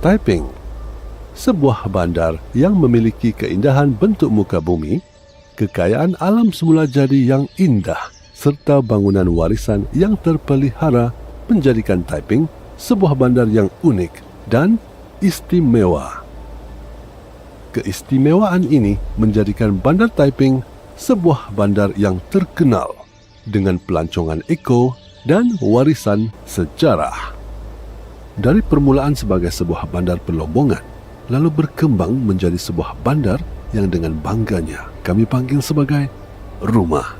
Taiping, sebuah bandar yang memiliki keindahan bentuk muka bumi, kekayaan alam semula jadi yang indah, serta bangunan warisan yang terpelihara menjadikan Taiping sebuah bandar yang unik dan istimewa. Keistimewaan ini menjadikan Bandar Taiping sebuah bandar yang terkenal dengan pelancongan eko dan warisan sejarah. Dari permulaan sebagai sebuah bandar pelombongan, lalu berkembang menjadi sebuah bandar yang dengan bangganya kami panggil sebagai rumah.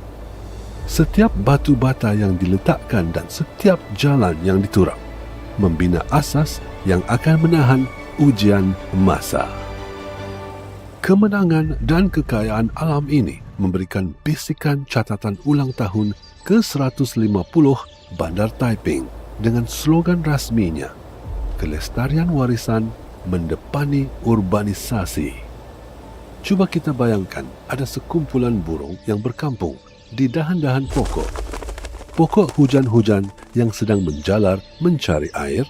Setiap batu bata yang diletakkan dan setiap jalan yang diturap membina asas yang akan menahan ujian masa. Kemenangan dan kekayaan alam ini memberikan bisikan catatan ulang tahun ke-150 Bandar Taiping dengan slogan rasminya, kelestarian warisan mendepani urbanisasi. Cuba kita bayangkan ada sekumpulan burung yang berkampung di dahan-dahan pokok. Pokok hujan-hujan yang sedang menjalar mencari air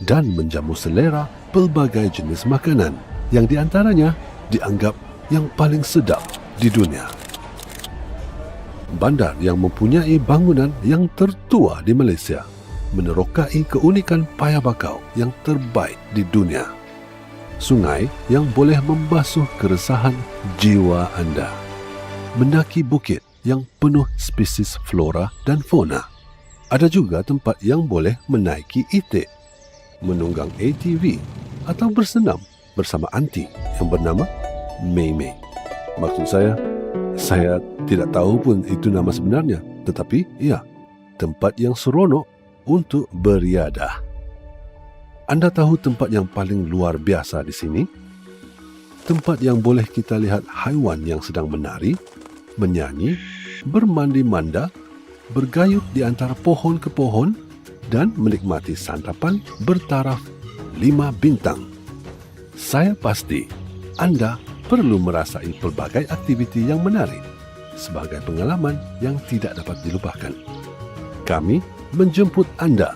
dan menjamu selera pelbagai jenis makanan yang diantaranya dianggap yang paling sedap di dunia. Bandar yang mempunyai bangunan yang tertua di Malaysia menerokai keunikan paya bakau yang terbaik di dunia. Sungai yang boleh membasuh keresahan jiwa anda. Mendaki bukit yang penuh spesies flora dan fauna. Ada juga tempat yang boleh menaiki itik, menunggang ATV atau bersenam bersama anti yang bernama Mei Mei. Maksud saya tidak tahu pun itu nama sebenarnya, tetapi ya, tempat yang seronok untuk beriadah. Anda tahu tempat yang paling luar biasa di sini? Tempat yang boleh kita lihat haiwan yang sedang menari, menyanyi, bermandi manda, bergayut di antara pohon ke pohon dan menikmati santapan bertaraf 5 bintang. Saya pasti Anda perlu merasai pelbagai aktiviti yang menarik sebagai pengalaman yang tidak dapat dilupakan. Kami menjemput Anda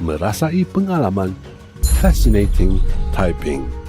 merasai pengalaman Fascinating Taiping.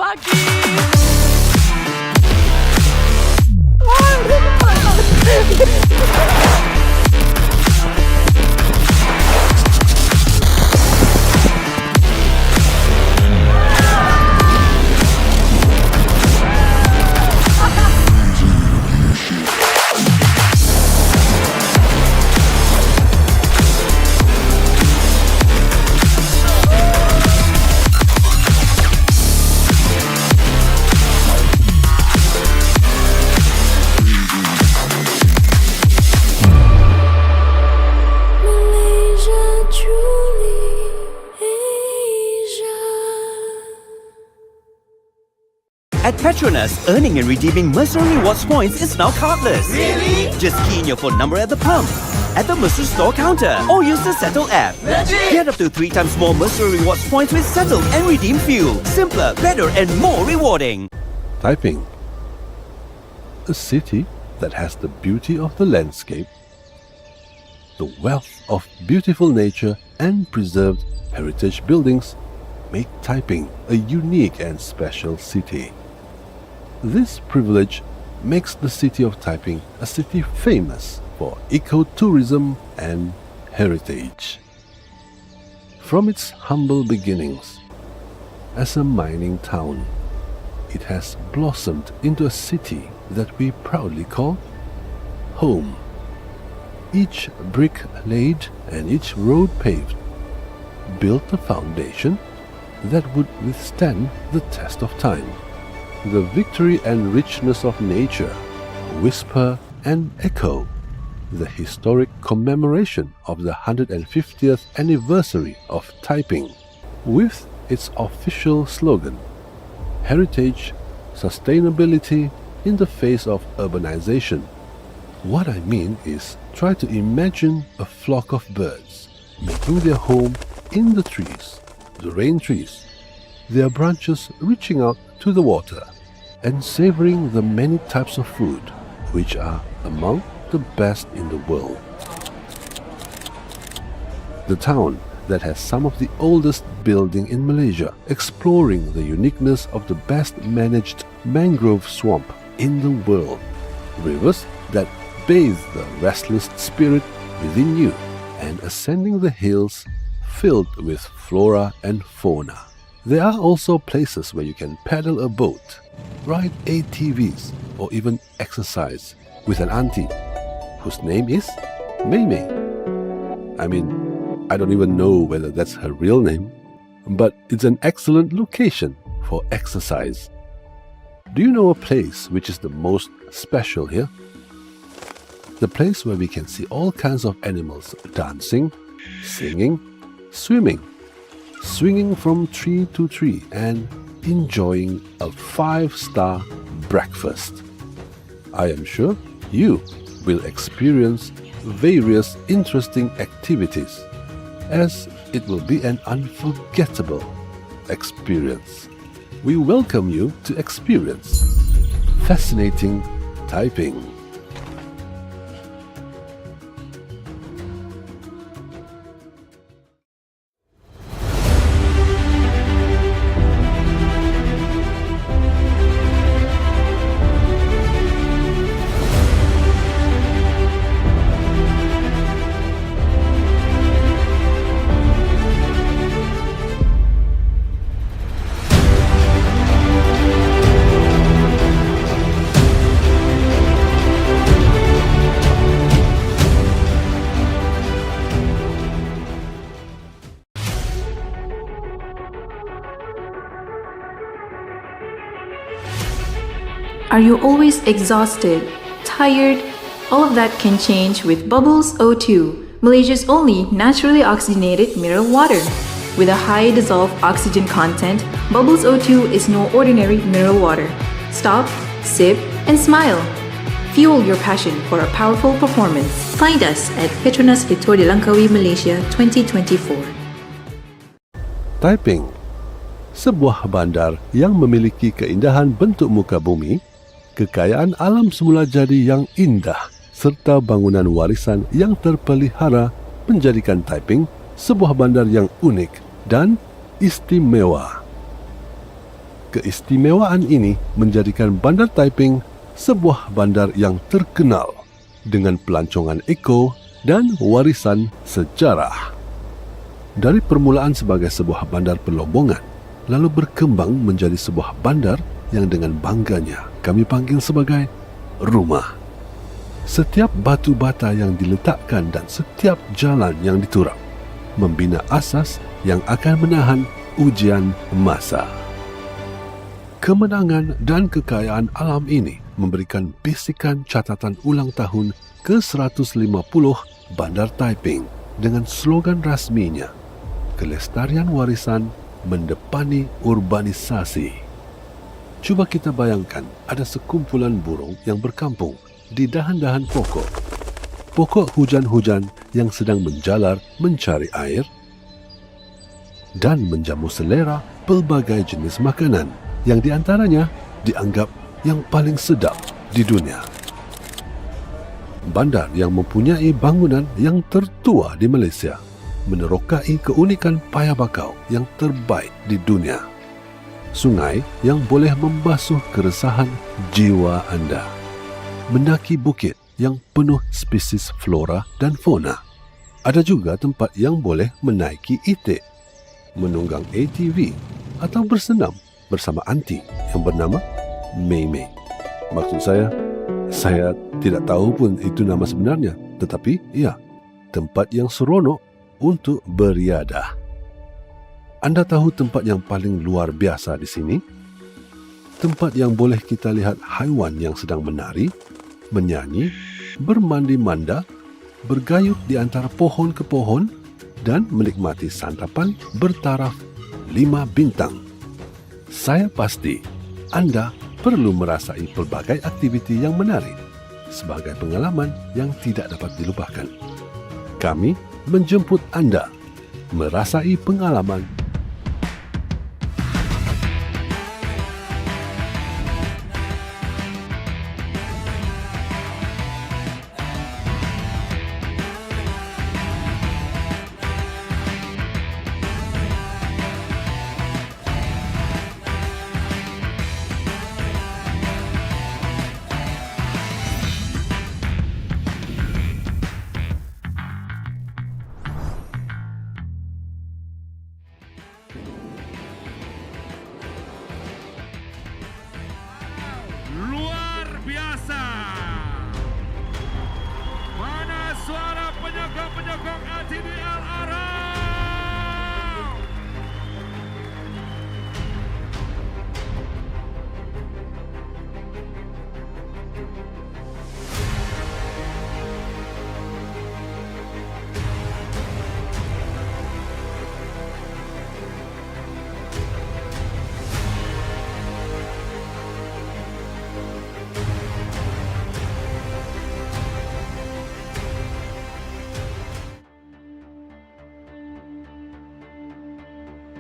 lagi. At PETRONAS, earning and redeeming Mercer Rewards points is now cardless. Really? Just key in your phone number at the pump, at the Mercer store counter, or use the Settle app. Legit? Get up to 3 times more Mercer Rewards points with Settle and redeem fuel. Simpler, better, and more rewarding. Taiping, a city that has the beauty of the landscape, the wealth of beautiful nature and preserved heritage buildings make Taiping a unique and special city. This privilege makes the city of Taiping a city famous for ecotourism and heritage. From its humble beginnings as a mining town, it has blossomed into a city that we proudly call home. Each brick laid and each road paved built a foundation that would withstand the test of time. The victory and richness of nature whisper and echo the historic commemoration of the 150th anniversary of Taiping with its official slogan, Heritage, Sustainability in the Face of Urbanization. What I mean is, try to imagine a flock of birds making their home in the trees, the rain trees, their branches reaching out to the water and savoring the many types of food which are among the best in the world. The town that has some of the oldest building in Malaysia, exploring the uniqueness of the best managed mangrove swamp in the world, rivers that bathe the restless spirit within you, and ascending the hills filled with flora and fauna. There are also places where you can paddle a boat, ride ATVs, or even exercise with an auntie whose name is Mei Mei. I mean, I don't even know whether that's her real name, but it's an excellent location for exercise. Do you know a place which is the most special here? The place where we can see all kinds of animals dancing, singing, swimming, swinging from tree to tree, and enjoying a 5-star breakfast. I am sure you will experience various interesting activities, as it will be an unforgettable experience. We welcome you to experience fascinating Taiping. Are you always exhausted, tired? All of that can change with Bubbles O2, Malaysia's only naturally oxygenated mineral water. With a high dissolved oxygen content, Bubbles O2 is no ordinary mineral water. Stop, sip, and smile. Fuel your passion for a powerful performance. Find us at PETRONAS di Langkawi, Malaysia 2024. Taiping, sebuah bandar yang memiliki keindahan bentuk muka bumi, kekayaan alam semula jadi yang indah, serta bangunan warisan yang terpelihara menjadikan Taiping sebuah bandar yang unik dan istimewa. Keistimewaan ini menjadikan Bandar Taiping sebuah bandar yang terkenal dengan pelancongan eko dan warisan sejarah. Dari permulaan sebagai sebuah bandar pelombongan, lalu berkembang menjadi sebuah bandar yang dengan bangganya kami panggil sebagai rumah. Setiap batu bata yang diletakkan dan setiap jalan yang diturap membina asas yang akan menahan ujian masa. Kemenangan dan kekayaan alam ini memberikan bisikan catatan ulang tahun ke-150 Bandar Taiping dengan slogan rasminya, kelestarian warisan mendepani urbanisasi. Cuba kita bayangkan ada sekumpulan burung yang berkampung di dahan-dahan pokok. Pokok hujan-hujan yang sedang menjalar mencari air dan menjamu selera pelbagai jenis makanan yang diantaranya dianggap yang paling sedap di dunia. Bandar yang mempunyai bangunan yang tertua di Malaysia menerokai keunikan paya bakau yang terbaik di dunia. Sungai yang boleh membasuh keresahan jiwa anda. Mendaki bukit yang penuh spesies flora dan fauna. Ada juga tempat yang boleh menaiki itik, menunggang ATV atau bersenam bersama anti yang bernama Mei Mei. Maksud saya tidak tahu pun itu nama sebenarnya, tetapi ya, tempat yang seronok untuk beriadah. Anda tahu tempat yang paling luar biasa di sini? Tempat yang boleh kita lihat haiwan yang sedang menari, menyanyi, bermandi manda, bergayut di antara pohon ke pohon dan menikmati santapan bertaraf 5 bintang. Saya pasti Anda perlu merasai pelbagai aktiviti yang menarik sebagai pengalaman yang tidak dapat dilupakan. Kami menjemput Anda merasai pengalaman. Luar biasa. Mana suara penyokong-penyokong LTDL Arab?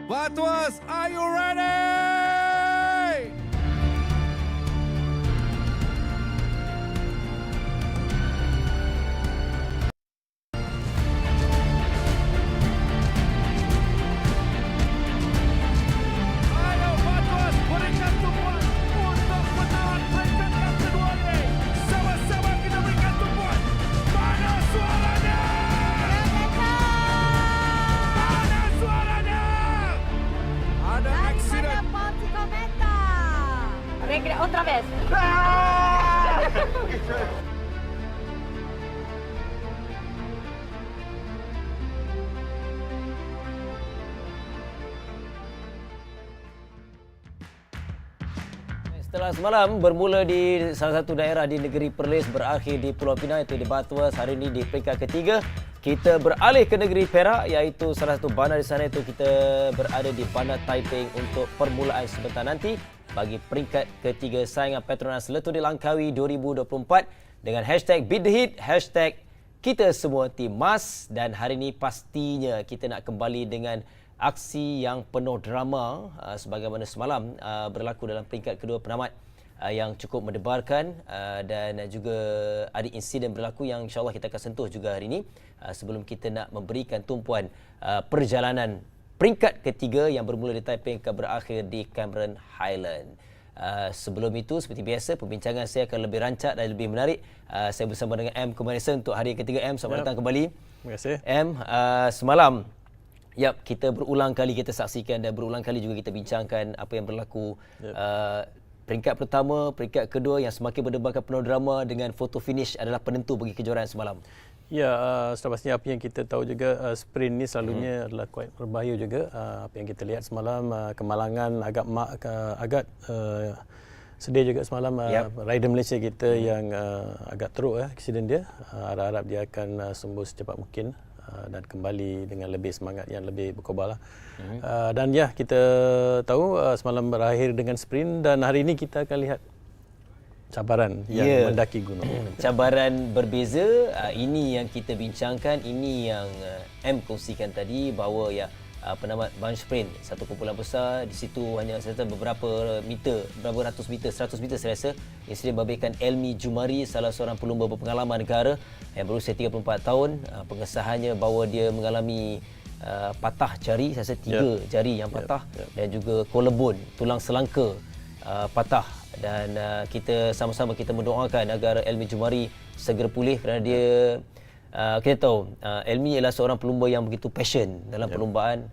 Batuas, are you ready? Ayo Batuas, berikan tumpuan untuk penawan peringkat yang kedua ini. Sama-sama kita berikan tumpuan. Mana suaranya? Mana suaranya? Ada aksiden. Otra vez. Setelah semalam bermula di salah satu daerah di negeri Perlis, berakhir di Pulau Pinang iaitu di Batuas, hari ini di peringkat ketiga. Kita beralih ke negeri Perak iaitu salah satu bandar di sana, itu kita berada di Bandar Taiping untuk permulaan sebentar nanti bagi peringkat ketiga saingan PETRONAS Letup di Langkawi 2024 dengan hashtag Beat the Heat, hashtag kita semua tim Mas, dan hari ini pastinya kita nak kembali dengan aksi yang penuh drama sebagaimana semalam berlaku dalam peringkat kedua penamat yang cukup mendebarkan dan juga ada insiden berlaku yang insyaAllah kita akan sentuh juga hari ini sebelum kita nak memberikan tumpuan perjalanan peringkat ketiga yang bermula di Taiping akan berakhir di Cameron Highlands. Sebelum itu, seperti biasa, perbincangan saya akan lebih rancak dan lebih menarik. Saya bersama dengan M. Kumanison untuk hari ketiga. M, selamat datang kembali. Terima kasih. M, semalam kita berulang kali kita saksikan dan berulang kali juga kita bincangkan apa yang berlaku. Peringkat pertama, peringkat kedua yang semakin berdebarkan penuh drama dengan foto finish adalah penentu bagi kejuaraan semalam. Ya, sudah pastinya apa yang kita tahu juga, sprint ni selalunya adalah quite berbahaya juga. Apa yang kita lihat semalam, kemalangan agak sedih juga semalam. Rider Malaysia kita yang agak teruk aksiden dia. Harap-harap dia akan sembuh secepat mungkin dan kembali dengan lebih semangat yang lebih berkobar lah. Dan ya, kita tahu semalam berakhir dengan sprint dan hari ini kita akan lihat cabaran yang mendaki gunung. Cabaran berbeza, ini yang kita bincangkan, ini yang M kongsikan tadi bahawa penamat bunch sprint, satu kumpulan besar, di situ hanya serta beberapa meter, beberapa ratus meter, 100 meter saya rasa, insiden membabitkan Elmi Jumari, salah seorang pelumba berpengalaman negara yang berusia 34 tahun. Pengesahannya bahawa dia mengalami patah jari, saya rasa 3 jari yang patah dan juga collarbone, tulang selangka patah. Dan kita sama-sama kita mendoakan agar Elmi Jumari segera pulih kerana dia kita tahu Elmi ialah seorang pelumba yang begitu passion dalam perlumbaan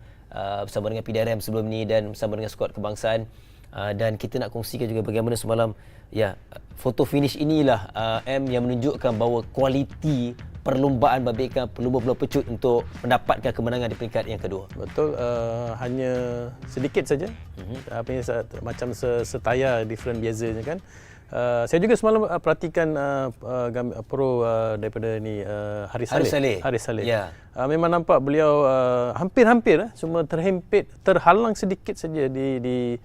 bersama dengan PDRM sebelum ni dan bersama dengan skuad kebangsaan. Dan kita nak kongsikan juga bagaimana semalam foto finish inilah M yang menunjukkan bahawa kualiti perlumbaan babitkan pelumba-pelumba pecut untuk mendapatkan kemenangan di peringkat yang kedua. Betul, hanya sedikit saja. Apa yang macam setayar different biasanya kan. Saya juga semalam perhatikan pro daripada ni Haris Saleh. Memang nampak beliau hampir-hampir cuma terhalang sedikit saja di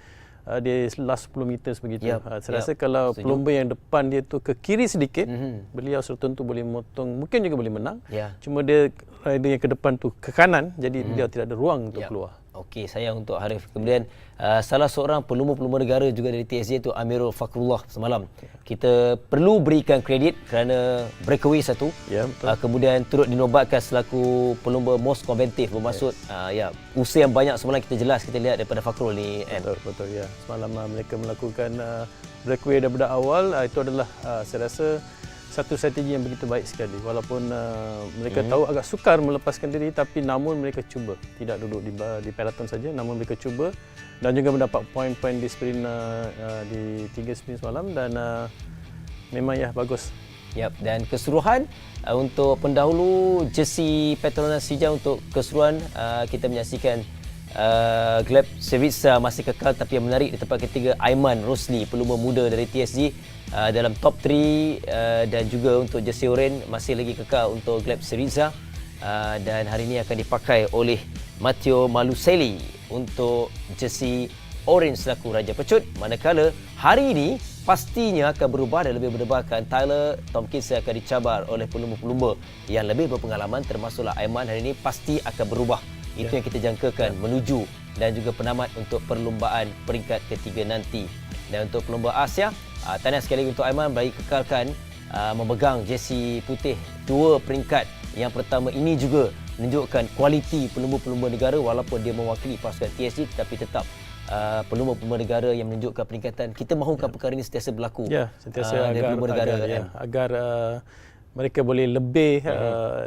last 10 meter begitu. Saya rasa kalau pelumba yang depan dia tu ke kiri sedikit, beliau sudah tentu boleh motong, mungkin juga boleh menang. Cuma dia rider yang ke depan tu ke kanan, jadi beliau tidak ada ruang untuk keluar. Okey, sayang untuk Harif. Kemudian salah seorang pelumba-pelumba negara juga dari TSJ itu Amirul Fakrullah semalam. Kita perlu berikan kredit kerana breakaway satu. Kemudian turut dinobatkan selaku pelumba most konventif, bermaksud usaha yang banyak semalam kita jelas kita lihat daripada Fakrul ni. Betul ya. Semalam mereka melakukan breakaway daripada awal. Itu adalah saya rasa satu strategi yang begitu baik sekali. Walaupun mereka tahu agak sukar melepaskan diri, tapi namun mereka cuba. Tidak duduk di peloton saja, namun mereka cuba dan juga mendapat poin-poin di sprint di 3 sprint semalam dan memang bagus. Dan keseluruhan untuk pendahulu jersey PETRONAS hijau, untuk keseluruhan kita menyaksikan Gleb Sevitsa masih kekal, tapi yang menarik di tempat ketiga Aiman Rosli, pelumba muda dari TSG dalam top 3 dan juga untuk jersey oranye masih lagi kekal untuk Gleb Sevitsa dan hari ini akan dipakai oleh Matteo Maluseli untuk jersey orange selaku Raja Pecut. Manakala hari ini pastinya akan berubah dan lebih berdebarkan. Tyler Tompkins akan dicabar oleh pelumba-pelumba yang lebih berpengalaman, termasuklah Aiman. Hari ini pasti akan berubah. Itu yang kita jangkakan menuju dan juga penamat untuk perlumbaan peringkat ketiga nanti. Dan untuk pelumba Asia, tahniah sekali lagi untuk Aiman bagi kekalkan memegang jersey putih 2 peringkat. Yang pertama ini juga menunjukkan kualiti pelumba-pelumba negara, walaupun dia mewakili pasukan TSG tetapi tetap pelumba-pelumba negara yang menunjukkan peningkatan. Kita mahukan perkara ini sentiasa berlaku. Sentiasa agar mereka boleh lebih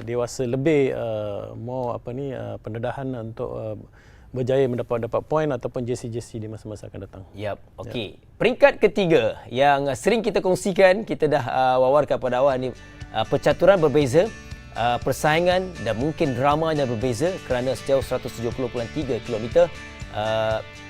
dewasa, lebih pendedahan untuk berjaya mendapat poin ataupun jersey-jersey di masa-masa akan datang. Okey. Peringkat ketiga yang sering kita kongsikan, kita dah wawarkan pada awal ni, percaturan berbeza, persaingan dan mungkin dramanya berbeza kerana sejauh 170.3 km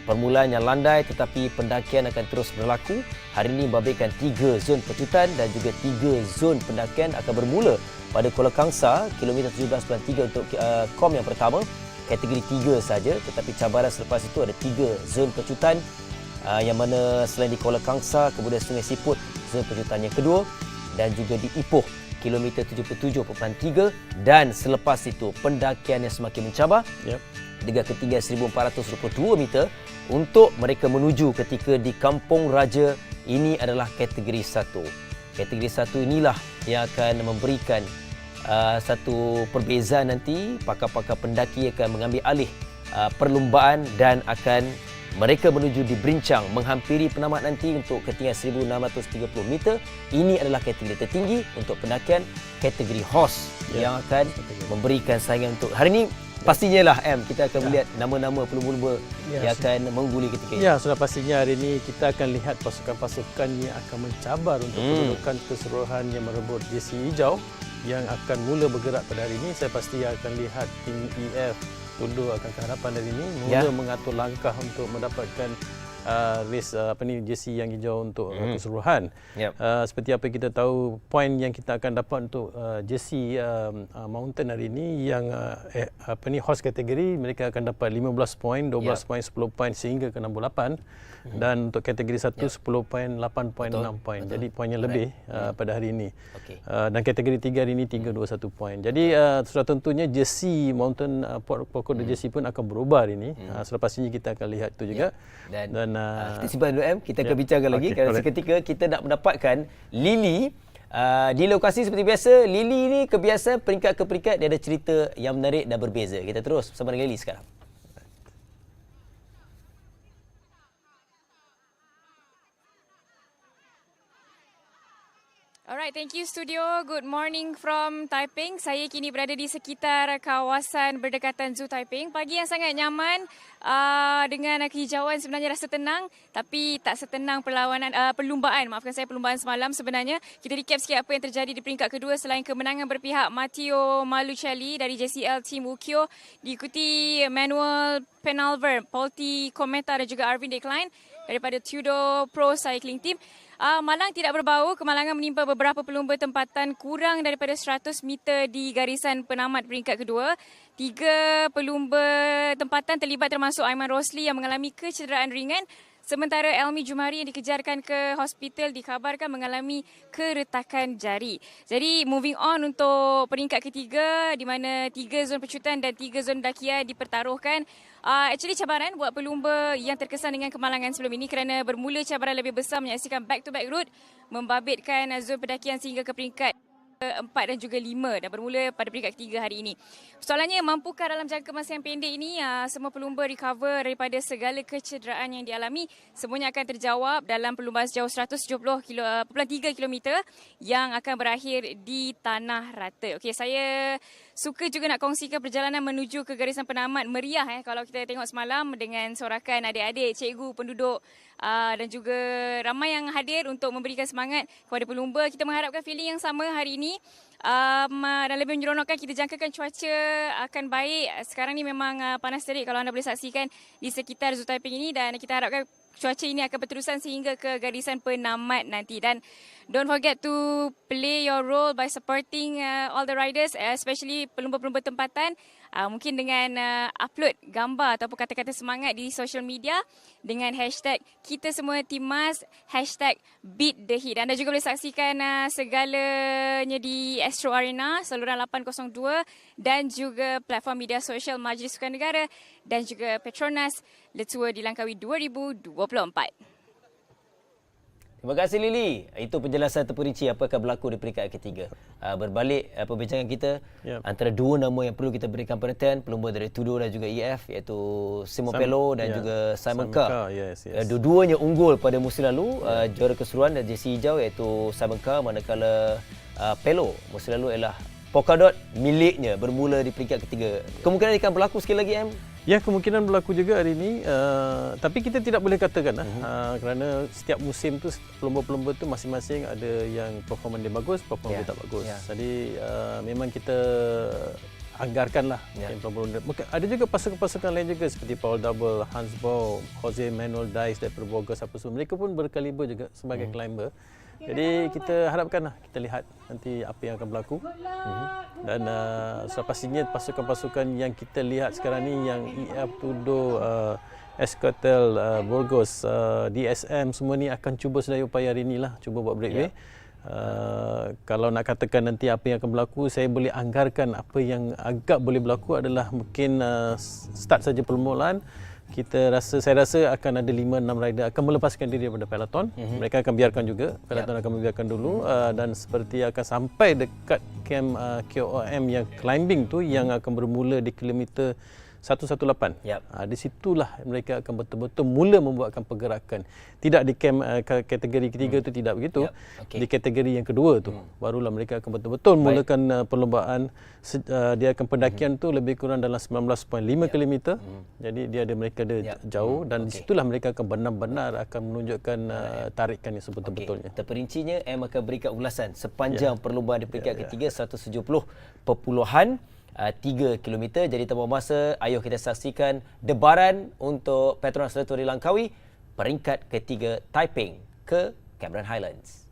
permulaan yang landai, tetapi pendakian akan terus berlaku. Hari ini membabitkan 3 zon pecutan dan juga 3 zon pendakian akan bermula pada Kuala Kangsar, kilometer 17.3 untuk kom yang pertama, kategori 3 saja, tetapi cabaran selepas itu ada 3 zon pecutan yang mana selain di Kuala Kangsar, kemudian Sungai Siput zon pecutan yang kedua dan juga di Ipoh kilometer 77.3 dan selepas itu pendakian yang semakin mencabar. Dengan ketiga 1422 meter untuk mereka menuju ketika di Kampung Raja. Ini adalah kategori 1. Kategori 1 inilah yang akan memberikan satu perbezaan nanti. Pakar-pakar pendaki akan mengambil alih perlumbaan dan akan mereka menuju di berincang menghampiri penamat nanti untuk ketinggian 1630 meter. Ini adalah kategori tertinggi untuk pendakian kategori horse yang akan memberikan saingan untuk hari ini. Pastinya lah kita akan melihat nama-nama pelumba-lumba yang akan mengguli ketika ini. Ya, sudah pastinya hari ini kita akan lihat pasukan-pasukan yang akan mencabar untuk kedudukan keseluruhan yang merebut jersey hijau yang akan mula bergerak pada hari ini. Saya pasti akan lihat tim EF tunduk akan kehadapan hari ini, mula mengatur langkah untuk mendapatkan race jersey yang hijau untuk keseluruhan. Seperti apa kita tahu, poin yang kita akan dapat untuk jersey mountain hari ini yang horse kategori, mereka akan dapat 15 poin, 12 poin, 10 poin sehingga ke 68. Dan untuk kategori 1 10 poin, 8 poin, 6 poin. Jadi poinnya lebih pada hari ini. Dan kategori 3 hari ini 3 2 1 poin. Jadi sudah tentunya jersey mountain pokok jersey pun akan berubah hari ini. Sudah pastinya kita akan lihat itu juga. Dan kita simpan dulu kita akan bincangkan lagi kerana seketika kita nak mendapatkan Lily di lokasi seperti biasa. Lily ni kebiasaan peringkat ke peringkat dia ada cerita yang menarik dan berbeza. Kita terus bersama dengan Lily sekarang. Alright, thank you studio. Good morning from Taiping. Saya kini berada di sekitar kawasan berdekatan Zoo Taiping. Pagi yang sangat nyaman dengan kehijauan, sebenarnya rasa tenang tapi tak setenang perlumbaan. Maafkan saya, perlumbaan semalam sebenarnya. Kita recap sikit apa yang terjadi di peringkat kedua selain kemenangan berpihak Matteo Malucelli dari JCL Team Ukyo, diikuti Manuel Penalver, Polti Kometa dan juga Arvin Decline daripada Tudor Pro Cycling Team. Malang tidak berbau, kemalangan menimpa beberapa pelumba tempatan kurang daripada 100 meter di garisan penamat peringkat kedua. 3 pelumba tempatan terlibat termasuk Aiman Rosli yang mengalami kecederaan ringan. Sementara Elmi Jumari yang dikejarkan ke hospital dikabarkan mengalami keretakan jari. Jadi moving on untuk peringkat ketiga di mana 3 zon pecutan dan 3 zon dakian dipertaruhkan. Actually cabaran buat pelumba yang terkesan dengan kemalangan sebelum ini kerana bermula cabaran lebih besar menyaksikan back-to-back route membabitkan zon pendakian sehingga ke peringkat 4 dan juga 5 dan bermula pada peringkat ketiga hari ini. Soalannya, mampukah dalam jangka masa yang pendek ini semua pelumba recover daripada segala kecederaan yang dialami? Semuanya akan terjawab dalam perlumbaan sejauh 170.3 km yang akan berakhir di Tanah Rata. Okey, saya suka juga nak kongsikan perjalanan menuju ke garisan penamat. Meriah kalau kita tengok semalam dengan sorakan adik-adik, cikgu, penduduk dan juga ramai yang hadir untuk memberikan semangat kepada pelumba. Kita mengharapkan feeling yang sama hari ini. Dan lebih menyeronokkan, kita jangkakan cuaca akan baik. Sekarang ni memang panas terik kalau anda boleh saksikan di sekitar Zoo Taiping ini, dan kita harapkan cuaca ini akan berterusan sehingga ke garisan penamat nanti. Dan don't forget to play your role by supporting all the riders, especially pelumba-pelumba tempatan. Mungkin dengan upload gambar ataupun kata-kata semangat di social media dengan hashtag kita semua Timas, hashtag beat the heat. Anda juga boleh saksikan segalanya di Astro Arena, saluran 802 dan juga platform media sosial Majlis Sukan Negara dan juga PETRONAS Le Tour di Langkawi 2024. Terima kasih Lily. Itu penjelasan terperinci apa akan berlaku di peringkat ketiga. Berbalik perbincangan kita antara dua nama yang perlu kita berikan perhatian, pelumba dari Tudor dan juga EF, iaitu Simon Pello dan juga Simon Carr. Dua-duanya unggul pada musim lalu, juara keseluruhan dan jersey hijau iaitu Simon Carr, manakala Pello musim lalu ialah polkadot miliknya bermula di peringkat ketiga. Kemungkinan akan berlaku sekali lagi Ya, kemungkinan berlaku juga hari ini. Tapi kita tidak boleh katakan kerana setiap musim tu pelumba-pelumba tu masing-masing ada yang performa dia bagus, performa dia tak bagus. Jadi memang kita anggarkanlah pelumba-pelumba. Ada juga pasukan-pasukan lain juga seperti Paul Double, Hans Bow, Jose Manuel Dice daripada Bogor apa semua. Mereka pun berkaliber juga sebagai climber. Jadi kita harapkanlah, kita lihat nanti apa yang akan berlaku. Dan sudah pastinya pasukan-pasukan yang kita lihat sekarang ni yang EF Tudor, Escotel, Burgos, DSM semua ni akan cuba sedaya upaya hari inilah, cuba buat breakaway. Kalau nak katakan nanti apa yang akan berlaku, saya boleh anggarkan apa yang agak boleh berlaku adalah mungkin start saja permulaan. Saya rasa akan ada 5-6 rider akan melepaskan diri daripada peloton. Mereka akan biarkan juga, peloton akan membiarkan dulu, dan seperti akan sampai dekat camp KOM yang climbing tu yang akan bermula di kilometer 118. Yap. Di situlah mereka akan betul-betul mula membuatkan pergerakan. Tidak di kategori ketiga tu tidak begitu. Yap. Okey. Di kategori yang kedua tu barulah mereka akan betul-betul mulakan perlombaan. Dia akan pendakian tu lebih kurang dalam 19.5 km. Jadi mereka ada jauh dan di situlah mereka akan benar-benar akan menunjukkan tarikan yang sebetul-betulnya. Terperincinya M akan berikan ulasan sepanjang perlombaan di peringkat ketiga 170.3 km. Jadi tanpa masa, ayo kita saksikan debaran untuk Petronas Laboratory Langkawi peringkat ketiga Taiping ke Cameron Highlands.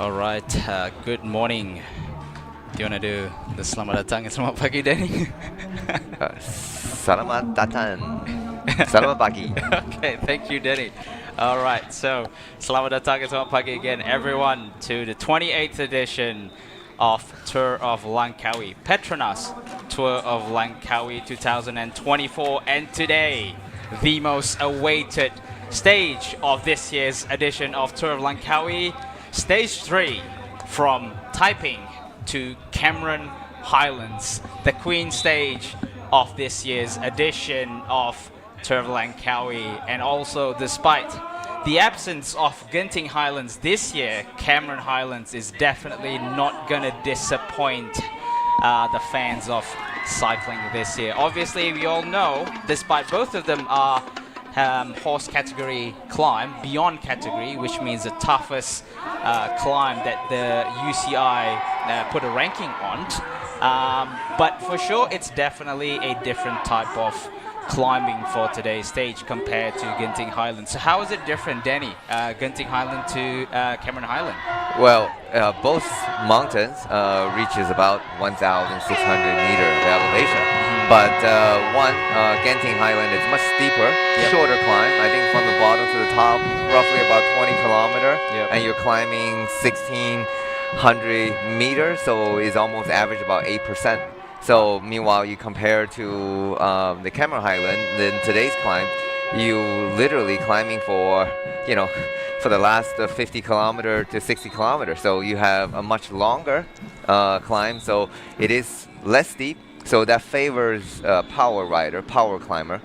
All right, good morning. Do you want to do the selamat datang and selamat pagi, Danny? Selamat datang. Selamat pagi. Okay, thank you, Danny. All right, so selamat datang and selamat pagi again, everyone, to the 28th edition of Tour of Langkawi, Petronas Tour of Langkawi 2024, and today, the most awaited stage of this year's edition of Tour of Langkawi, Stage 3 from Taiping to Cameron Highlands, the Queen stage of this year's edition of Tour of Langkawi. And also, despite the absence of Genting Highlands this year, Cameron Highlands is definitely not going to disappoint the fans of cycling this year. Obviously, we all know, despite both of them are horse category climb, beyond category, which means the toughest climb that the UCI put a ranking on. But for sure, it's definitely a different type of climbing for today's stage compared to Genting Highland. So how is it different, Danny, Genting Highland to Cameron Highland? Well, both mountains reaches about 1,600 meter of elevation. But one, Genting Highland is much steeper, shorter climb. I think from the bottom to the top, roughly about 20 kilometer. And you're climbing 1,600 meters, so it's almost average about 8%. So meanwhile, you compare to the Cameron Highland, then today's climb, you literally climbing for, for the last 50 kilometer to 60 kilometers. So you have a much longer climb, so it is less steep. So that favors power climber,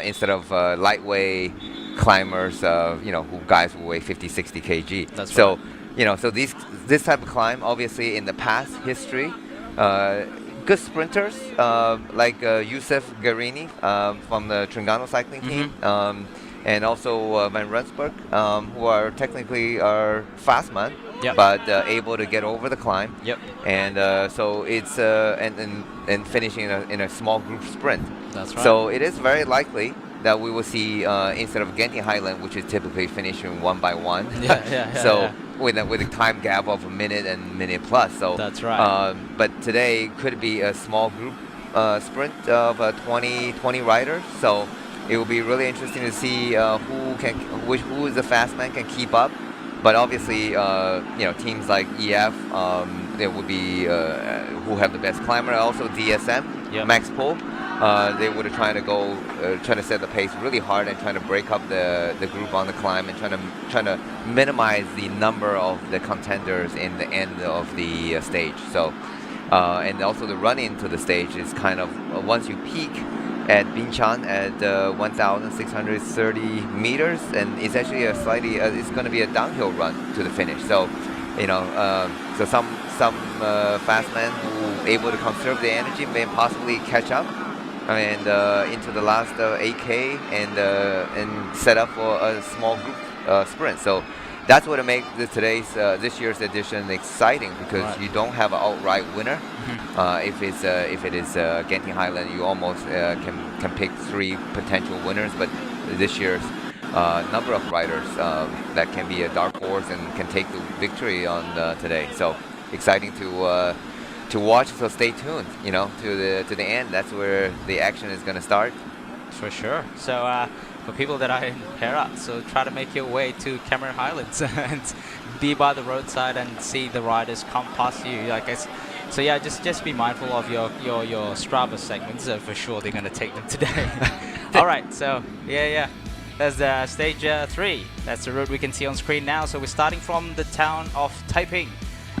instead of lightweight climbers, who guys who weigh 50, 60 kg. That's so, right. So this type of climb, obviously in the past history, good sprinters like Youssef Garini from the Trengano cycling team, and also Van Rensburg, who are technically fast man, but able to get over the climb. And so it's and finishing in a small group sprint. That's right. So it is very likely that we will see instead of Genting Highland, which is typically finishing one by one. With a time gap of a minute and minute plus. So that's right. But today could be a small group sprint of 20 riders. So it will be really interesting to see who is the fast man can keep up. But obviously, teams like EF, there would be who have the best climber. Also DSM, Max Pohl. They would have trying to set the pace really hard and trying to break up the group on the climb and trying to minimize the number of the contenders in the end of the stage. So, and also the run into the stage is kind of once you peak at Binchan at 1,630 meters, and it's actually it's going to be a downhill run to the finish. So, so some fast men who able to conserve the energy may possibly catch up and into the last 8K and set up for a small group sprint. So that's what makes this year's edition exciting, because you don't have an outright winner. If it is Genting Highland, you almost can pick 3 potential winners. But this year's number of riders that can be a dark horse and can take the victory on today. So exciting to watch. So stay tuned, to the end. That's where the action is going to start. For sure. So for people that are in Perak, so try to make your way to Cameron Highlands and be by the roadside and see the riders come past you. I guess. So yeah, just be mindful of your Strava segments. For sure, they're going to take them today. All right. So yeah. That's stage 3. That's the route we can see on screen now. So we're starting from the town of Taiping,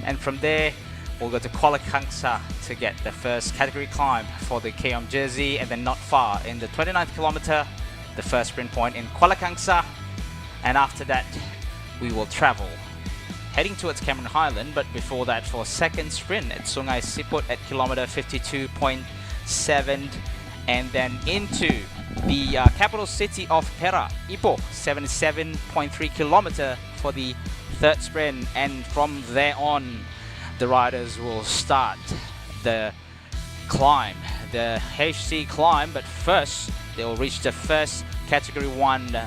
and from there we'll go to Kuala Kangsar to get the first category climb for the KOM jersey, and then not far in the 29th kilometer, the first sprint point in Kuala Kangsar, and after that we will travel heading towards Cameron Highland, but before that for a second sprint at Sungai Siput at kilometer 52.7, and then into the capital city of Perak, Ipoh, 77.3 kilometer for the third sprint, and from there on the riders will start the climb, the HC climb, but first they will reach the first category 1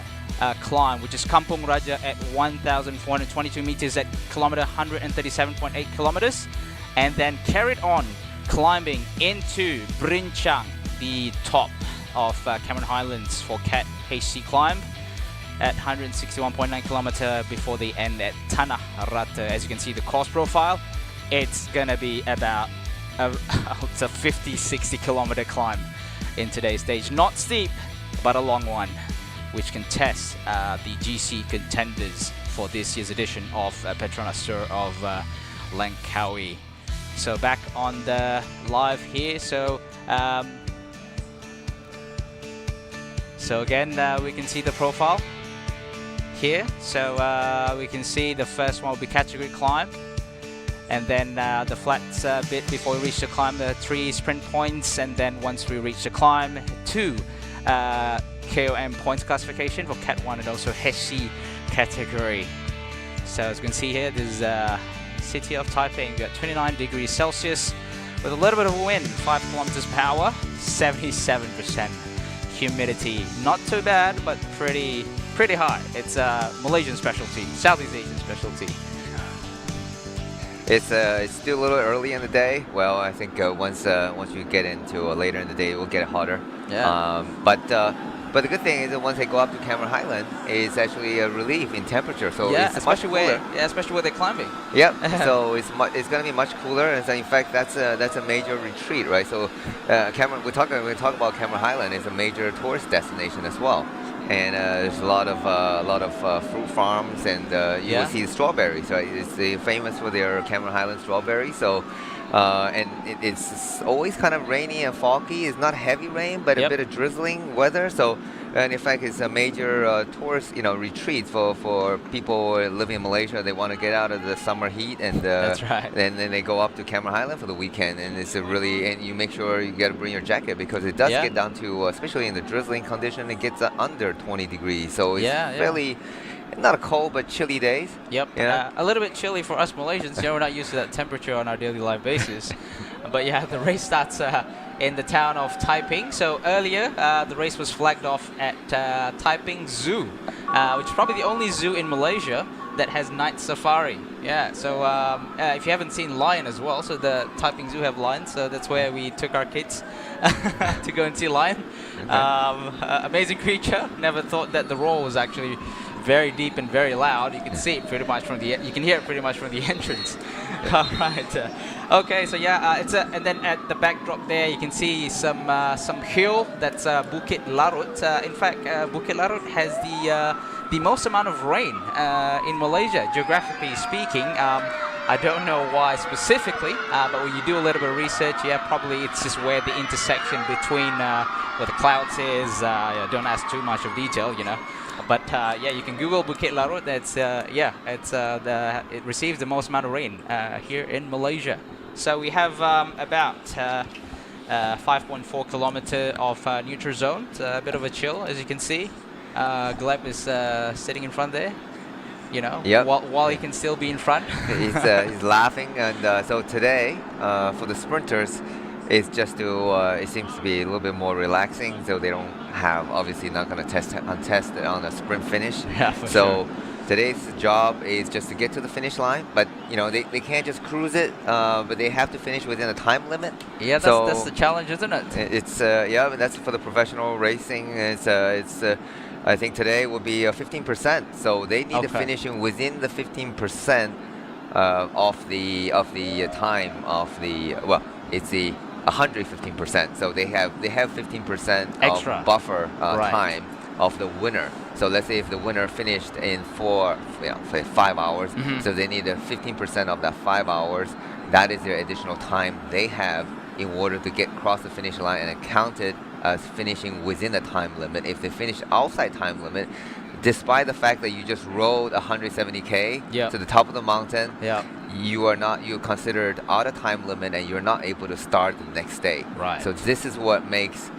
climb, which is Kampung Raja at 1,422 meters at kilometer 137.8 kilometers, and then carried on climbing into Brincang, the top of Cameron Highlands for Cat HC climb at 161.9 kilometer before they end at Tanah Rata. As you can see the course profile, it's gonna be about it's a 50-60 kilometer climb in today's stage. Not steep, but a long one, which can test the GC contenders for this year's edition of PETRONAS Tour of Langkawi. So back on the live here. So again, we can see the profile here. So we can see the first one will be category climb, and then the flats bit before we reach the climb, the 3 sprint points, and then once we reach the climb, 2 KOM points classification for Cat 1 and also HC category. So as you can see here, this is city of Taiping. We got 29 degrees Celsius with a little bit of wind, 5 kilometers per hour, 77% humidity. Not too bad, but pretty high. It's a Malaysian specialty, Southeast Asian specialty. It's still a little early in the day. Well, I think once you get into later in the day, it will get hotter. Yeah. But the good thing is that once they go up to Cameron Highland, it's actually a relief in temperature. So yeah, it's much cooler. Especially where they're climbing. Yep. So it's going to be much cooler, and so in fact that's a major retreat, right? So Cameron, we talk about Cameron Highland is a major tourist destination as well, and there's a lot of fruit farms, and you will see strawberries, right? It's famous for their Cameron Highland strawberries. So. And it's always kind of rainy and foggy. It's not heavy rain, but a bit of drizzling weather. So, and in fact, it's a major tourist, retreat for people living in Malaysia. They want to get out of the summer heat, and that's right. And then they go up to Cameron Highland for the weekend, and it's and you make sure you got to bring your jacket because it does get down to, especially in the drizzling condition, it gets under 20 degrees. So it's fairly. Not a cold, but chilly days. Yep. Yeah. A little bit chilly for us Malaysians. We're not used to that temperature on our daily life basis. But yeah, the race starts in the town of Taiping. So earlier, the race was flagged off at Taiping Zoo, which is probably the only zoo in Malaysia that has night safari. Yeah. So if you haven't seen lion as well, so the Taiping Zoo have lions. So that's where we took our kids to go and see lion. Amazing creature. Never thought that the roar was actually very deep and very loud. You can see it pretty much from you can hear it pretty much from the entrance. All right. Okay. So yeah, and then at the backdrop there, you can see some hill. That's Bukit Larut. In fact, Bukit Larut has the most amount of rain in Malaysia, geographically speaking. I don't know why specifically, but when you do a little bit of research, probably it's just where the intersection between where the clouds is. Don't ask too much of detail, But you can Google Bukit Larut. That's it receives the most amount of rain here in Malaysia. So we have about 5.4 kilometer of neutral zone. It's a bit of a chill, as you can see. Gleb is sitting in front there. While he can still be in front. He's laughing, and so today for the sprinters, it's just it seems to be a little bit more relaxing, so they don't have, obviously not going to test on a sprint finish. Yeah, for sure. Today's job is just to get to the finish line, but they can't just cruise it, but they have to finish within a time limit. Yeah, that's the challenge, isn't it? It's but that's for the professional racing. It's I think today will be 15%, so they need to finish in within the 15% of the time of the it's the 115%. So they have 15% Extra of buffer Right. time of the winner. So let's say if the winner finished in say 5 hours, so they need 15% of that 5 hours. That is their additional time they have in order to get across the finish line and count it as finishing within the time limit. If they finish outside time limit, despite the fact that you just rode 170K Yeah. to the top of the mountain, Yeah. you're considered out of time limit and you're not able to start the next day. Right. So this is what makes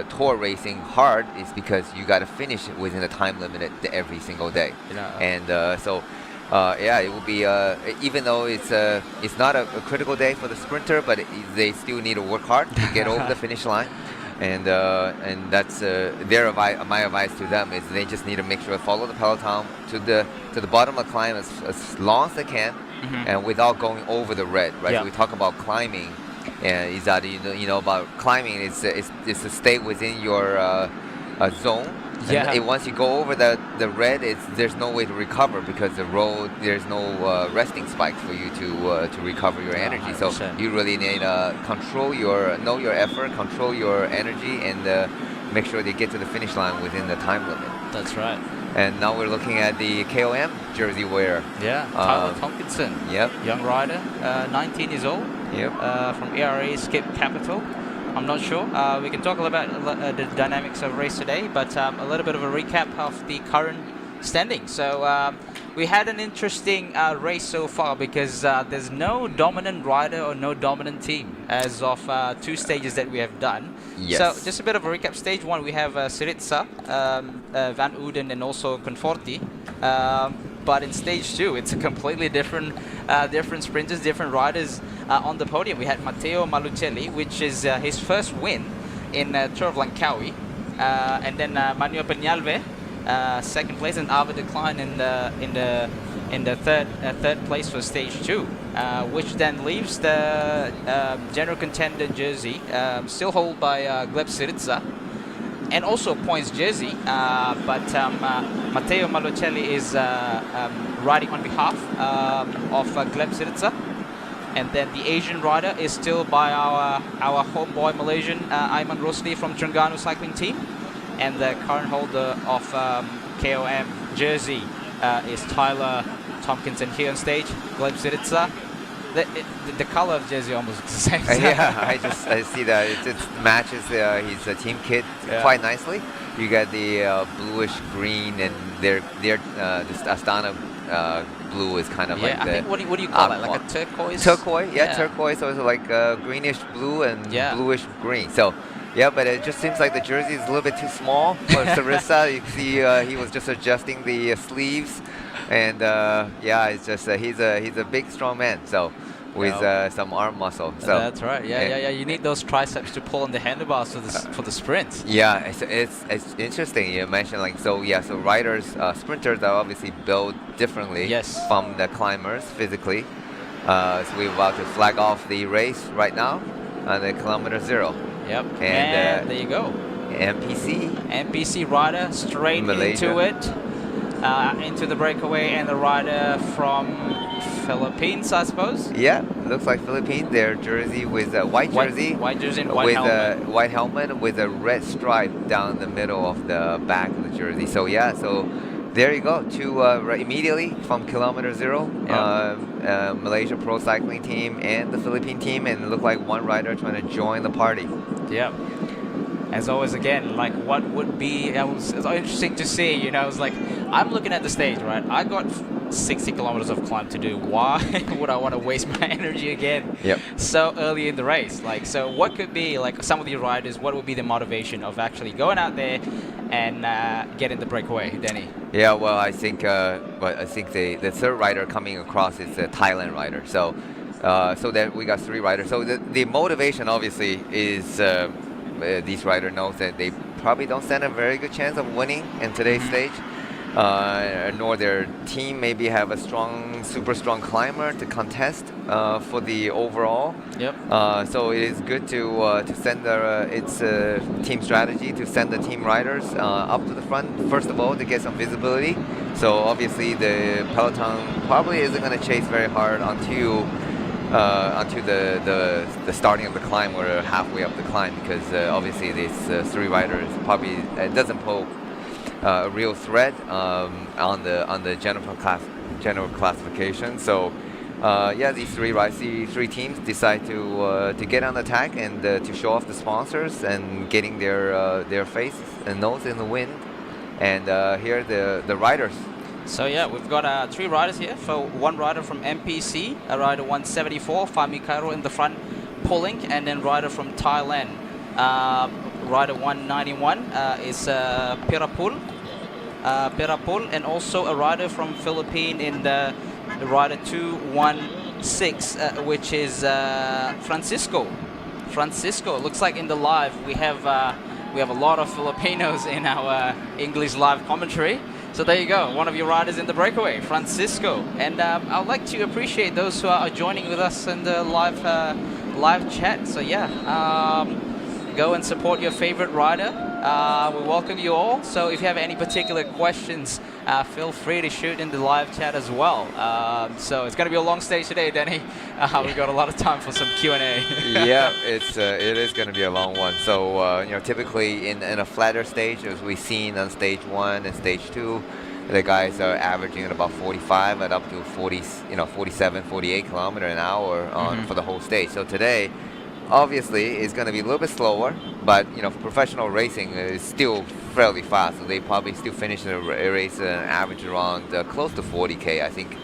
tour racing hard, is because you got to finish it within the time limit every single day. And it will be even though it's not a critical day for the sprinter, but they still need to work hard to get over the finish line. And that's my advice to them is they just need to make sure to follow the peloton to the bottom of the climb as long as they can, and without going over the red. Right. Yeah. So we talk about climbing, and is that about climbing? It's to stay within your zone. Yeah. And once you go over the red, there's no way to recover, because the road, there's no resting spikes for you to recover your energy. So 100%. you really need to know your effort, control your energy, and make sure they get to the finish line within the time limit. That's right. And now we're looking at the KOM jersey wearer. Yeah, Tyler Tompkinson. Yep. Young rider, 19 years old. Yep. From ERA Skip Capital. I'm not sure. We can talk about the dynamics of race today, but a little bit of a recap of the current standing. So we had an interesting race so far, because there's no dominant rider or no dominant team as of 2 stages that we have done. Yes. So just a bit of a recap. Stage 1, we have Syriza, Van Uden, and also Conforti. But in stage 2, it's a completely different sprinters, different riders on the podium. We had Matteo Malucelli, which is his first win in Tour of Langkawi, and then Manuel Peñalve, second place, and Ava Decline in the third place for stage 2, which then leaves the general contender jersey still held by Gleb Syriza, and also points jersey, but Matteo Malucelli is riding on behalf of Gleb Syriza, and then the Asian rider is still by our homeboy Malaysian Aiman Rosli from Terengganu Cycling Team, and the current holder of KOM jersey is Tyler Tompkinson here on stage. Gleb Syriza. The color of jersey almost looks the same. Yeah, I see that it matches his team kit quite nicely. You got the bluish green, and their this Astana blue is kind of like I think what do you call that? Like a turquoise? Turquoise, turquoise. So it's like greenish blue and bluish green. So. Yeah, but it just seems like the jersey is a little bit too small for Syriza. You see, he was just adjusting the sleeves, and it's just he's a big, strong man. So with some arm muscle. So that's right. Yeah. You need those triceps to pull on the handlebars for the sprint. Yeah, it's interesting. You mentioned so riders, sprinters are obviously built differently from the climbers physically. So we're about to flag off the race right now on the kilometer 0. Yep. And there you go. NPC rider straight Malaysia. into it, into the breakaway, and the rider from Philippines, I suppose. Yeah, looks like Philippines. Their jersey with a white jersey, and white with helmet. a white helmet with a red stripe down the middle of the back of the jersey. So so there you go. Two immediately from kilometer 0, Malaysia Pro Cycling Team and the Philippine team, and it looked like one rider trying to join the party. Yeah. As always, again, what would be, it's interesting to see, it's like, I'm looking at the stage, right? I got 60 kilometers of climb to do. Why would I want to waste my energy again so early in the race? So what could be, some of the riders, what would be the motivation of actually going out there and getting the breakaway, Danny? Yeah, well, I think the third rider coming across is the Thailand rider. So that we got 3 riders. So the motivation obviously is these riders know that they probably don't stand a very good chance of winning in today's stage. nor their team maybe have a super strong climber to contest for the overall. Yep. So it is good to send its team strategy to send the team riders up to the front. First of all, to get some visibility. So obviously the peloton probably isn't going to chase very hard until the starting of the climb or halfway up the climb, because obviously these 3 riders probably doesn't pose a real threat on the general classification. So these 3 teams decide to get on the attack and to show off the sponsors and getting their face and nose in the wind. And here are the riders. So yeah, we've got 3 riders here. For 1 rider from MPC, a rider 174, Fami Cairo in the front pulling, and then rider from Thailand, rider 191 is Pirapul, and also a rider from Philippines in the rider 216, which is Francisco. Looks like in the live we have a lot of Filipinos in our English live commentary. So there you go, one of your riders in the breakaway, Francisco. And I'd like to appreciate those who are joining with us in the live chat. So yeah, go and support your favorite rider. We welcome you all. So if you have any particular questions, feel free to shoot in the live chat as well. So it's going to be a long stage today, Danny. We've got a lot of time for some Q&A. Yeah, it is going to be a long one. So typically in a flatter stage, as we've seen on stage 1 and stage 2, the guys are averaging at about 45 and up to 47, 48 kilometers an hour for the whole stage. So today, obviously, it's going to be a little bit slower, but professional racing is still fairly fast. So they probably still finish the race average around close to 40k, I think,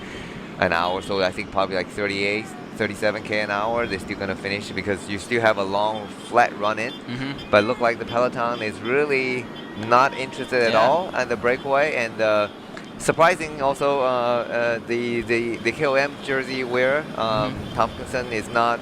an hour. So I think probably like 38, 37k an hour. They're still going to finish because you still have a long flat run in. But look like the peloton is really not interested at all in the breakaway. And surprising also, the KOM jersey wearer, Tompkinson, is not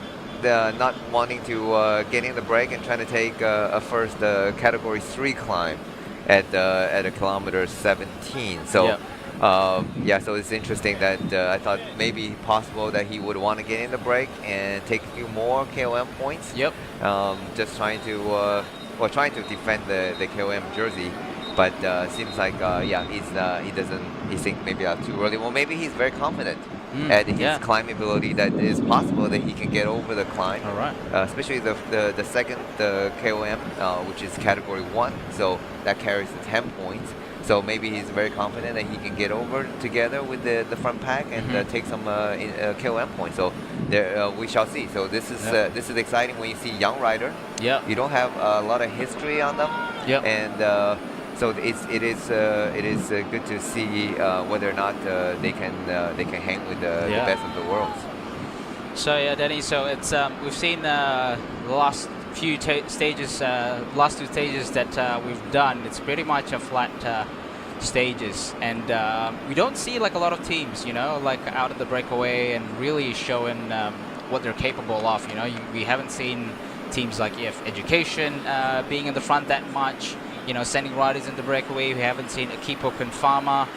wanting to get in the break and trying to take a first category 3 climb at a kilometer 17. So so it's interesting that I thought maybe possible that he would want to get in the break and take a few more KOM points. Just trying to defend the KOM jersey. But seems like he thinks maybe too early. Well, maybe he's very confident at his climb ability that it is possible that he can get over the climb. All right. Especially the second KOM, which is category 1, so that carries 10 points. So maybe he's very confident that he can get over together with the front pack and take some KOM points. So there, we shall see. So this is exciting when you see young rider. You don't have a lot of history on them. And so it is good to see whether or not they can hang with the best of the world. So yeah, Danny. So it's we've seen the last few stages, last 2 stages that we've done. It's pretty much a flat stages, and we don't see like a lot of teams, like out of the breakaway and really showing what they're capable of. We haven't seen teams like EF Education being in the front that much. Sending riders in the breakaway. We haven't seen Akipo Confama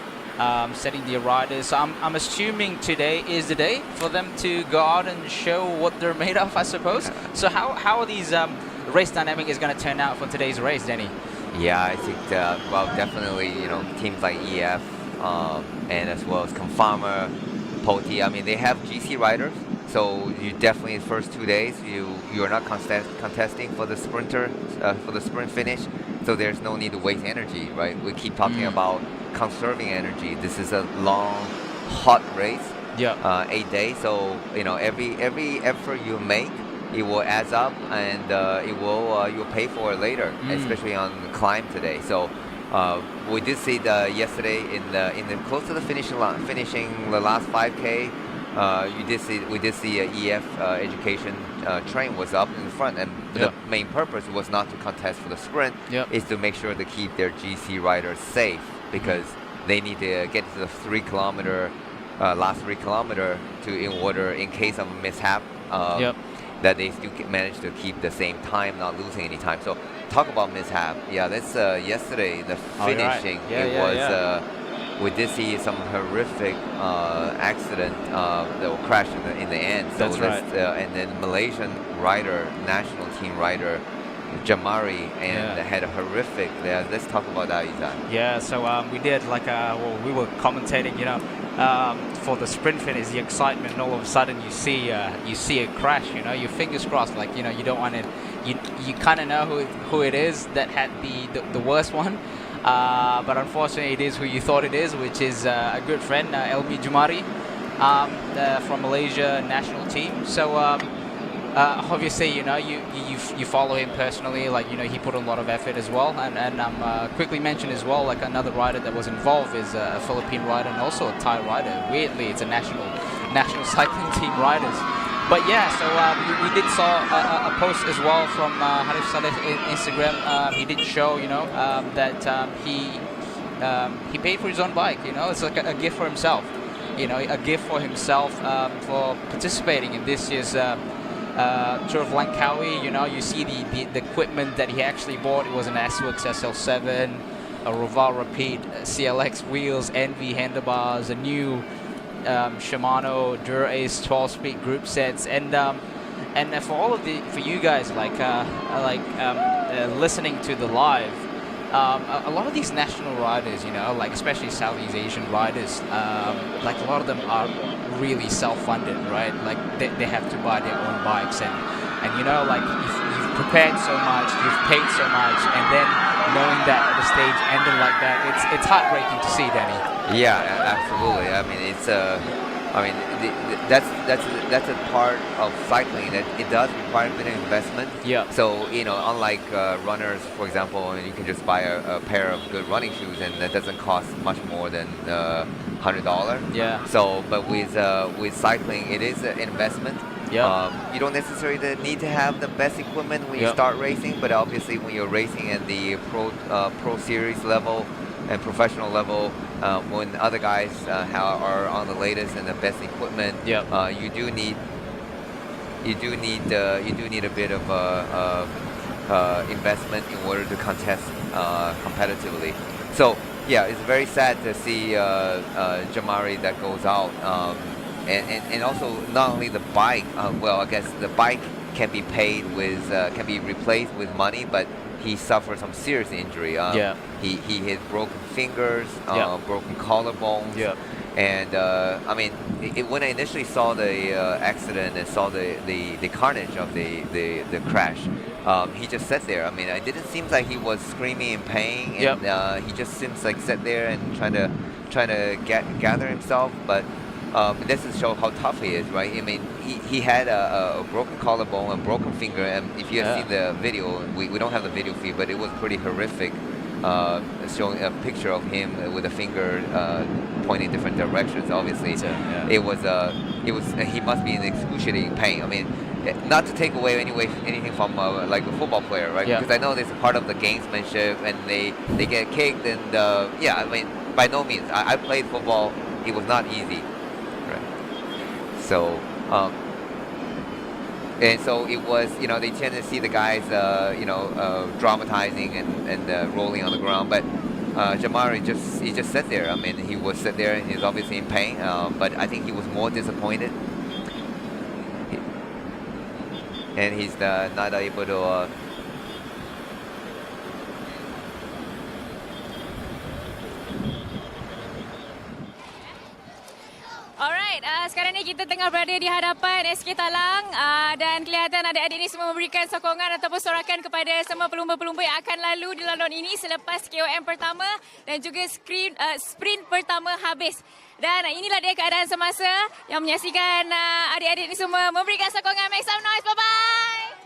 sending their riders. So I'm assuming today is the day for them to go out and show what they're made of, I suppose. So how are these race dynamic is going to turn out for today's race, Danny? Yeah, I think definitely teams like EF and as well as Confama, Poti. I mean, they have GC riders. So you definitely, the first 2 days, you are not contesting for the sprinter, for the sprint finish. So there's no need to waste energy, right? We keep talking about conserving energy. This is a long, hot race, 8 days. So every effort you make, it will add up, and you'll pay for it later, especially on the climb today. So we did see yesterday in the close to the finishing the last 5K. We did see EF Education train was up in the front, and the main purpose was not to contest for the sprint, is to make sure to keep their GC riders safe, because they need to get to the 3 kilometer, last 3 kilometer in order in case of a mishap, that they still manage to keep the same time, not losing any time. So talk about mishap. Yeah, that's yesterday, the finishing. we did see some horrific accident that will crash in the end. So That's right. And then Malaysian rider, national team rider, Jamari, and had a horrific. Let's talk about that, Izan. Yeah, so we did we were commentating, for the sprint finish, the excitement, and all of a sudden you see a crash. Your fingers crossed, you don't want it. You kind of know who it is that had the worst one, but unfortunately it is who you thought it is, which is a good friend, Elmi Jumari, from Malaysia national team. So. Obviously, you follow him personally. He put a lot of effort as well. And quickly mention as well, another rider that was involved is a Philippine rider and also a Thai rider. Weirdly, it's a national cycling team riders. But yeah, so we did saw a post as well from Harif Saleh in Instagram. He did show, that he paid for his own bike. It's like a gift for himself. A gift for himself for participating in this year's. Tour of Langkawi, you see the equipment that he actually bought. It was an S-Works SL7, a Roval Rapide CLX wheels, NV handlebars, a new Shimano Dura-Ace 12-speed group sets, and for you guys listening to the live. A lot of these national riders, especially Southeast Asian riders, a lot of them are really self-funded, right? They have to buy their own bikes, and you've prepared so much, you've paid so much, and then knowing that the stage ended like that, it's heartbreaking to see, Danny. Yeah, absolutely. I mean, that's a part of cycling that it does require a bit of investment. Yeah. So unlike runners, for example, you can just buy a pair of good running shoes, and that doesn't cost much more than $100. Yeah. So, but with cycling, it is an investment. Yeah. You don't necessarily need to have the best equipment when you start racing, but obviously when you're racing at the pro series level and professional level, when other guys are on the latest and the best equipment, you do need a bit of investment in order to contest competitively. So yeah, it's very sad to see Jamari that goes out, and also not only the bike. I guess the bike can be replaced with money, but he suffered some serious injury. He had broken fingers, broken collarbones. And when I initially saw the accident and saw the carnage of the crash, he just sat there. I mean, it didn't seem like he was screaming in pain, and he just seems like sat there and trying to gather himself. But this is show how tough he is, right? I mean, he had a broken collarbone, a broken finger, and if you have seen the video, we don't have the video feed, but it was pretty horrific, showing a picture of him with a finger pointing different directions. Obviously, it was he must be in excruciating pain. I mean, not to take away anything from like a football player, right? Because I know this is part of the gamesmanship, and they get kicked, and I mean, by no means. I played football. It was not easy. So, and so it was, they tend to see the guys, dramatizing and rolling on the ground. But Jamari he just sat there. I mean, he was sit there and he's obviously in pain. But I think he was more disappointed, and he's not able to. Alright, sekarang ni kita tengah berada di hadapan SK Talang dan kelihatan adik-adik ni semua memberikan sokongan ataupun sorakan kepada semua pelumba-pelumba yang akan lalu di laluan ini selepas KOM pertama dan juga sprint pertama habis. Dan inilah dia keadaan semasa yang menyaksikan adik-adik ni semua memberikan sokongan. Make some noise, bye-bye!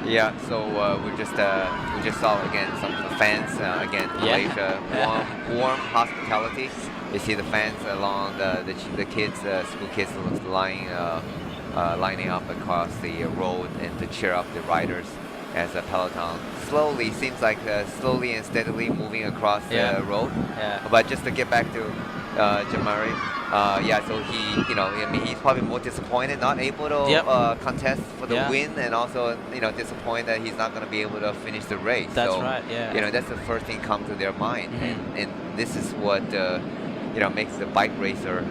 Yeah, so we just saw again some fans again Malaysia warm hospitality. You see the fans along the kids, school kids lining up across the road and to cheer up the riders. as a peloton slowly, seems like slowly and steadily moving across the road. But just to get back to Jamari, so he, I mean, he's probably more disappointed, not able to contest for the win, and also, disappointed that he's not going to be able to finish the race. That's so, right, yeah. That's the first thing come to their mind, and this is what, makes the bike racer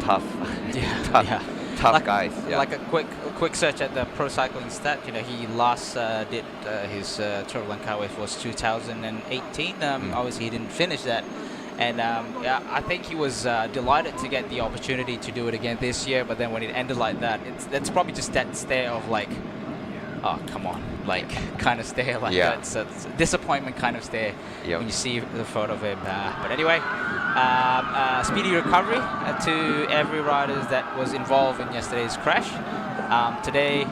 tough, tough guys. Like a quick search at the Pro Cycling Stat, he last did his Tour of Langkawi was 2018. Obviously, he didn't finish that. And I think he was delighted to get the opportunity to do it again this year. But then when it ended like that, that's probably just that stare of like, oh, come on, like kind of stare like that. It's a disappointment kind of stare when you see the photo of him. But anyway, speedy recovery to every rider that was involved in yesterday's crash. Today,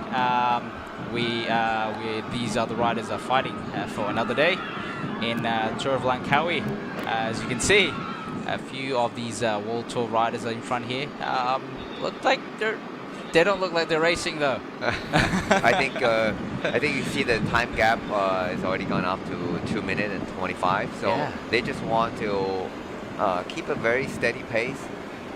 these other riders are fighting for another day in Tour of Langkawi. As you can see, a few of these World Tour riders are in front here. Look like they don't look like they're racing though. I think you see the time gap is already gone up to 2 minutes and 25. So they just want to keep a very steady pace,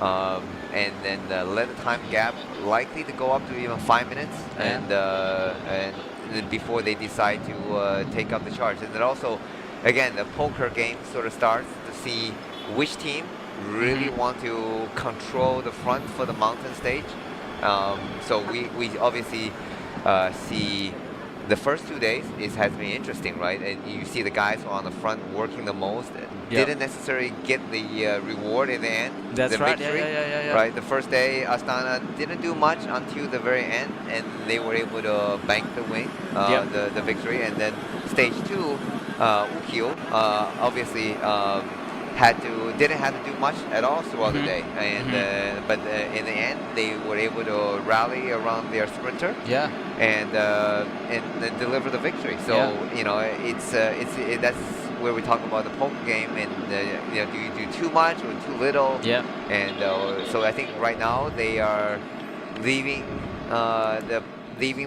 and then let the time gap likely to go up to even 5 minutes, and then before they decide to take up the charge. And then also, again, the poker game sort of starts to see which team really want to control the front for the mountain stage. So we obviously see the first 2 days has been interesting, right? And you see the guys who are on the front working the most didn't necessarily get the reward in the end. That's the right. victory, Yeah. right? The first day, Astana didn't do much until the very end, and they were able to bank the win, the victory. And then stage 2, Ukyo obviously didn't have to do much at all throughout the day, and but in the end they were able to rally around their sprinter, and deliver the victory. So it's that's where we talk about the poker game, and do you do too much or too little? And so I think right now they are leaving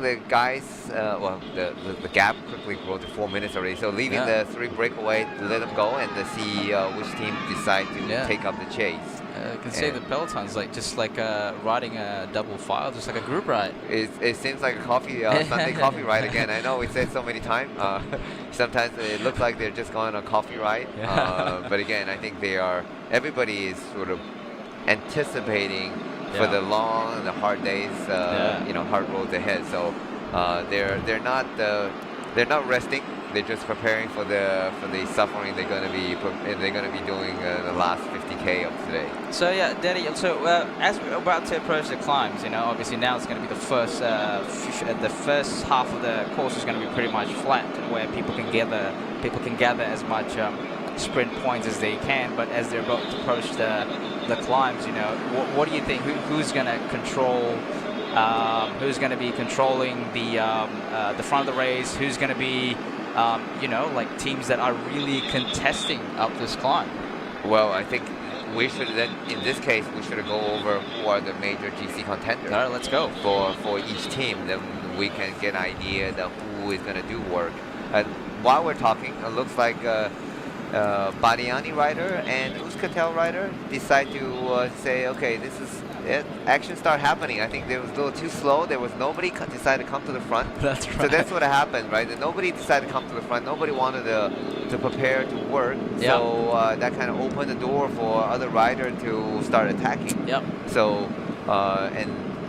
the guys, the gap quickly grew to 4 minutes already. So leaving the 3 breakaway to let them go and to see which team decide to take up the chase. You can say the peloton's just like riding a double file, just like a group ride. It seems like a Sunday coffee ride again. I know we said so many times. Sometimes it looks like they're just going on a coffee ride. But again, I think everybody is sort of anticipating for the long and the hard days, hard roads ahead. So they're not resting. They're just preparing for the suffering they're going to be doing the last 50K of today. So Danny. So as we're about to approach the climbs, obviously now it's going to be the first half of the course is going to be pretty much flat, where people can gather as much sprint points as they can. But as they're about to approach the climbs, what do you think? Who's going to control? Who's going to be controlling the front of the race? Who's going to be like teams that are really contesting up this climb? Well, I think we should then, in this case, we should go over who are the major GC contenders. All right, let's go. For each team, then we can get an idea of who is going to do work. While we're talking, it looks like Badiani rider and Uzcatel rider decide to say, okay, this is it. Action start happening. I think they was a little too slow. There was nobody decided to come to the front. That's right. So that's what happened, right? Nobody decided to come to the front. Nobody wanted to prepare to work. So that kind of opened the door for other rider to start attacking. So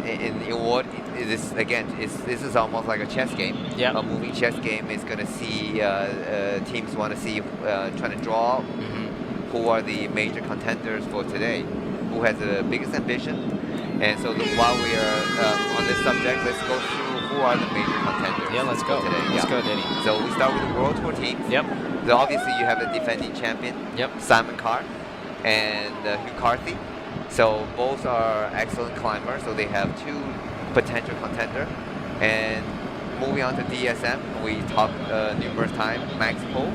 in what this again, this is almost like a chess game. A moving chess game is going to see teams want to see trying to draw who are the major contenders for today, who has the biggest ambition. And so while we are on this subject, let's go through who are the major contenders. Let's go today. Let's go, Danny. So we start with the World Tour teams. So obviously you have the defending champion, Simon Carr, and Hugh Carthy. So both are excellent climbers. So they have 2 potential contenders. And moving on to DSM, we talked numerous times, Max Pohl,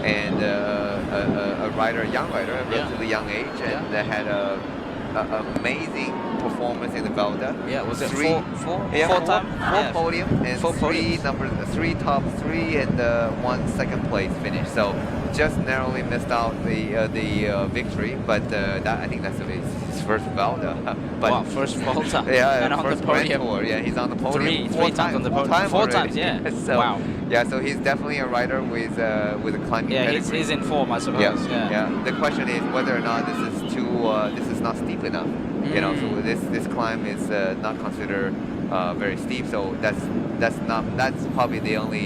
and a young rider, a relatively young age, and had an amazing performance performance in the Velda. Yeah, was it Three- four Yeah, time? four Yeah. podium and Four three top three and one second place finish. So just narrowly missed out the victory, but I think that's his first Velda. But Wow, first Volta. yeah, and on first the Grand podium. Tour. Yeah, he's on the podium Three times on the podium. Four already. times, yeah. So, Wow. Yeah, so he's definitely a rider with a climbing Yeah, pedigree. he's in form, I suppose. Yeah. The question is whether or not this is not steep enough. You know, so this climb is not considered very steep. So that's probably the only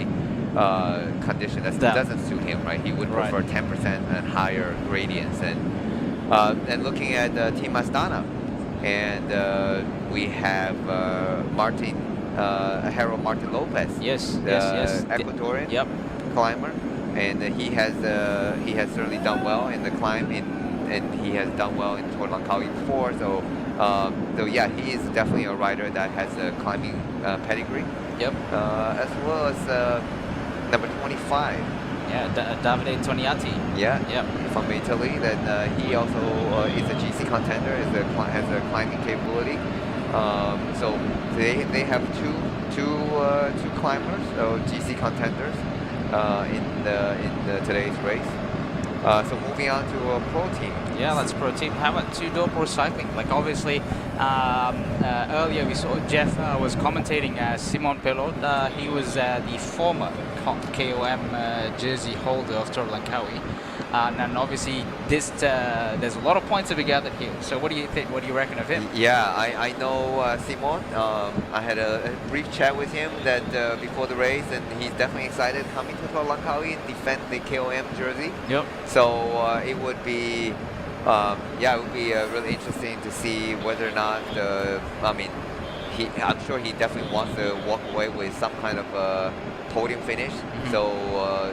condition that doesn't suit him, right? He would prefer 10% and higher gradients. And looking at Team Astana, and we have Harold Martin Lopez. Yes. Ecuadorian Yep. climber, and he has certainly done well in the climb and he has done well in Tour Langkawi before. So yeah, he is definitely a rider that has a climbing pedigree. Yep. As well as number 25. Yeah, Davide Toniati. Yeah. Yep. From Italy. Then he also is a GC contender. Has a climbing capability. So they have two climbers, GC contenders, in today's race. So moving on to a pro team. Yeah, that's pro team. How about two-door pro cycling? Like obviously, earlier we saw Jeff was commentating Simon Pelot. He was the former KOM jersey holder of Tour Langkawi. And obviously, there's a lot of points to be gathered here. So what do you think? What do you reckon of him? Yeah, I know Simon. I had a brief chat with him before the race, and he's definitely excited coming to Tour Langkawi and defend the KOM jersey. Yep. So it would be, really interesting to see whether or not. I'm sure he definitely wants to walk away with some kind of podium finish. So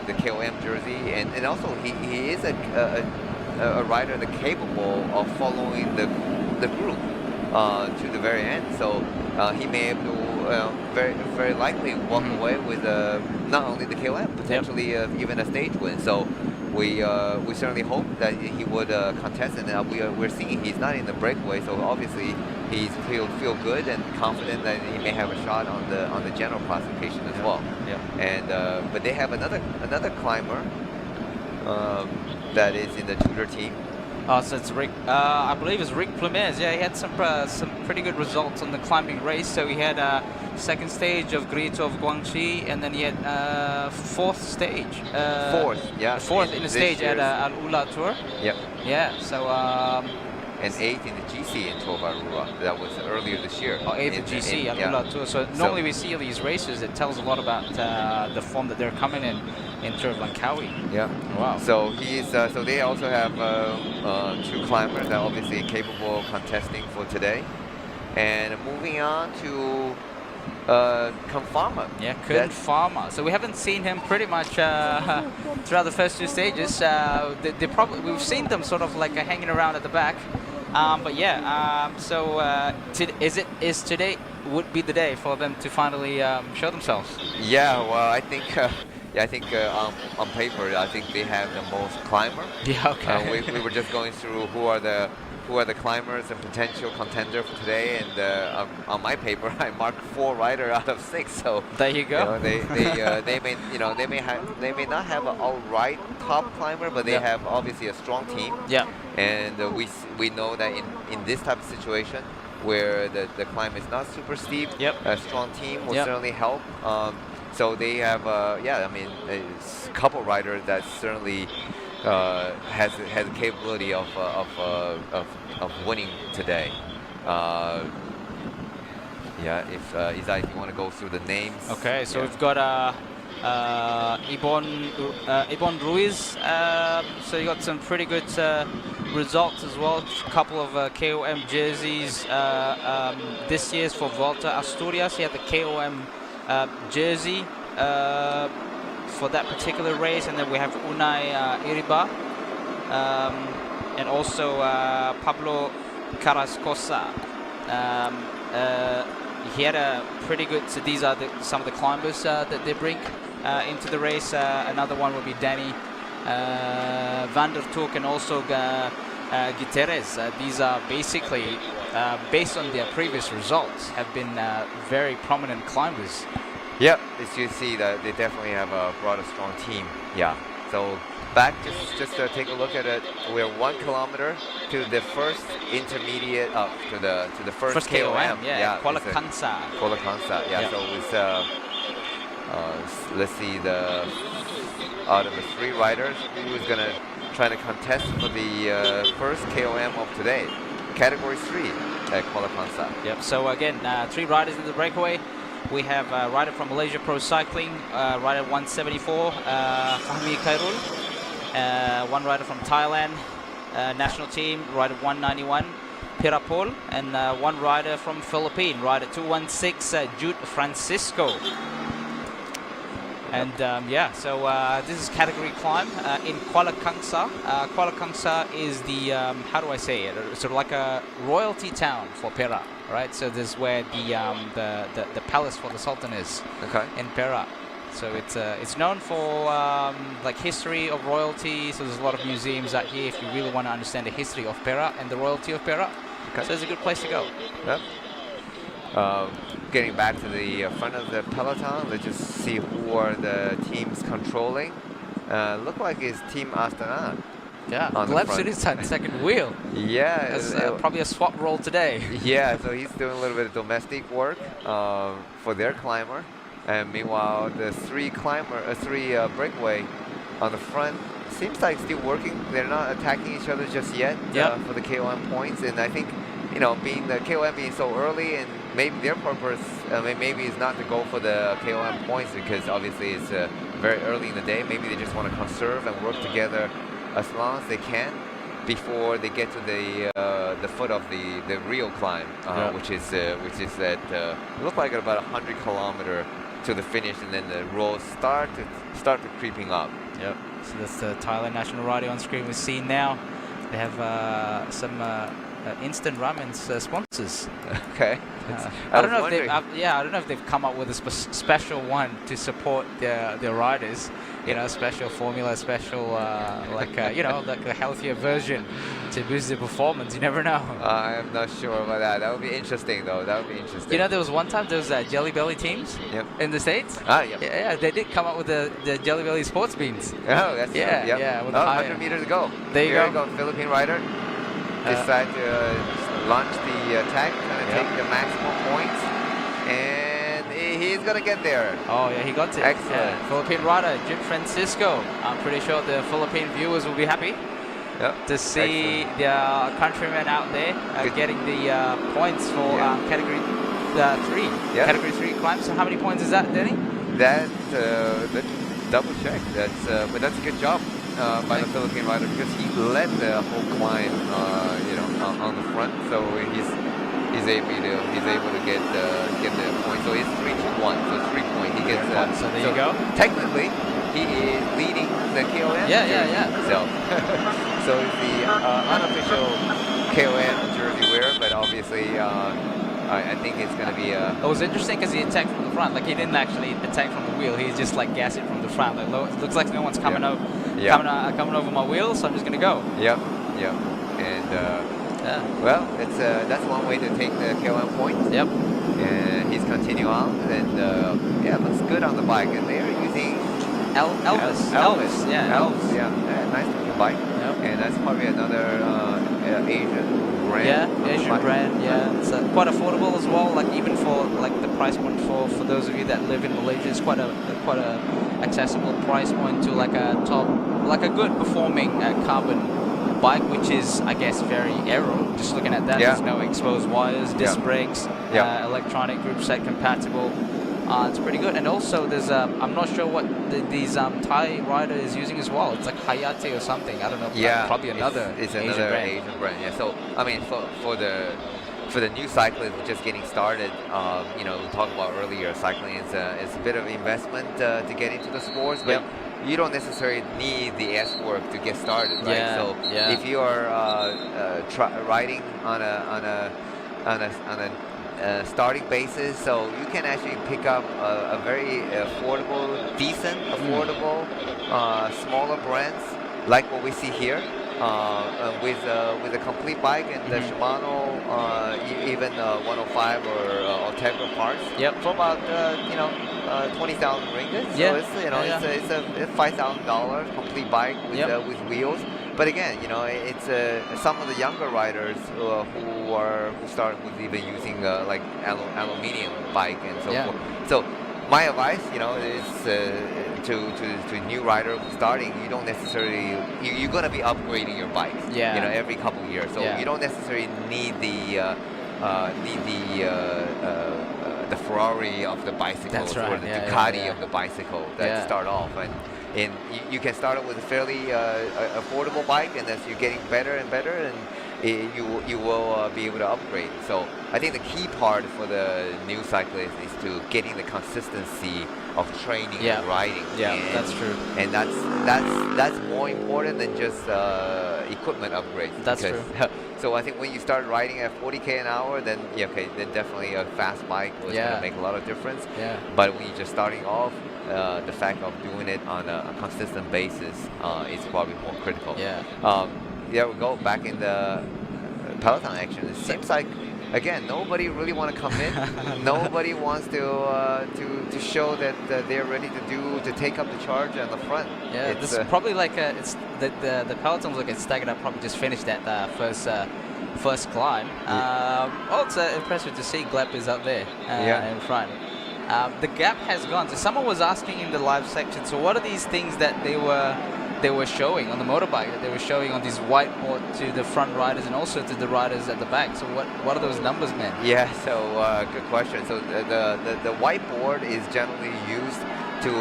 the KOM jersey, and also he is a rider that's capable of following the group to the very end. So he may be able to very likely walk away with not only the KOM, potentially even a stage win. So we certainly hope that he would contest, and we're seeing he's not in the breakaway. So obviously he feel good and confident that he may have a shot on the general classification as well. Yeah. And but they have another climber that is in the Tudor team. So it's Rick. I believe it's Rick Plemez. Yeah, he had some pretty good results on the climbing race. So he had second stage of Grito of Guangxi, and then he had fourth stage. Fourth in the stage at Al Ula Tour. Yep. Yeah. So. And 8th in the GC in Tour Varua. That was earlier this year. Oh, 8th in GC at Ula Tour. So normally we see these races. It tells a lot about the form that they're coming in Tour of Langkawi. Yeah. Wow. So he's so they also have two climbers that are obviously capable of contesting for today. And moving on to Confama. Yeah, Confama. So we haven't seen him pretty much throughout the first two stages. We've seen them sort of like hanging around at the back. But yeah, so is today would be the day for them to finally show themselves? Yeah, well, I think on paper, I think they have the most climber. Yeah, okay. We were just going through who are the climbers and potential contender for today, and on my paper I marked 4 rider out of 6. So there you go. They may not have an all-right top climber, but they have obviously a strong team. Yeah. And we know that in this type of situation where the climb is not super steep, a strong team will certainly help. So they have a couple riders that certainly has the capability of winning today. If you want to go through the names. Okay, so we've got Ibon Ruiz. So you got some pretty good results as well. A couple of KOM jerseys this year's for Volta Asturias. He had the KOM jersey for that particular race, and then we have Unai Iriba and also Pablo Carrascosa. He had a pretty good. So these are some of the climbers that they bring into the race. Another one will be Danny van der Toek, and also Guterres. These are basically, based on their previous results, have been very prominent climbers. Yep, as you see that they definitely have brought a strong team. Yeah. So back, just take a look at it. We're 1 kilometer to the first intermediate, to the first KOM. Yeah. Kuala Kangsar. Kuala Kangsar. Yeah. Yep. So it's let's see, out of the 3 riders, who is gonna try to contest for the first KOM of today, category 3 at Kuala Kangsar. Yep. So again, 3 riders in the breakaway. We have a rider from Malaysia Pro Cycling, rider 174, Fahmi Khairul. 1 rider from Thailand, national team, rider 191, Pirapol. And 1 rider from Philippines, rider 216, Jude Francisco. And so this is category climb in Kuala Kangsar. Kuala Kangsar is the, how do I say it, sort of like a royalty town for Perak, right? So this is where the palace for the Sultan is, in Perak. So it's known for like history of royalty. So there's a lot of museums out here if you really want to understand the history of Perak and the royalty of Perak. So it's a good place to go. Yep. Getting back to the front of the peloton, let's just see who are the teams controlling. Look like it's Team Astana. Yeah, on the Gleb front. Surisan, second wheel. Yeah, That's probably a swap role today. Yeah, so he's doing a little bit of domestic work for their climber, and meanwhile the 3 breakaway on the front seems like still working. They're not attacking each other just yet for the KOM points, and I think, you know, being the KOM being so early, and maybe their purpose maybe is not to go for the KOM points, because obviously it's very early in the day. Maybe they just want to conserve and work together as long as they can before they get to the foot of the real climb, which is at look like about 100 kilometer to the finish, and then the roads start to creeping up. Yep. So that's the Thailand national rider on screen. We're seeing now. They have some instant ramen sponsors. Okay. I don't know if they've come up with a special one to support their riders. You know, special formula, special like a healthier version to boost their performance. You never know. I'm not sure about that. That would be interesting, though. That would be interesting. You know, there was one time there was Jelly Belly teams in the States. Yeah, they did come up with the Jelly Belly sports beans. Oh, that's true. Yeah. 100 meters to go. There you go. Philippine rider decide to launch the attack, kind of take the maximum points, and he's gonna get there. Oh yeah, he got it. Excellent. Philippine rider Jude Francisco. I'm pretty sure the Philippine viewers will be happy to see their countrymen out there getting the points for category 3. Category 3 climb. So how many points is that, Danny? Let's double check. But that's a good job by the Philippine rider, because he led the whole climb, on the front. So he's able to get the point. So it's 3-2-1. So 3 points. He gets. So there you go. Technically, he is leading the KOM. Yeah. So it's the unofficial KOM jersey wearer, but obviously. I think it's going to be a... It was interesting because he attacked from the front. Like, he didn't actually attack from the wheel. He's just, like, gassing from the front. Like, it looks like no one's coming over my wheel, so I'm just going to go. Yep. And, well, that's one way to take the KOM points. Yep. And he's continuing on. And, looks good on the bike. And they're using... Elvis. Elvis. Yeah. Nice looking bike. Yep. And that's probably another Asian brand. Asian brand. Yeah, it's quite affordable as well. Like, even for like the price point for those of you that live in Malaysia, it's quite a accessible price point to like a good performing carbon bike, which is, I guess, very aero. Just looking at that, there's no exposed wires, disc brakes, electronic group set compatible. It's pretty good. And also there's I'm not sure what these Thai rider is using as well. It's like Hayate or something. I don't know. Probably another Asian brand. Yeah. So I mean, for the new cyclists just getting started, we talked about earlier, cycling is a bit of investment to get into the sports, but you don't necessarily need the S-work to get started, right? If you are riding on a starting basis, so you can actually pick up a very affordable, smaller brands like what we see here. with a complete bike and the Shimano, even 105 or Ultegra parts. Yep. For about 20,000 ringgit. So Yeah. it's a $5,000 complete bike with wheels. But again, it's some of the younger riders who start with even using like aluminium bike and so forth. So my advice, is to new rider who's starting. You don't necessarily you're gonna be upgrading your bike. Every couple of years. So you don't necessarily need the Ferrari of the bicycles or the Ducati of the bicycle that start off. And you can start it with a fairly affordable bike, and as you're getting better and better, and you will be able to upgrade. So I think the key part for the new cyclist is to getting the consistency of training and riding. And, that's true. And that's more important than just equipment upgrades. That's true. So I think when you start riding at 40k an hour, then then definitely a fast bike was going to make a lot of difference. But when you're just starting off, the fact of doing it on a consistent basis is probably more critical. There we go, back in the peloton action. It seems like, again, nobody really want to come in. Nobody wants to show that they're ready to take up the charge on the front. This is probably like it's the pelotons look staggered up. Probably just finished that first climb. It's impressive to see Gleb is up there in front. The gap has gone. So someone was asking in the live section, so what are these things that they were showing on the motorbike, that they were showing on this whiteboard to the front riders and also to the riders at the back? So what are those numbers, man? So good question. So the whiteboard is generally used to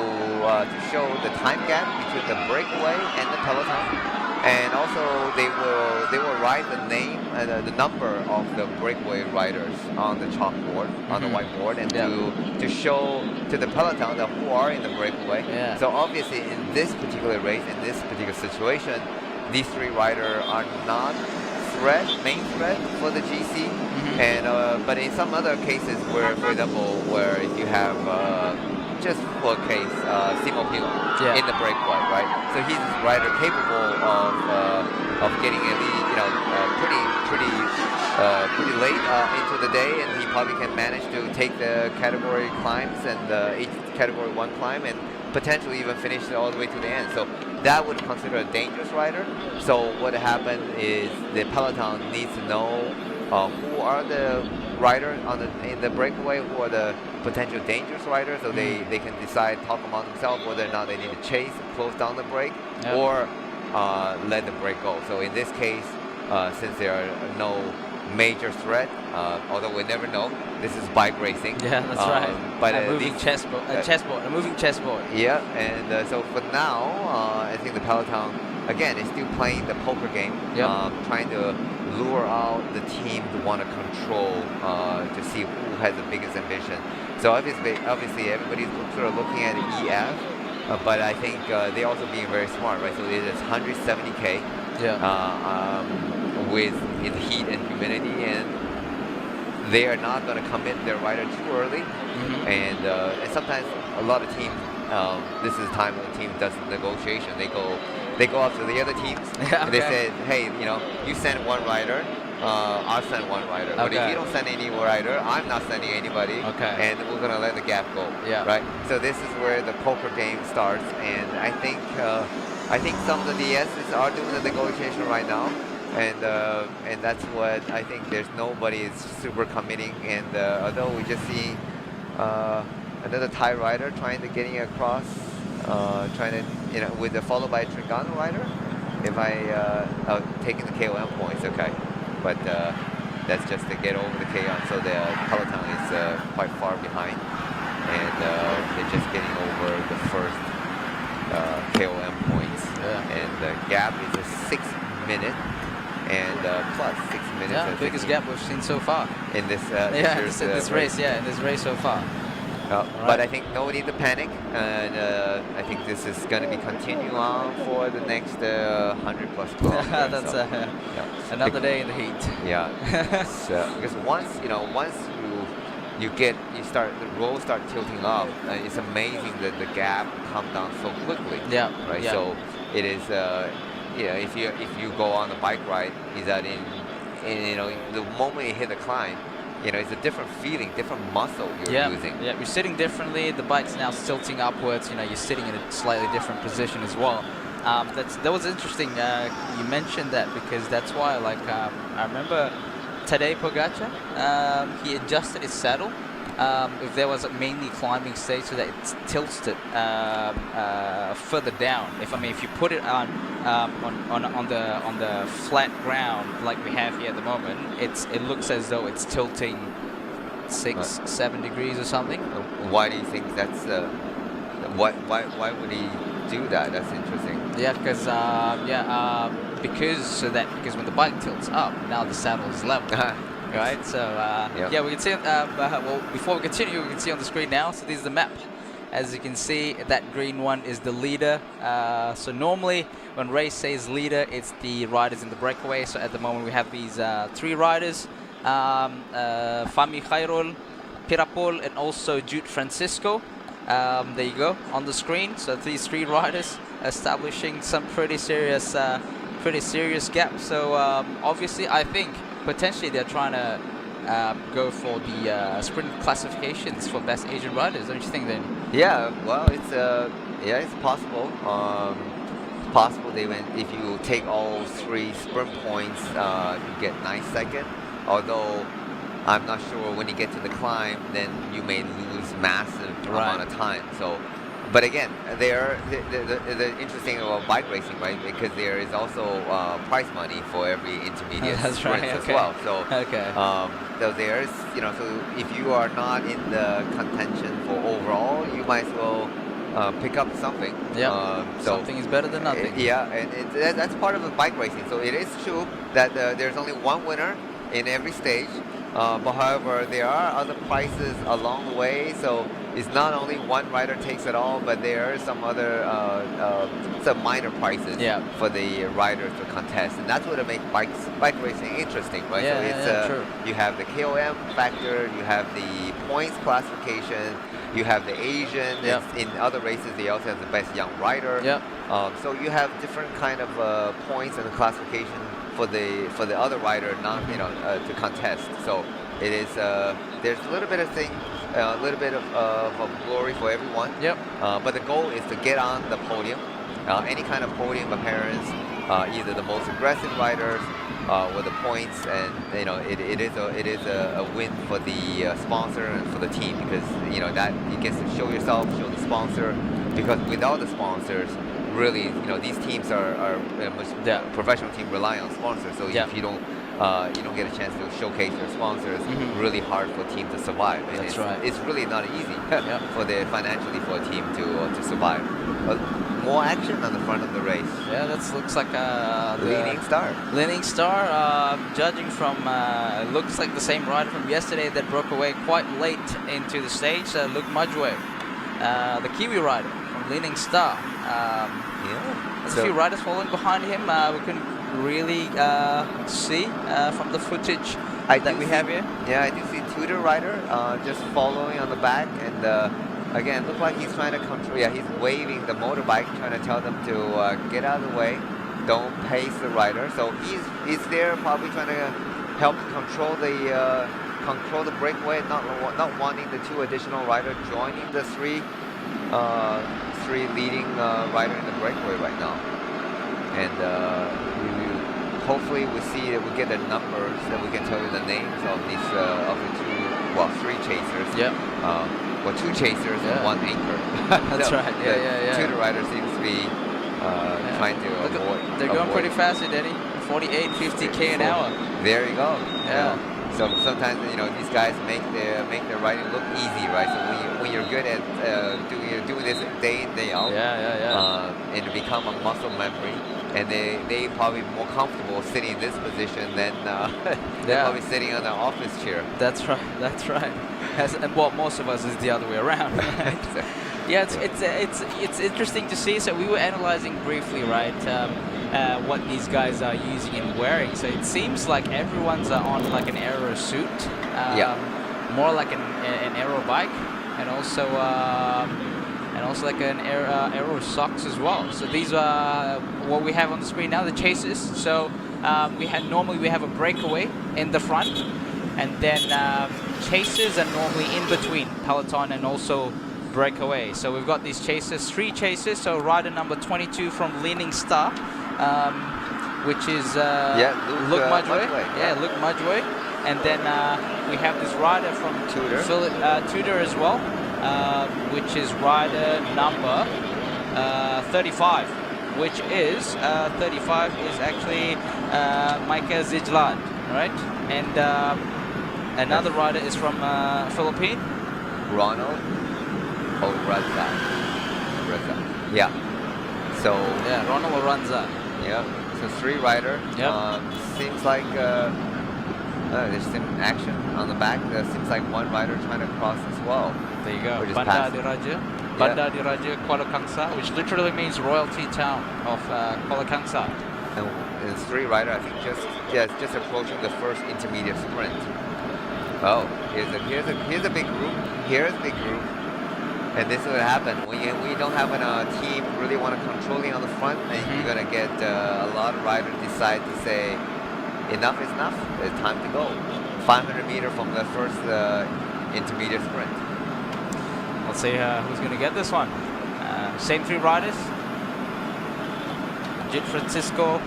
show the time gap between the breakaway and the peloton. And also they will write the name and the number of the breakaway riders on the chalkboard, on the whiteboard, and to show to the peloton that who are in the breakaway. So obviously in this particular race, in this particular situation, these three riders are not main threat for the GC. And but in some other cases where, for example, where if you have just for a case, Simo Pilo in the breakaway, right? So he's a rider capable of getting at least, pretty late into the day, and he probably can manage to take the category climbs and each category 1 climb and potentially even finish it all the way to the end. So that would consider a dangerous rider. So what happened is the peloton needs to know who are the riders in the breakaway, who are the potential dangerous riders, so they can decide, talk among themselves whether or not they need to chase, close down the brake, or let the brake go. So in this case, since there are no major threat, although we never know, this is bike racing. That's right. But a moving chessboard, a moving chessboard. And so for now, I think the peloton again is still playing the poker game, trying to lure out the team to want to control, to see who has the biggest ambition. So obviously everybody's sort of looking at EF, but I think they're also being very smart, right? So it is 170k with in heat and humidity, and they are not going to commit their rider too early. And sometimes a lot of teams, this is the time when the team does the negotiation. They go up to the other teams and they say, hey, you send one rider, I'll send one rider. But if you don't send any rider, I'm not sending anybody, and we're going to let the gap go. Right? So this is where the poker game starts, and I think some of the DSs are doing the negotiation right now, and that's what I think. There's nobody is super committing, and although we just see another Thai rider trying to getting across, with the followed by a Trigano rider. If taking the KOM points, but that's just to get over the KOM. So the peloton is quite far behind, and they're just getting over the first KOM points, and the gap is a 6 minute and plus 6 minutes. The biggest gap we've seen so far in this this race. In this race so far. But I think no need to panic, and I think this is going to be continuing on for the next 100 plus kilometers. That's another day in the heat. Because once the road start tilting up, it's amazing that the gap come down so quickly. Right. So it is if you go on a bike ride, is that in the moment you hit the climb, it's a different feeling, different muscle you're using. Yeah, you're sitting differently. The bike's now tilting upwards. You're sitting in a slightly different position as well. That was interesting. You mentioned that because that's why, I remember Tadej Pogacar. He adjusted his saddle. If there was a mainly climbing stage, so that it tilts it further down. If you put it on the flat ground like we have here at the moment, it looks as though it's tilting 6-7 degrees or something. Why do you think that's? Why would he do that? That's interesting. Yeah, because when the bike tilts up, now the saddle is level. Right, so we can see. Well, before we continue, we can see on the screen now. So this is the map. As you can see, that green one is the leader. So normally, when race says leader, it's the riders in the breakaway. So at the moment, we have these 3 riders: Fami Khairul, Pirapol, and also Jude Francisco. There you go on the screen. So these 3 riders establishing some pretty serious gaps. So obviously, I think potentially they're trying to go for the sprint classifications for best Asian riders, don't you think, then? Yeah, well, it's possible. Possible they went, if you take all 3 sprint points, you get 9 seconds. Although I'm not sure when you get to the climb, then you may lose massive amount of time. So, but again, the interesting about bike racing, right? Because there is also prize money for every intermediate sprint as well. So, so there's, so if you are not in the contention for overall, you might as well pick up something. Yeah. So something is better than nothing. And that's part of the bike racing. So it is true that there's only one winner in every stage. But however, there are other prizes along the way, so it's not only one rider takes it all, but there are some other some minor prizes for the riders to contest, and that's what makes bike racing interesting, right? True. You have the KOM factor, you have the points classification, you have the Asian. In other races, they also have the best young rider. So you have different kind of points and classification for the other rider, not to contest. So it is there's a little bit of thing, a little bit of glory for everyone. But the goal is to get on the podium, any kind of podium appearance, either the most aggressive riders with the points, and it is a win for the sponsor and for the team, because that you get to show yourself, show the sponsor, because without the sponsors, really, these teams are professional team rely on sponsors. So if you don't get a chance to showcase your sponsors, really hard for a team to survive. And it's really not easy financially for a team to survive. But more action on the front of the race. Yeah, that looks like Leaning Star. Judging from looks like the same rider from yesterday that broke away quite late into the stage. Luke Mudgeway, the Kiwi rider from Leaning Star. There's a few riders following behind him. We couldn't really see from the footage that we have here. Yeah, I do see Tudor rider just following on the back, and again, looks like he's trying to control. Yeah, he's waving the motorbike, trying to tell them to get out of the way, don't pace the rider. So he's there, probably trying to help control the breakaway, not wanting the 2 additional riders joining the 3 leading rider in the breakaway right now. And hopefully we see that we get the numbers, that we can tell you the names of these of the 3 chasers. 2 chasers and 1 anchor. That's right. Yeah. 2 riders seems to be trying to avoid. They're going pretty fast, Danny. 48, 50k an hour. There you go. So sometimes these guys make their riding look easy, right? So when you're good at doing this day in, day out, and it become a muscle memory, and they probably more comfortable sitting in this position than they're probably sitting on an office chair. That's right. And what most of us is the other way around. Yeah, it's interesting to see. So we were analyzing briefly, right? What these guys are using and wearing. So it seems like everyone's on like an aero suit, more like an aero bike, and and also like an aero socks as well. So these are what we have on the screen now, the chases. So normally we have a breakaway in the front, and then chases are normally in between peloton and also breakaway. So we've got these chases, 3 chases. So rider number 22 from Leaning Star, which is Luke Mudgeway. Yeah, Luke Mudgeway. And then we have this rider from Tudor as well, which is rider number 35, which is 35 is actually Michael Zijland, right? And another rider is from Philippines, Ronald Oranza. Yeah. So yeah, Ronald Oranza. Yeah. So 3 rider. Yep. Seems like there's some action on the back. Seems like 1 rider trying to cross as well. There you go. Or just Bandar pass. Diraja. Bandar Diraja Kuala Kangsar, which literally means royalty town of Kuala Kangsar. And it's 3 rider. I think just approaching the first intermediate sprint. Oh, here's a big group. Here's a big group. And this is what happens when you don't have a team really want to controlling on the front, and you're gonna get a lot of riders decide to say, enough is enough. It's time to go. 500 meters from the first intermediate sprint. Let's see who's going to get this one. Same 3 riders. Jit Francisco,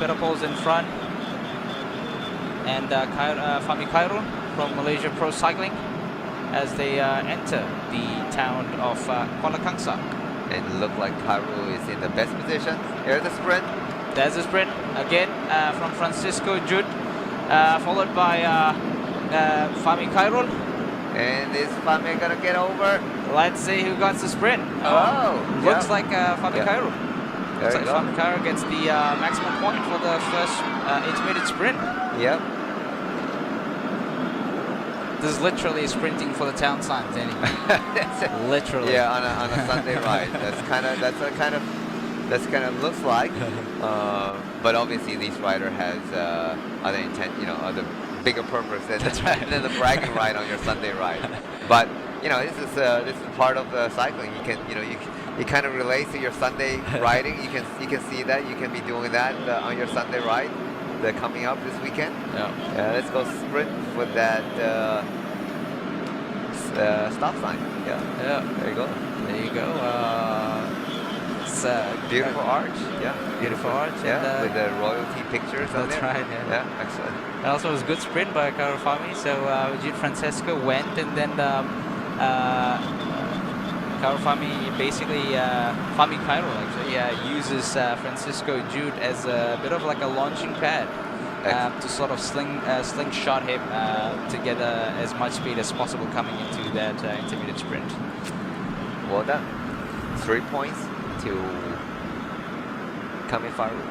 Pedapol's in front, and Fami Khairul from Malaysia Pro Cycling as they enter the town of Kuala Kangsar. And look like Khairul is in the best position. Here's the sprint. There's a sprint again from Francisco Jude, followed by Fami Khairul. And is Fami gonna get over? Let's see who got the sprint. Looks like Fami Khairul. Looks like Fami Khairul gets the maximum point for the first intermediate sprint. Yep. This is literally sprinting for the town signs, anyway. Literally. Yeah, on a Sunday ride. That's kind of looks like. But obviously, this rider has other intent, other bigger purpose than the bragging ride on your Sunday ride. But this is part of the cycling. You can you kind of relate to your Sunday riding. You can see that you can be doing that on your Sunday ride. They're coming up this weekend. Yeah. Let's go sprint with that stop sign. Yeah. There you go. There you go. It's beautiful arch. Yeah. Beautiful arch. Yeah. And, with the royalty pictures on there. That's right. Yeah. Excellent. And also, it was a good sprint by Khairul Fami. So Jit Francesco went, and then Khairul Fami basically Fami Khairul actually uses Francisco Jude as a bit of like a launching pad to sort of slingshot him to get as much speed as possible coming into that intermediate sprint. Well done. 3 points to Kami Khairul.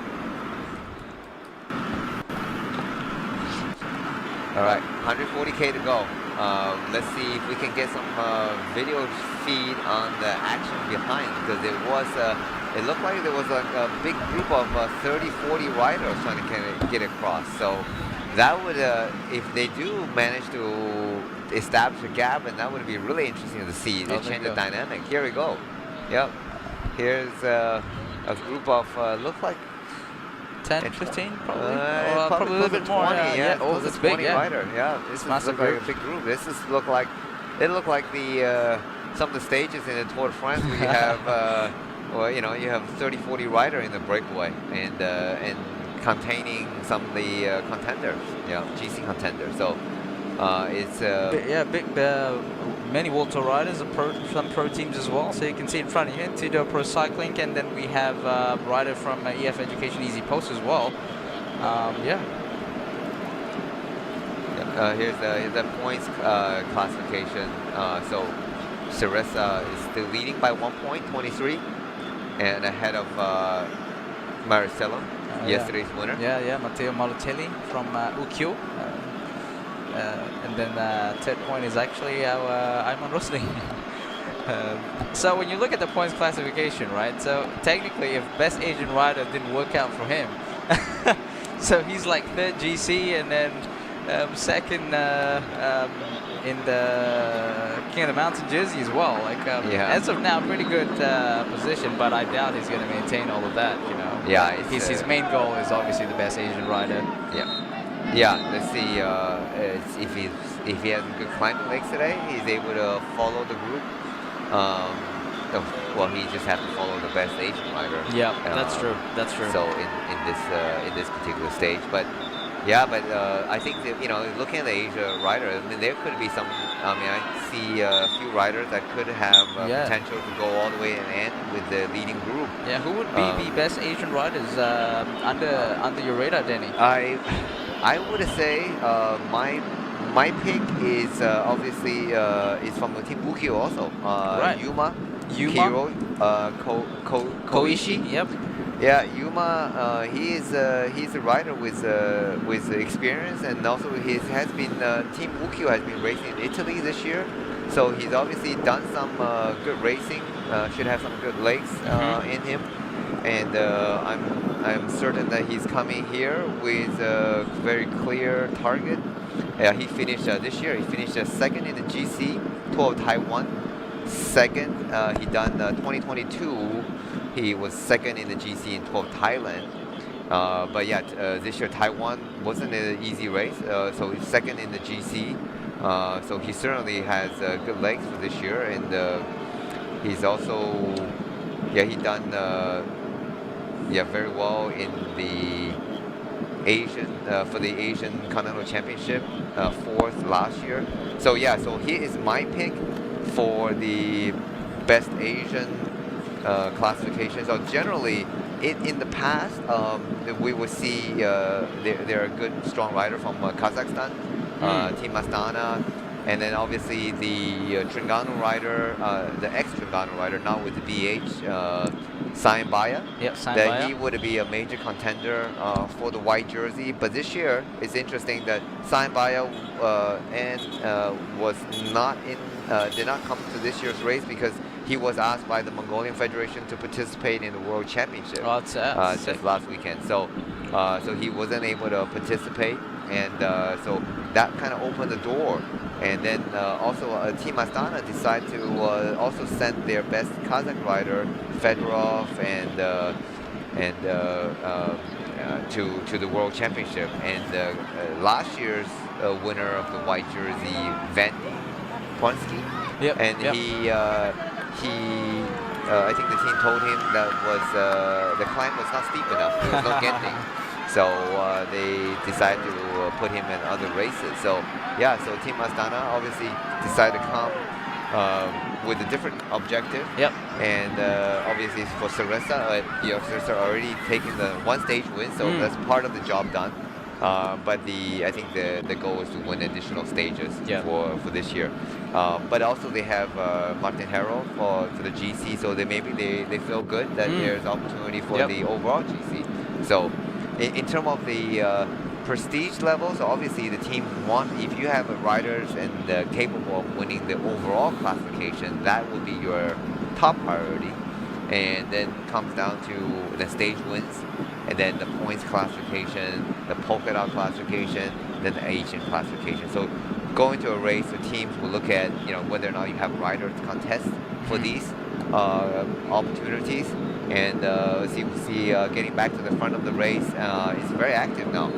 All right, 140K to go. Let's see if we can get some video feed on the action behind, because it looked like there was a big group of 30-40 riders trying to get across. So that would, if they do manage to establish a gap, and that would be really interesting to see. They change the dynamic. Here we go. Yep. Here's a group of look like 10, 15 probably? Probably a little bit more. 20, yeah. Oh, that's big, rider. Yeah, this is massive like a big group. This is look like the some of the stages in the Tour de France where you have you have 30-40 rider in the breakaway and containing some of the contenders, GC contenders. So it's big. Many World Tour riders, some pro teams as well. So you can see in front of you, Tudor Pro Cycling, and then we have a rider from EF Education Easy Post as well. Here's the points classification. So Ceresa is still leading by 1 point, 23, and ahead of Maricelo, yesterday's winner. Matteo Malotelli from UQ. And then third point is actually our Ayman Rosli. So when you look at the points classification, right? So technically, if best Asian rider didn't work out for him, so he's like third GC, and then second in the looking at the mountain jersey as well. Like as of now, pretty good position, but I doubt he's going to maintain all of that. You know. Yeah, his main goal is obviously the best Asian rider. Yeah. Let's see if he has a good climbing legs today. He's able to follow the group. Well, he just has to follow the best Asian rider. Yeah, that's true. That's true. So in this particular stage, but. Yeah, but I think that, looking at the Asia rider, I mean, there could be some. I mean, I see a few riders that could have potential to go all the way and end with the leading group. Yeah, who would be the best Asian riders under your radar, Danny? I would say my pick is obviously is from the team Bukio also. Yuma, Kiro, Koishi. Yep. Yeah, Yuma, he's a rider with experience, and also he has been Team Bukio has been racing in Italy this year, so he's obviously done some good racing. Should have some good legs in him, and I'm certain that he's coming here with a very clear target. He finished this year. He finished second in the GC Tour of Taiwan. Second, he done 2022. He was second in the GC in Tour of Thailand. But yeah, this year Taiwan wasn't an easy race, so he's second in the GC. So he certainly has good legs for this year, and he's also, he done very well in the Asian for the Asian Continental Championship, fourth last year. So so he is my pick for the best Asian classification. So generally, in the past, we would see there are good, strong riders from Kazakhstan, Team Astana, and then obviously the Terengganu rider, the ex-Terengganu rider, now with the BH, Sain Baya. Yep, Sain that Baya. he would be a major contender for the white jersey. But this year, it's interesting that Sain Baya was not in, did not come to this year's race because he was asked by the Mongolian Federation to participate in the World Championship just last weekend. So he wasn't able to participate, and so that kind of opened the door. And then also Team Astana decided to also send their best Kazakh rider, Fedorov, to the World Championship. And last year's winner of the white jersey, Vandy Ponsky, I think the team told him that was the climb was not steep enough. There was no getting. So they decided to put him in other races. So so Team Astana obviously decided to come with a different objective. And obviously for Sarissa, Sarissa already taken the one stage win, so that's part of the job done. But I think the goal is to win additional stages for this year. But also they have Martin Harrell for the GC, so they feel good that there's opportunity for the overall GC. So in terms of the prestige levels, obviously the team if you have riders and capable of winning the overall classification, that will be your top priority. And then comes down to the stage wins, and then the points classification, the polka dot classification, then the Asian classification. So going to a race, the teams will look at whether or not you have riders contest for these opportunities. And we'll see getting back to the front of the race, it's very active now.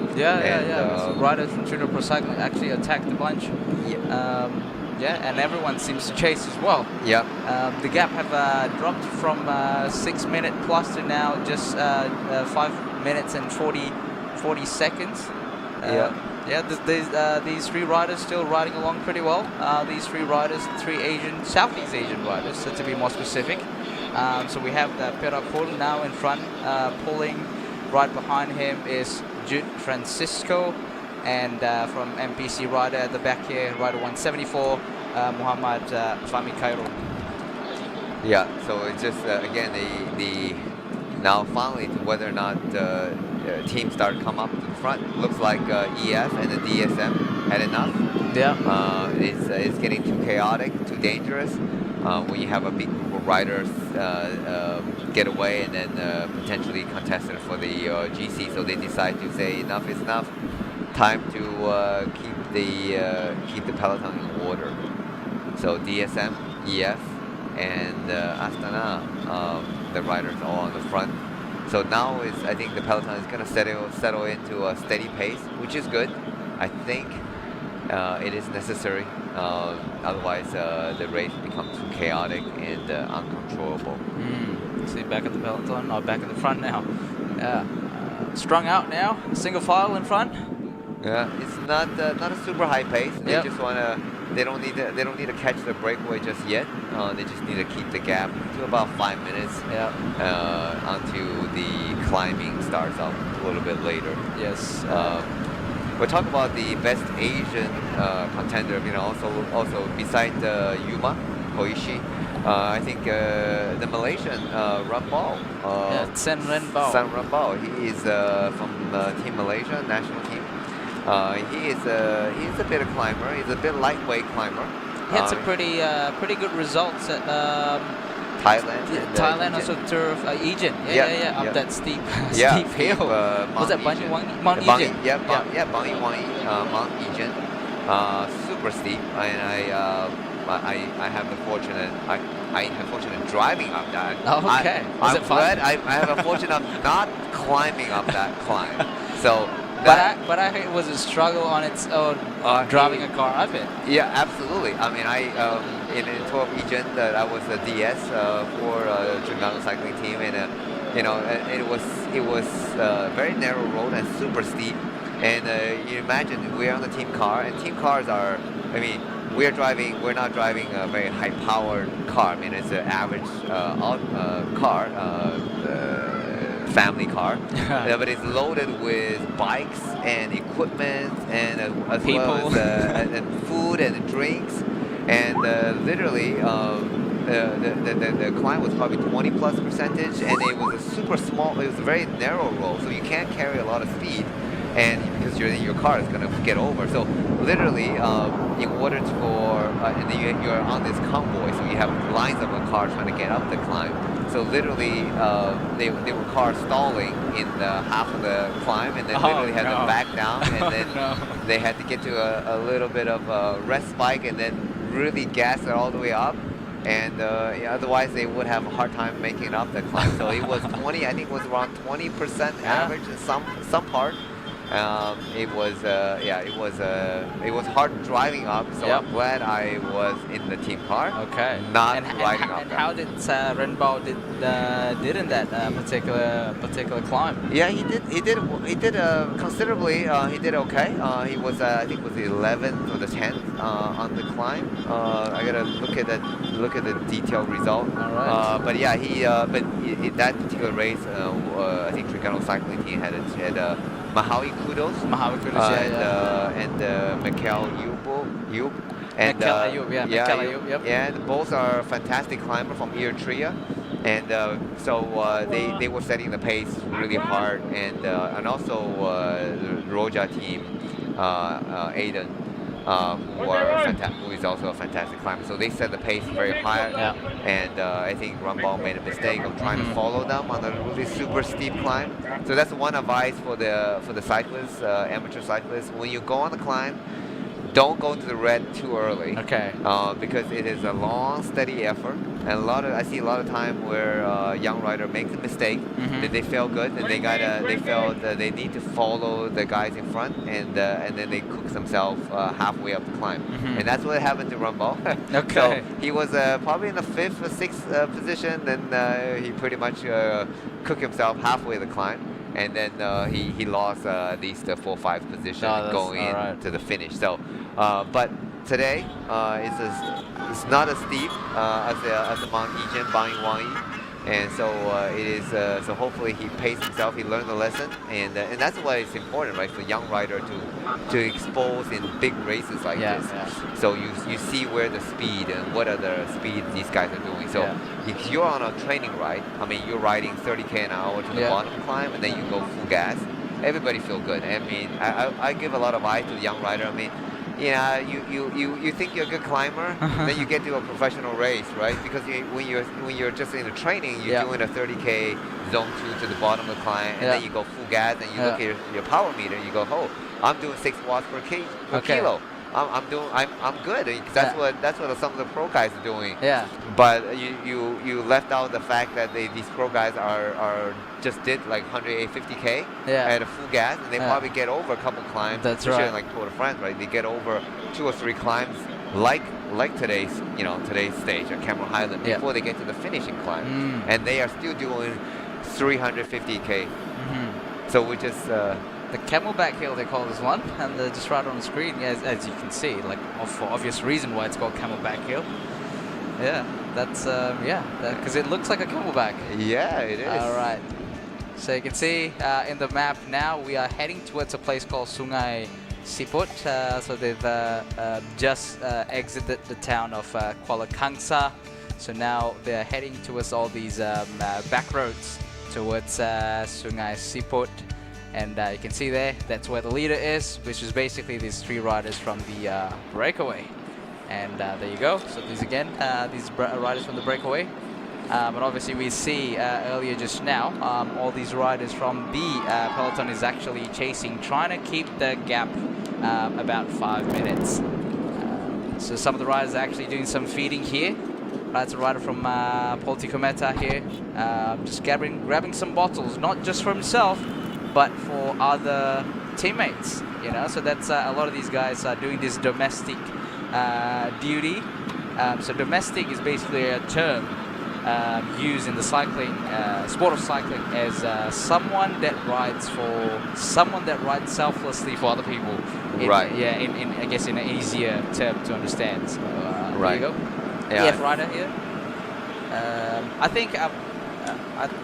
Riders from Junior Pro Cycling actually attacked the bunch. And everyone seems to chase as well. The gap have dropped from 6 minute plus to now just 5 minutes and 40 seconds. These three riders still riding along pretty well. These three riders, Southeast Asian riders, to be more specific. So we have Perapol now in front, pulling. Right behind him is Jude Francisco, and from MPC rider at the back here, rider 174, Muhammad Fahmi Cairo. So it's just again the now finally to whether or not teams start to come up to the front. Looks like EF and the DSM had enough. It's getting too chaotic, too dangerous. When you have a big group of riders get away and then potentially contested for the GC, so they decide to say enough is enough. Time to keep the peloton in order. So DSM, EF, and Astana, the riders all on the front. So now I think the peloton is going to settle into a steady pace, which is good. I think it is necessary. Otherwise, the race becomes too chaotic and uncontrollable. See, back at the peloton, or back in the front now. Yeah, strung out now, single file in front. Yeah, it's not a super high pace. They Yep. just wanna. They don't need to catch the breakaway just yet. They just need to keep the gap to about 5 minutes. Yeah. Until the climbing starts up a little bit later. Yes. We'll talk about the best Asian contender. You know, also beside Yuma Koishi. I think the Malaysian Rambao. Sen Renbao. San Rambao. He is from Team Malaysia national team. He's a bit of climber. He's a bit lightweight climber. He had some pretty good results at Thailand. Thailand also turf Ejen. Yeah. Up that steep steep hill. Was that Mount Ejen? Bangi Wangi, Mount Ejen. Super steep, and I have the fortunate I have fortunate driving up that. Oh, okay. Was it fun? I have a fortune of not climbing up that climb. So. But I heard it was a struggle on its own driving a car up it. Yeah, absolutely. I mean, in 12 Ejen that I was a DS for Terengganu cycling team, and you know, it was very narrow road and super steep. And you imagine we're on the team car, and team cars are. I mean, we're not driving a very high-powered car. I mean, it's an average car. Family car, but it's loaded with bikes and equipment and as well as and food and drinks, and literally the climb was probably 20+%, and it was a super small. It was a very narrow road, so you can't carry a lot of speed, and because you're in your car, it's gonna get over. So literally, in order for and then you're on this convoy, so you have lines of cars trying to get up the climb. So literally, they were cars stalling in the half of the climb, and then literally had to back down, and then they had to get to a little bit of a rest spike, and then really gas it all the way up. And otherwise, they would have a hard time making it up the climb. So it was 20. I think it was around 20% average in some part. It was hard driving up, so I'm glad I was in the team car. Okay. Not riding up. And how did Renbao did in that particular climb? Yeah, he did considerably. He did okay. He was I think was the 11th or the 10th on the climb. I gotta look at the detailed result. All right. But yeah, but in that particular race, I think Terengganu cycling team had Mahawi Kudos, and Mikel Ayub, and Mikel Ayub, yep. And both are fantastic climbers from Eritrea, and so they were setting the pace really hard, and also the Roja team, Aiden. Who is also a fantastic climber. So they set the pace very high, and I think Rambao made a mistake of trying to follow them on a really super steep climb. So that's one advice for the cyclists, amateur cyclists. When you go on the climb, don't go to the red too early. Okay. Because it is a long, steady effort, and I see a lot of time where young rider makes a mistake, then they feel good, and they need to follow the guys in front, and then they cook themselves halfway up the climb, and that's what happened to Rambao. Okay. So he was probably in the 5th or 6th position, then he pretty much cooked himself halfway the climb. And then he lost at least the 4 or 5 position going into the finish. So, but today it's not as steep as the Mount Ejen, Bangi Wangi, and so it is. So hopefully he paced himself. He learned the lesson, and that's why it's important, right, for young rider to expose in big races like this. Yeah. So you see where the speed and what other speed these guys are doing. So if you're on a training ride, I mean you're riding 30 km an hour to the bottom climb, and then you go full gas. Everybody feel good. I mean, I give a lot of advice to the young rider. I mean, you think you're a good climber, then you get to a professional race, right? Because when you're just in the training, you're doing a 30K zone 2 to the bottom of the climb, and then you go full gas, and you look at your power meter, you go, oh, I'm doing 6 watts per kilo. I'm good. Because that's what some of the pro guys are doing. Yeah. But you left out the fact that these pro guys are just did like 150K at a full gas, and they probably get over a couple climbs. That's especially right. in like Tour de France, right? They get over 2 or 3 climbs like today's stage at Cameron Highland before they get to the finishing climb, and they are still doing 350K. So we just the camelback hill, they call this one, and just right on the screen, as you can see, like for obvious reason why it's called camelback hill. Yeah, that's because it looks like a camelback. Yeah, it is. All right. So you can see in the map now we are heading towards a place called Sungai Siput. So they've just exited the town of Kuala Kangsar. So now they're heading towards all these back roads towards Sungai Siput. And you can see there, that's where the leader is, which is basically these 3 riders from the breakaway. And there you go. So these again, these riders from the breakaway. But obviously we see earlier just now, all these riders from the peloton is actually chasing, trying to keep the gap about 5 minutes. So some of the riders are actually doing some feeding here. That's a rider from Poltikometa here, just grabbing some bottles, not just for himself, but for other teammates, you know. So that's a lot of these guys are doing this domestic duty. So domestic is basically a term used in the cycling, sport of cycling, as someone that rides selflessly for other people. Right. Yeah, I guess in an easier term to understand. So, right. There you go. Yeah. EF rider here. I think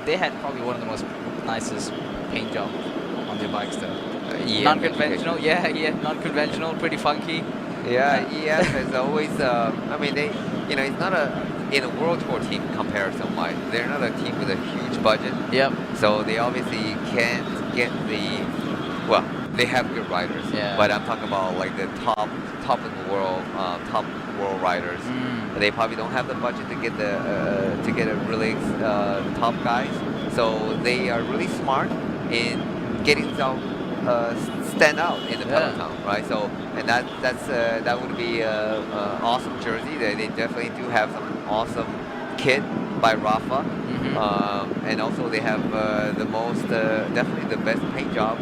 they had probably one of the most nicest paint job on their bikes though. Non-conventional, non-conventional, pretty funky. Yeah, EF has always. I mean, it's not in a World Tour team comparison wise. They're not a team with a huge budget. Yep. So they obviously can't get they have good riders. Yeah. But I'm talking about like the top in the world, top world riders. They probably don't have the budget to get a really top guys. So they are really smart in getting themselves stand out in the peloton, right? So and that would be an awesome jersey. They definitely do have some awesome kit by Rafa, and also they have the most definitely the best paint job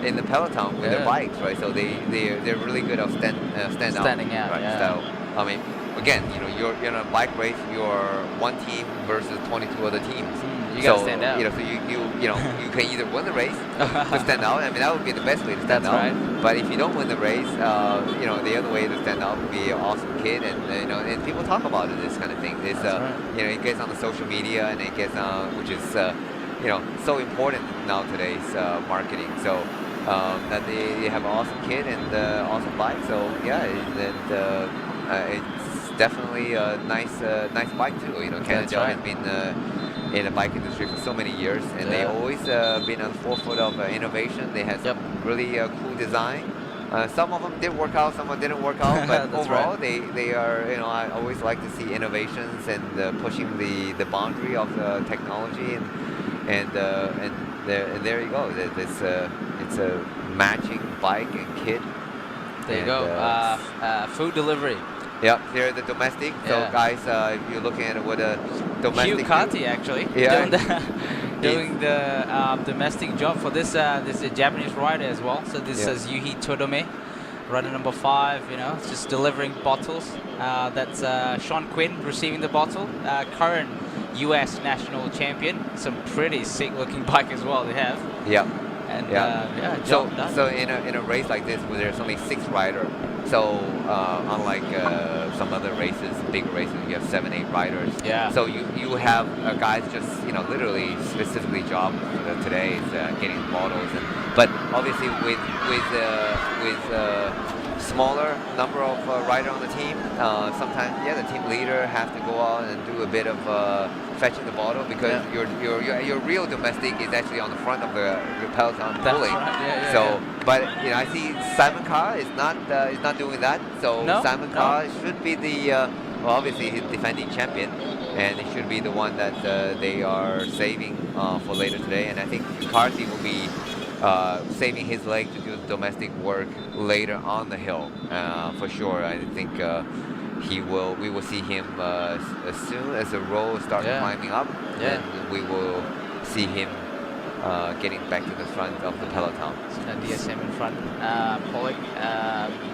in the peloton with their bikes, right? So they're really good at standing out, right? So I mean, again, you're in a bike race, you're one team versus 22 other teams. You gotta stand out. So you can either win the race to stand out. I mean, that would be the best way to stand out. Right. But if you don't win the race, the other way to stand out would be an awesome kid, and people talk about it. This kind of thing. It's it gets on the social media, and it gets which is so important now today's marketing. So that they have an awesome kid and awesome bike. So yeah, it's definitely a nice bike too. Canada has been in the bike industry for so many years, and they always been on the forefront of innovation. They had some really cool design. Some of them did work out, some of them didn't work out, but overall they are, I always like to see innovations and pushing the boundary of technology, and there you go. It's a matching bike and kit. There you go. Food delivery. Yep, they're the domestic. So guys, if you're looking at it with a domestic, Hugh Carty actually doing the domestic job for this Japanese rider as well. So this is Yuhi Todome, rider number 5. Just delivering bottles. That's Sean Quinn receiving the bottle. Current U.S. national champion. Some pretty sick looking bike as well they have. Yep. And job done. So in a race like this where there's only 6 riders, so unlike some other races, big races, you have 7-8 riders. Yeah. So you have guys just literally specifically job today is getting bottles, but obviously with smaller number of riders on the team, sometimes the team leader has to go out and do a bit of fetching the bottle, because your real domestic is actually on the front of the peloton pulling. Right. But I see Simon Carr is not doing that. So Simon Carr should be the obviously he's defending champion, and it should be the one that they are saving for later today. And I think McCarthy will be saving his leg to do domestic work later on the hill. For sure, I think we will see him as soon as the row starts climbing up. Then we will see him getting back to the front of the peloton. So now DSM in front, Pollock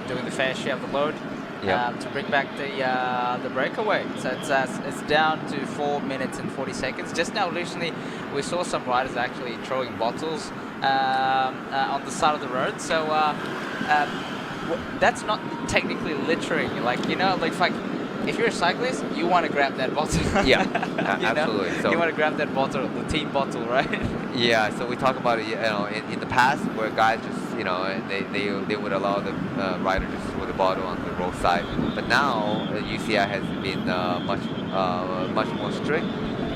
doing the fair share of the load to bring back the breakaway. So it's down to 4 minutes and 40 seconds. Just now, recently, we saw some riders actually throwing bottles on the side of the road. So that's not technically littering. Like, you know, like if you're a cyclist, you want to grab that bottle. Absolutely. So you want to grab that bottle, the team bottle, right? Yeah. So we talk about it, you know, in the past where guys just, you know, they would allow the rider just throw the bottle on the roadside. But now UCI has been much more strict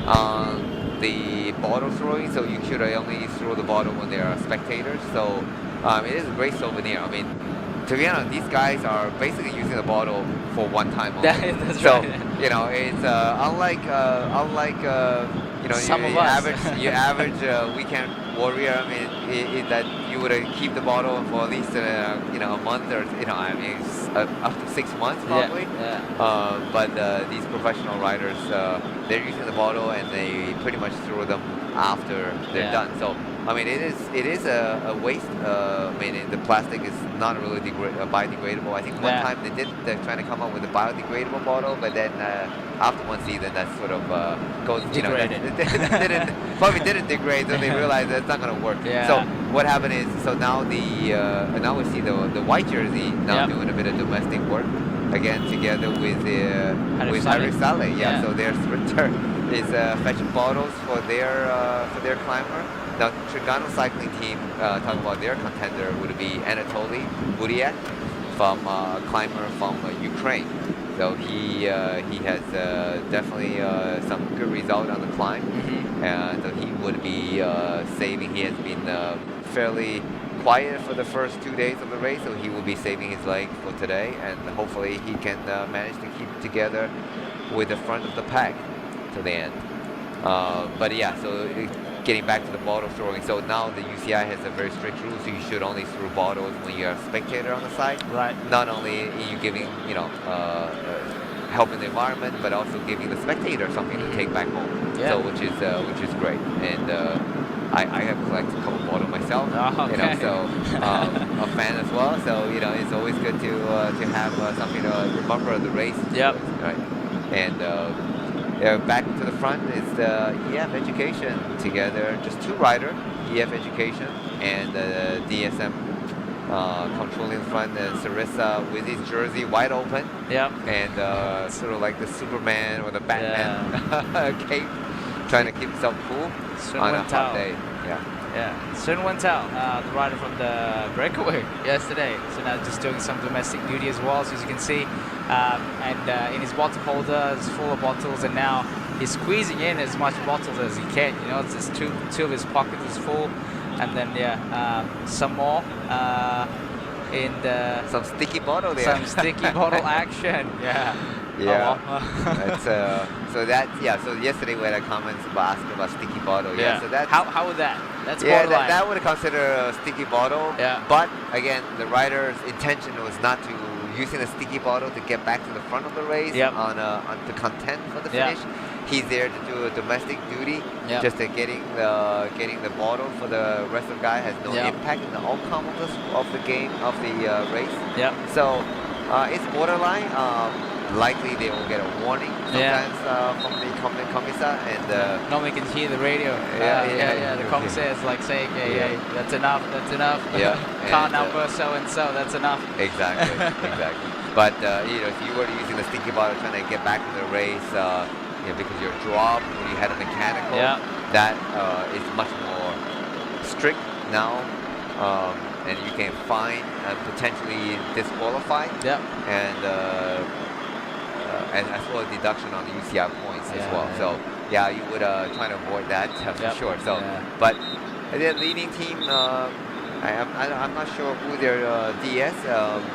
on the bottle throwing. So you should only throw the bottle when there are spectators. So it is a great souvenir. I mean, to be honest, these guys are basically using the bottle for one time only. That's so, right. you know, it's unlike you know, your average weekend warrior. I mean, that you would keep the bottle for at least you know, a month or, you know, I mean, up to 6 months probably. But these professional riders, they're using the bottle and they pretty much throw them after they're done. So I mean, it is a waste. I mean, the plastic is not really biodegradable. I think one time they're trying to come up with a biodegradable bottle, but then after one season, that sort of goes, you know, probably didn't degrade, so they realized that's not going to work. So what happened is, so now now we see the white jersey now doing a bit of domestic work again together with Harry Saleh. So their sprinter is fetching bottles for their climber. Now, Trigano cycling team, talking about their contender, would be Anatoly Buryak, from climber from Ukraine. So he has definitely some good result on the climb, and so he would be saving. He has been fairly quiet for the first 2 days of the race, so he will be saving his leg for today, and hopefully he can manage to keep together with the front of the pack to the end. But yeah, so getting back to the bottle throwing, so now the UCI has a very strict rule, so you should only throw bottles when you're a spectator on the side. Right. Not only are you giving, you know, helping the environment, but also giving the spectator something to take back home. So which is great. And I have collected a couple bottles myself. You know, so a fan as well. So, you know, it's always good to have something to remember the race. Right. And back to the front is the EF Education together. Just two riders, EF Education and DSM controlling the front. And Sarissa with his jersey wide open. And sort of like the Superman or the Batman cape, trying to keep himself cool on a hot day. Sun Wentao, the rider from the breakaway yesterday. So now just doing some domestic duty as well, so as you can see. And in his bottle holder is full of bottles, and now he's squeezing in as much bottles as he can. You know, it's just two of his pockets is full, and then some more in the some sticky bottle there. Some sticky bottle action. That's, so yesterday we had a comments about asking about sticky bottle. So that's how would that? That's that would consider a sticky bottle. But again, the rider's intention was not to using a sticky bottle to get back to the front of the race on to contend for the finish. He's there to do a domestic duty. Just getting the bottle for the rest of the guy has no impact in the outcome of the game of the race. So it's borderline. Likely they will get a warning sometimes from the commissar, and normally you can hear the radio. The commissar is like saying, that's enough. Car number so and so, that's enough. Exactly. But you know, if you were using the sticky bottle trying to get back to the race, you know, because you're dropped or you had a mechanical, that is much more strict now. And you can fine and potentially disqualify. And as well as deduction on the UCI points as well. So you would try to avoid that for sure. So, but the leading team, I'm not sure who their DS.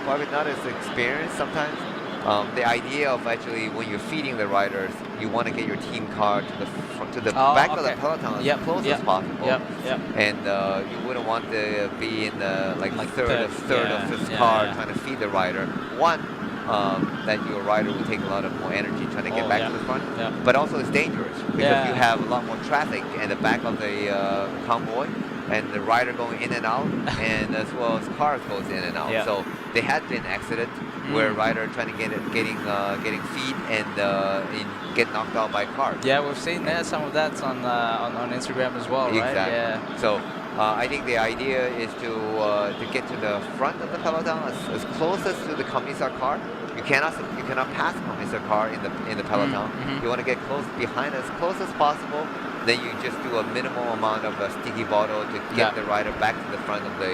Probably not as experienced sometimes. the idea of actually when you're feeding the riders, you want to get your team car to the Oh, back of the okay. peloton as Yep, close yep, as possible. Yep, yep. And you wouldn't want to be in the like third yeah, or fifth yeah, car yeah. trying to feed the rider. One, that your rider will take a lot of more energy trying to get back yeah. to the front. Yeah. But also it's dangerous because Yeah. you have a lot more traffic in the back of the convoy, and the rider going in and out, and as well as cars goes in and out. Yeah. So there had been accident where rider trying to getting feed and get knocked out by cars. Yeah, we've seen some of that on Instagram as well, right? Exactly. Yeah. So I think the idea is to get to the front of the peloton as close as to the commissar car. You cannot pass commissar car in the peloton. You want to get behind as close as possible. Then you just do a minimal amount of sticky bottle to get the rider back to the front of the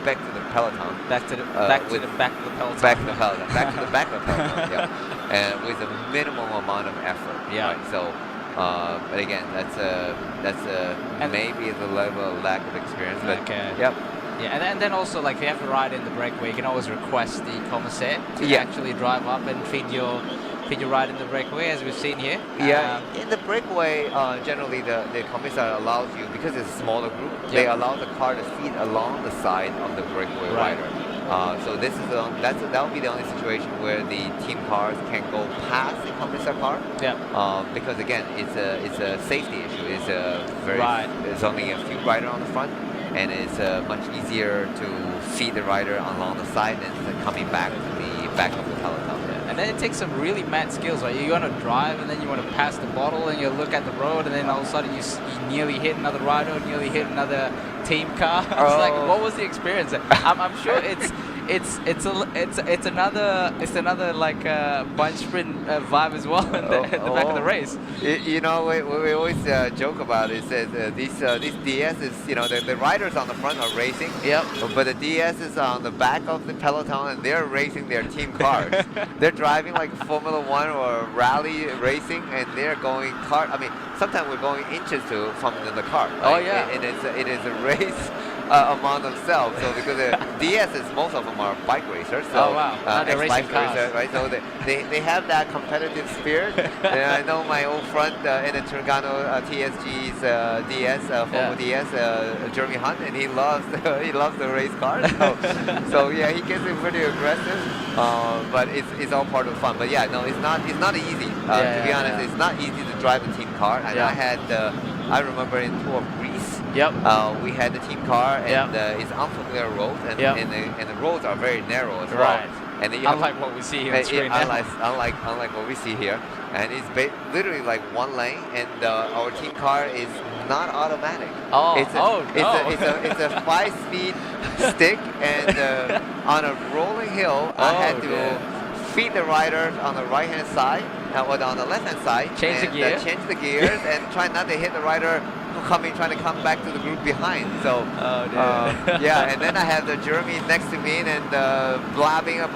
back to the peloton. Back to the back of the peloton. Back to the peloton. Back to the back of the peloton. Yeah, and with a minimum amount of effort. Yeah. Right? So, but again, that's maybe the level of lack of experience. But Okay. Yep. Yeah, and then also like if you have to ride in the breakaway, you can always request the commissaire to actually drive up and feed your ride in the breakaway, as we've seen here. Yeah, in the breakaway, generally the commissar allows you, because it's a smaller group, they allow the car to feed along the side of the breakaway rider. So this is that will be the only situation where the team cars can go past the commissar car. Yeah. Because again, it's a safety issue. It's there's only a few riders on the front, and it's much easier to feed the rider along the side than coming back to the back of the peloton. And then it takes some really mad skills. Like you want to drive, and then you want to pass the bottle, and you look at the road, and then all of a sudden you nearly hit another rider, nearly hit another team car. It's like, what was the experience? I'm sure it's another like bunch sprint vibe as well in the back of the race. You know, we always joke about it. Says these DSs, you know, the riders on the front are racing. Yep. But the DSs are on the back of the peloton, and they're racing their team cars. They're driving like Formula One or rally racing, and they're going car. I mean, sometimes we're going inches from the car. Right? Oh yeah. It is a race among themselves. So because the DSs, most of them are bike racers. So, oh wow. They're racing cars. Racer, right? So they have that competitive spirit. And I know my old friend in the Turgano TSG's DS, Volvo DS, Jeremy Hunt, and he loves the race cars. So yeah, he gets pretty aggressive. But it's all part of the fun. But yeah, no, it's not easy. To be honest, it's not easy to drive a team car. And I remember in Tour of Greece, we had the team car, and it's unfamiliar roads, and the roads are very narrow as well. And then unlike what we see here on screen now. Unlike what we see here, and it's literally like one lane, and our team car is not automatic. It's a 5-speed stick, and on a rolling hill, I had to feed the riders on the right hand side, or on the left hand side, change the gears, and try not to hit the rider trying to come back to the group behind. So yeah, and then I have the Jeremy next to me and blabbing. I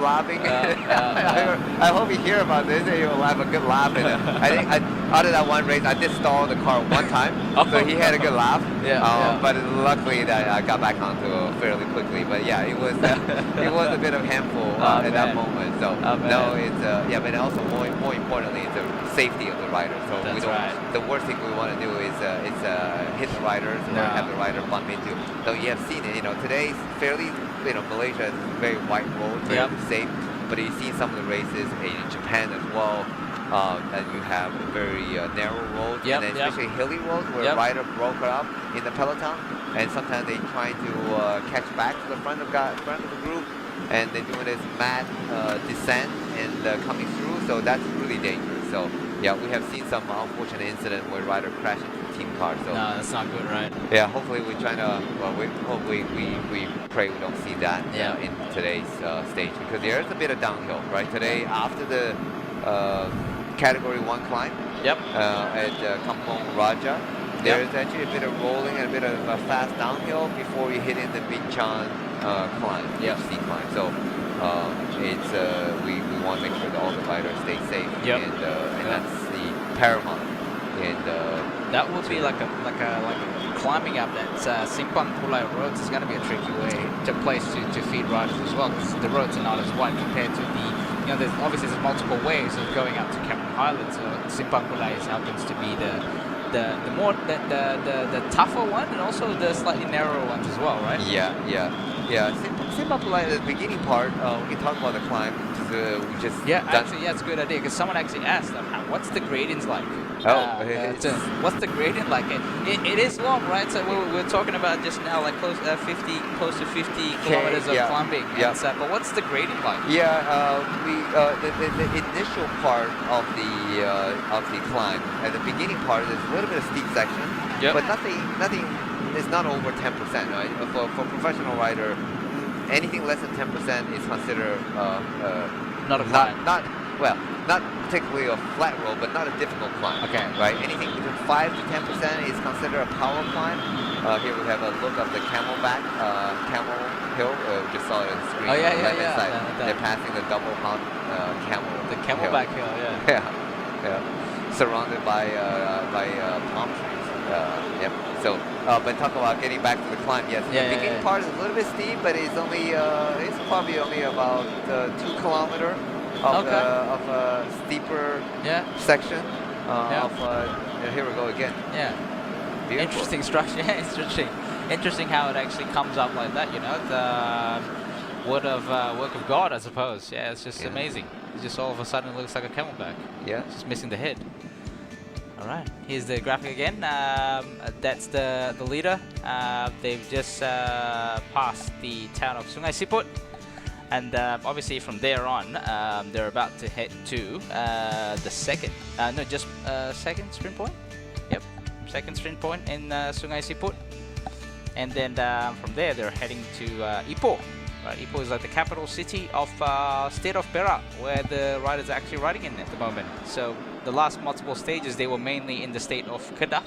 hope you hear about this and you'll have a good laugh. And I think out of that one race, I did stall the car one time, so he had a good laugh. But luckily that I got back onto fairly quickly. But yeah, it was a bit of handful at that moment. So no, it's but also more importantly, it's the safety of the rider. So the worst thing we want to do is hit the riders or have the rider bump into. So you have seen it. You know, today's fairly, Malaysia is very wide road, very safe. But you see some of the races in Japan as well. And you have very narrow roads, and then especially hilly roads where rider broke up in the peloton, and sometimes they try to catch back to the front of the group, and they're doing this mad descent and coming through. So that's really dangerous. So yeah, we have seen some unfortunate incident where rider crashed into the team car. So no, that's not good, right? Yeah, hopefully we're trying to. Well, we pray we don't see that in today's stage, because there is a bit of downhill, right? Today after the Category 1 climb at Kampong Raja, there is actually a bit of rolling and a bit of a fast downhill before you hit in the Binchan climb, HC climb. So it's we want to make sure that all the riders stay safe, and that's the paramount. And that would be like a climbing up that Simpang Pulai roads is going to be a tricky place to feed riders as well, because the roads are not as wide compared to the there's obviously there's multiple ways of going up to Cameron Highlands. So Simpang Pulai happens to be the tougher one, and also the slightly narrower ones as well, right? Yeah. Simpang Pulai, the beginning part, we can talk about the climb. We just Actually, it's a good idea because someone actually asked them, what's the gradients like? What's the gradient like? It is long, right? So we're talking about just now, like close to 50 kilometers of climbing. Yeah. But what's the gradient like? Yeah, the initial part of the climb, at the beginning part, there's a little bit of steep section, but nothing is not over 10%, right? For professional rider, anything less than 10% is considered not a climb. Not particularly a flat road, but not a difficult climb. Okay. Right? Anything between 5 to 10% is considered a power climb. Here we have a look of the camel hill. We just saw it on the screen. Oh, yeah, on the left-hand side. That. They're passing the double hump camel. The camelback hill, Yeah. Surrounded by palm trees. Yep. So, but talk about getting back to the climb. Yes, the beginning part is a little bit steep, but it's only it's probably only about 2 kilometers of a steeper section. Here we go again. Yeah. Beautiful. Interesting structure. Interesting how it actually comes up like that. The work of God, I suppose. Yeah, it's just amazing. It just all of a sudden looks like a camelback. Yeah. It's just missing the head. All right, here's the graphic again. That's the leader. They've just passed the town of Sungai Siput, and obviously from there on, they're about to head to the second sprint point. Yep, second sprint point in Sungai Siput, and then from there they're heading to Ipoh. Right, Ipoh is like the capital city of state of Perak, where the riders are actually riding in at the moment. So the last multiple stages, they were mainly in the state of Kedah,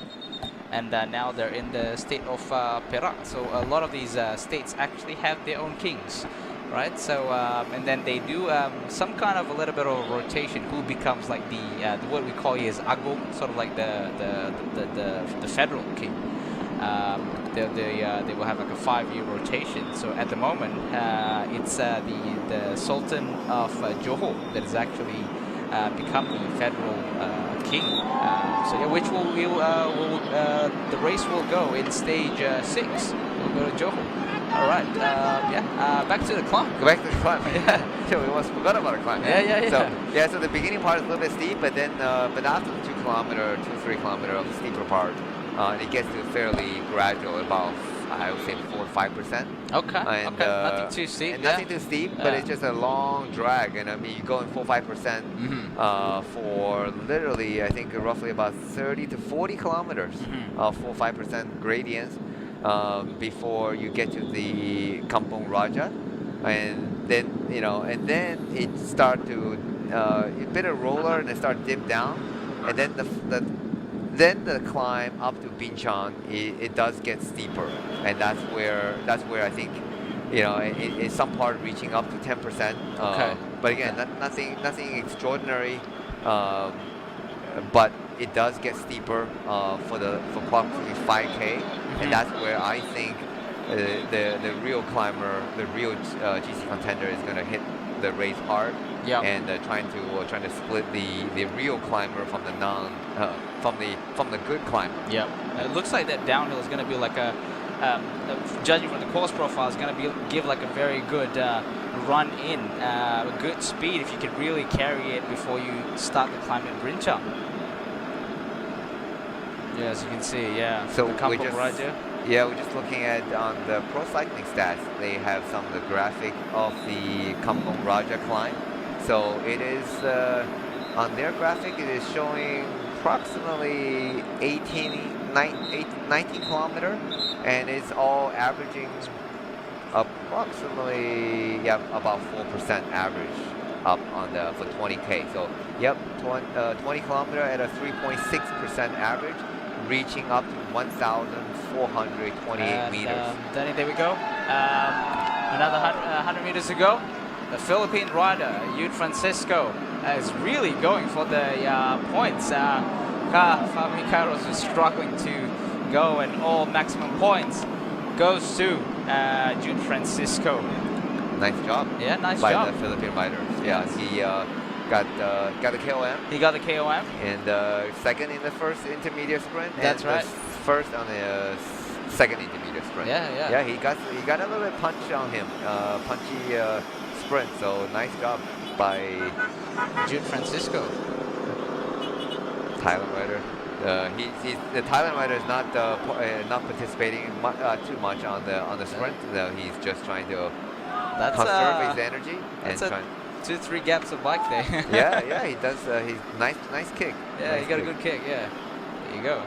and now they're in the state of Perak. So a lot of these states actually have their own kings, right? So and then they do some kind of a little bit of a rotation. Who becomes like the what we call here is Agong, sort of like the federal king. They will have like a 5-year rotation. So at the moment, it's the Sultan of Johor that has actually become the federal king. Which the race will go in stage 6. We'll go to Johor. All right. Back to the climb. Go back to the climb. Yeah. We almost forgot about the climb. Yeah. So the beginning part is a little bit steep, but then after the 2-3 kilometer of the steeper part, it gets to fairly gradual, about I would say 4 or 5%. Okay. And, nothing too steep. Nothing too steep, but it's just a long drag. And I mean, you go in 4-5% for literally, I think, roughly about 30 to 40 kilometers of 4-5% gradients before you get to the Kampung Raja, and then it start to a bit of roller and it start dip down, and then the climb up to Binchan, it does get steeper, and that's where I think, in some part reaching up to 10%. But again, nothing extraordinary, but it does get steeper for approximately 5K, and that's where I think the real climber, the real GC contender is going to hit the race hard. And trying to split the real climber from the from the good climber. It looks like that downhill is going to be like judging from the course profile, is going to give like a very good run in, a good speed if you could really carry it before you start the climb at Brinchang. Yeah, as you can see, So we're just looking at on the pro cycling stats. They have some of the graphic of the Kampung Raja climb. So it is on their graphic. It is showing approximately 19 kilometer, and it's all averaging approximately about 4% average up on for 20K. So 20 kilometer at a 3.6% average, reaching up to 1,428 meters. Danny, there we go. Another 100 meters to go. The Philippine rider, Yud Francisco, is really going for the points. Fabio Carlos is struggling to go, and all maximum points goes to Jude Francisco. nice job. Yeah, nice by job. the Philippine riders. Yeah, he got the KOM He got the KOM. and second in the first intermediate sprint. That's and right. First on the second intermediate sprint. Yeah. He got a little bit punch on him, punchy sprint. So nice job by Jude Francisco. Thailand rider. The Thailand rider is not participating too much on the sprint. No, he's just trying to That's conserve his energy and that's a trying. 2-3 gaps of bike there. yeah, he does. He's nice kick. Yeah, Nice he got a kick. good kick. Yeah, there you go.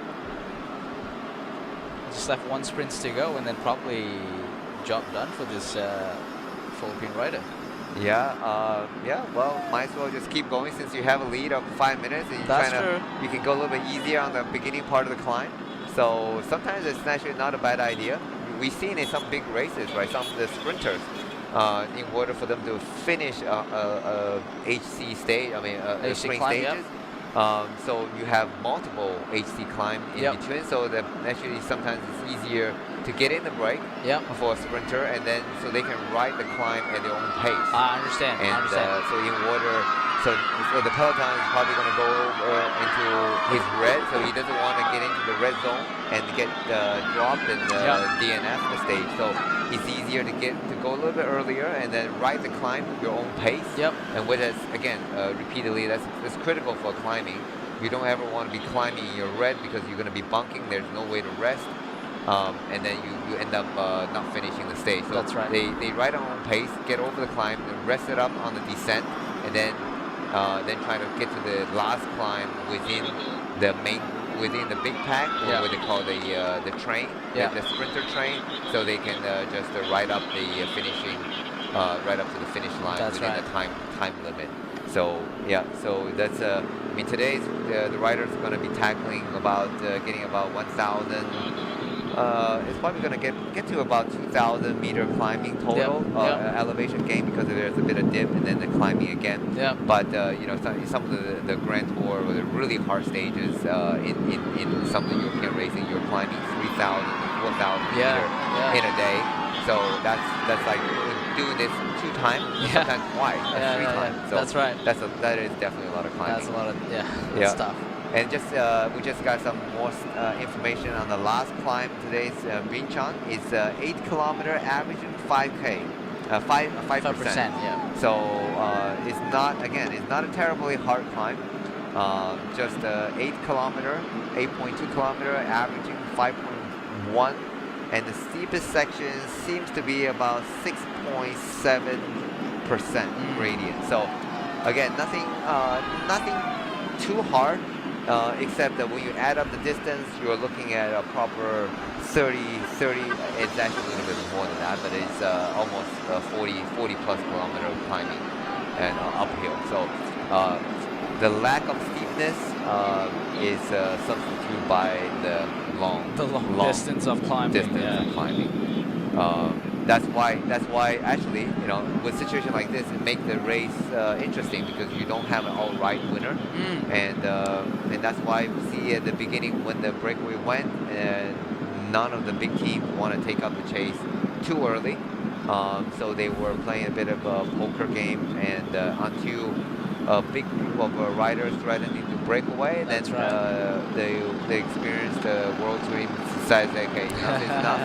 Just left one sprint to go, and then probably job done for this Philippine rider. Yeah. Well, might as well just keep going since you have a lead of 5 minutes, and That's true. you can go a little bit easier on the beginning part of the climb. So sometimes it's actually not a bad idea. We've seen in some big races, right? Some of the sprinters, in order for them to finish a HC stage, HC sprint climb, stages. So you have multiple HC climb in between, so that actually sometimes it's easier to get in the break for a sprinter, and then so they can ride the climb at their own pace. I understand. And so in order, so the peloton is probably going to go into his red, so he doesn't want to get into the red zone and get dropped and DNF the stage. So it's easier to go a little bit earlier and then ride the climb at your own pace. And with us again, repeatedly, that's critical for climbing. You don't ever want to be climbing in your red because you're going to be bunking. There's no way to rest. And then you end up not finishing the stage. So that's right. They ride on their own pace, get over the climb, then rest it up on the descent, and then try to get to the last climb within the big pack, or what they call the train, the sprinter train, so they can just ride up the finishing, right up to the finish line within the time limit. So so that's today's the riders are going to be tackling about getting about 1,000. It's probably going to get to about 2,000 meter climbing total elevation gain, because there's a bit of dip and then the climbing again. But some of the Grand Tour or the really hard stages in some of the European racing, you're climbing 3,000 to 4,000 meter in a day. So that's like doing this 2 times, sometimes twice, 3 times. So that's right. That is definitely a lot of climbing. That's a lot of stuff. And we just got some more information on the last climb today's Binchang. It's 8 kilometer averaging 5K, 5%. So it's not a terribly hard climb. Just 8 kilometer, 8.2 kilometer averaging 5.1, and the steepest section seems to be about 6.7% gradient. So again, nothing too hard. Except that when you add up the distance, you're looking at a proper 30, it's actually a little bit more than that, but it's almost 40 plus kilometer climbing and uphill. So the lack of steepness is substituted by the long distance of climbing. That's why actually, with situation like this, it makes the race interesting, because you don't have an outright winner, and that's why we see at the beginning when the breakaway went, none of the big teams want to take up the chase too early, so they were playing a bit of a poker game, and until a big group of riders threatening to break away, then they experienced the World Touring decided, okay, enough is enough.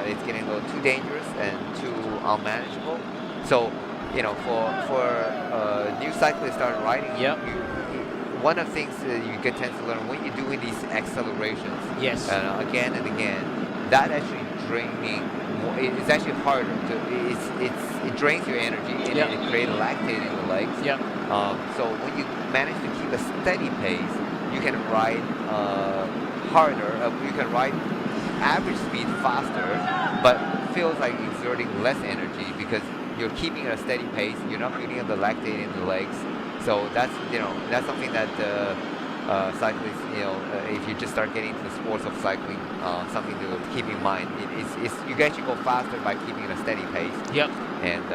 It's getting a little too dangerous and too unmanageable. So, for new cyclists start riding, one of the things you tend to learn when you're doing these accelerations, again and again, that actually draining. It's actually harder it drains your energy, and it creates lactate in the legs. So when you manage to keep a steady pace, you can ride harder. You can ride average speed faster, but feels like exerting less energy because you're keeping a steady pace. You're not building up the lactate in the legs. So that's something that cyclists, if you just start getting into the sports of cycling, something to keep in mind. You can actually go faster by keeping a steady pace. And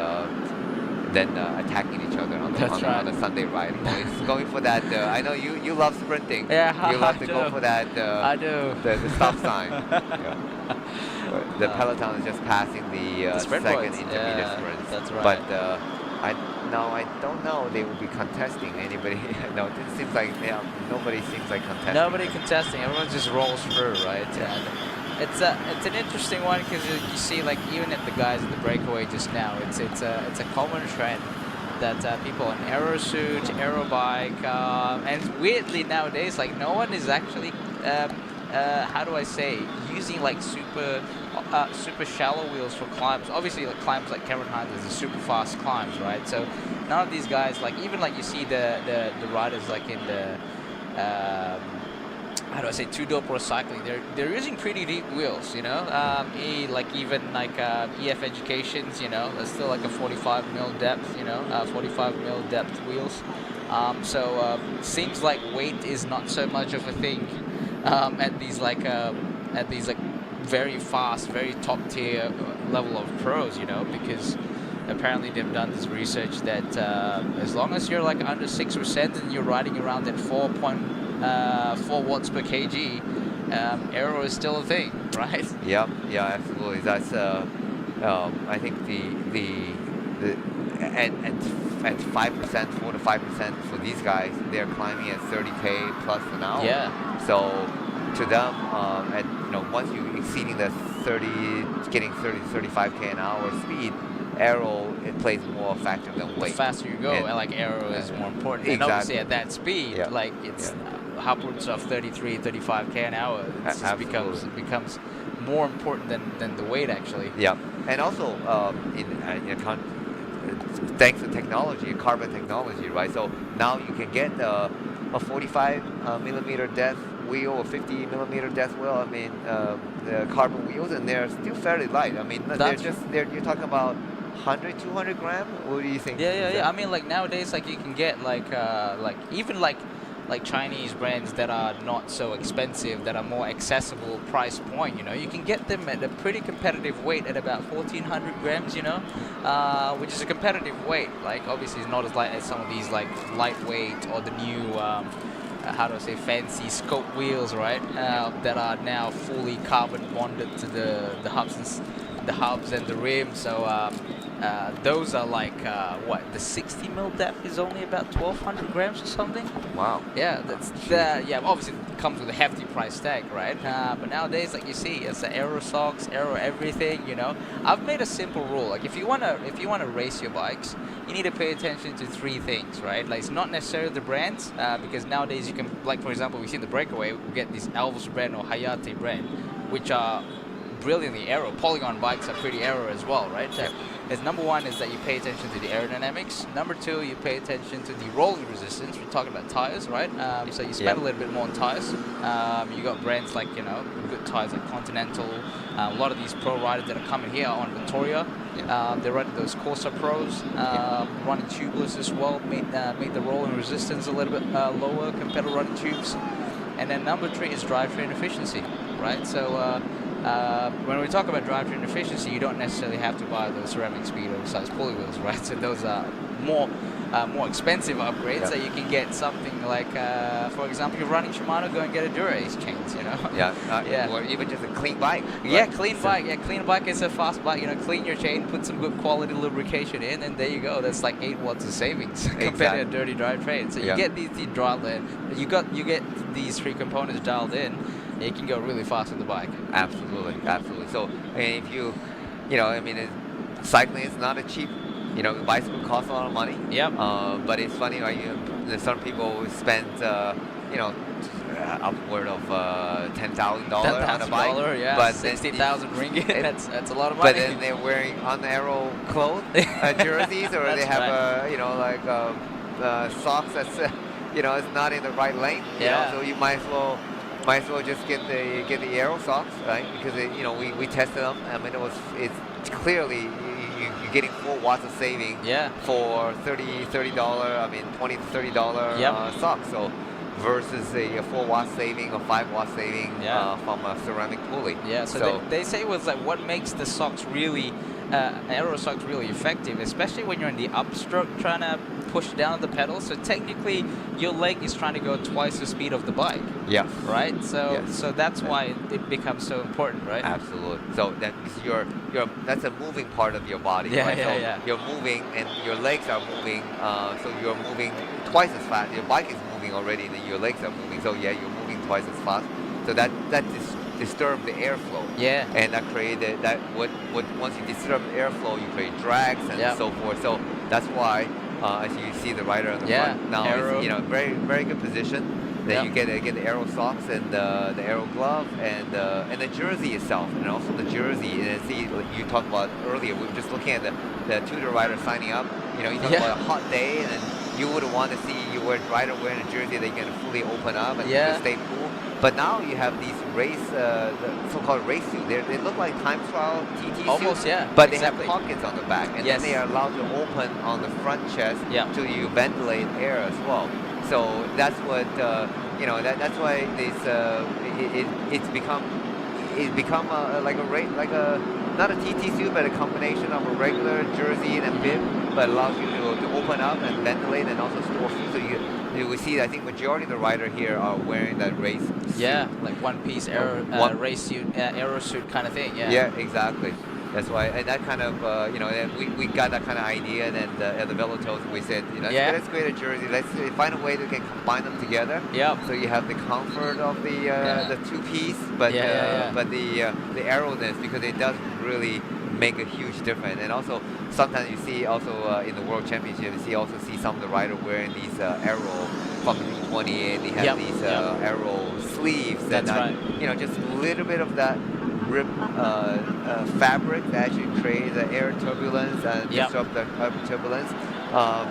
then attacking each other on the Sunday ride. Going for that. I know you love sprinting. Yeah, you love to go for that. I do. The stop sign. The peloton is just passing the sprint second points. intermediate Yeah, sprints. that's right. But I don't know they will be contesting anybody. No, it seems like nobody seems like contesting. Nobody contesting. Everyone just rolls through, right? Yeah. And it's an interesting one because you see, like, even at the guys at the breakaway just now, it's a common trend that people in aero suit, aero bike, and weirdly nowadays, like, no one is actually how do I say, using like super shallow wheels for climbs. Obviously, like climbs like Cameron Highlands are super fast climbs, right? So none of these guys, like even like you see the riders like in the how do I say, two-door pro cycling, they're using pretty deep wheels, you know. Like even like EF Educations, you know, there's still like a 45 mil depth, you know, 45 mil depth wheels. So seems like weight is not so much of a thing at these very fast, very top tier level of pros, you know, because apparently they've done this research that as long as you're like under 6% and you're riding around at 4.4 watts per kg, aero is still a thing, right? Yeah, absolutely. That's I think at 5%, 4 to 5% for these guys, they're climbing at 30k plus an hour. Yeah. So to them, once you exceeding the 30, getting 30 to 35k an hour speed, aero, it plays more a factor than weight. The faster you go, and like aero is more important. And obviously at that speed, like it's upwards of 33, 35k an hour. It just becomes more important than the weight actually. Yeah, and also thanks to technology, carbon technology, right? So now you can get a 45 millimeter depth wheel or 50 millimeter depth wheel. I mean, the carbon wheels, and they're still fairly light. I mean, you're talking about 100, 200 gram. What do you think? Yeah. I mean, like nowadays, like you can get like even like Chinese brands that are not so expensive, that are more accessible price point, you know, you can get them at a pretty competitive weight at about 1400 grams, you know, which is a competitive weight. Like obviously it's not as light as some of these like lightweight or the new how do I say, fancy scope wheels, right? That are now fully carbon bonded to the hubs and the rim. So those are like the 60 mil depth is only about 1200 grams or something. Wow. Yeah, obviously it comes with a hefty price tag, right? But nowadays, like you see, it's the aero socks, aero everything, you know. I've made a simple rule. Like if you wanna race your bikes, you need to pay attention to three things, right? Like it's not necessarily the brands, because nowadays you can, like for example, we see in the breakaway, we get this Elvis brand or Hayate brand, which are brilliantly aero. Polygon bikes are pretty aero as well, right? So number one is that you pay attention to the aerodynamics. Number two, you pay attention to the rolling resistance. We're talking about tires, right? So you spend a little bit more on tires. You got brands like, you know, good tires like Continental. A lot of these pro riders that are coming here are on Victoria. They're running those Corsa Pros, running tubeless as well. Made the rolling resistance a little bit lower compared to running tubes. And then number three is drivetrain efficiency, right? So when we talk about drivetrain efficiency, you don't necessarily have to buy those ceramic speed oversized pulley wheels, right? So those are more expensive upgrades. So you can get something like, for example, you're running Shimano, go and get a Dura-Ace chains, you know? Or even just a clean bike. Yeah, clean bike. Yeah, clean bike is a fast bike. You know, clean your chain, put some good quality lubrication in, and there you go. That's like 8 watts of savings compared to a dirty drivetrain. So you get these dialed in. You get these three components dialed in. You can go really fast with the bike. Absolutely. So, I mean, cycling is not a cheap, bicycle costs a lot of money. Yep. But it's funny, right? Some people spend, upward of $10,000 on a bike. Yeah, but 60,000 ringgit. That's a lot of money. But then they're wearing on-aero clothes, jerseys, or they have socks that's, it's not in the right length. You know? So you might as well just get the aero socks, right? Because we tested them. I mean, it's clearly you're getting 4 watts of saving for $30. I mean, $20 to $30 socks. So versus a 4 watt saving or 5 watt saving from a ceramic pulley. Yeah. So they say it was like what makes the socks really aero socks really effective, especially when you're in the upstroke trying to push down the pedal. So technically, your leg is trying to go twice the speed of the bike. Yeah. Right. So Yes. so that's why it becomes so important, right? Absolutely. So that's that's a moving part of your body. Yeah, right? yeah, so yeah. You're moving and your legs are moving. So you're moving twice as fast. Your bike is moving already, and then your legs are moving. So yeah, you're moving twice as fast. So that disturbs the airflow. Yeah. And that created that once you disturb the airflow, you create drags and Yeah. so forth. So that's why as you see the rider on the Yeah, front now, aero. is, very very good position. Then Yep. you get the aero socks and the aero glove and the jersey itself, and also the jersey. And see, you talked about earlier. We were just looking at the Tudor rider signing up. You talk Yeah. about a hot day, and you would want to see your rider wearing a jersey that can fully open up and Yeah. stay cool. But now you have these race, the so-called race suits. They look like time trial TT Almost, suits, yeah, but exactly. they have pockets on the back, and Yes. then they are allowed to open on the front chest Yeah. to you ventilate air as well. So that's what that's why it's become like a not a TT suit, but a combination of a regular jersey and a bib, but allows you to open up and ventilate and also store food. So you will see, I think majority of the rider here are wearing that race suit. Yeah, like one-piece race suit, aero suit kind of thing. Yeah. Yeah, exactly. That's why, and that kind of, we got that kind of idea, and then at the Velotos we said, Yeah. let's create a jersey. Let's find a way that can combine them together. Yep. So you have the comfort of the two-piece, but Yeah. but the aeroness, because it does really make a huge difference. And also sometimes you see also in the World Championship, you see some of the riders wearing these aero from the Route 20, and they have Yep. these aero sleeves. That's and right. Just a little bit of that rib fabric that actually creates the air turbulence and Yep. disrupt the turbulence. So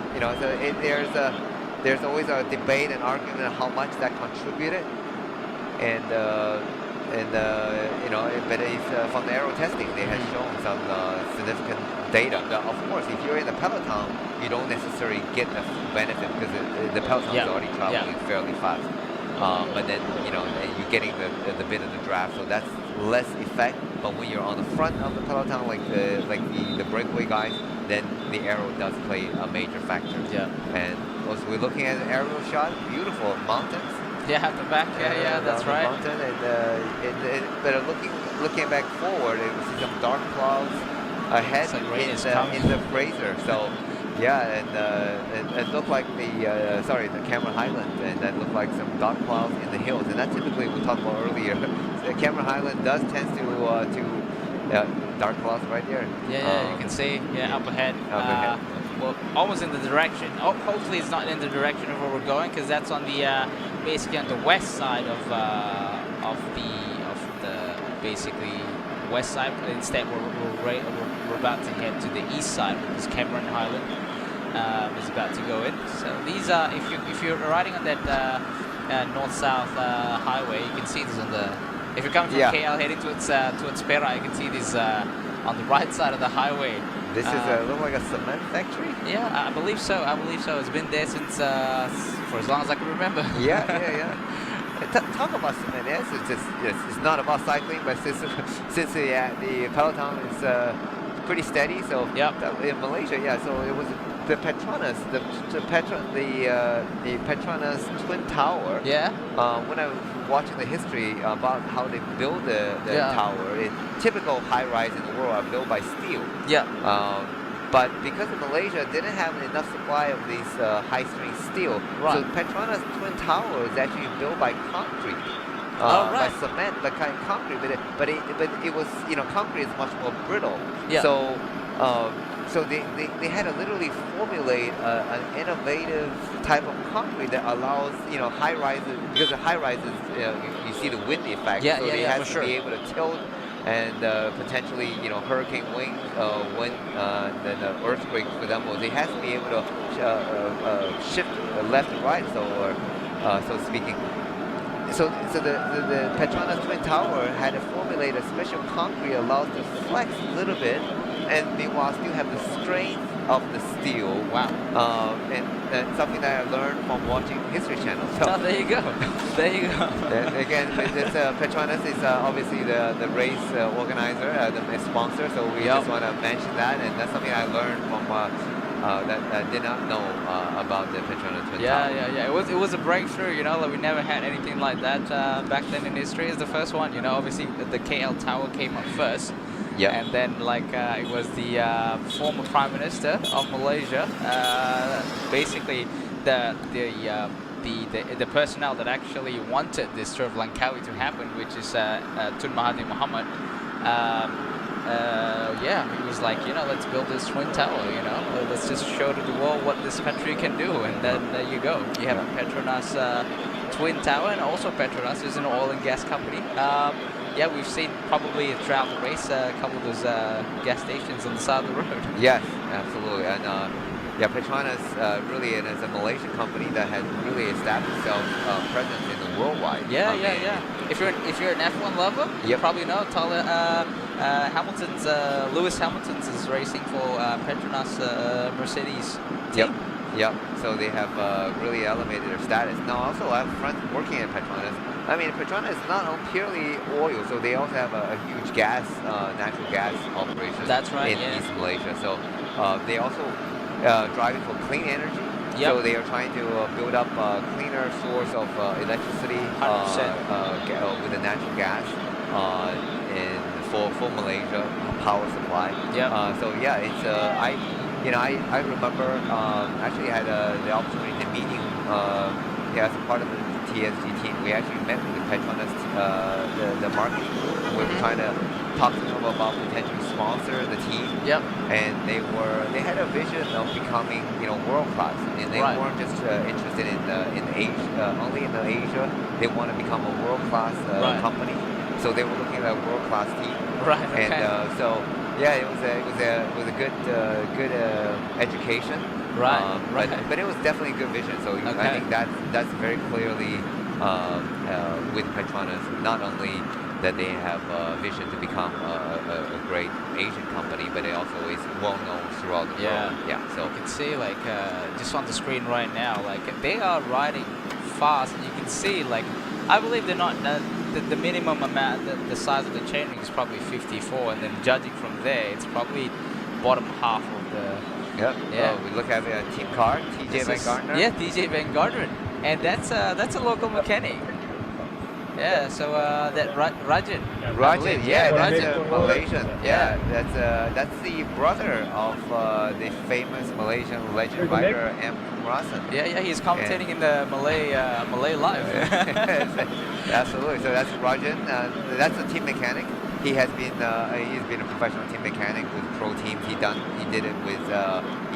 there's always a debate and argument on how much that contributed, but it's from the aero testing, they have shown some significant data. Now, of course, if you're in the peloton, you don't necessarily get the full benefit because the peloton is Yeah. already traveling fairly fast. But then and you're getting the bit of the draft, so that's less effect. But when you're on the front of the peloton, like the breakaway guys, then the aero does play a major factor. Yeah. And also we're looking at an aerial shot, beautiful mountains. Yeah, at the back. Yeah, that's down the right. Mountain, but looking back forward, we see some dark clouds ahead It's like rain is in coming. the Fraser. So yeah, and it looked like the Cameron Highlands, and that looked like some dark clouds in the hills. And that typically we talked about earlier. The Cameron Highland does tend to dark clouds right there. Yeah, you can see. Yeah, up ahead. Up ahead. Well, almost in the direction. Oh, hopefully it's not in the direction of where we're going, because that's on the basically on the west side of the basically west side. But instead, we're about to head to the east side, because Cameron Highland is about to go in. So these are, if you're riding on that north-south highway, you can see this on the. If you're coming from KL heading towards Perak, you can see this on the right side of the highway. This is look like a cement factory. Yeah, I believe so. It's been there since for as long as I can remember. Yeah. Talk about cement. Yes, it's not about cycling, but since the peloton is pretty steady, so in Malaysia, so it was the PETRONAS, the PETRONAS Twin Tower. Yeah. When I was watching the history about how they build the tower, typical high-rise in the world are built by steel. Yeah. But because of Malaysia didn't have enough supply of these high-strength steel, Right. so Petronas Twin Tower is actually built by concrete. By cement, but kind of concrete, but it was concrete is much more briddle. Yeah. So they had to literally formulate an innovative type of concrete that allows high rises, because the high rises you see the wind effect. So they had to be able to tilt and potentially hurricane wing, wind, then earthquake, for example. They have to be able to shift left and right, so speaking. So the PETRONAS Twin Tower had to formulate a special concrete allows to flex a little bit, and meanwhile still have the strength of the steel. Wow. And something that I learned from watching History Channel. So there you go. There you go. Again, this PETRONAS is obviously the race organizer, the sponsor. So we just want to mention that, and that's something I learned from that did not know about the PETRONAS Twin Yeah, Tower. yeah, yeah. It was a breakthrough, you know. Like we never had anything like that back then in history. It's the first one, you know. Obviously, the KL Tower came up first. Yeah. And then, like, it was the former Prime Minister of Malaysia. Basically, the personnel that actually wanted this tour of Langkawi to happen, which is Tun Mahathir Mohamad. Yeah, he was like, you know, let's build this twin tower, you know, let's just show to the world what this country can do, and then there you go. You have a PETRONAS twin tower, and also PETRONAS is an oil and gas company. Yeah, we've seen probably throughout the race a couple of those gas stations on the side of the road. Yes, absolutely. And yeah, PETRONAS really is a Malaysian company that has really established itself presence in the worldwide. Yeah, I mean, yeah. If you're an F1 lover, you probably know Lewis Hamilton's is racing for PETRONAS Mercedes team. Yep. So they have really elevated their status. Now, also, I have friends working at PETRONAS. I mean, PETRONAS is not purely oil, so they also have a huge gas, natural gas operation. That's right, in yeah. East Malaysia. So they also driving for clean energy. Yep. So they are trying to build up a cleaner source of electricity 100%. with the natural gas for Malaysia power supply. Yep. So yeah, it's I remember actually had the opportunity to meeting as a part of the TSG team. We actually met with the PETRONAS the marketing group. We were trying to talk to them about potentially sponsor the team. Yep. And they had a vision of becoming world class, and they weren't just interested in Asia only in Asia. They want to become a world class company. So they were looking at a world class team. Right. Okay. And so yeah, it was a good education. Right. But it was definitely a good vision. So I think that's very clearly with PETRONAS, not only that they have a vision to become a great Asian company, but it also is well known throughout the world. Yeah. So you can see, like, just on the screen right now, like, they are riding fast, and you can see, like, I believe they're not the minimum amount, the size of the chainring is probably 54, and then judging from there, it's probably bottom half of the. Yep. Yeah. We look at a team car, TJ Van Gardner. Yeah, TJ Van Gardner, and that's a local mechanic. Yeah, so that Rajan. Rajan, yeah, that's Rajan. a Malaysian. Yeah. That's the brother of the famous Malaysian legend rider M. Rasan. Yeah, he's commentating in the Malay Live. Absolutely. So that's Rajan. That's a team mechanic. He's been a professional team mechanic with pro teams. He did it with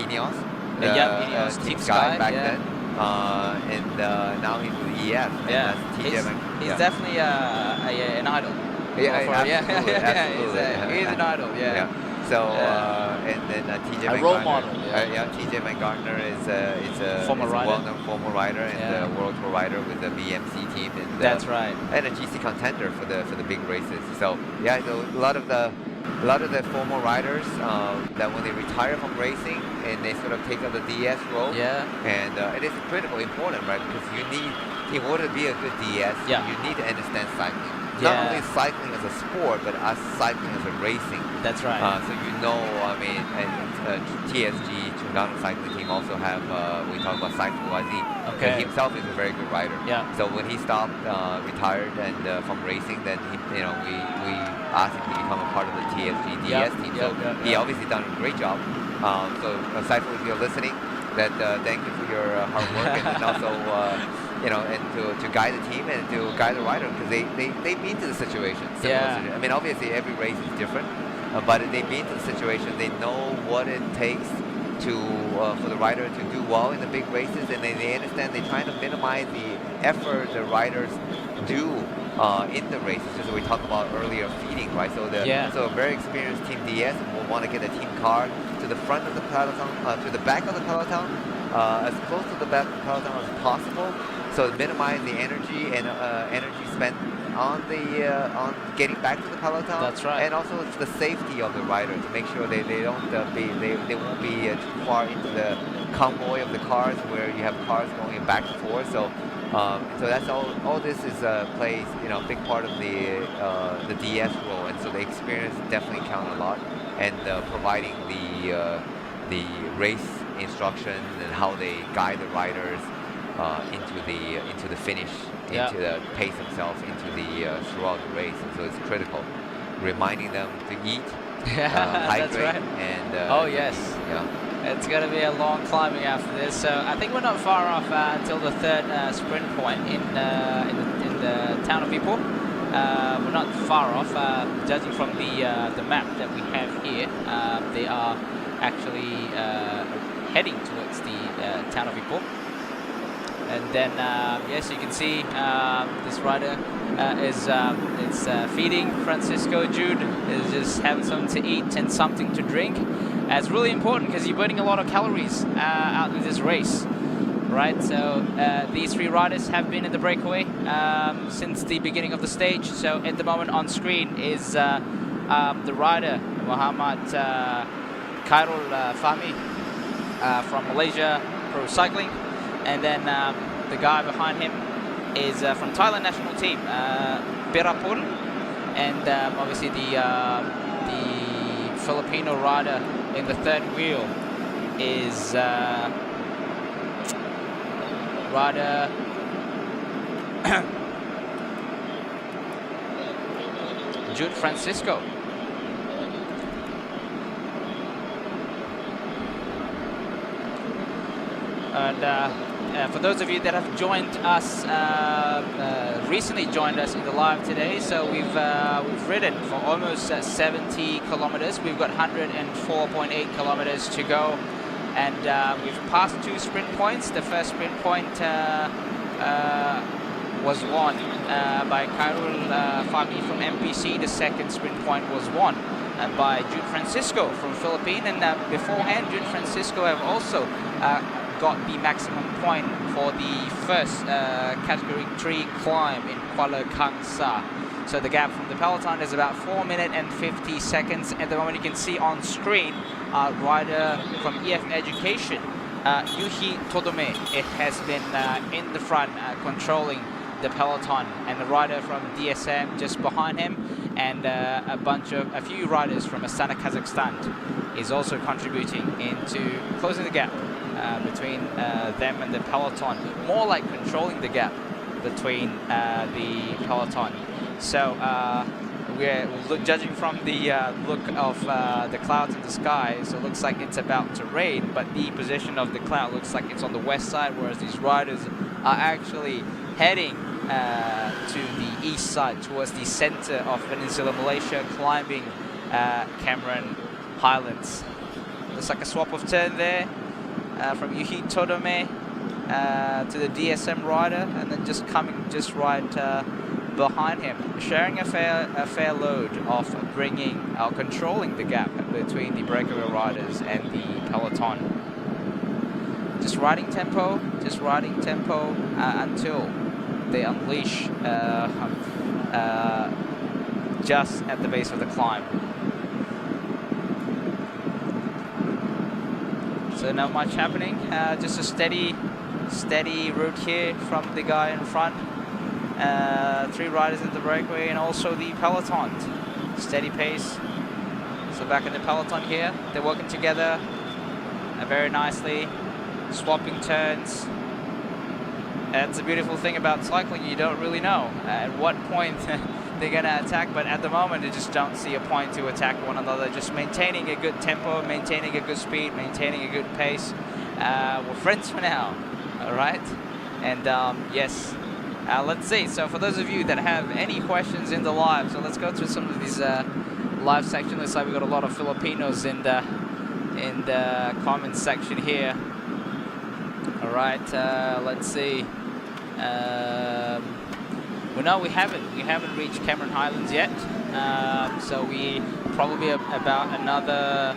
Ineos. Ineos Team Sky back then. And now he's with EF. Yeah, and he's definitely an idol. Absolutely. He's an idol. Yeah. So and then TJ Van role Gardner. model. TJ Van Gardner is a well-known former rider and a world tour rider with the BMC team. And, that's right. And a GC contender for the big races. So yeah, so a lot of the former riders that when they retire from racing and they sort of take up the DS role. Yeah. And it is critically important, right? Because you need, in order to be a good DS, you need to understand cycling. Not only cycling as a sport, but as cycling as a racing. That's right. So I mean, TSG, Terengganu cycling team also have, we talk about Cycle YZ. Okay. He himself is a very good rider. Yeah. So when he stopped, retired and from racing, then we asked him to become a part of the TSG DS team. So he obviously done a great job. So Cycle, if you're listening, that thank you for your hard work and then also and to guide the team and to guide the rider, because they've been to the situation. I mean, obviously every race is different, but they've been to the situation. They know what it takes for the rider to do well in the big races, and they understand. They try to minimize the effort the riders do in the races. Just as we talked about earlier, feeding, right? So so a very experienced Team DS will want to get a team car to the front of the peloton, to the back of the peloton, as close to the back of the peloton as possible. So minimize the energy and energy spent on getting back to the peloton. That's right. And also it's the safety of the rider to make sure they won't be too far into the convoy of the cars where you have cars going back and forth. So that's all this is plays a big part of the DS role, and so the experience definitely count a lot, and providing the race instructions and how they guide the riders into the finish, Yeah. into the pace themselves into the throughout the race. And so it's critical, reminding them to eat, hydrate, That's right. and Oh, yes. yeah. It's going to be a long climbing after this, so I think we're not far off until the third sprint point in the town of Ipoh. We're not far off, judging from the map that we have here. They are actually heading towards the town of Ipoh. And then, yes, you can see this rider is feeding Francisco. Jude is just having something to eat and something to drink. It's really important because you're burning a lot of calories out with this race, right? So these three riders have been in the breakaway since the beginning of the stage. So at the moment on screen is the rider Muhammad Khairul Fahmi from Malaysia Pro Cycling. And then the guy behind him is from Thailand national team, Pirapul, and obviously the Filipino rider in the third wheel is rider Jude Francisco. And for those of you that have joined us, recently joined us in the live today, so we've ridden for almost 70 kilometers. We've got 104.8 kilometers to go, and we've passed 2 sprint points. The first sprint point was won by Khairul Fahmi from MPC. The second sprint point was won by Jude Francisco from Philippines, and beforehand Jude Francisco have also got the maximum point for the first category 3 climb in Kuala Kangsar. So the gap from the peloton is about 4 minutes and 50 seconds. At the moment you can see on screen rider from EF Education, Yuhi Todome. It has been in the front controlling the peloton, and the rider from DSM just behind him, and a few riders from Astana, Kazakhstan is also contributing into closing the gap between them and the peloton, more like controlling the gap between the peloton. So we're judging from the look of the clouds in the sky, so it looks like it's about to rain, but the position of the cloud looks like it's on the west side, whereas these riders are actually heading to the east side towards the center of Peninsular Malaysia, climbing Cameron Highlands. Looks like a swap of turn there from Yuhi Todome to the DSM rider, and then just coming just right behind him, sharing a fair load of bringing or controlling the gap between the breakaway riders and the peloton. Just riding tempo until they unleash just at the base of the climb. So not much happening, just a steady route here from the guy in front. 3 riders in the breakaway and also the peloton. Steady pace. So back in the peloton here, they're working together very nicely, swapping turns. That's a beautiful thing about cycling. You don't really know at what point they're going to attack, but at the moment you just don't see a point to attack one another. Just maintaining a good tempo, maintaining a good speed, maintaining a good pace. We're friends for now, all right? And yes, let's see. So for those of you that have any questions in the live, so let's go through some of these live section. Looks like we got a lot of Filipinos in the comments section here. All right, let's see. Well, no, we haven't reached Cameron Highlands yet. So we probably about another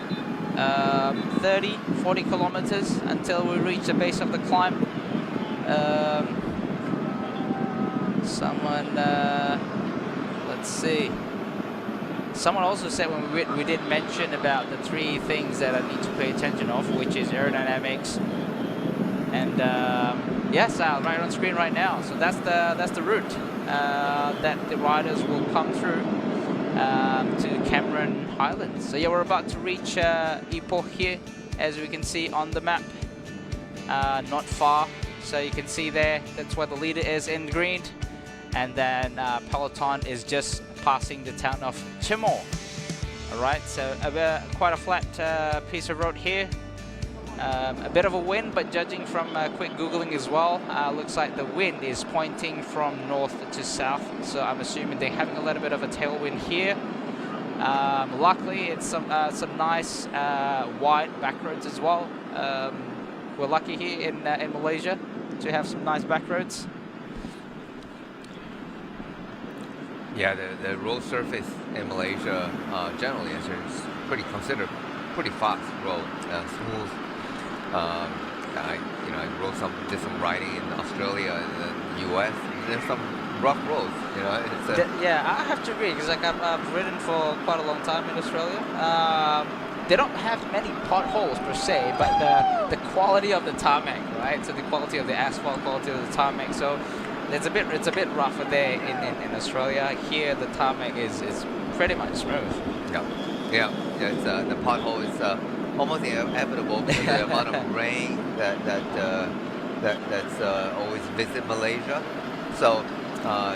30-40 kilometers until we reach the base of the climb. Someone, let's see. Someone also said when we did mention about the 3 things that I need to pay attention of, which is aerodynamics, and yes, right on screen right now. So that's the route that the riders will come through to Cameron Highlands. So yeah, we're about to reach Ipoh here, as we can see on the map. Not far, so you can see there, that's where the leader is in green. And then peloton is just passing the town of Chimo. Alright, so quite a flat piece of road here. A bit of a wind, but judging from quick googling as well, looks like the wind is pointing from north to south, so I'm assuming they're having a little bit of a tailwind here. Luckily it's some nice wide back roads as well. We're lucky here in Malaysia to have some nice back roads. Yeah, the road surface in Malaysia generally is considered pretty fast road, smooth. I did some riding in Australia and the US. There's some rough roads, Yeah, I have to agree, because I've ridden for quite a long time in Australia. They don't have many potholes per se, but the quality of the tarmac, right? So the quality of the asphalt, quality of the tarmac. So it's a bit rougher there in Australia. Here the tarmac is pretty much smooth. Yeah. It's the pothole is almost inevitable because of the amount of rain that's always visit Malaysia. So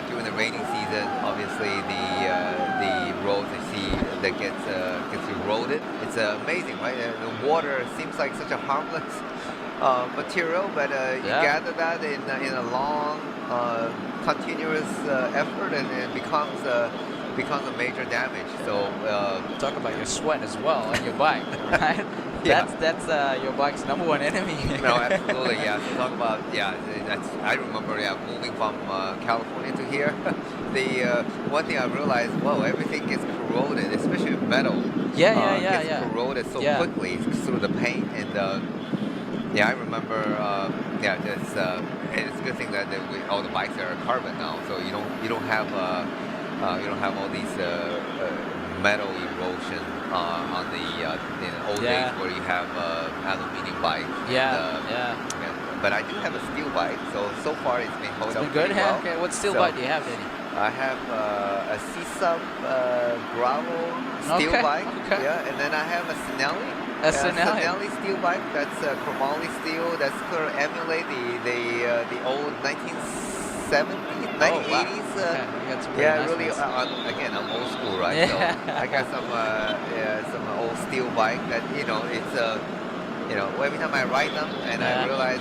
during the rainy season, obviously the roads you see that gets eroded. It's amazing, right? The water seems like such a harmless material, but you gather that in a long, continuous effort, and it becomes a major damage. So talk about your sweat as well on your bike, right? That's your bike's number one enemy. No, absolutely, yeah. So talk about I remember moving from California to here. The one thing I realized, everything gets corroded, especially metal. Gets corroded so quickly through the paint, and I remember. It's a good thing that all the bikes are carbon now, so you don't have all these metal erosion on the old days where you have aluminium bikes. But I do have a steel bike, so far it's been holding up good. pretty well. Okay, what steel bike do you have, Danny? I have a C-Sub gravel steel bike. Okay. Yeah, and then I have a Sinelli. Sinelli steel bike. That's chromoly steel. That's going to emulate the old 1970s, 1980s. Really. Again, I'm old school, right? So I got some old steel bike that it's every time I ride them, and I realize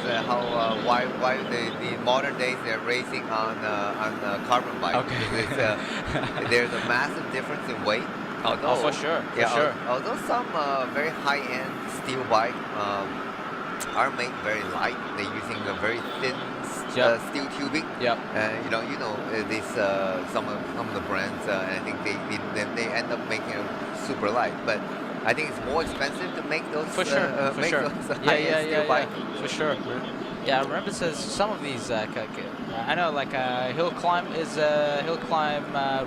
why the modern days they're racing on carbon bike. Okay. There's a massive difference in weight. Although, for sure. Although some very high-end steel bike are made very light, they're using a very thin steel tubing. These some of the brands, and I think they end up making them super light, but I think it's more expensive to make those those high-end steel bikes. For sure. Yeah, I remember some of these. I know, hill climb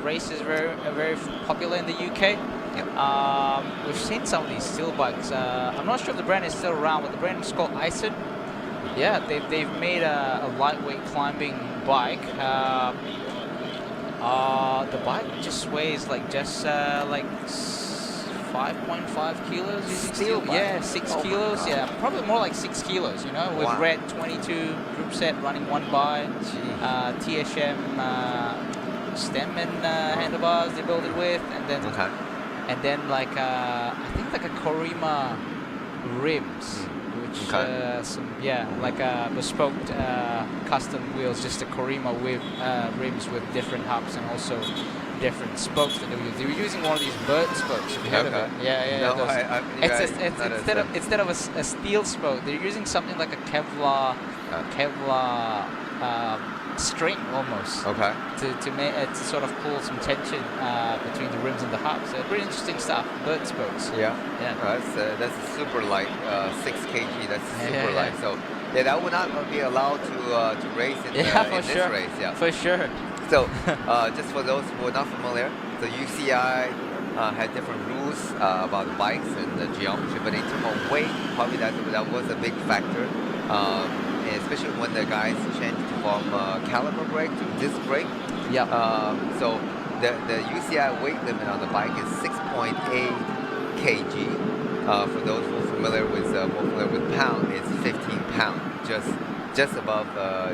race is very popular in the UK. We've seen some of these steel bikes. I'm not sure if the brand is still around, but the brand is called Ascent. Yeah, they've made a lightweight climbing bike. The bike just weighs 5.5 kilos using steel. 6 kilos. Probably more like 6 kilos. With red 22 group set running one by TSM stem and handlebars they build it with, and then I think a Korima rims, which bespoke custom wheels, just a Korima with rims with different hubs and also different spokes that they were using one of these bird spokes. Have you heard of it? Instead of a steel spoke, they're using something like a Kevlar string almost. To sort of pull some tension between the rims and the hubs. So pretty interesting stuff. Bird spokes. That's super light. 6 kg. That's super light. So that would not be allowed to race in this race. For sure. So, just for those who are not familiar, the UCI had different rules about the bikes and the geometry, but in terms of weight, probably that was a big factor, especially when the guys changed from caliper brake to disc brake. So the UCI weight limit on the bike is 6.8 kg, For those who are familiar with pound, it's 15 pound, just above,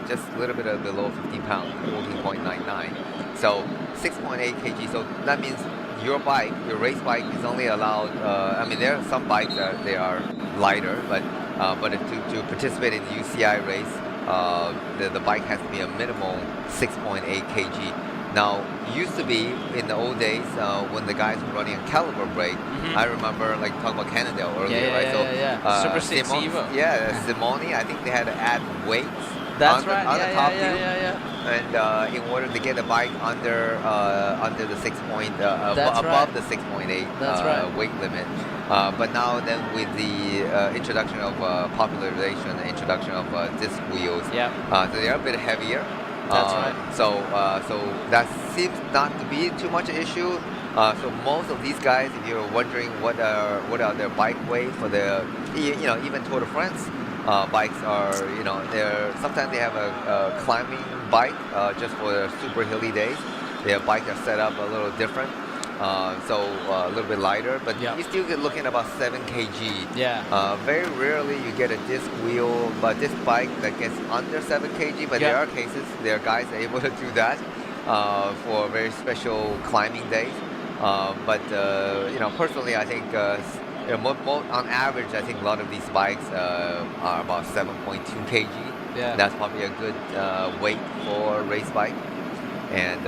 just a little bit below 15 pounds, 14.99. So 6.8 kg. So that means your race bike is only allowed. I mean, there are some bikes that they are lighter, but to participate in the UCI race, the bike has to be a minimal 6.8 kg. Now, used to be in the old days when the guys were running a caliber brake. I remember like talking about Cannondale earlier, right? Super 6 Evo. Yeah, Simone. I think they had to add weights That's on right. the top view. Yeah. And in order to get the bike under the 6 point That's above right. the 6.8 That's right. weight limit. But now then with the introduction of popularization, the introduction of disc wheels, so they are a bit heavier. That's right. So that seems not to be too much an issue. So most of these guys, if you're wondering what are their bike weight for the, even Tour de France bikes are, sometimes they have a climbing bike just for their super hilly days. Their bikes are set up a little different. So a little bit lighter, but you still get looking at about 7 kg. Very rarely you get a disc wheel, but disc bike that gets under 7 kg. But there are cases, there are guys that are able to do that for very special climbing days. But personally, I think on average, I think a lot of these bikes are about 7.2 kg. That's probably a good weight for a race bike. And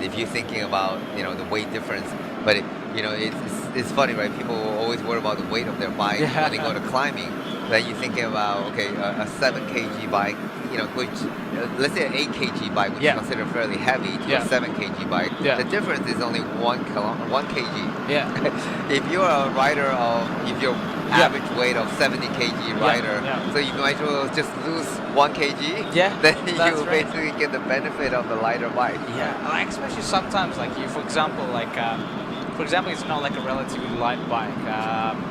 if you're thinking about the weight difference, but it's funny, right? People always worry about the weight of their bike when they go to climbing. Then you're thinking about a 7 kg bike, which let's say an 8 kg bike, which is considered fairly heavy, to a 7 kg bike. The difference is only 1 kg. If you're a rider if you're average weight of 70 kg rider, so you might as well just lose 1 kg. Then you basically get the benefit of the lighter bike. Like especially sometimes, like for example, it's not like a relatively light bike.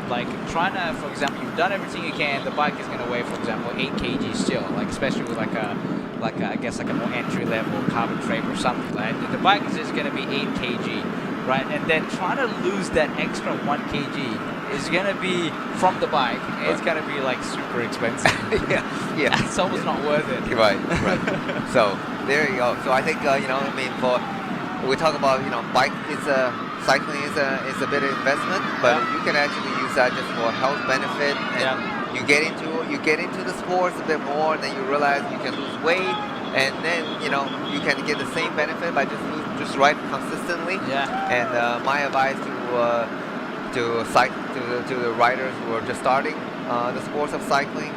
Like trying to, for example, you've done everything you can. The bike is going to weigh, for example, 8 kg still. Like especially with I guess like a more entry level carbon frame or something. Like the bike is just going to be 8 kg, right? And then trying to lose that extra 1 kg is going to be from the bike. It's going to be like super expensive. It's almost not worth it. Right. So there you go. So I think we talk about bike cycling is a bit of investment, but you can actually use that just for health benefit, and you get into the sports a bit more, and then you realize you can lose weight, and then you can get the same benefit by just riding consistently. And my advice to the riders who are just starting the sports of cycling,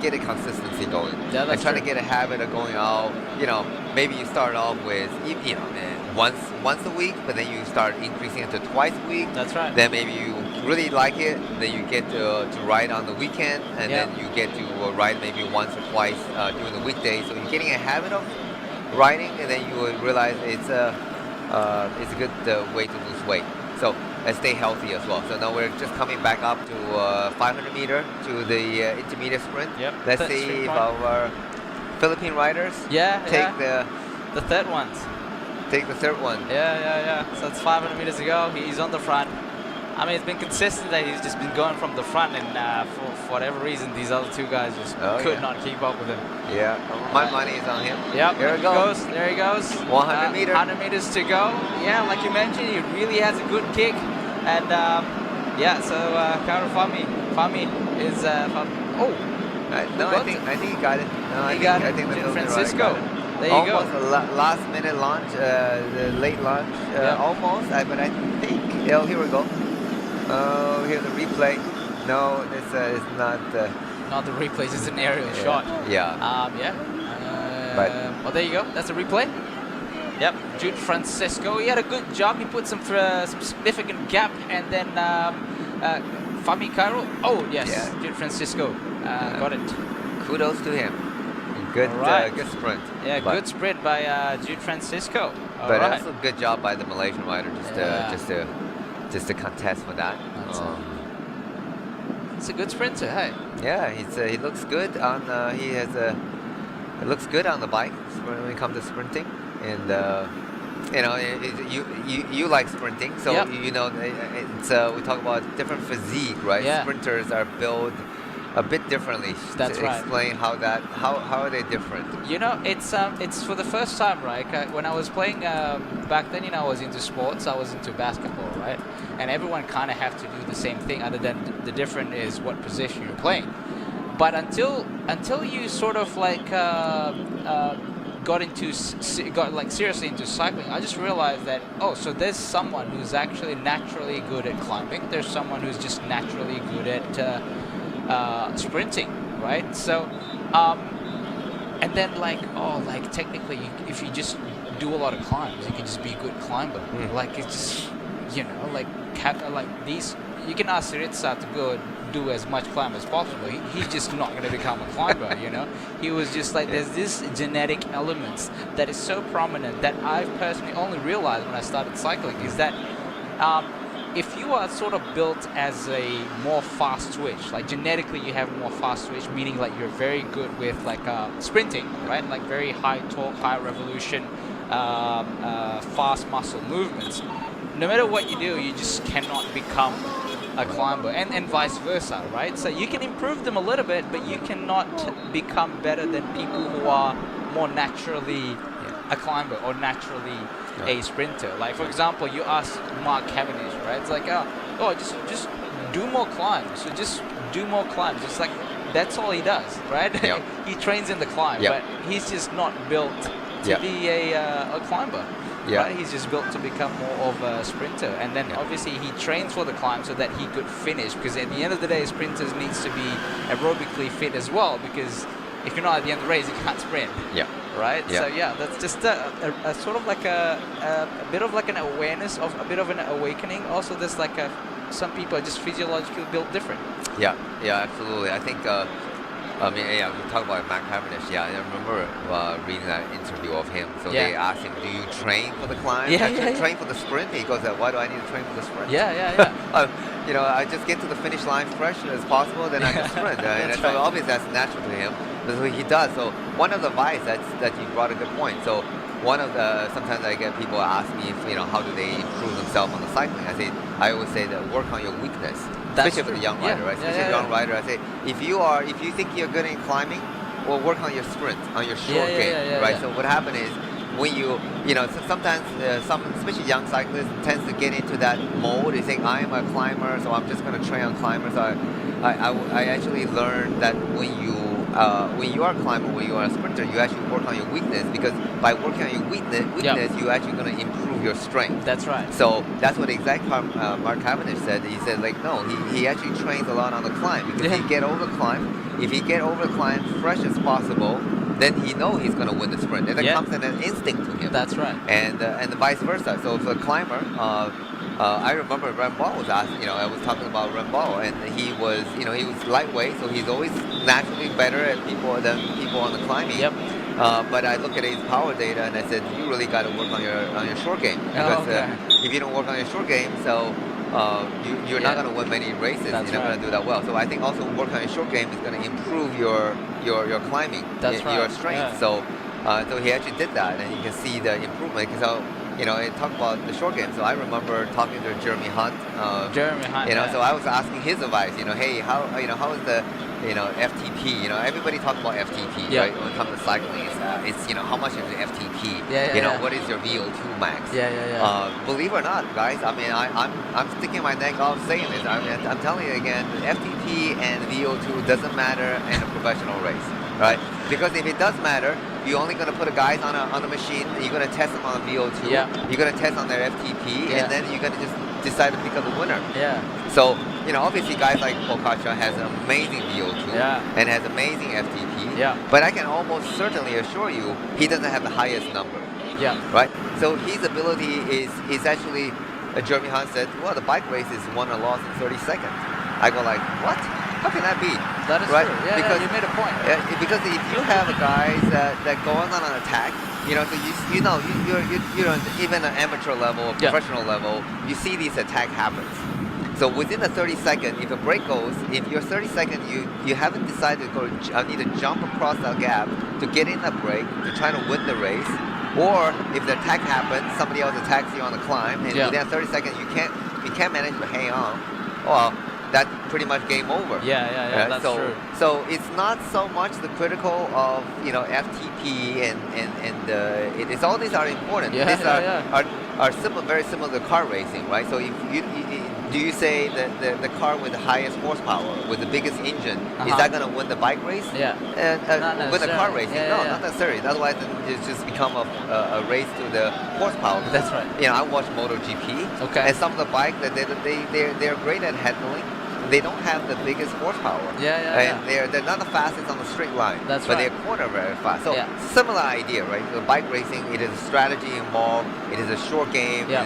get a consistency going. And try to get a habit of going out. Maybe you start off with once a week, but then you start increasing it to twice a week. That's right. Then maybe you really like it, then you get to ride on the weekend, and then you get to ride maybe once or twice during the weekdays. So you're getting a habit of riding, and then you will realize it's a good way to lose weight. So and stay healthy as well. So now we're just coming back up to 500 meter to the intermediate sprint. Let's see if our Philippine riders take the third ones. Take the third one. So it's 500 meters to go. He's on the front. I mean, it's been consistent that he's just been going from the front, and for whatever reason, these other two guys just could not keep up with him. My money is on him. Here he goes. There he goes. 100 meters. 100 meters to go. Like you mentioned, he really has a good kick, and so Karo Fami is no, I think he got it. No, he got it. I think the Francisco. There you almost go. a last minute launch, the late launch, almost. But I think. Here we go. Here's the replay. No, this is not. Not the replay. It's an aerial shot. But there you go. That's a replay. Jude Francisco. He had a good job. He put some significant gap, and then Fami Cairo. Jude Francisco got it. Kudos to him. Good, good sprint. Good sprint by Jude Francisco. But also good job by the Malaysian rider just to contest for that. It's a good sprinter, hey. He looks good on. It looks good on the bike when it comes to sprinting, and you like sprinting, so Yep. it's we talk about different physique, right? Yeah. Sprinters are built a bit differently. That's right. Explain how are they different? It's for the first time, right? When I was playing back then, I was into sports. I was into basketball, right? And everyone kind of have to do the same thing, other than the difference is what position you're playing. But until you sort of like got like seriously into cycling, I just realized that so there's someone who's actually naturally good at climbing. There's someone who's just naturally good at sprinting, right? So, and then like technically, if you just do a lot of climbs, you can just be a good climber. Like it's just like these. You can ask Siritsa to go do as much climb as possible. He's just not going to become a climber, He was just like, there's this genetic elements that is so prominent that I've personally only realized when I started cycling is that if you are sort of built as a more fast twitch, like genetically you have a more fast twitch, meaning like you're very good with like sprinting, right? Like very high torque, high revolution, fast muscle movements. No matter what you do, you just cannot become a climber, and vice versa, right? So you can improve them a little bit, but you cannot become better than people who are more naturally a climber or naturally a sprinter. Like for example, you ask Mark Cavendish, right? It's like, just do more climbs. So just do more climbs. It's like that's all he does, right? Yep. He trains in the climb, Yep. but he's just not built to be a climber. Yeah. Right? He's just built to become more of a sprinter, and then obviously he trains for the climb so that he could finish, because at the end of the day sprinters needs to be aerobically fit as well, because if you're not at the end of the race you can't sprint. Yeah. Right? Yeah. So yeah, that's just a sort of like a bit of like an awareness of a bit of an awakening. Also there's like some people are just physiologically built different. Yeah, absolutely. I think we talk about Matt Cavendish. Yeah, I remember reading that interview of him. So they asked him, "Do you train for the climb? Train for the sprint?" He goes, "Why do I need to train for the sprint?" I just get to the finish line fresh as possible, then I can sprint. And so obviously that's natural to him. That's what he does. So one of the advice that you brought a good point. So one of the sometimes I get people ask me if how do they improve themselves on the cycling. I always say that work on your weakness. Especially for the young rider, right? Especially young rider, I say if you think you're good in climbing, well, work on your sprint, on your short game, right? So what happens is when sometimes some especially young cyclists tends to get into that mode. They think I am a climber, so I'm just going to train on climbers. I actually learned that when you are a climber, when you are a sprinter, you actually work on your weakness, because by working on your weakness, you're actually going to improve your strength. That's right. So that's what exactly Mark Cavendish said. He said no, he actually trains a lot on the climb, because if he get over the climb fresh as possible, then he knows he's going to win the sprint. And it comes in an instinct to him. That's right. And vice versa. So for a climber, I remember Rembal was asked, I was talking about Rembal, and he was lightweight, so he's always naturally better than people on the climbing. Yep. But I look at his power data and I said, you really got to work on your short game, because if you don't work on your short game, so you're not going to win many races. That's you're not going to do that well. So I think also work on your short game is going to improve your climbing, your strength. So he actually did that, and you can see the improvement. So it talked about the short game. So I remember talking to Jeremy Hunt. So I was asking his advice. Hey, how is the FTP? Everybody talks about FTP, right? When it comes to cycling, it's how much is the FTP? What is your VO2 max? Believe it or not, guys. I mean, I'm sticking my neck out saying this. I'm telling you again, FTP and VO2 doesn't matter in a professional race, right? Because if it does matter, you're only going to put a guys on a machine, and you're going to test them on VO2, you're going to test on their FTP, and then you're going to just decide to pick up the winner. So, obviously guys like Pogačar has an amazing VO2 and has amazing FTP, but I can almost certainly assure you he doesn't have the highest number. Right? So his ability is actually, Jeremy Hunt said, well, the bike race is won or lost in 30 seconds. I go like, what? How can that be? That is right? true. Because you made a point. Because if you have guys that go on an attack, so you're even an amateur level or professional level, you see these attack happens. So within the 30 seconds, if a break goes, if you're 30 seconds, you haven't decided to go, I need to jump across that gap to get in that break to try to win the race, Or if the attack happens, somebody else attacks you on the climb, and Yeah. within 30 seconds you can't manage to hang on. Well, that's pretty much game over. Yeah, that's so, true. So it's not so much the critical of FTP and it's all these are important. Yeah, these yeah, are similar, very similar to car racing, right? So if do you say that the car with the highest horsepower, with the biggest engine, is that going to win the bike race? Yeah. Not Win the car necessarily. racing? Yeah, No, yeah. not necessarily. Otherwise, it's just become a race to the horsepower. That's right. I watch MotoGP. Okay. And some of the bikes that they're great at handling. They don't have the biggest horsepower. And they're not the fastest on the straight line. That's but right. they're corner very fast. So Yeah. similar idea, right? So bike racing, it is a strategy involved. It is a short game. Yeah.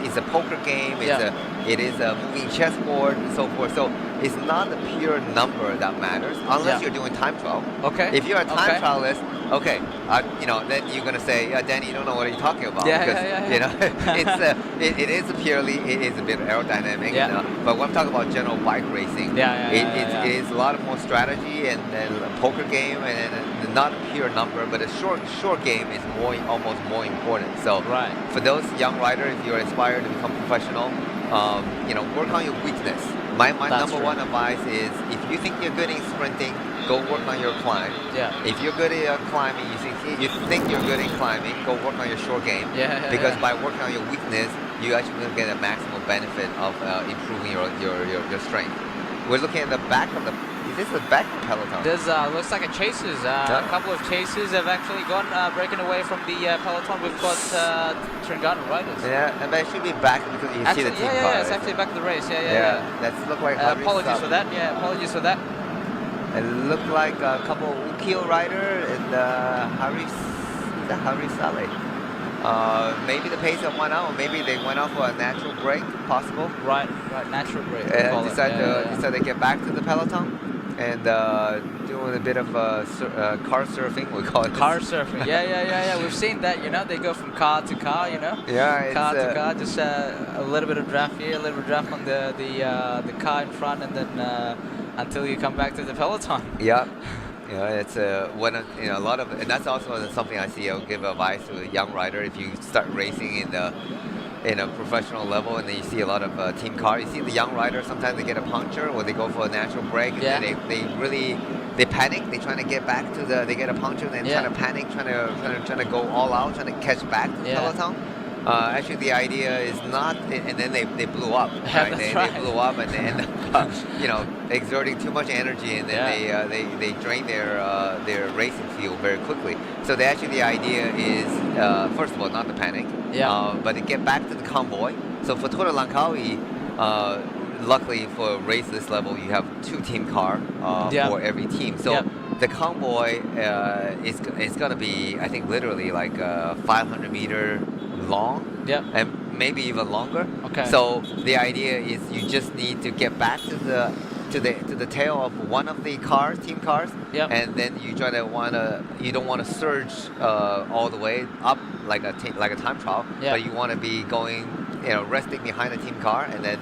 It's a poker game. Yeah. It is a moving chessboard and so forth. So it's not the pure number that matters unless Yeah. you're doing time trial. Okay. If you're a time Okay. trialist, okay, then you're gonna say, Danny, you don't know what you're talking about. Yeah, because, yeah. it is it is a bit aerodynamic. Yeah. But when I'm talking about general bike racing, Yeah. it is a lot more strategy and a poker game and not a pure number, but a short game is almost more important. So Right. for those young riders, if you're inspired to become professional, work on your weakness. My That's number true. one advice is if you think you're good in sprinting, go work on your climb. Yeah. If you're good at climbing, you think you're good in climbing, go work on your short game. Yeah, Because yeah. by working on your weakness, you actually will get a maximum benefit of improving your strength. We're looking at the back of the. Is this the back of the peloton? There's looks like a chasers. A couple of chasers have actually gone breaking away from the peloton. We've got Terengganu riders. Yeah, and it should be back because you see the team car. It's right? actually back of the race. Yeah. That look like. Harry Apologies Sub. for that. Yeah, apologies for that. It looked like a couple of Ukio rider and Harry Saleh. Maybe the pace went out, or maybe they went off for a natural break, possible. Right, natural break. we call it. Decided to get back to the peloton and doing a bit of car surfing, we call it. Car surfing. Yeah. We've seen that. They go from car to car. Yeah, Car it's, to car. Just a little bit of draft here, a little bit of draft on the car in front, and then until you come back to the peloton. Yeah. It's a lot of, and that's also something I see. I'll give advice to a young rider. If you start racing in a professional level, and then you see a lot of team car, you see the young riders sometimes they get a puncture or they go for a natural break, and then they panic. They're trying to get back to they get a puncture, and then trying to panic, trying to go all out, trying to catch back to the peloton. Actually, the idea is not, and then they blew up. Right? They blew up, and they end up, exerting too much energy, and then they drain their racing fuel very quickly. So the idea is, first of all, not to panic, but to get back to the convoy. So for Tour de Langkawi, luckily for a race this level, you have 2 team car for every team. So the convoy is going to be, I think, literally like 500 meter long, and maybe even longer. Okay. So the idea is you just need to get back to the tail of one of the team cars, and then you don't want to surge all the way up like a time trial, but you want to be going, resting behind the team car, and then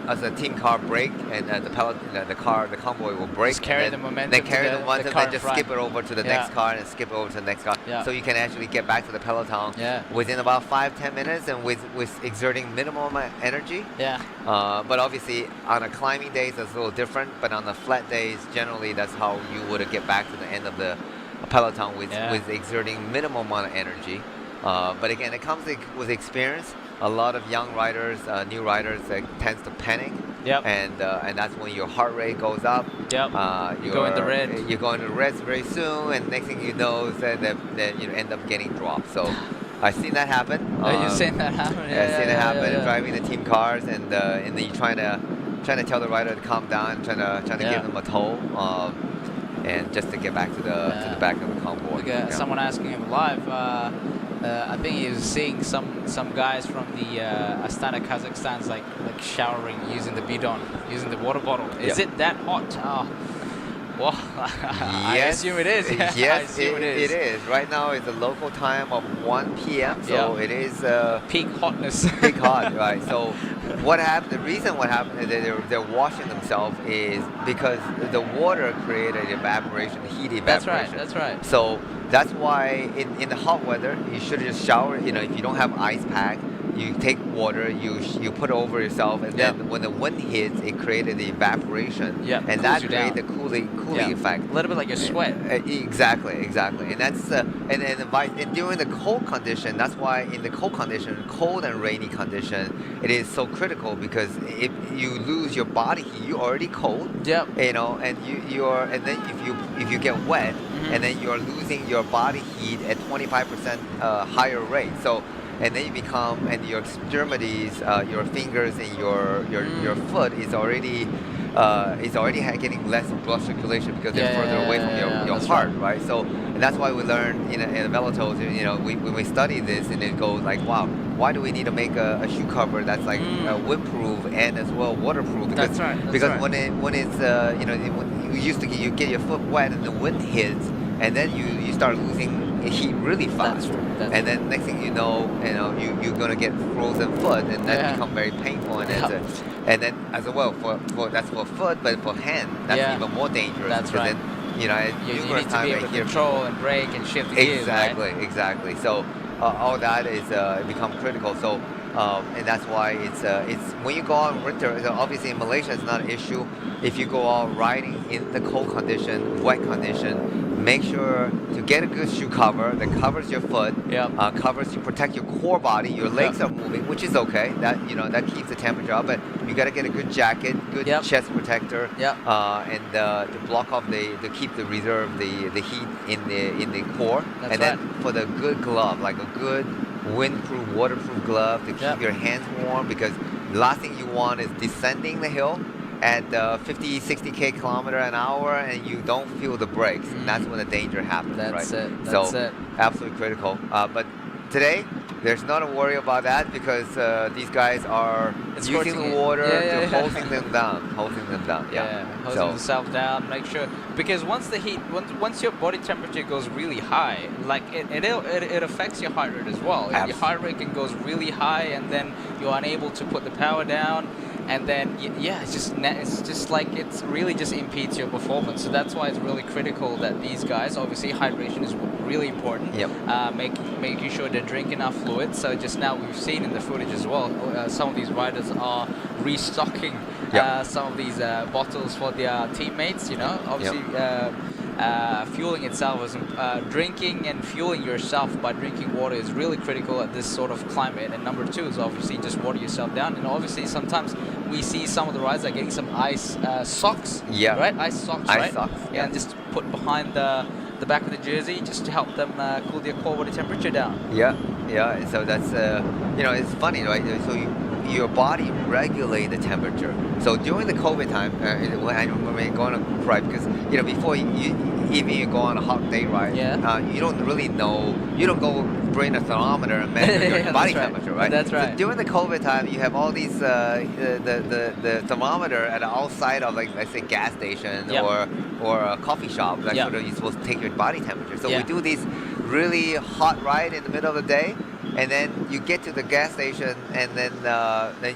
as a team car brake, and the convoy will brake. Just carry the momentum. Then carry the momentum, car then just skip it over to the next car, and skip over to the next car. So you can actually get back to the peloton within about 5-10 minutes, and with exerting minimum energy. But obviously, on a climbing days, it's a little different. But on the flat days, generally, that's how you would get back to the end of the peloton with exerting minimum amount of energy. But again, it comes with experience. A lot of young riders, new riders, tends to panic, and that's when your heart rate goes up. You go in the red. You go into the red very soon, and next thing you know, is that you end up getting dropped. So I've seen that happen. You've seen that happen. I've seen it happen. Driving the team cars, and then you trying to tell the rider to calm down, trying to give them a tow. And just to get back to the back of the convoy. Someone asking him live. I think he was seeing some guys from the Astana, Kazakhstan's like showering using the bidon, using the water bottle. Is it that hot? Well, I Yes. assume it is. Yeah, I Yes, assume it is. Right now it's the local time of 1 p.m. So Yeah. it is Peak hotness. big hot, right? So what happened? The reason what happened is that they're washing themselves is because the water created evaporation, heat That's right. evaporation. That's right. So that's why in the hot weather you should just shower. You know, if you don't have ice pack, you take water, you put it over yourself, and then when the wind hits, it created the evaporation, Yeah, and cools that you created down. the cooling Yeah. effect. A little bit like your sweat. Exactly, and that's and during the cold condition, that's why in the cold condition, cold and rainy condition, it is so critical because if you lose your body heat, you're already cold. Yep. You know, and and then if you get wet, and then you're losing your body heat at 25% higher rate. So. And then you become, and your extremities, your fingers and your foot is already getting less blood circulation because they're further away from your heart, right? So, and that's why we learn in Velotos, you know, when we study this, and it goes like, wow, why do we need to make a shoe cover that's like windproof and as well waterproof? Because, That's right. because when it's you know, when you get your foot wet and the wind hits, and then you start losing heat really fast. And then next thing you know, you're gonna get frozen foot, and that become very painful. And and then as well for that's for foot, but for hand, that's even more dangerous. That's because right. Then, you know, You numerous need to times be I able to hear control people- and brake and shift the gears, right? Exactly. So all that is become critical. So and that's why it's when you go out in winter. So obviously in Malaysia it's not an issue. If you go out riding in the cold condition, wet condition, make sure to get a good shoe cover that covers your foot, covers you protect your core body. Your legs are moving, which is okay. That that keeps the temperature up. But you got to get a good jacket, good chest protector, and to block off to keep the reserve the heat in the core. That's and then for the good glove, like a good windproof, waterproof glove to keep your hands warm, because the last thing you want is descending the hill at 50, 60 kilometer an hour and you don't feel the brakes. And that's when the danger happens, That's right? it. That's it. Absolutely critical. But today, there's not a worry about that because these guys are using scorching the it. water Yeah. hosing them down. Hosing Hosing yourself down. Make sure, because once your body temperature goes really high, like it affects your heart rate as well. Absolutely. Your heart rate can goes really high, and then you're unable to put the power down. And then, it's just like it really just impedes your performance. So that's why it's really critical that these guys, obviously, hydration is really important. Yep. Making sure they drink enough fluid. So just now we've seen in the footage as well, some of these riders are restocking some of these bottles for their teammates. You know, obviously. Fueling itself is drinking and fueling yourself by drinking water is really critical at this sort of climate. And number two is obviously just water yourself down. And obviously sometimes we see some of the riders are getting some ice socks, right? Ice socks, right? And just put behind the back of the jersey just to help them cool their core body temperature down. So that's it's funny, right? So your body regulate the temperature. So during the COVID time, when I remember going to ride, because before even you go on a hot day ride, you don't really know. You don't go bring a thermometer and measure your body temperature, right? That's right. So during the COVID time, you have all these the thermometer at the outside of, like, let's say gas station or a coffee shop. That's sort of you're supposed to take your body temperature. So we do these really hot ride in the middle of the day. And then you get to the gas station, and then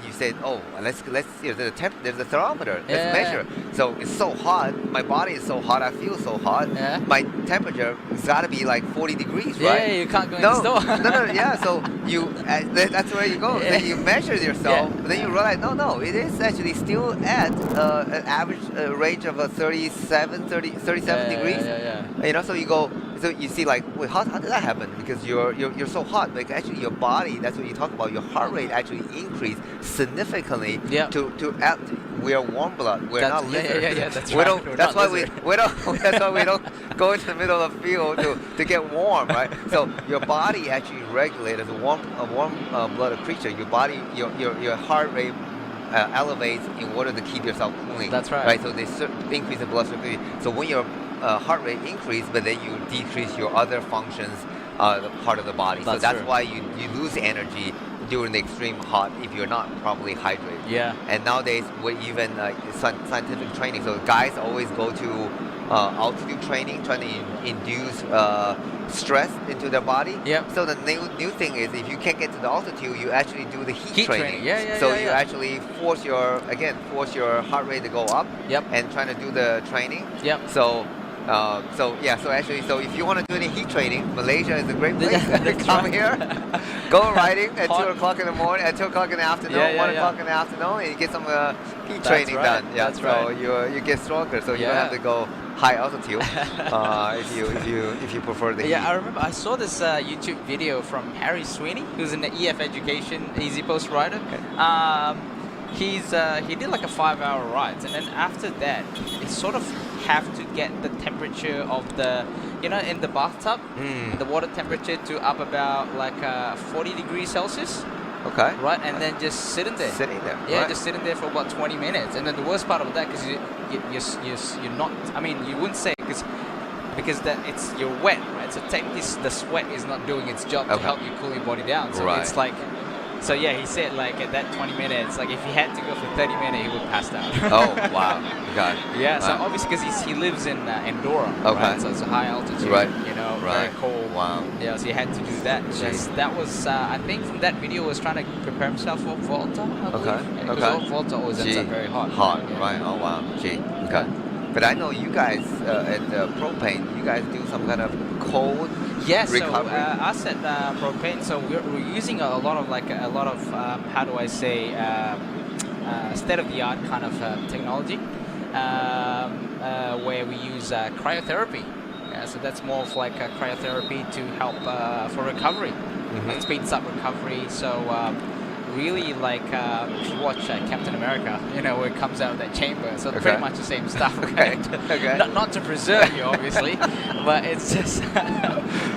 you say, "Oh, let's there's a thermometer. Let's measure." So it's so hot. My body is so hot. I feel so hot. My temperature has got to be like 40 degrees, right? Yeah, you can't go in the store. No. So that's where you go. Then you measure yourself. But then you realize, no, it is actually still at an average range of 37 degrees. So you go. So you see, like, wait, how did that happen? Because you're so hot. Like, actually, your body, that's what you talk about. Your heart rate actually increased significantly. We are warm blood. We're not lizards. That's right. That's why we don't go into the middle of the field to get warm, right? So your body actually regulates as a warm blooded creature. Your body, your heart rate elevates in order to keep yourself cooling. That's right. Right. So they increase the blood circulation. So when your heart rate increase, but then you decrease your other functions, the part of the body. So that's why you lose energy during the extreme hot if you're not properly hydrated. Yeah. And nowadays, with even scientific training, so guys always go to altitude training, trying to induce stress into their body. Yep. So the new thing is, if you can't get to the altitude, you actually do the heat training. Yeah, So yeah, you yeah. actually force your heart rate to go up. Yep. And trying to do the training. Yep. So if you want to do any heat training, Malaysia is a great place to come here. Go riding at 2 o'clock in the morning, at 2 o'clock in the afternoon, 1 o'clock in the afternoon, and you get some heat training done. Yeah, That's so right. you get stronger, so you don't have to go high altitude if you prefer the heat. Yeah, I remember I saw this YouTube video from Harry Sweeney, who's an EF Education Easy Post rider. He did like a 5-hour ride, and then after that, you sort of have to get the temperature of the, in the bathtub, the water temperature to up about like 40 degrees Celsius. Okay. Right, and then just sitting there. Sitting there. Yeah, right. just sitting there for about 20 minutes. And then the worst part of that, because you're not, I mean, you wouldn't say because you're wet, right? So technically the sweat is not doing its job to help you cool your body down. So it's like, so yeah, he said like at that 20 minutes, like if he had to go for 30 minutes, he would pass out. Oh, wow. God. Yeah, so Wow. obviously because he lives in Andorra, Okay. right? So it's a high altitude, Right. very cold. Wow. Yeah, so he had to do that. That was, I think from that video, was trying to prepare himself for Volta, I believe. Okay, Because okay. Volta always ends up very hot. Hot, Yeah. right. Oh, wow. Gee, okay. But I know you guys at Propane, you guys do some kind of cold Yes, recovery. so us at Propane, so we're using a lot of how do I say, state-of-the-art kind of technology, where we use cryotherapy. So that's more of like a cryotherapy to help for recovery. It speeds up recovery. So really, like if you watch Captain America, where it comes out of that chamber. So pretty much the same stuff. Okay. Okay. Not to preserve you, obviously, but it's just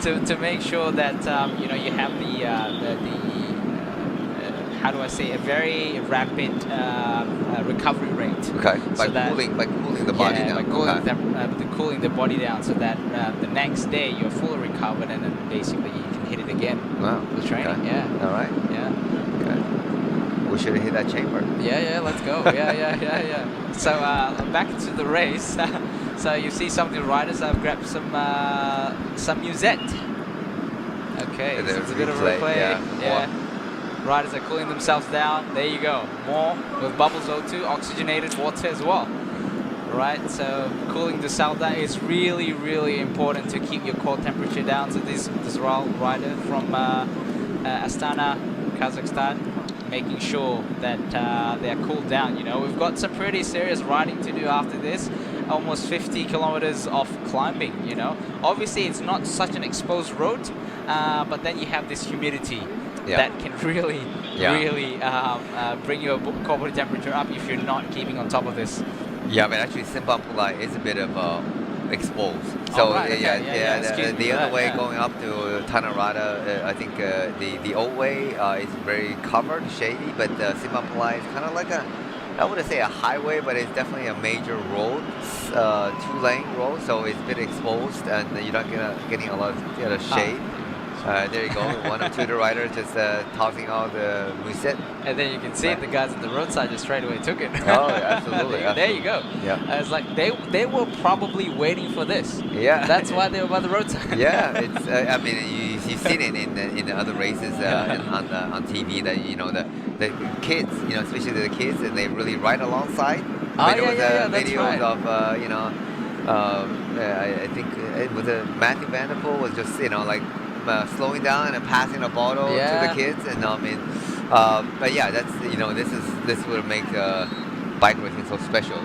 to make sure that you have the how do I say, a very rapid recovery rate. Okay. So By cooling the body down. by cooling, Okay. cooling the body down, so that the next day you're fully recovered, and then basically you can hit it again. Wow. With training. Okay. Yeah. All right. Yeah. Okay. We should hit that chamber. Yeah, let's go. Yeah. So back to the race. So you see some of the riders have grabbed some musette. Okay, And so then it's a bit of a replay, replay. yeah. Riders are cooling themselves down. There you go. More with bubbles O2, oxygenated water as well. Right, so cooling the cell down is really, really important to keep your core temperature down. So this rider from Astana, Kazakhstan, making sure that they're cooled down. We've got some pretty serious riding to do after this. Almost 50 kilometers of climbing. Obviously it's not such an exposed road, but then you have this humidity that can really bring your core body temperature up if you're not keeping on top of this. Yeah, but actually Simpang Pulai is a bit of exposed. So the other way going up to Tanah Rata, I think the old way is very covered, shady, but Simpang Pulai is kind of like I wouldn't say a highway, but it's definitely a major road, 2-lane road, so it's a bit exposed, and you're not getting a lot of shade. There you go, one or two of the riders just tossing out the musette. And then you can see the guys at the roadside just straight away took it. Oh, absolutely. There you go. Yeah. It's like they were probably waiting for this. Yeah. That's why they were by the roadside. Yeah, it's. I mean, you've seen it in the other races on TV that the kids, especially the kids, and they really ride alongside. There was videos of I think it was Matthew Vanderpool was just slowing down and passing a bottle to the kids, and but yeah, that's this would make bike racing so special.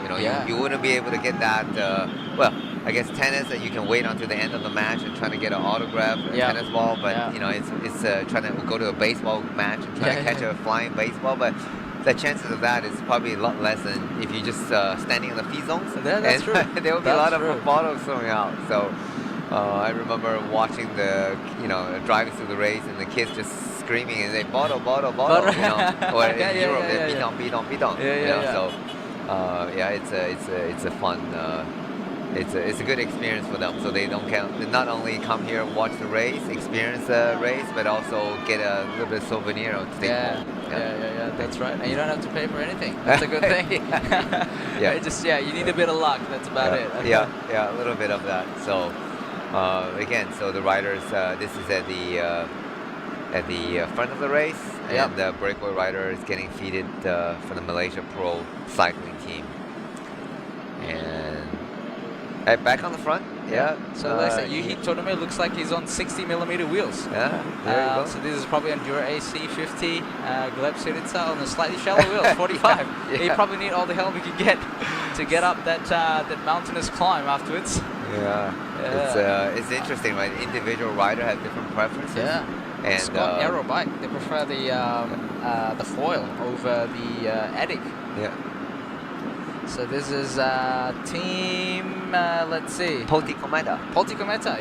You wouldn't be able to get that. I guess tennis that you can wait until the end of the match and trying to get an autograph tennis ball, but it's trying to go to a baseball match and try to catch a flying baseball, but the chances of that is probably a lot less than if you just standing in the feed zones. That's true. There will be a lot of bottles throwing out. So I remember watching driving through the race and the kids just screaming and they bottle, or in Europe they bidon. So it's a fun it's a good experience for them. So they not only come here and watch the race, experience the race, but also get a little bit of souvenir to take home. Yeah, that's right. And you don't have to pay for anything. That's a good thing. Yeah. You need a bit of luck. That's about it. Yeah, a little bit of that. So again, so the riders, this is at the front of the race, and the breakaway rider is getting feeded for the Malaysia Pro cycling team. And back on the front, So like I said, Yuhi Tonome looks like he's on 60mm wheels. Yeah, there you go. So this is probably Endura AC 50, Gleb Syriza on the slightly shallow wheels, 45. You probably need all the help you can get to get up that mountainous climb afterwards. It's interesting, right? Individual rider have different preferences. And it's got aero bike. They prefer the foil over the Edic. So this is team, let's see. Poti Kometa.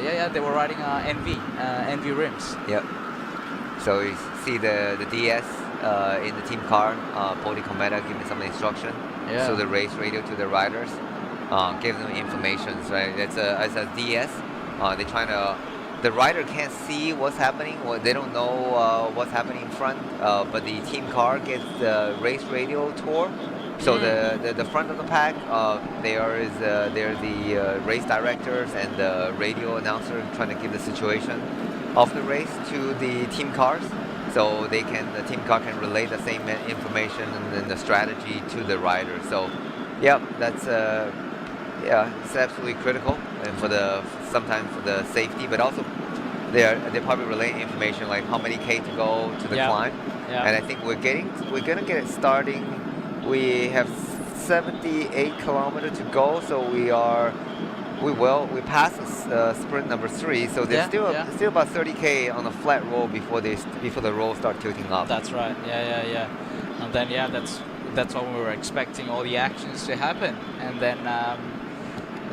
Yeah, they were riding NV rims. So you see the DS in the team car, Poti Kometa giving some instruction. So the race radio to the riders, giving them information, right? It's a DS. They're trying to, the rider can't see what's happening. Well, they don't know what's happening in front, but the team car gets the race radio tour. So the front of the pack, they're the race directors and the radio announcer trying to give the situation of the race to the team cars, so the team car can relay the same information and then the strategy to the rider. So, that's it's absolutely critical, and sometimes for the safety, but also they're probably relaying information like how many K to go to the climb. And I think we're gonna get it starting. We have 78 kilometers to go, so we passed sprint number 3, so there's still about 30K on a flat roll before the rolls start tilting up. That's right. Yeah. And then that's when we were expecting all the actions to happen, and then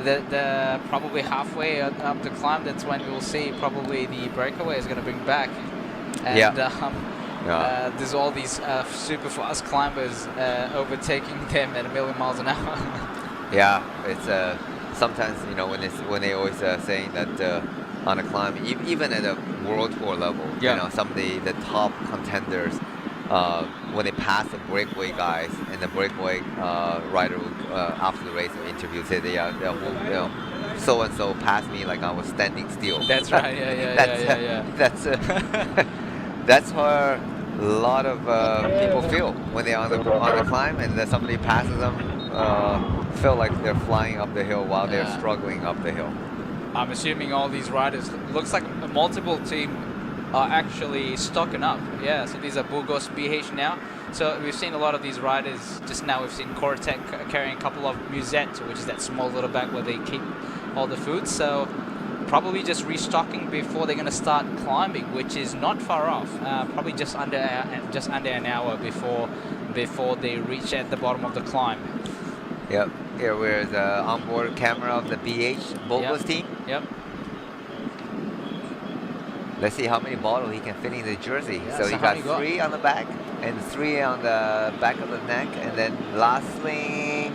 the probably halfway up the climb, that's when we'll see probably the breakaway is going to bring back. And there's all these super fast climbers overtaking them at 1,000,000 miles an hour. It's sometimes, when they always saying that on a climb, even at a world tour level, some of the top contenders, when they pass the breakaway guys, and the breakaway rider after the race interview say so and so passed me like I was standing still. That's right. That's how a lot of people feel when they're on the climb, and then somebody passes them, feel like they're flying up the hill while they're struggling up the hill. I'm assuming all these riders, looks like a multiple team are actually stocking up. So these are Burgos BH now. So we've seen a lot of these riders. Just now we've seen Cortec carrying a couple of Musette, which is that small little bag where they keep all the food. So probably just restocking before they're going to start climbing, which is not far off. Probably just under an hour before they reach at the bottom of the climb. Here we're the onboard camera of the BH Burgos team. Let's see how many bottles he can fit in the jersey. So he got 3 on the back and 3 on the back of the neck, and then last sling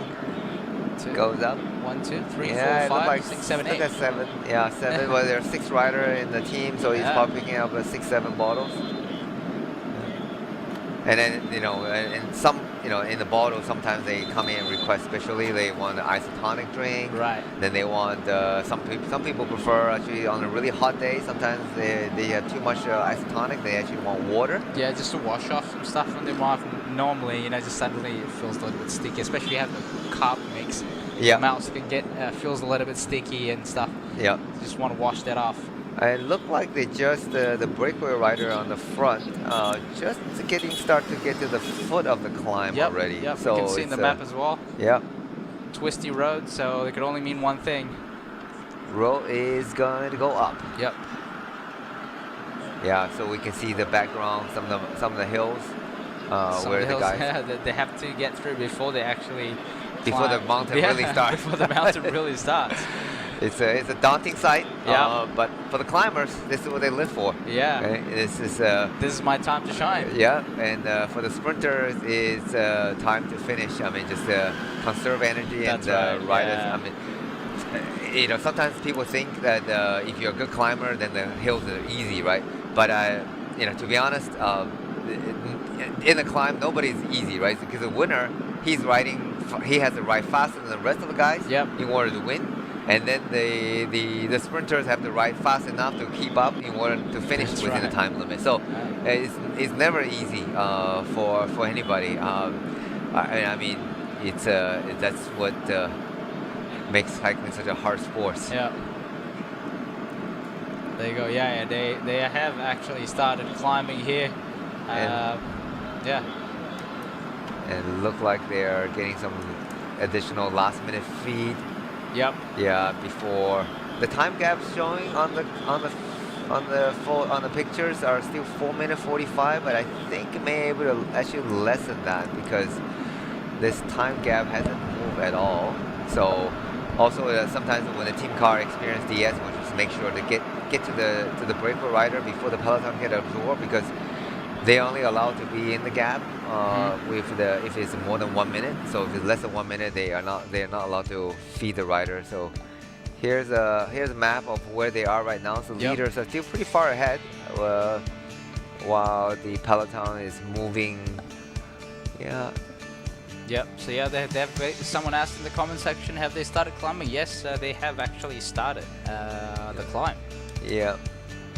goes up. 1, 2, 3, 4, it 5, 6, 7, 8. 7. 7. Well, there are 6 riders in the team, so he's probably picking up 6, 7 bottles. And then, and some, in the bottle, sometimes they come in and request specially. They want an isotonic drink. Right. Then they want, some people prefer actually on a really hot day, sometimes they have too much isotonic. They actually want water. Yeah, just to wash off some stuff from their mouth. Normally, just suddenly it feels a little bit sticky, especially if you have the carb mix. Your mouth can feels a little bit sticky and stuff. You just want to wash that off. It looked like they just, the breakaway rider on the front, just getting started to get to the foot of the climb already. So you can see in the map as well. Twisty road, so it could only mean one thing. Road is going to go up. So we can see the background, some of the hills, where the guys they have to get through before they actually before the mountain really starts. Before the mountain really starts. It's a daunting sight, but for the climbers, this is what they live for. Okay? This is my time to shine. And for the sprinters, it's time to finish. I mean, just conserve energy. That's and riders. I mean, sometimes people think that if you're a good climber, then the hills are easy, right? But to be honest, in the climb, nobody's easy, right? Because the winner, he has to ride faster than the rest of the guys in order to win. And then the sprinters have to ride fast enough to keep up in order to finish within the time limit. So it's never easy for anybody. I mean, that's what makes cycling such a hard sport. Yeah. There you go. Yeah, they have actually started climbing here. Yeah. And it looked like they are getting some additional last-minute feed. Yep. Yeah, before the time gaps showing on the pictures are still 4:45, but I think it may be able to actually lessen that because this time gap hasn't moved at all. So also sometimes when the team car experience DS, we just make sure to get to the breakaway rider before the peloton get absorbed because they only allowed to be in the gap if it's more than 1 minute. So if it's less than 1 minute, they are not allowed to feed the rider. So here's a map of where they are right now. So leaders are still pretty far ahead, while the peloton is moving. Yeah. Yep. So yeah, someone asked in the comment section, have they started climbing? Yes, they have actually started the climb. Yeah.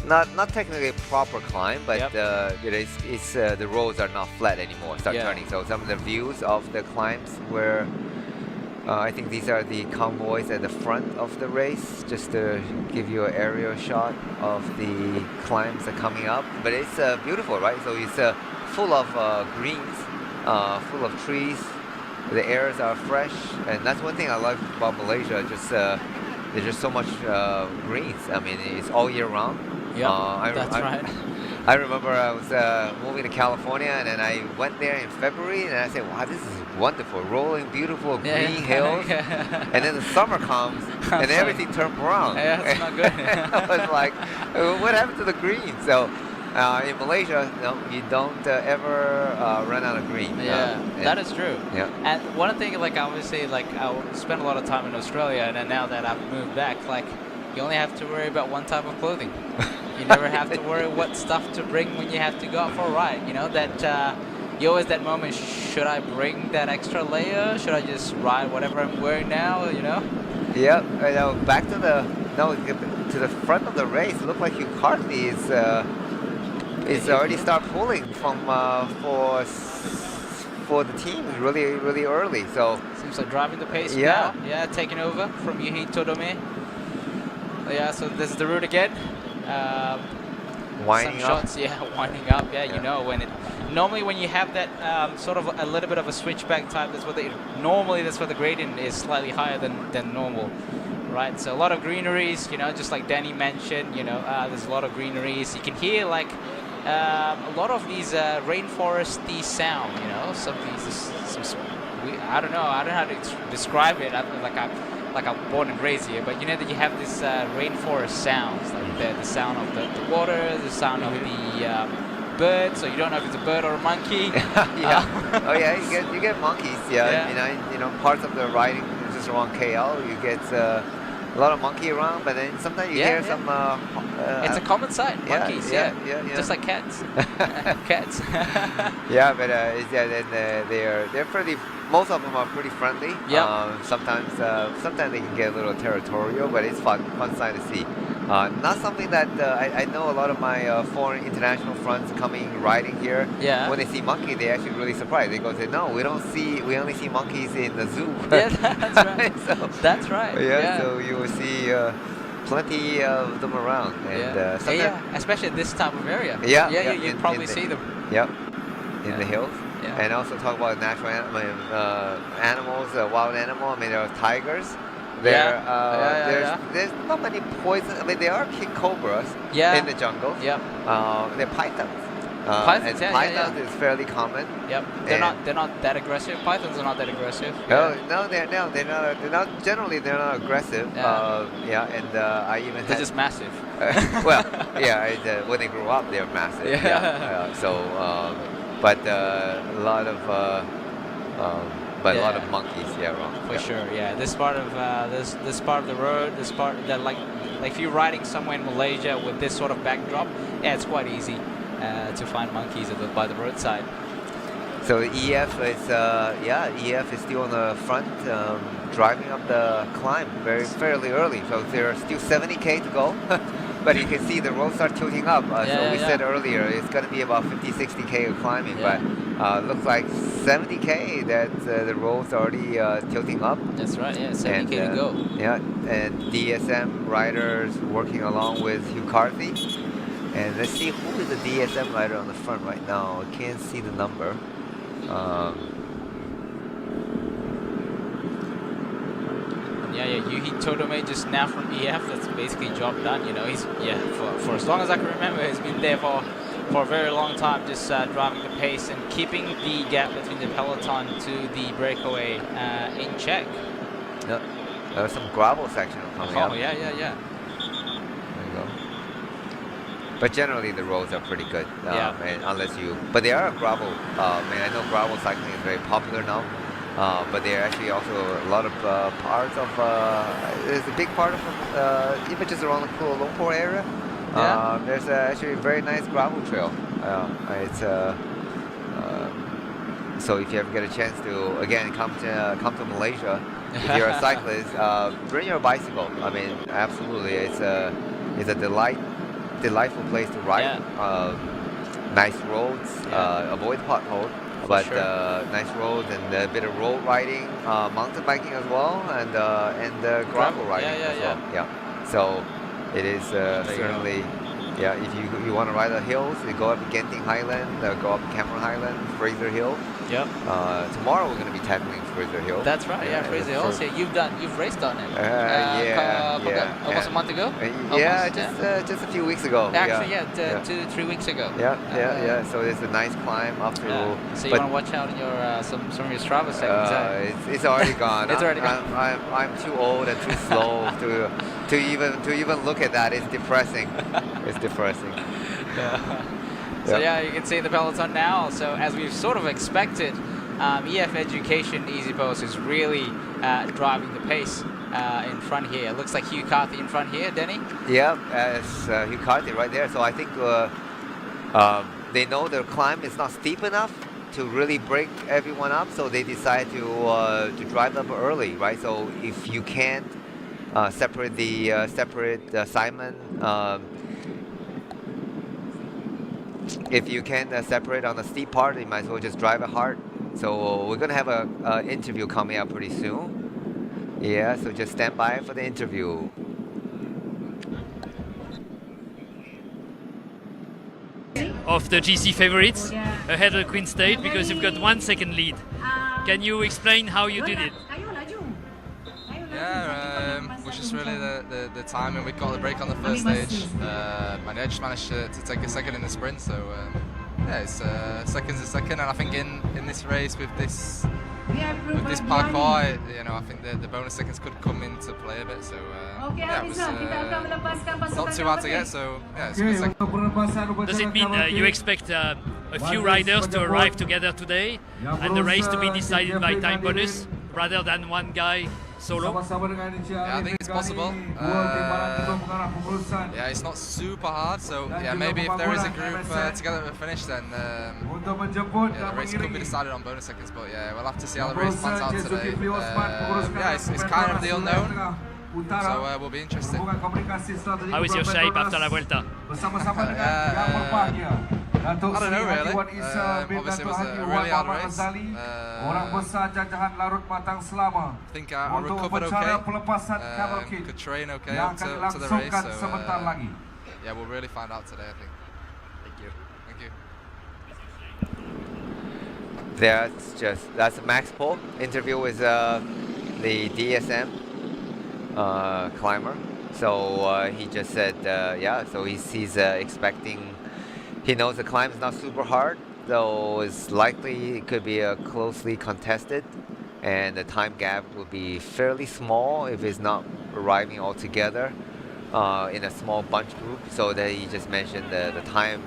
Not technically a proper climb, but the roads are not flat anymore. Start turning. So some of the views of the climbs where I think these are the convoys at the front of the race, just to give you an aerial shot of the climbs that are coming up. But it's beautiful, right? So it's full of greens, full of trees. The airs are fresh, and that's one thing I like about Malaysia. There's just so much greens. I mean, it's all year round. Yeah, that's right. I remember I was moving to California, and then I went there in February, and I said, wow, this is wonderful, rolling, beautiful green hills. And then the summer comes, and everything turned brown. Yeah, that's not good. I was like, what happened to the green? So in Malaysia, you don't ever run out of green. Yeah, that is true. Yeah. And one thing, like I always say, like I spent a lot of time in Australia, and then now that I've moved back, like you only have to worry about one type of clothing. You never have to worry what stuff to bring when you have to go out for a ride. You know that you always that moment. Should I bring that extra layer? Should I just ride whatever I'm wearing now? You know. Yeah. Back to the front of the race. It looked like Hugh Carthy is already start pulling from for the team really early. So seems like driving the pace now. Yeah, taking over from Yuhi Todome. Yeah, so this is the route again. Winding up. Shots, winding up. Yeah, you know normally when you have that sort of a little bit of a switchback type, that's where the gradient is slightly higher than normal, right? So a lot of greeneries, just like Danny mentioned, there's a lot of greeneries. You can hear like a lot of these rainforesty sound, some of these, I don't know how to describe it. I'm born and raised here, but that you have this rainforest sounds, like the sound of the water, the sound of the bird, so you don't know if it's a bird or a monkey. You get monkeys. Parts of the riding just around KL, you get a lot of monkey around, but then sometimes you hear some. It's a common sight, monkeys. Just like cats. Cats. But they're pretty. Most of them are pretty friendly. Sometimes they can get a little territorial, but it's fun sight to see. Not something that I know a lot of my foreign international friends riding here. When they see monkey, they actually really surprised. They go say, no, we only see monkeys in the zoo. Yeah, that's right. That's right. So you will see plenty of them around. And, especially this type of area. You probably see them. In the hills. And also talk about natural animals, wild animal. I mean, there are tigers. There's not many poison. I mean, there are king cobras in the jungle. There are pythons. Pythons is fairly common. They're not that aggressive. Pythons are not that aggressive. They're not. Generally, they're not aggressive. And I even. They're just massive. When they grow up, they're massive. But a lot of but a lot Yeah. of monkeys. Yeah, wrong. For Yeah. sure, yeah. This part of this part of the road, this part that like if you're riding somewhere in Malaysia with this sort of backdrop, yeah, it's quite easy to find monkeys by the roadside. So EF is EF is still on the front, driving up the climb fairly early. So there's still 70k to go, but you can see the roads are tilting up. So we said earlier it's going to be about 50-60k of climbing, but looks like 70k that the roads are already tilting up. That's right, yeah, 70k to go. Yeah, and DSM riders working along with Hugh Carthy. And let's see who is the DSM rider on the front right now. I can't see the number. Yuhi Todome just now from EF. That's basically job done. You know, he's for as long as I can remember, he's been there for a very long time, just driving the pace and keeping the gap between the peloton to the breakaway in check. Yeah, there's some gravel section coming up. Oh yeah. There you go. But generally the roads are pretty good. And but they are gravel. I know gravel cycling is very popular now. But there are actually also a lot of parts of. There's a big part of even just around the Kuala Lumpur area. There's actually a very nice gravel trail. It's so if you ever get a chance to again come to Malaysia, if you're a cyclist, bring your bicycle. I mean, absolutely, it's a delightful place to ride. Nice roads, avoid potholes, but nice roads and a bit of road riding, mountain biking as well, and gravel riding as well. Yeah, so it is certainly. Yeah, if you want to ride the hills, you go up Genting Highland, go up Cameron Highland, Fraser Hill. Yep. Tomorrow we're going to be tackling Fraser Hill. That's right. Yeah, Fraser Hill. So you've raced on it. Almost a month ago. Just a few weeks ago. Actually, 2 to 3 weeks ago. Yeah. So it's a nice climb up to. So you want to watch out on your some of your Strava segments. It's already gone. It's already gone. I'm too old and too slow to even look at that. It's depressing. It's depressing. So you can see the peloton now. So as we've sort of expected, EF Education Easy Post is really driving the pace in front here. It looks like Hugh Carthy in front here, Denny. Yeah, it's Hugh Carthy right there. So I think they know their climb is not steep enough to really break everyone up. So they decide to drive up early, right? So if you can't separate Simon. If you can separate on the steep part, you might as well just drive it hard. So we're gonna have an interview coming up pretty soon. Yeah, so just stand by for the interview. Of the GC favorites ahead of the Queen State because you've got 1 second lead. Can you explain how you did it? Was just really the timing. We got the break on the first stage, and I just managed to take a second in the sprint. So it's second's a second, and I think in this race with this parkour, I think the bonus seconds could come into play a bit. So it was not too hard to get. So it's a good second. Does it mean you expect a few riders to arrive together today and the race to be decided by time bonus rather than one guy solo? Yeah, I think it's possible. It's not super hard, so maybe if there is a group together at the finish, then the race could be decided on bonus seconds. But we'll have to see how the race plans out today. It's kind of the unknown, so we'll be interested. How is your shape after la Vuelta? I don't know really. Obviously it was a really hard race. I think I recovered okay. Could train okay up to the race. So we'll really find out today, I think. Thank you. That's Max Pohl interview with the DSM climber. So he just said, so he's expecting. He knows the climb is not super hard, though it's likely it could be closely contested, and the time gap will be fairly small if it's not arriving all together in a small bunch group. So that he just mentioned the time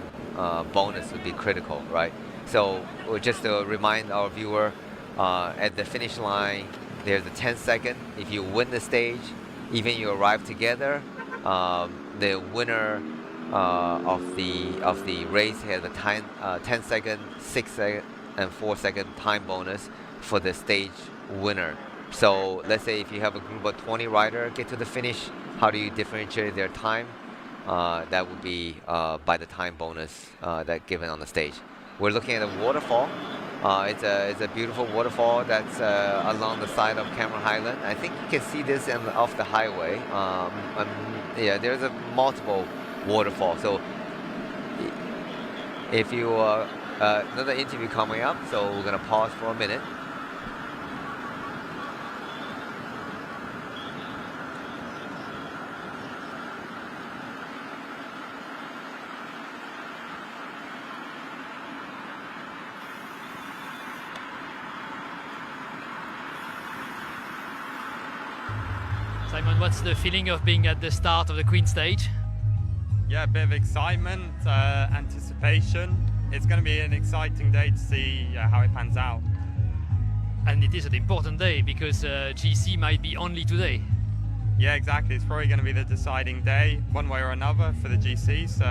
bonus would be critical, right? So just to remind our viewer, At the finish line, there's a 10-second. If you win the stage, even you arrive together, the winner of the race has a 10-second, 6-second, and 4-second time bonus for the stage winner. So let's say if you have a group of 20 riders get to the finish, how do you differentiate their time? That would be by the time bonus that given on the stage. We're looking at a waterfall. It's a beautiful waterfall that's along the side of Cameron Highland. I think you can see this off the highway. Yeah, there's a multiple waterfall. So if you another interview coming up, so we're gonna pause for a minute. Simon, what's the feeling of being at the start of the Queen stage? Yeah, a bit of excitement, anticipation. It's going to be an exciting day to see how it pans out. And it is an important day because GC might be only today. Yeah, exactly. It's probably going to be the deciding day, one way or another, for the GC. So,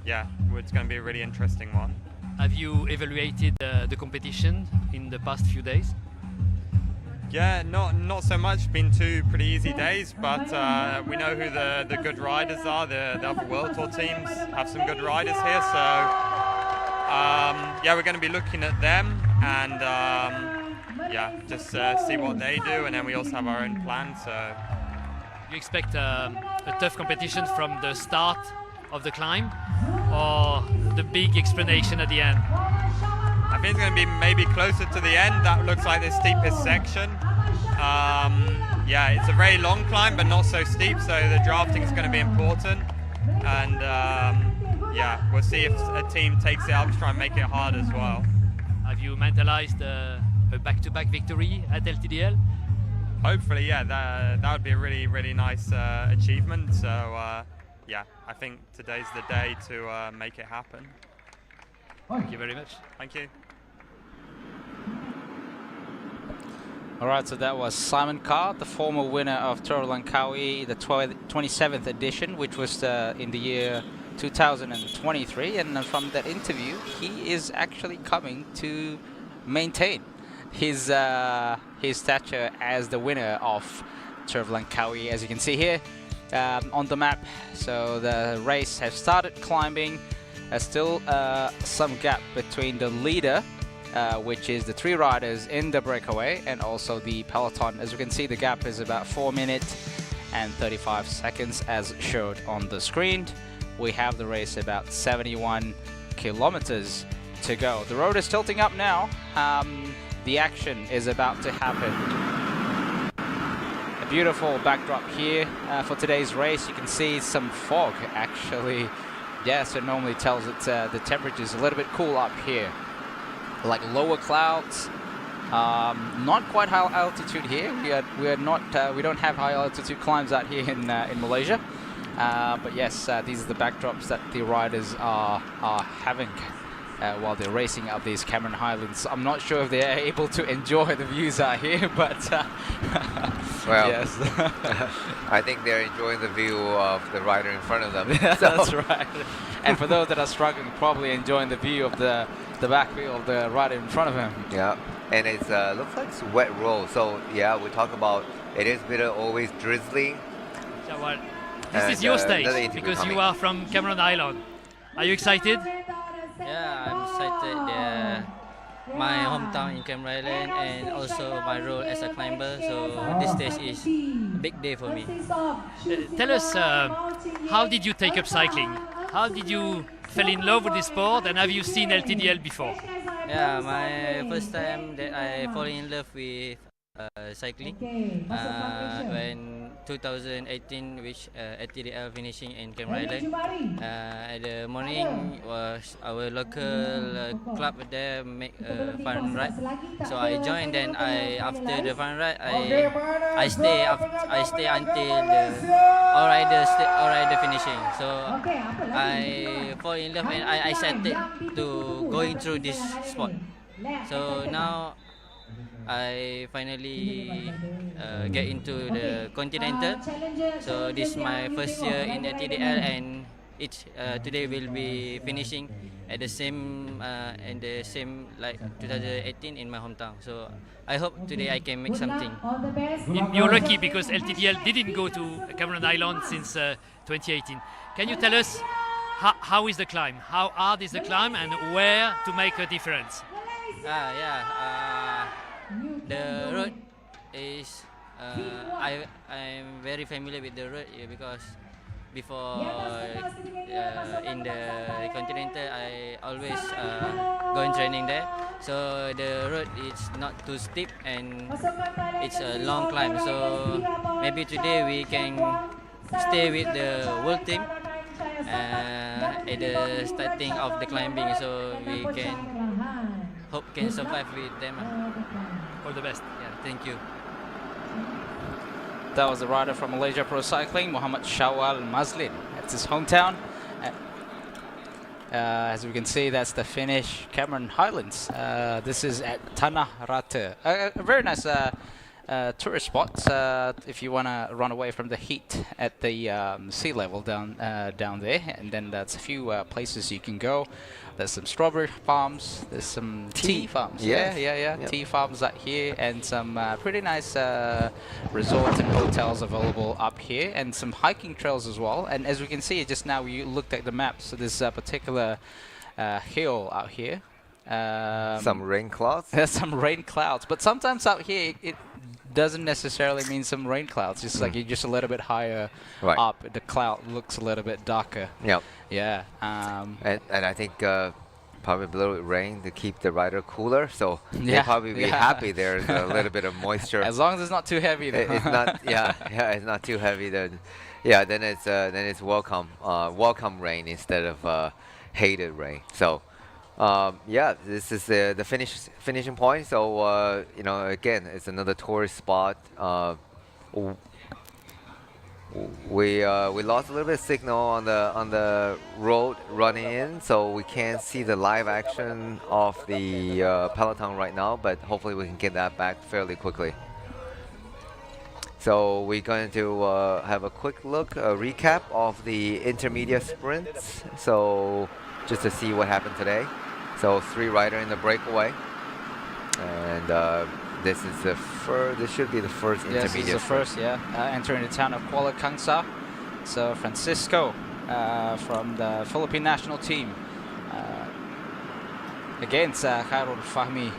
yeah, it's going to be a really interesting one. Have you evaluated the competition in the past few days? Yeah, not so much. Been two pretty easy days, but we know who the good riders are. The other World Tour teams have some good riders here, so yeah, we're going to be looking at them and yeah, just see what they do, and then we also have our own plan. So you expect a tough competition from the start of the climb, or the big explanation at the end? I think it's going to be maybe closer to the end. That looks like the steepest section. Yeah, it's a very long climb, but not so steep, so the drafting is going to be important. And yeah, we'll see if a team takes it up to try and make it hard as well. Have you mentalized a back-to-back victory at LTDL? Hopefully, yeah, that would be a really nice achievement. So yeah, I think today's the day to make it happen. Thank you very much. Thank you. All right, so that was Simon Carr, the former winner of Tour of Langkawi, the 27th edition, which was in the year 2023. And from that interview, he is actually coming to maintain his stature as the winner of Tour of Langkawi, as you can see here on the map. So the race has started climbing. Still some gap between the leader, which is the 3 riders in the breakaway, and also the peloton. As you can see, the gap is about 4 minutes and 35 seconds as showed on the screen. We have the race about 71 kilometers to go. The road is tilting up now. The action is about to happen. A beautiful backdrop here for today's race. You can see some fog actually. Yes, it normally tells it the temperature is a little bit cool up here. Like lower clouds, not quite high altitude here. We don't have high altitude climbs out here in Malaysia. But yes, these are the backdrops that the riders are having while they're racing up these Cameron Highlands. I'm not sure if they're able to enjoy the views out here, but well, yes. I think they're enjoying the view of the rider in front of them. That's right. And for those that are struggling, probably enjoying the view of the back wheel of the rider in front of him. Yeah, and it's looks like it's wet road. So yeah, we talk about it is bitter, always drizzling. So, well, this is your stage because you are from Cameron Island. Are you excited? Yeah, I'm excited. My hometown in Cameron Island and also my role as a climber. So this stage is a big day for me. Tell us, how did you take up cycling? How did you fell in love with this sport, and have you seen LTDL before? Yeah, my first time that I fall in love with cycling when 2018, which LTDL finishing in Cameron Island. At the morning was our local club there make a fun ride. So I joined. Then after the fun ride, I stay until the all rider finishing. So I fall in love and I started to going through this sport. So now I finally get into the Continental. So this is my first year in the TDL, and today will be finishing at the same like 2018 in my hometown. So I hope today I can make something. You're lucky because LTDL didn't go to Cameron Island since 2018. Can you tell us how is the climb? How hard is the climb, and where to make a difference? The road is I'm very familiar with the road because before in the Continental I always go in training there. So the road is not too steep and it's a long climb. So maybe today we can stay with the world team at the starting of the climbing, so we can survive with them. All the best. Yeah, thank you. That was a rider from Malaysia Pro Cycling, Muhammad Shawal Mazlin. That's his hometown. As we can see, that's the finish, Cameron Highlands. This is at Tanah Rata. A very nice tourist spot if you want to run away from the heat at the sea level down there. And then that's a few places you can go. There's some strawberry farms. There's some tea farms. Yes. Yeah. Tea farms out here, and some pretty nice resorts and hotels available up here, and some hiking trails as well. And as we can see just now, we looked at the map. So there's a particular hill out here. Some rain clouds. There's some rain clouds, but sometimes out here it doesn't necessarily mean some rain clouds. Just like you're just a little bit higher up, the cloud looks a little bit darker. Yep. Yeah. And I think probably a little bit rain to keep the rider cooler. So Yeah. they'll probably be happy there's a little bit of moisture. As long as it's not too heavy. It's not. It's not too heavy. Then it's welcome rain instead of hated rain. So. This is the finishing point. So again, it's another tourist spot. We lost a little bit of signal on the road running in, so we can't see the live action of the peloton right now. But hopefully we can get that back fairly quickly. So we're going to have a quick look, a recap of the intermediate sprints. So just to see what happened today. So 3 rider in the breakaway, and this is the first. This should be the first intermediate. Yes, it's the first. Entering the town of Kuala Kangsar. So Francisco from the Philippine national team against Khairul Fahmi.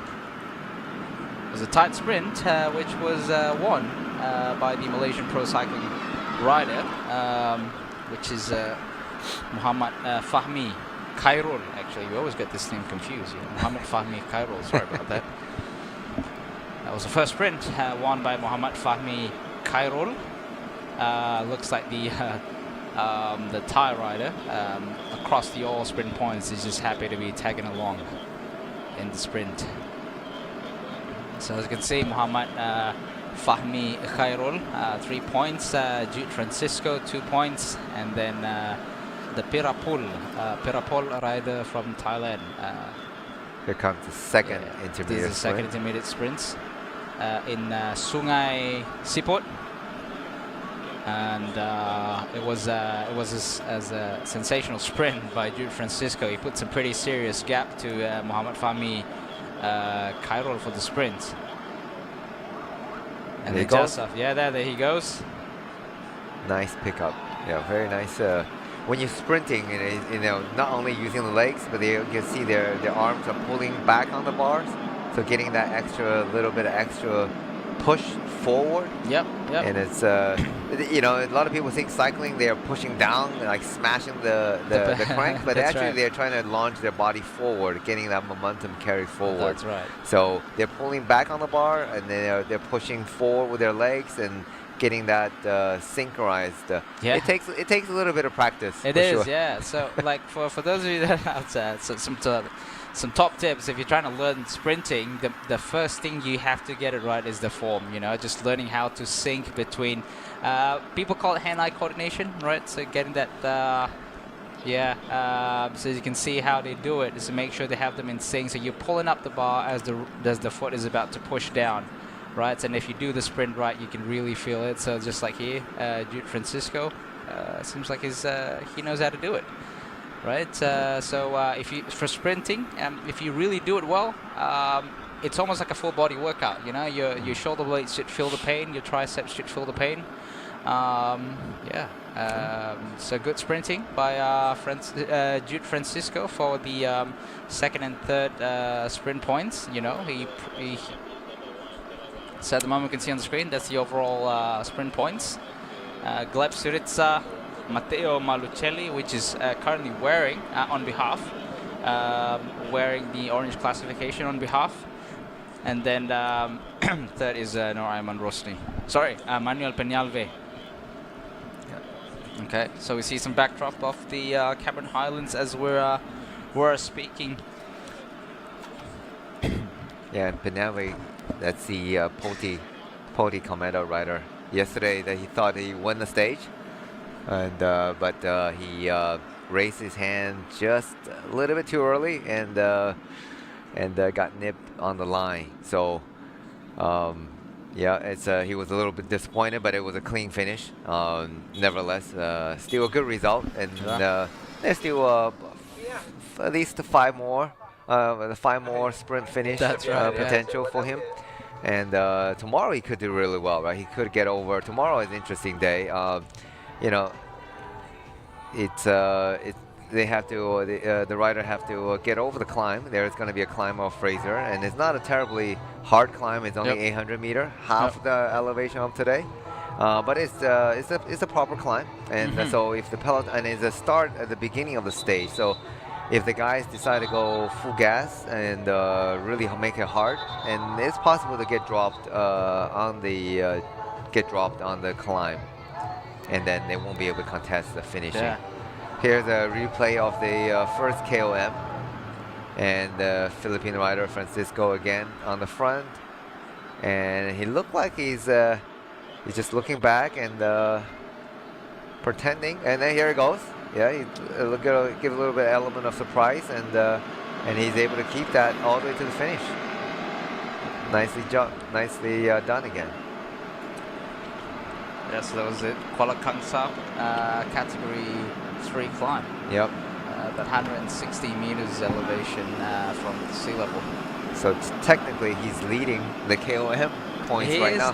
It was a tight sprint, which was won by the Malaysian Pro Cycling rider, which is Muhammad Fahmi Khairul. Actually, we always get this name confused. Muhammad Fahmi Khairul. Sorry about that. That was the first sprint won by Muhammad Fahmi Khairul. Looks like the Thai rider across the all sprint points is just happy to be tagging along in the sprint. So as you can see, Muhammad Fahmi Khairul 3 points, Jude Francisco 2 points, and then the Pirapol rider from Thailand. Here comes the second intermediate. This is the second intermediate sprints in Sungai Siput, and it was a sensational sprint by Jude Francisco. He put some pretty serious gap to Muhammad Fahmi Khairul for the sprint. And there he goes. There he goes. Nice pickup. Yeah, very nice. When you're sprinting, not only using the legs, but you can see their arms are pulling back on the bars, so getting that little bit of extra push forward. Yep. And it's a lot of people think cycling they are pushing down, like smashing the crank, but actually they're trying to launch their body forward, getting that momentum carried forward. That's right. So they're pulling back on the bar, and they're pushing forward with their legs and getting that synchronized. It takes a little bit of practice. It is, yeah. So like for those of you that have some top tips, if you're trying to learn sprinting, the first thing you have to get it right is the form. Just learning how to sync between. People call it hand-eye coordination, right? So getting that Yeah, so you can see how they do it is to make sure they have them in sync. So you're pulling up the bar as the foot is about to push down, right? And if you do the sprint right, you can really feel it. So just like here, Jude Francisco, seems like he knows how to do it, right? If you for sprinting, if you really do it well, it's almost like a full body workout. You know, your shoulder blades should feel the pain, your triceps should feel the pain. So good sprinting by Jude Francisco for the second and third sprint points. You know, so at the moment you can see on the screen, that's the overall sprint points. Gleb Syriza, Matteo Malucelli, which is currently wearing on behalf, wearing the orange classification on behalf. And then third is Nur Ayman Rosni. Sorry, Manuel Peñalve. Okay, so we see some backdrop of the Cameron Highlands as we're speaking. Yeah, and Peñalve, that's the Podi Cometa rider. Yesterday, that he thought he won the stage, and but he raised his hand just a little bit too early, and got nipped on the line. So yeah, he was a little bit disappointed, but it was a clean finish. Nevertheless, still a good result, and there's still at least five more sprint finish potential for him. And tomorrow he could do really well, right? He could get over. Tomorrow is an interesting day. You know, they have to the rider have to get over the climb. There's going to be a climb of Fraser, and it's not a terribly hard climb. It's only 800 meter, half the elevation of today, but it's a proper climb. And so if the peloton, and it's a start at the beginning of the stage, so if the guys decide to go full gas and really make it hard, and it's possible to get dropped on the climb, and then they won't be able to contest the finishing. Yeah. Here's a replay of the first KOM, and the Philippine rider Francisco again on the front, and he looked like he's just looking back and pretending, and then here it goes. Yeah, he give a little bit of element of surprise, and he's able to keep that all the way to the finish. Nicely done again. Yes, that was it. Kuala Kangsar, category 3 climb. Yep. About 160 meters elevation from sea level. So technically, he's leading the KOM points right now.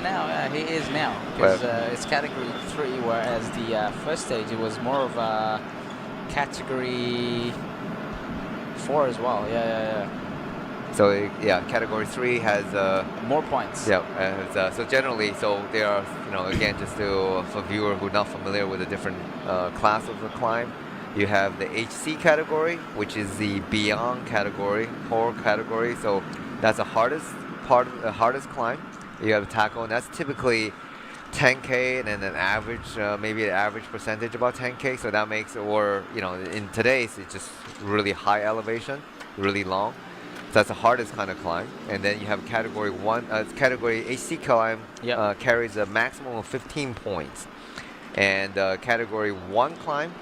He is now. Because it's category 3, whereas the first stage it was more of a category 4 as well. Yeah. So yeah, category 3 has more points. Yeah, so generally, they are, again, just for viewer who are not familiar with the different class of the climb, you have the HC category, which is the beyond category, core category. So that's the hardest climb. You have taco, and that's typically 10K, and then an average, maybe an average percentage about 10K. So that makes it, in today's, it's just really high elevation, really long. That's the hardest kind of climb. And then you have category 1, category HC climb carries a maximum of 15 points. And category 1 climb,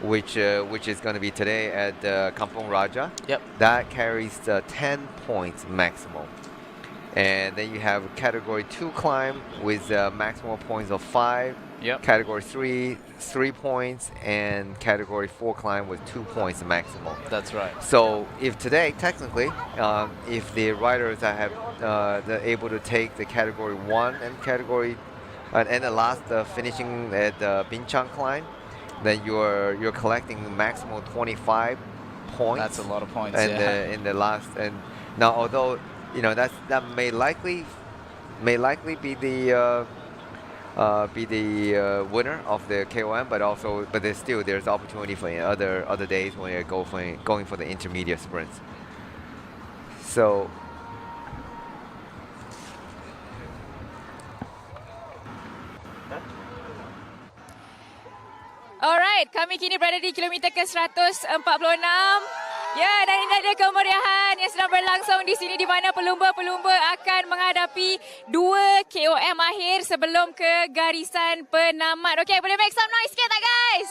which is going to be today at Kampong Raja, that carries 10 points maximum. And then you have category 2 climb with maximum points of 5. Category 3, 3 points, and category 4 climb with 2 points maximum. That's right. So if today, technically, if the riders that have they're able to take the category 1 and category and the last finishing at the Binchang climb, then you're collecting the maximum 25 points. That's a lot of points. And in the last, and now although that may likely be the winner of the KOM, but there's opportunity for other days when you're going for the intermediate sprints. So Alright, kami kini berada di kilometer ke-146. Ya, dan ini adalah kemeriahan yang sedang berlangsung di sini, di mana pelumba-pelumba akan menghadapi 2 KOM akhir sebelum ke garisan penamat. Okey, boleh make some noise sikit tak guys?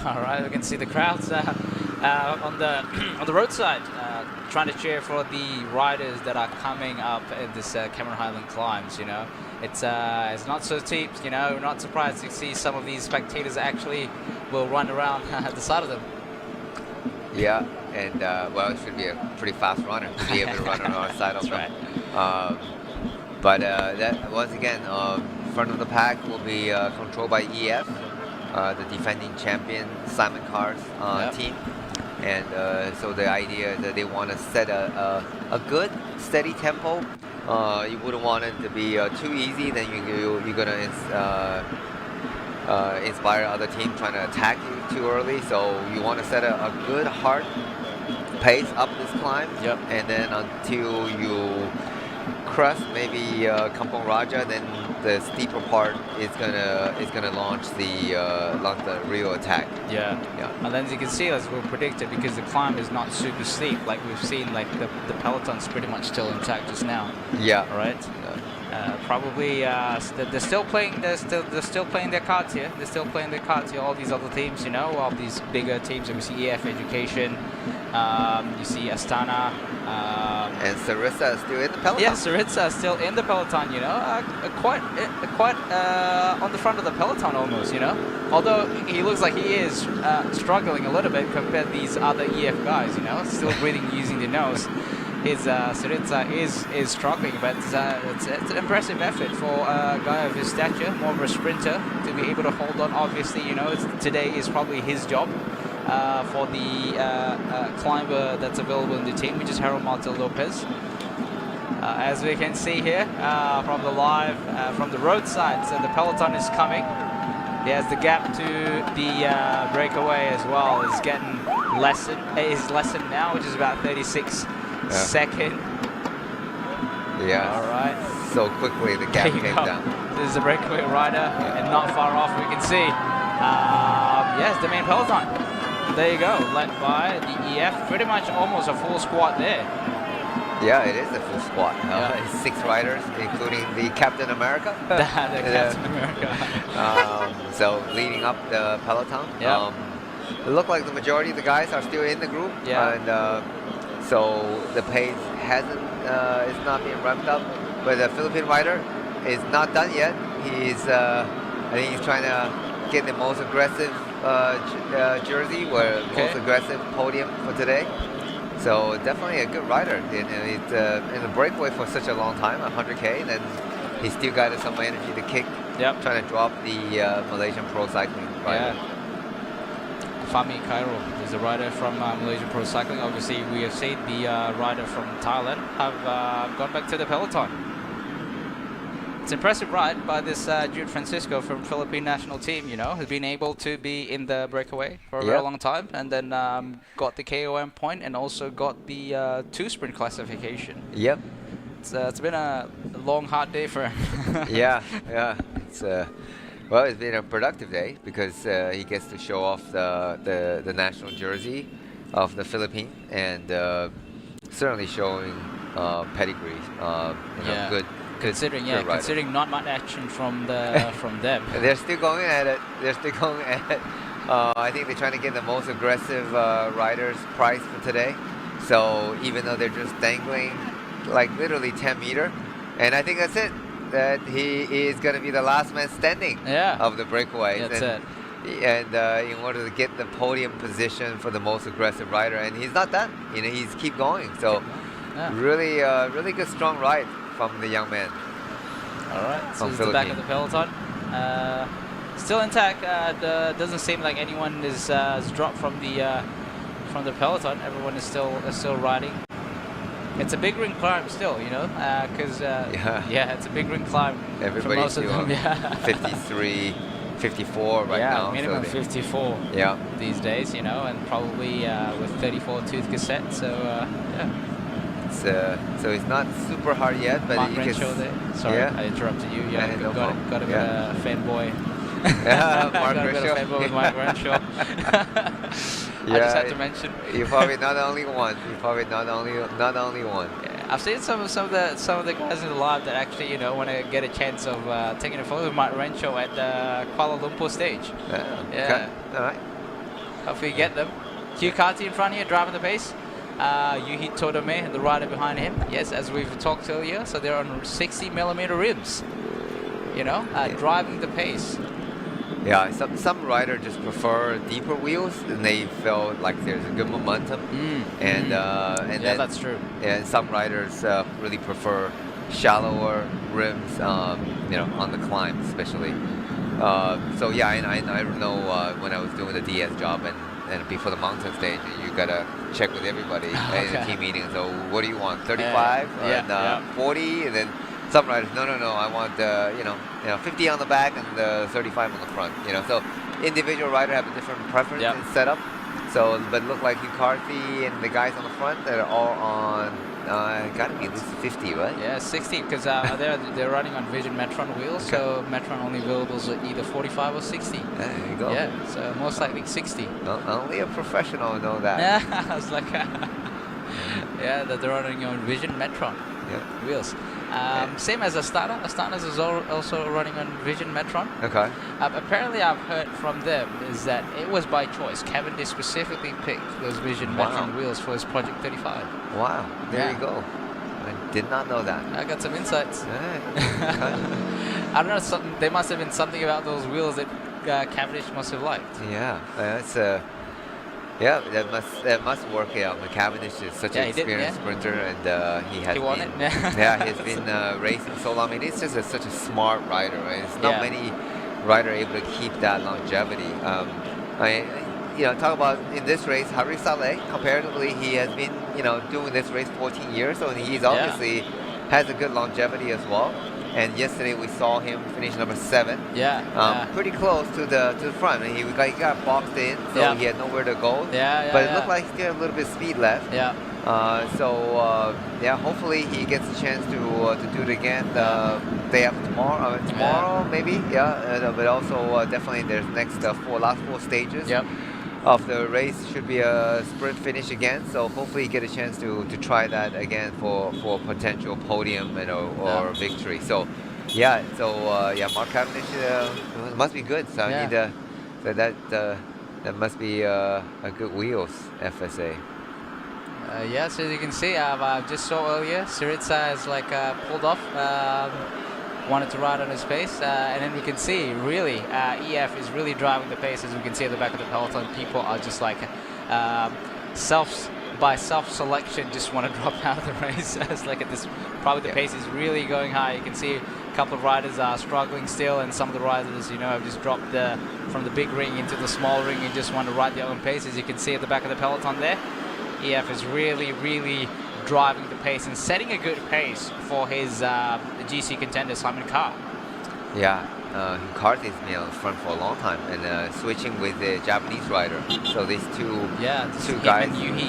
All right, we can see the crowds on the on the roadside trying to cheer for the riders that are coming up in this Cameron Highland climbs. You know, it's not so steep. You know, not surprised to see some of these spectators actually will run around at the side of them. Yeah, and well, it should be a pretty fast runner to be able to run around the side of them. Right. But that once again, front of the pack will be controlled by EF, the defending champion Simon Carr's team. And so the idea is that they want to set a good, steady tempo. You wouldn't want it to be too easy, then you're going to inspire other team trying to attack you too early. So you want to set a good, hard pace up this climb. Yep. And then until you crest maybe Kampong Raja, then the steeper part is gonna launch the real attack. Yeah. And then as you can see, as we predicted, because the climb is not super steep, like we've seen, like the peloton's pretty much still intact just now. Yeah. Right. Probably they're still playing. They're still playing their cards here. They're still playing their cards here. All these other teams, you know, all these bigger teams. We see EF Education. You see Astana. And Sarissa is still in the peloton. Yeah, Sarissa is still in the peloton. You know, quite on the front of the peloton almost. You know, although he looks like he is struggling a little bit compared to these other EF guys. You know, still breathing using the nose. Sarissa is struggling, but it's an impressive effort for a guy of his stature, more of a sprinter, to be able to hold on. Obviously, you know, today is probably his job for the climber that's available in the team, which is Harold Martel Lopez. As we can see here from the roadside, so the peloton is coming. Yes, the gap to the breakaway as well is getting lessened now, which is about 36 seconds. Yeah. All right. So quickly the gap came down. This is the breakaway rider, and not far off we can see. Yes, the main peloton. There you go, led by the EF. Pretty much almost a full squad there. Yeah, it is a full squad. 6 riders, including the Captain America. the Captain America. So leading up the peloton. Yeah. It looked like the majority of the guys are still in the group. Yeah. And so the pace is not being ramped up. But the Philippine rider is not done yet. I think he's trying to get the most aggressive jersey, most aggressive podium for today. So definitely a good rider. It's in the breakaway for such a long time, 100K, then he still got some energy to kick. Yep. Trying to drop the Malaysian Pro Cycling rider. Yeah. Fahmi Khairul is a rider from Malaysian Pro Cycling. Obviously, we have seen the rider from Thailand have gone back to the peloton. It's an impressive ride by this Jude Francisco from Philippine national team, you know, has been able to be in the breakaway for a very long time, and then got the KOM point and also got the 2 sprint classification. Yep. It's been a long, hard day for him. Yeah. It's well, it's been a productive day because he gets to show off the national jersey of the Philippines, and certainly showing pedigree. Good. Considering not much action from them. They're still going at it. I think they're trying to get the most aggressive riders price for today. So even though they're just dangling like literally 10 meter, and I think that's it. That he is going to be the last man standing of the breakaways. That's it. And in order to get the podium position for the most aggressive rider, and he's not done. You know, he's keep going. So really good strong ride from the young man. All right, so it's the back of the peloton. Still intact. Doesn't seem like anyone is dropped from the peloton. Everyone is still riding. It's a big ring climb still, you know, because it's a big ring climb. Everybody's for most of them. 53, 54 right now. Minimum 54. Yeah. These days, you know, and probably with 34 tooth cassette. So So it's not super hard yet, but Mark you Renshaw can. there. Sorry, I interrupted you. Yeah, no got a bit of fanboy. Mark Renshaw. Fanboy with Mark Renshaw. I just had to mention. You're probably not the only one. Yeah, I've seen some of the guys in the live that actually, you know, want to get a chance of taking a photo with Mark Renshaw at the Kuala Lumpur stage. Okay. All right. Hopefully you get them. Hugh Carty in front here, driving the pace. Yuhi Todome, the rider behind him. Yes, as we've talked earlier, so they're on 60mm rims. You know, driving the pace. Yeah, some riders just prefer deeper wheels, and they feel like there's a good momentum. And yeah, then, that's true. And some riders really prefer shallower rims, you know, on the climb especially. So yeah, I know when I was doing the DS job and before the mountain stage, you gotta check with everybody in the team meeting. So what do you want, 35 and 40, and then some riders, no, I want you know 50 on the back and 35 on the front. You know, so individual rider have a different preference in setup. So, but it looked like McCarthy and the guys on the front that are all on. Gotta be at least 50, right? Yeah, 60, because they're running on Vision Metron wheels, so Metron only available is either 45 or 60. There you go. Yeah, so most likely 60. Well, only a professional know that. Yeah, I was like, yeah, that they're running on Vision Metron wheels. Same as Astana. Astana is also running on Vision Metron. Okay. Apparently, I've heard from them is that it was by choice. Cavendish specifically picked those Vision Metron wheels for his Project 35. Wow, there you go. I did not know that. I got some insights. I don't know, there must have been something about those wheels that Cavendish must have liked. Yeah, that's yeah, that must work out. Cavendish is such an experienced sprinter, and he has won been, it. yeah, he's been racing so long. I mean, it's just such a smart rider, right? It's not many riders able to keep that longevity. Talk about in this race, Harry Saleh, comparatively, he has been, doing this race 14 years, so he's obviously has a good longevity as well. And yesterday we saw him finish number 7. Pretty close to the front. And he got boxed in, so he had nowhere to go. But it looked like he had a little bit of speed left. Hopefully he gets a chance to do it again day after tomorrow. Maybe. But also definitely there's last 4 stages. Of the race should be a sprint finish again, so hopefully you get a chance to try that again for potential podium or victory. So Mark Cavendish must be good. So I need that must be a good wheels FSA. So as you can see, I just saw earlier Syriza is pulled off. Wanted to ride on his pace, and then we can see really EF is really driving the pace. As we can see at the back of the peloton, people are just by self-selection just want to drop out of the race. It's like at this, probably the pace is really going high. You can see a couple of riders are struggling still, and some of the riders have just dropped from the big ring into the small ring and just want to ride their own pace. As you can see at the back of the peloton there, EF is really driving the pace and setting a good pace for his GC contender Simon Carr. Carr has been on the front for a long time and switching with the Japanese rider. So these two guys, and Yuhi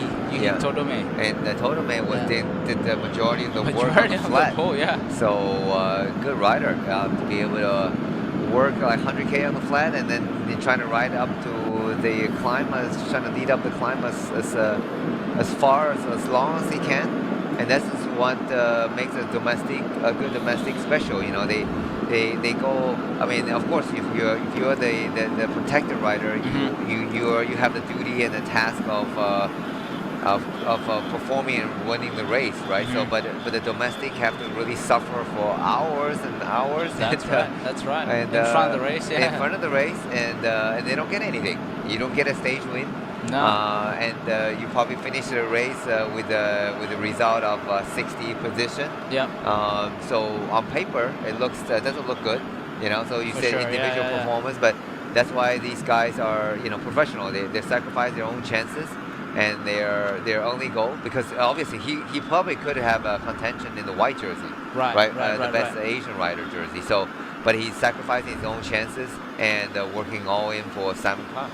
Todome. And Todome did the majority of the work on the flat. So good rider to be able to work 100K on the flat and then trying to ride up to the climb, trying to lead up the climb as long as he can, and that's what makes a good domestic special. They go. I mean, of course, if you're the protected rider, you have the duty and the task of performing and winning the race, right? So, but the domestic have to really suffer for hours and hours. That's right. And in front of the race, in front of the race, and they don't get anything. You don't get a stage win. No. And you probably finish the race with a result of 60 position. So on paper, it doesn't look good. So you said individual performance, but that's why these guys are professional. They sacrifice their own chances and their only goal, because obviously he probably could have a contention in the white jersey, the best Asian rider jersey. So, but he's sacrificing his own chances and working all in for Simon Carr.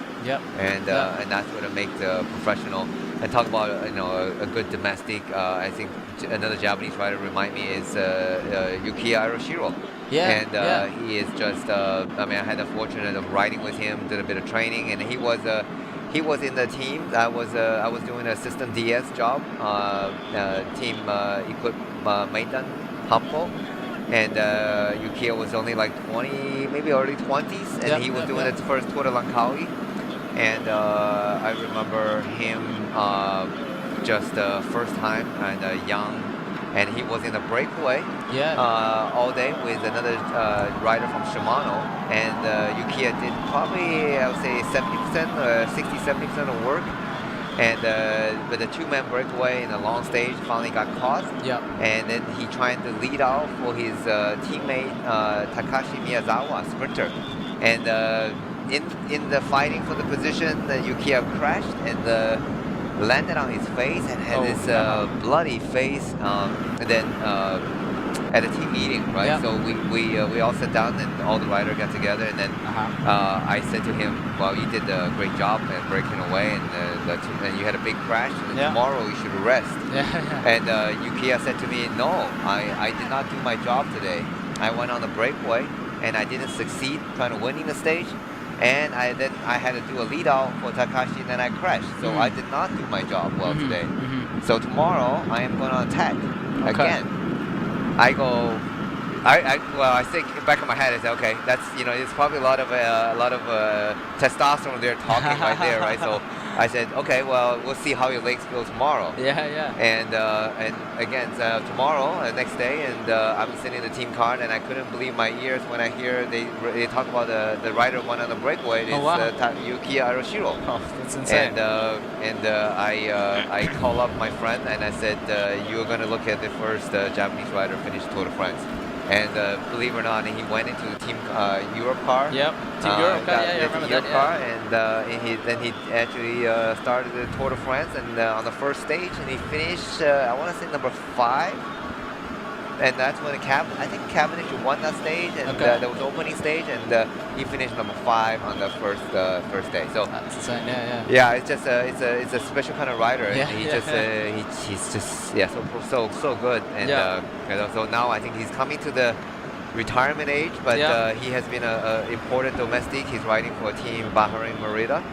And that's what makes the professional. And talk about a good domestic. I think another Japanese rider remind me is Yukiya Aroshiro. He is just. I had the fortune of riding with him, did a bit of training, and he was in the team. I was doing an assistant DS job, team equip Meitan Hampo, and Yukiya was only 20, maybe early 20s, and he was doing the first Tour de Langkawi. and I remember him just first time and young, and he was in a breakaway all day with another rider from Shimano, and Yukiya did probably, I would say, 70%, 60-70% of work. And with a two-man breakaway in a long stage, finally got caught. And then he tried to lead out for his teammate Takashi Miyazawa, sprinter. And in the fighting for the position, Yukiya crashed and landed on his face and had this bloody face. And then at a team meeting, right? So we all sat down and all the riders got together, and then I said to him, well, you did a great job and breaking away, and you had a big crash, and tomorrow you should rest. And Yukiya said to me, no, I did not do my job today. I went on a breakaway and I didn't succeed trying to winning the stage, and then I had to do a lead out for Takashi, and then I crashed. So I did not do my job well today. So tomorrow I am going to attack again. I think back in my head, I said, okay, that's, it's probably a lot of testosterone there talking right there, right? So I said, okay, well, we'll see how your legs feel tomorrow. And again, tomorrow, next day, and I'm sitting in the team car, and I couldn't believe my ears when I hear they talk about the rider won on the breakaway. It's Yukiya Aroshiro. Oh, that's insane. And I call up my friend and I said, you're going to look at the first Japanese rider finish Tour de France. And believe it or not, he went into the team Europe car. Team Europe car. I remember that. Car, and he actually started the Tour de France, and on the first stage, and he finished, I want to say number 5. And that's when I think Cavendish won that stage, and that was the opening stage, and he finished number 5 on the first day. So that's insane. Yeah, it's just it's a special kind of rider, and he's just so good, and so now I think he's coming to the retirement age, but he has been an important domestic. He's riding for a team Bahrain Merida,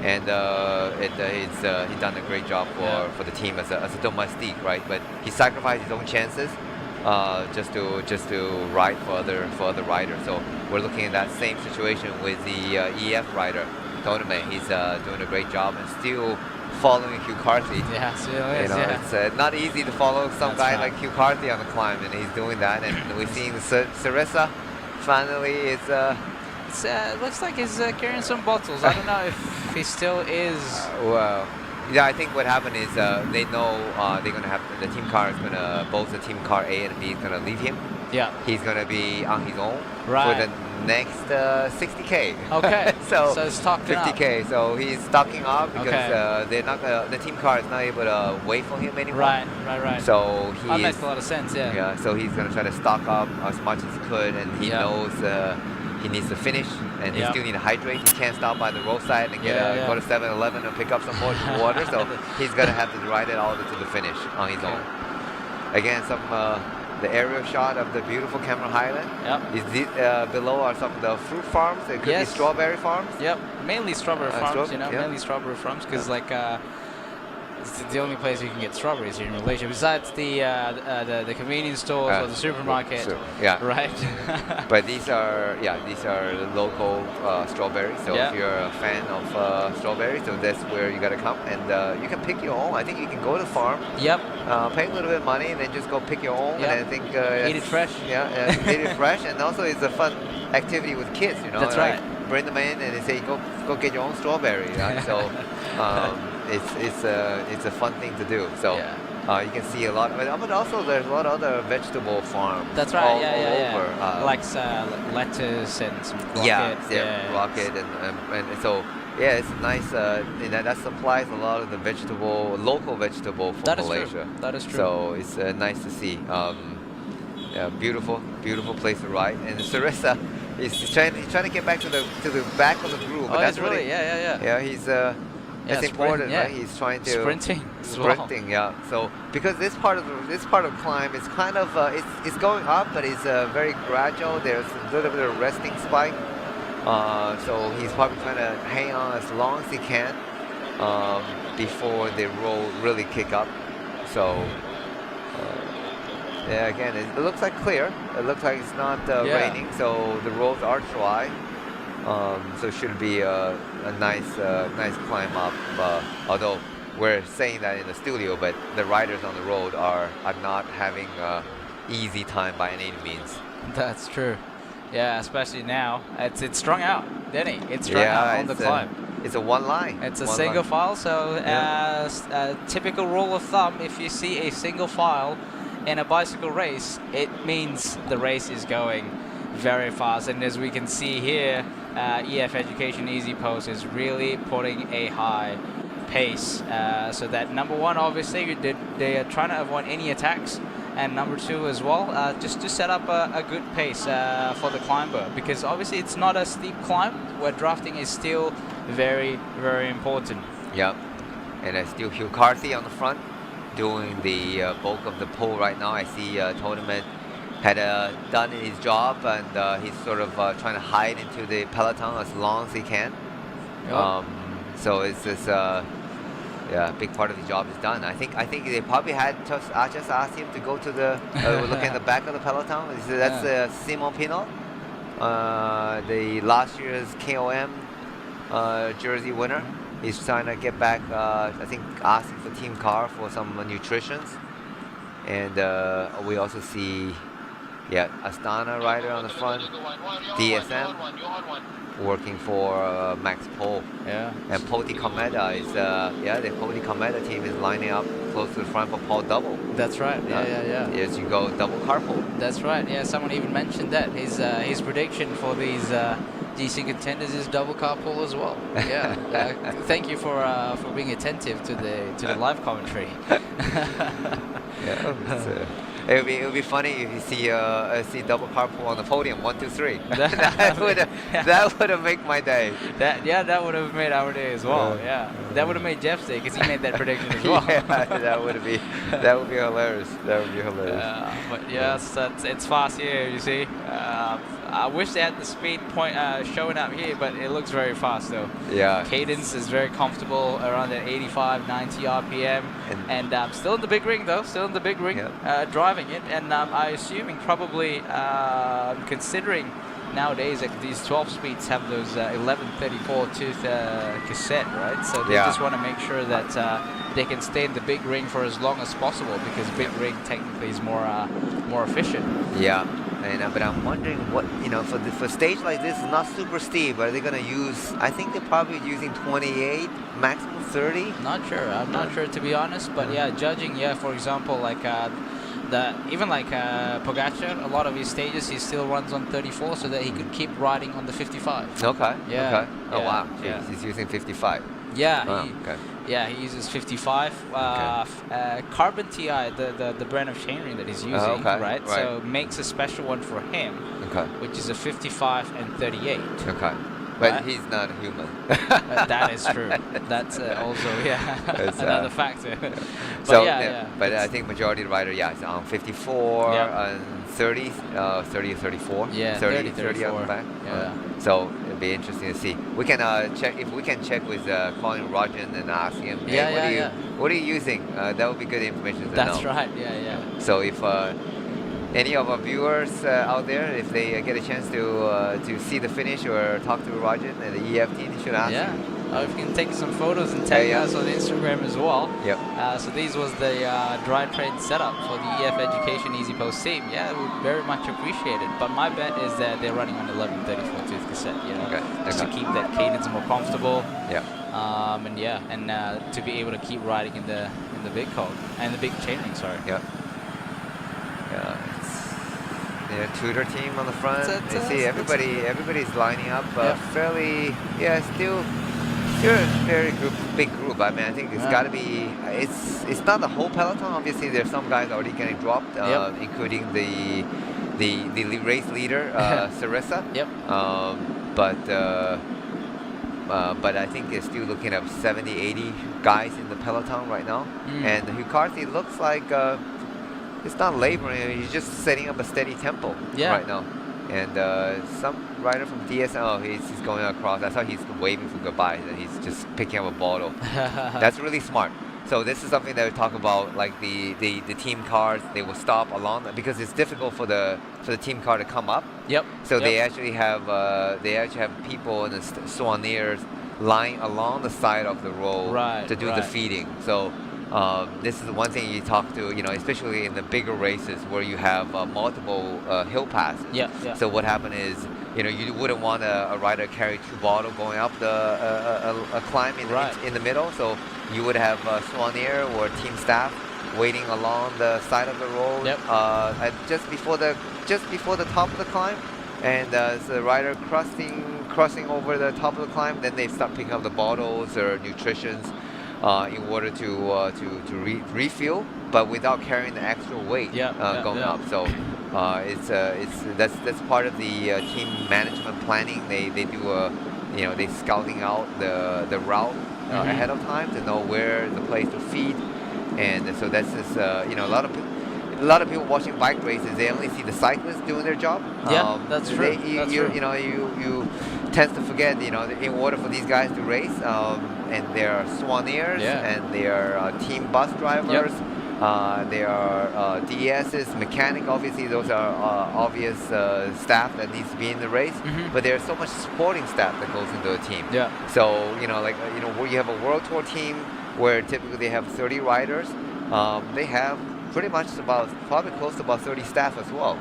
and he's done a great job for the team as a domestic, right? But he sacrificed his own chances just to ride for other riders. So we're looking at that same situation with the EF rider, Toname. He's doing a great job and still following Hugh Carthy. It's not easy to follow some guy like Hugh Carthy on the climb, and he's doing that. And we're seeing Sarissa finally is. It looks like he's carrying some bottles. I don't know if he still is. Well. Yeah, I think what happened is they know they're gonna have the team car is gonna both the team car A and B is gonna leave him. He's gonna be on his own for the next 60K. Okay. so it's stocking 50K. up. So he's stocking up because they're not the team car is not able to wait for him anymore. Right. So that makes a lot of sense. Yeah. So he's gonna try to stock up as much as he could, and he knows. He needs to finish, and he still need to hydrate. He can't stop by the roadside and go to 7-Eleven and pick up some more water. So he's gonna have to ride it all to the finish on his own. Again, the aerial shot of the beautiful Cameron Highland. Below are some of the fruit farms. It could be strawberry farms. Mainly strawberry farms. Mainly strawberry farms, because it's the only place you can get strawberries here in Malaysia, besides the convenience stores or the supermarket. Right. But these are local strawberries. So if you're a fan of strawberries, so that's where you gotta come, and you can pick your own. I think you can go to the farm. Pay a little bit of money and then just go pick your own. And I think eat it fresh. Eat it fresh, and also it's a fun activity with kids. That's right. Bring them in and they say go get your own strawberry. Right? So. It's a fun thing to do. So you can see a lot, but also there's a lot of other vegetable farms. That's right. All over. Like lettuce and some rocket. Rocket and so it's nice. That supplies a lot of the local vegetable for Malaysia. That is true. So it's nice to see. Beautiful place to ride. And Sarissa is trying to get back to the back of the groove. But that's really he's. That's important, right? He's trying to sprinting. So because this part of the climb is kind of it's going up, but it's very gradual. There's a little bit of resting spike. So he's probably trying to hang on as long as he can before the roll really kick up. So again, it looks like clear. It looks like it's not raining, so the roads are dry. So it should be a nice climb up. Although we're saying that in the studio, but the riders on the road are not having easy time by any means. That's true. Yeah, especially now. It's strung out, Denny. It's strung out on the climb. It's a one line. It's a single file, so typical rule of thumb, if you see a single file in a bicycle race, it means the race is going very fast. And as we can see here, EF Education Easy Post is really putting a high pace. So that number one, obviously, they are trying to avoid any attacks. And number two as well, just to set up a good pace for the climber, because obviously it's not a steep climb where drafting is still very, very important. Yep. And still Hugh Carthy on the front doing the bulk of the pull right now. I see Tournament had done his job, and he's sort of trying to hide into the peloton as long as he can. Yep. So it's this a big part of the job is done. I think they probably had just asked him to go to the look at the back of the peloton. That's Simon Pinot, the last year's KOM jersey winner. He's trying to get back. I think asking for team car for some nutritions, and we also see Astana rider on the front, DSM working for Max Pol. Yeah. And Poti Komeda is the Poti Komeda team is lining up close to the front for Paul Double. That's right. Yeah. As you go double carpool. That's right. Yeah, someone even mentioned that his prediction for these GC contenders is double carpool as well. Yeah. Thank you for being attentive to the live commentary. It would be funny if you see double carpool on the podium, 1, 2, 3. That would have made my day. That would have made our day as well. Yeah, that would have made Jeff's day because he made that prediction as well. That would be hilarious. That would be hilarious. But yes, it's fast here. You see, I wish they had the speed point showing up here, but it looks very fast though. Yeah. Cadence is very comfortable around that 85, 90 RPM, and still in the big ring though. Still in the big ring, driving it, and I assuming probably considering nowadays that these 12 speeds have those 1134 tooth cassette, right? So they just want to make sure that they can stay in the big ring for as long as possible, because big ring technically is more efficient. Yeah. But I'm wondering what, for stage like this, it's not super steep. Are they going to use, I think they're probably using 28, maximum 30? Not sure. I'm not sure, to be honest. But judging, for example, like Pogacar, a lot of his stages he still runs on 34 so that he could keep riding on the 55. Okay. Yeah. Okay. Oh, wow. Yeah. He's using 55. Yeah. Okay. He uses 55. Carbon TI, the brand of chainring that he's using, right? So makes a special one for him, which is a 55 and 38. Okay. But he's not a human. That is true. That's also another factor. But I think majority of the rider, is on 54 and 30, 30 or 34. Yeah, 30 on the back. Yeah. So it'll be interesting to see. We can check with Colin Rogen and ask him. What are you using? That would be good information to know. That's right. Yeah. So if any of our viewers out there, if they get a chance to see the finish or talk to Rajan and the EF team, they should ask him. If you can take some photos and tag us on Instagram as well. Yep. So these was the drivetrain setup for the EF Education Easy Post team. Yeah, we very much appreciate it. But my bet is that they're running on 1134 tooth cassette. Just to keep that cadence more comfortable. Yeah. And to be able to keep riding in the big cog and the big chainring. Sorry. Yeah. Tudor team on the front. You see everybody's lining up fairly. Still a very big group. I mean, I think it's got to be. It's not the whole peloton. Obviously, there's some guys already getting dropped, including the race leader, Sarissa. Yep. But I think they're still looking at 70, 80 guys in the peloton right now. And Hugh Carthy looks like it's not laboring. He's just setting up a steady tempo right now. And some rider from DSM, he's going across. I thought he's waving for goodbye, and he's just picking up a bottle. That's really smart. So this is something that we talk about, like the team cars. They will stop along because it's difficult for the team car to come up. Yep. So they actually have people and the souvenirs lying along the side of the road to do the feeding. So this is one thing you talk to, especially in the bigger races where you have multiple hill passes. Yeah. So what happened is, you wouldn't want a rider carry 2 bottles going up a climb in the middle. So you would have a souvenir or team staff waiting along the side of the road just before the top of the climb, and as the rider crossing over the top of the climb, then they start picking up the bottles or nutritions in order to refuel, but without carrying the extra weight going up. So that's part of the team management planning. They do they scouting out the route ahead of time to know where the place to feed, and so that's just a lot of people watching bike races, they only see the cyclists doing their job. That's true. You tend to forget, in order for these guys to race, and they are souvenirs, and they are team bus drivers, they are DSs, mechanic. Obviously, those are obvious staff that needs to be in the race. But there's so much supporting staff that goes into a team. So where you have a world tour team where typically they have 30 riders, they have pretty much probably close to about 30 staff as well.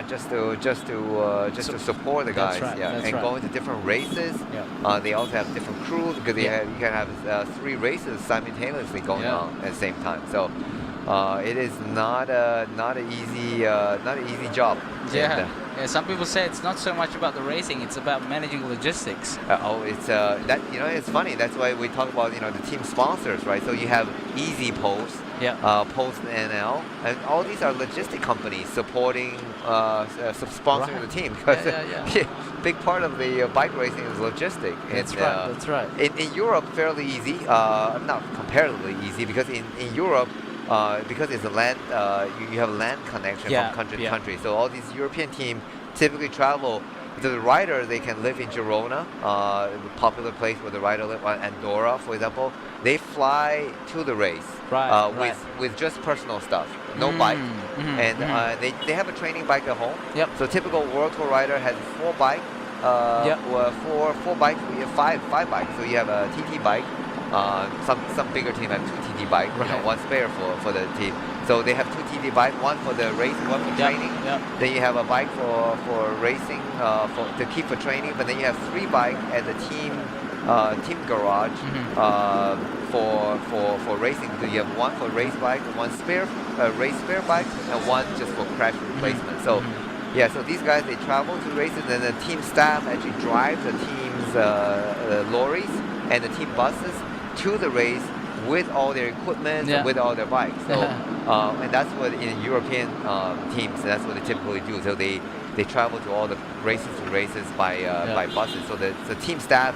Just to support the guys. And going to different races. They also have different crews because you can have 3 races simultaneously going on at the same time. So it is not an easy job. Some people say it's not so much about the racing; it's about managing logistics. It's funny. That's why we talk about the team sponsors, right? So you have Easy Post, Post NL, and all these are logistic companies supporting, sponsoring the team. Because big part of the bike racing is logistic. That's right. In Europe, fairly easy. Not comparatively easy because in Europe. Because it's a land, you have a land connection from country to country. So all these European teams typically travel. The rider, they can live in Girona, a popular place where the rider live, Andorra, for example. They fly to the race with just personal stuff, no bike, and they have a training bike at home. So typical World Tour rider has 4 bikes, four bikes. We have five bikes. So you have a TT bike. Some bigger team have 2 TT bikes, one spare for the team. So they have 2 TT bikes, one for the race, one for training. Then you have a bike for racing, to keep for training. But then you have 3 bikes at the team garage for racing. So you have one for race bike, one race spare bike, and one just for crash replacement. So. So these guys, they travel to races, and the team staff actually drive the team's lorries and the team buses to the race with all their equipment and with all their bikes. So, and that's what in European teams, that's what they typically do. So they travel to all the races by buses. So the team staff,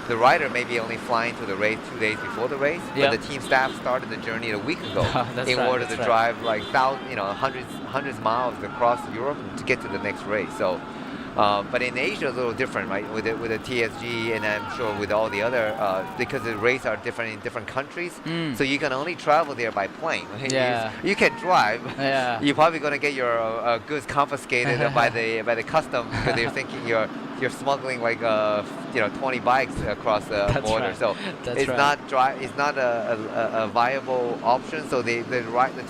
the rider may be only flying to the race 2 days before the race, but the team staff started the journey a week ago in order to drive like hundreds of miles across Europe to get to the next race. So, but in Asia, it's a little different, right? With the TSG, and I'm sure with all the other, because the races are different in different countries. So you can only travel there by plane. You can drive. You're probably gonna get your goods confiscated by the customs because they're thinking you're smuggling like 20 bikes across the border. So it's not a viable option. So the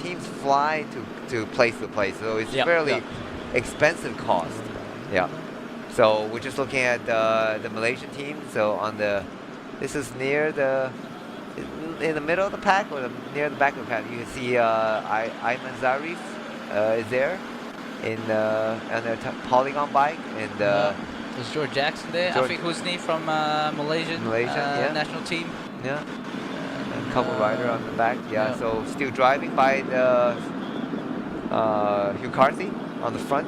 teams fly to place to place. So it's fairly expensive cost. So we're just looking at the Malaysian team. So this is in the middle of the pack or near the back of the pack. You can see Ayman Zarif is there on the polygon bike, and there's George Jackson there. Afiq Husni from Malaysian national team. A couple rider on the back. So still driving by Hugh Carthy on the front.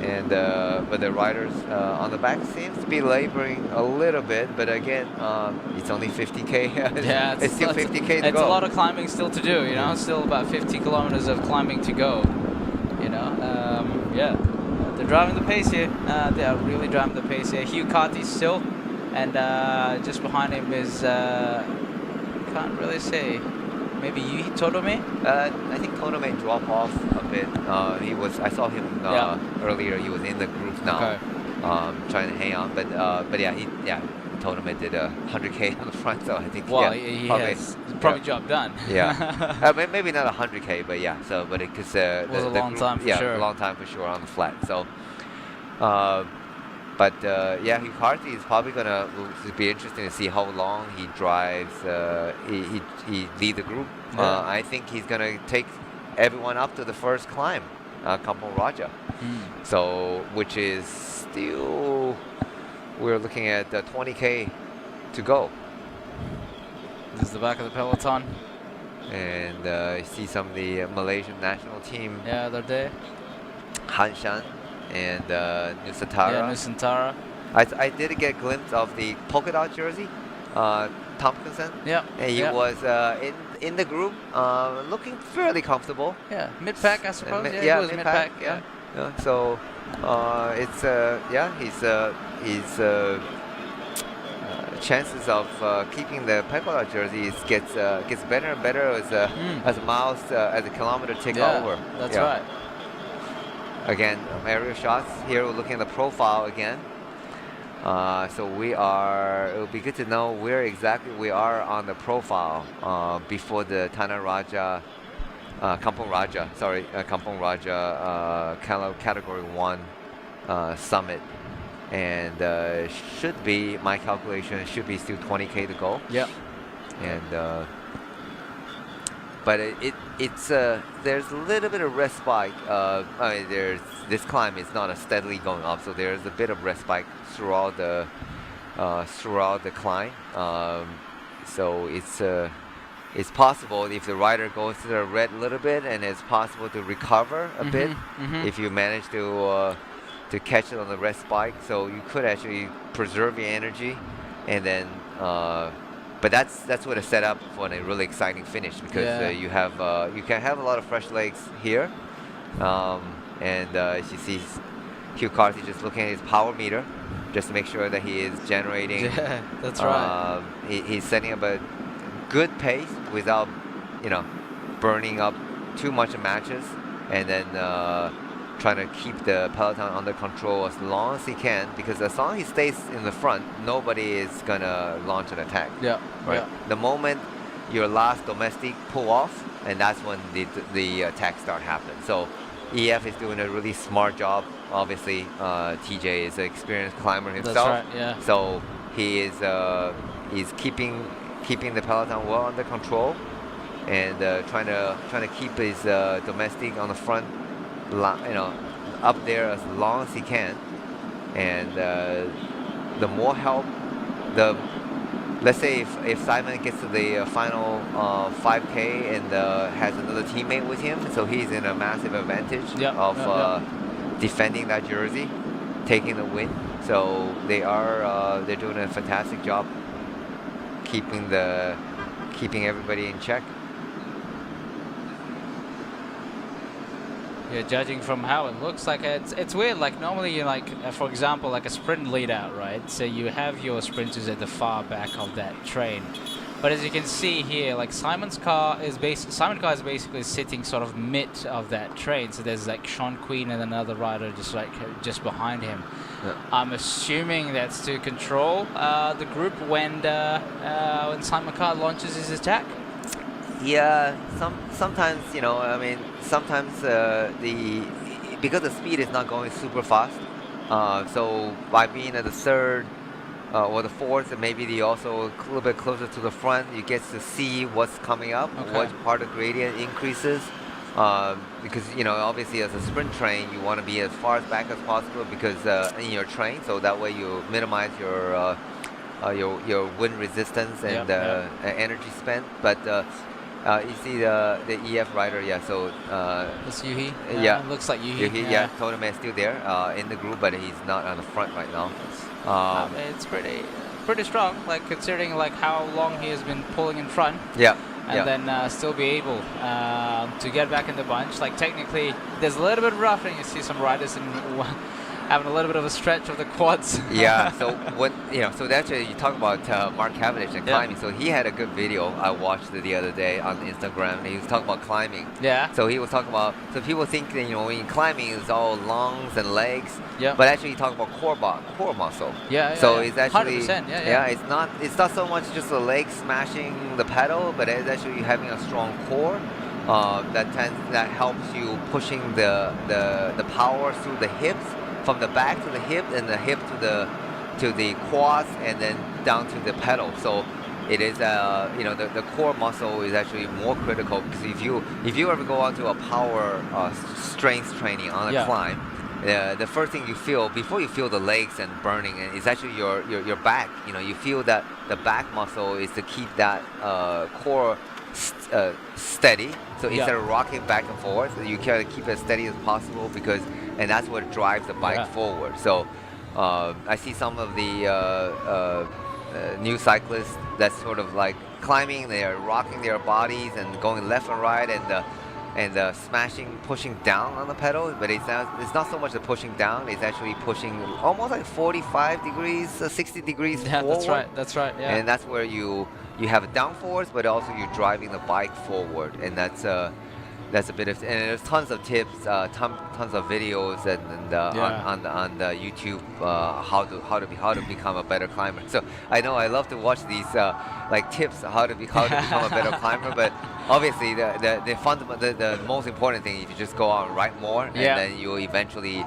And but the riders on the back seems to be laboring a little bit, but again, it's only 50k. It's still 50k to go. It's a lot of climbing still to do. Still about 50 kilometers of climbing to go. They're driving the pace here. They are really driving the pace here. Hugh Carty still, and just behind him is can't really say. maybe Yuhi Todome? I think Todome dropped off a bit. I saw him earlier. He was in the group now, trying to hang on. But Todome did 100K on the front, so I think he has probably job done. Yeah, maybe not 100K, but yeah. So, but because it was a long time for sure. a long time for sure on the flat. So, Hugh is probably gonna be interesting to see how long he drives. He lead the group. I think he's gonna take everyone up to the first climb, Kampong Raja. So, which is still, we're looking at 20K to go. This is the back of the peloton. And you see some of the Malaysian national team. Yeah, they're there. Hanshan and Nusantara. Yeah, Nusantara. I did get a glimpse of the polka dot jersey, Tompkinson. Yeah. And he was in the group, looking fairly comfortable. Yeah, mid-pack, I suppose. He was mid-pack. Yeah. So he's chances of keeping the polka dot jersey gets better and better as the kilometer tick over. That's right. Again, aerial shots. Here we're looking at the profile again. So it will be good to know where exactly we are on the profile before the Kampong Raja Category 1 summit. And should be, my calculation, should be still 20K to go. Yeah. And but it's there's a little bit of respite. This climb is not steadily going up, so there's a bit of respite throughout the climb. So it's possible if the rider goes to the red a little bit, and it's possible to recover a bit if you manage to catch it on the respite. So you could actually preserve your energy, and then. But that's what is set up for a really exciting finish, because you can have a lot of fresh legs here, and as you see, Hugh Carthy just looking at his power meter, just to make sure that he is generating. Yeah, that's right. He's setting up a good pace without, burning up too much of matches, and then trying to keep the peloton under control as long as he can, because as long as he stays in the front, nobody is gonna launch an attack. Yeah. Right. Yeah. The moment your last domestic pull off, and that's when the attacks start happening. So EF is doing a really smart job. Obviously, TJ is an experienced climber himself. That's right. Yeah. So he is he's keeping the peloton well under control, and trying to keep his domestic on the front, up there as long as he can. And the more help, let's say if Simon gets to the final 5K and has another teammate with him, so he's in a massive advantage of defending that jersey, taking the win. So they're doing a fantastic job keeping everybody in check. Yeah, judging from how it looks, like it's weird. Like normally, for example, like a sprint lead out, right? So you have your sprinters at the far back of that train. But as you can see here, like Simon's car is basically sitting sort of mid of that train. So there's like Sean Queen and another rider just behind him. Yeah. I'm assuming that's to control the group when Simon Carr launches his attack. Yeah, sometimes sometimes because the speed is not going super fast, so by being at the third or the fourth, and maybe also a little bit closer to the front, you get to see what's coming up, what part of the gradient increases. Because obviously as a sprint train, you want to be as far back as possible because in your train, so that way you minimize your wind resistance and energy spent. But you see the EF rider, so it's Yuhi. Yeah, looks like Yuhi. Yeah, Todome is still there in the group, but he's not on the front right now. It's pretty strong, like considering like how long he has been pulling in front. Yeah. And then still be able to get back in the bunch. Like technically, there's a little bit of roughing. You see some riders in having a little bit of a stretch of the quads. Yeah, so when so that's you talk about Mark Cavendish and climbing. So he had a good video I watched the other day on Instagram. And he was talking about climbing. Yeah. So he was talking about people think that when climbing is all lungs and legs. Yeah. But actually, he talked about core muscle. Yeah. So it's actually 100%. Yeah. It's not so much just the legs smashing the pedal, but it's actually having a strong core. That helps you pushing the power through the hips, from the back to the hip, and the hip to the quads, and then down to the pedal. So it is the core muscle is actually more critical, because if you ever go onto a power strength training on a climb, the first thing you feel before you feel the legs and burning is actually your back. You feel that the back muscle is to keep that core steady. So instead of rocking back and forth, you try to keep it as steady as possible, and that's what drives the bike forward. So I see some of the new cyclists that's sort of like climbing, they are rocking their bodies and going left and right and smashing, pushing down on the pedal, but it's not so much the pushing down, it's actually pushing almost like 45 degrees, 60 degrees forward. That's right. Yeah. And that's where you have a downforce, but also you're driving the bike forward, and that's a bit of, and there's tons of tips, tons of videos, on the YouTube how to become a better climber. So I know I love to watch these like tips how to become a better climber, but obviously the most important thing is you just go out and ride more, and then you will eventually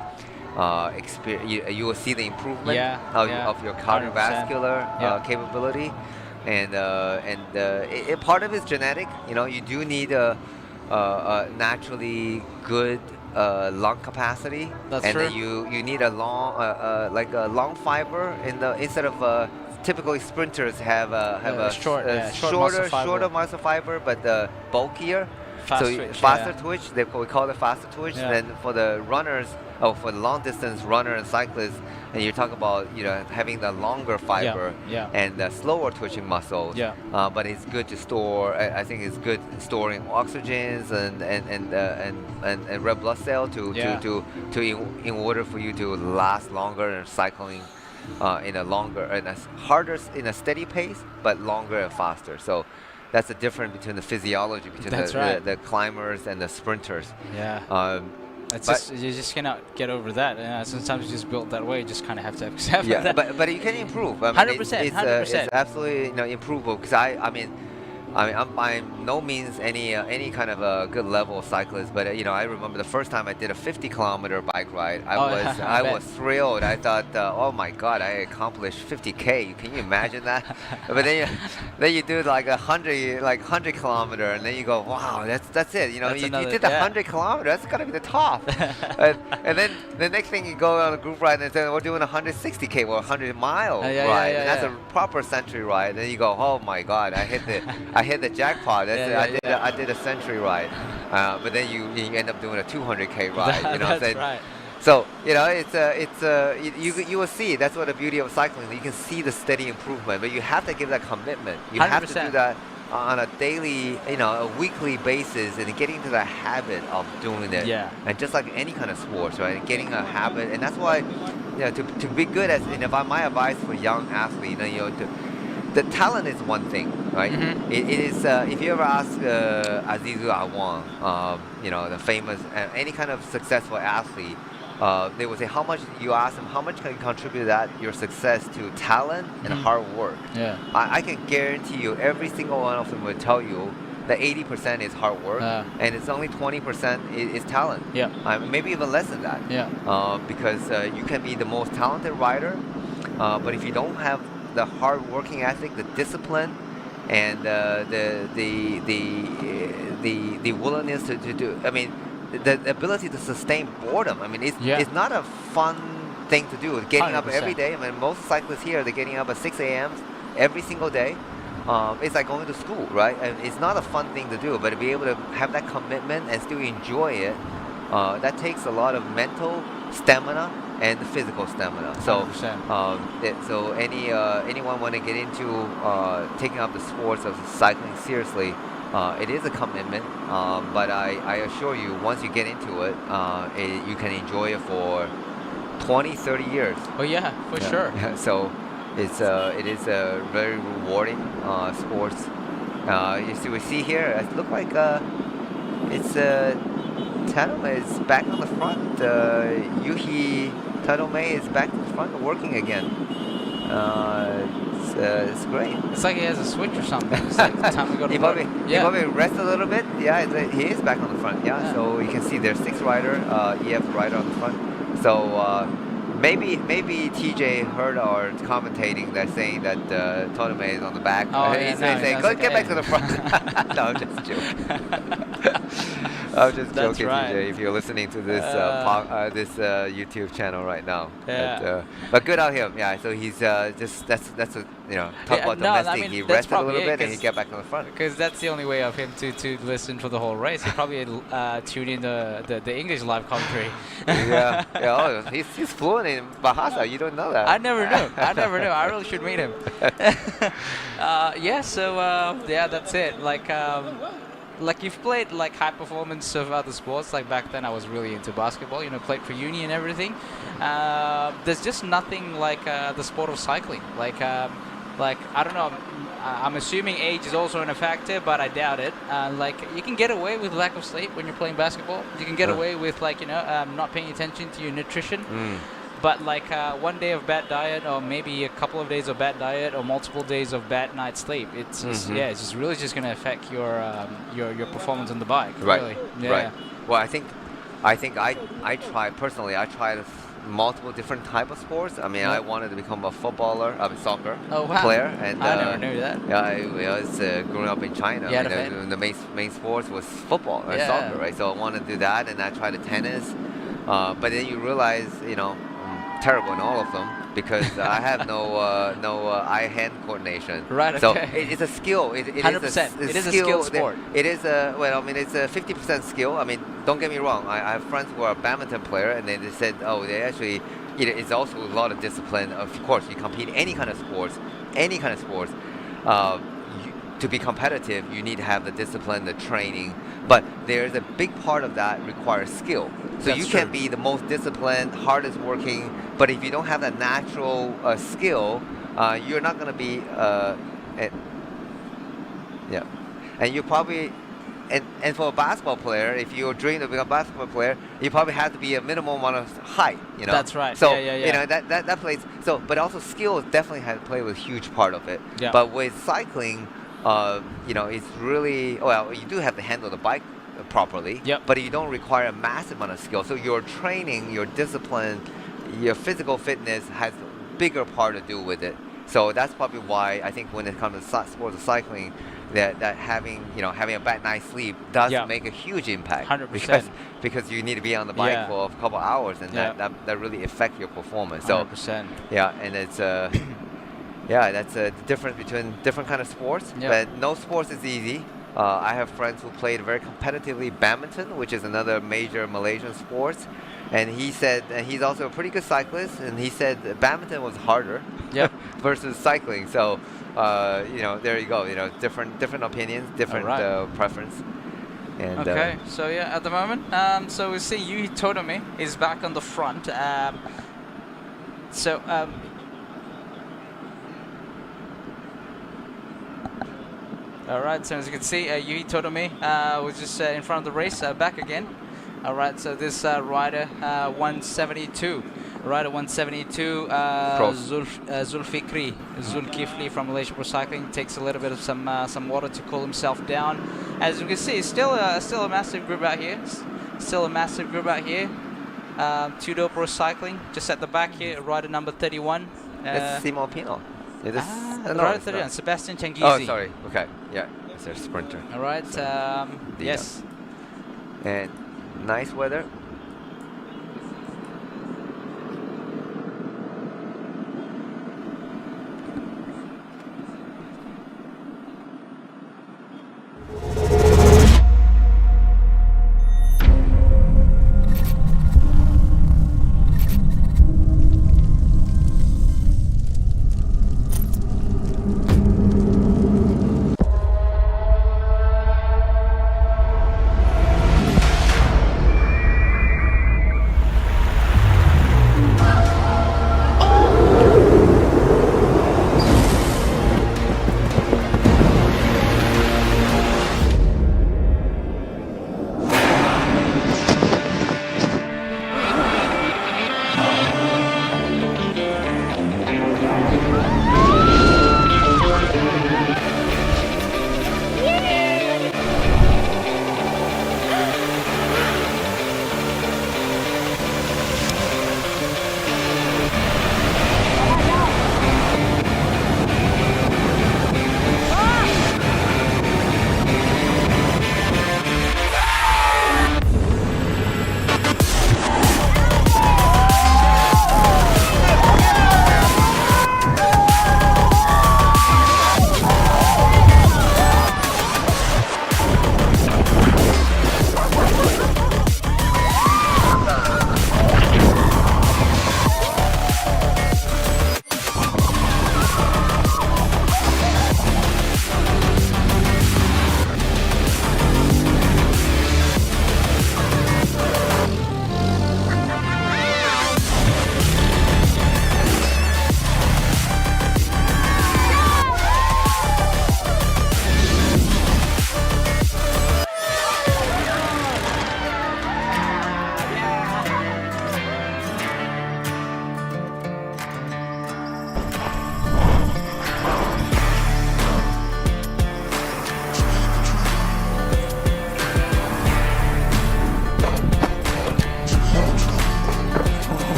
you will see the improvement of your cardiovascular capability. And part of it's genetic. You do need a naturally good lung capacity. That's and true. Then you need a long a long fiber instead of typically sprinters have a shorter muscle fiber, but bulkier. Faster twitch. We call it faster twitch. Then for the runners, for the long distance runner and cyclists, and you're talking about having the longer fiber and the slower twitching muscles. But it's good to store. I think it's good storing oxygens and red blood cell in order for you to last longer and cycling in a steady pace, but longer and faster. So that's the difference between the physiology between the climbers and the sprinters. You just cannot get over that. Sometimes it's just built that way. You just kind of have to accept that. But you can improve. 100%. It's absolutely improvable, because I'm by no means any kind of a good level cyclist, but I remember the first time I did a 50-kilometer bike ride. I was thrilled. I thought, oh my God, I accomplished 50K. Can you imagine that? But then you do like 100 kilometer, and then you go, wow, that's it. You did the 100 kilometer. That's gotta be the top. and then the next thing you go on a group ride and say, we're doing 160K or 100-mile ride, and that's a proper century ride. And then you go, oh my God, I hit the jackpot. I did a century ride, but then you end up doing a 200K ride. That's right. So you will see. That's what the beauty of cycling. You can see the steady improvement, but you have to give that commitment. You 100%. Have to do that on a daily, a weekly basis, and getting into the habit of doing it. And just like any kind of sports, right? Getting a habit, and that's why, to be good at. And if my advice for young athletes, the talent is one thing, right? It is. If you ever ask Azizu Awang, the famous, any kind of successful athlete, they will say, how much can you contribute that your success to talent and hard work? I can guarantee you, every single one of them will tell you that 80% is hard work, and it's only 20% is talent. Maybe even less than that. Because you can be the most talented rider, but if you don't have the hard working ethic, the discipline, and the willingness to do. The ability to sustain boredom. It's not a fun thing to do. Getting 100%. Up every day. Most cyclists here, they're getting up at 6 a.m. every single day. It's like going to school, right? And it's not a fun thing to do, but to be able to have that commitment and still enjoy it, that takes a lot of mental stamina and physical stamina. So, anyone want to get into taking up the sports of cycling seriously, it is a commitment. But I assure you, once you get into it, you can enjoy it for 20, 30 years. Oh yeah, for sure. Yeah, so it is a very rewarding sports. We see here, it looks like it's Tadome is back on the front. Yuhi Tadome is back to the front working again. It's great. It's like he has a switch or something. It's like time to go to he work. probably rest a little bit. Yeah, he is back on the front. Yeah, so you can see there's 6 rider, EF rider on the front. So maybe TJ heard our commentating that saying that Todome is on the back. Oh, He's saying, go get back to the front. No, I'm just joking. I'm just That's joking, right. TJ, if you're listening to this this YouTube channel right now. Yeah. But good on him. Yeah, so he's just that's a talk about domestic. He rested a little bit and he get back on the front. Because that's the only way of him to listen for the whole race. He probably tune in the English live commentary. Yeah. Oh, he's fluent in Bahasa. You don't know that. I never knew. I really should meet him. That's it. Like you've played like high performance of other sports. Like back then I was really into basketball, played for uni and everything. There's just nothing like the sport of cycling. Like I don't know, I'm assuming age is also a factor, but I doubt it. You can get away with lack of sleep when you're playing basketball. You can get away with not paying attention to your nutrition. But one day of bad diet, or maybe a couple of days of bad diet, or multiple days of bad night's sleep, it's just, it's just really just going to affect your performance on the bike. Right. Really. Right. Well, I tried multiple different type of sports. I mean, I wanted to become a soccer player, and I never knew that. Yeah, I was growing up in China. Yeah, the main sports was football or soccer, right? So I wanted to do that, and I tried the tennis. But then you realize, terrible in all of them because I have no eye-hand coordination. Right. Okay. So it's a skill. 100%. It is a skill sport. It is it's a 50% skill. I mean, don't get me wrong. I have friends who are a badminton player, and they said, they actually, it's also a lot of discipline. Of course, you compete any kind of sports. To be competitive, you need to have the discipline, the training. But there's a big part of that requires skill. So you can be the most disciplined, hardest working, but if you don't have that natural skill, you're not going to be, and you probably, and for a basketball player, if you're dreaming of being a basketball player, you probably have to be a minimum amount of height, That's right. So, yeah. That plays, so, but also skill definitely has to play with a huge part of it. Yeah. But with cycling, it's really, you do have to handle the bike properly, but you don't require a massive amount of skill. So your training, your discipline, your physical fitness has a bigger part to do with it. So that's probably why I think when it comes to sports of cycling, that having a bad night's sleep does make a huge impact. 100%. Because you need to be on the bike for a couple hours, and that really affects your performance. 100%. Yeah, and it's that's a difference between different kind of sports. But no sports is easy. I have friends who played very competitively badminton, which is another major Malaysian sport. And he said, and he's also a pretty good cyclist, and he said badminton was harder versus cycling. So, there you go. Different opinions, different preference. And, okay, so at the moment, so we see Yui Todome is back on the front. All right, so as you can see, Yui Todome was just in front of the race, back again. All right, so this rider 172. Rider 172, Zulkifli from Malaysia Pro Cycling takes a little bit of some water to cool himself down. As you can see, still a massive group out here. Tudo Pro Cycling just at the back here. Rider number 31. It's Simon Pino. Rider 31, Sebastian Changizi. Oh, sorry. Okay, yeah, it's a sprinter. All right. Yes. And nice weather.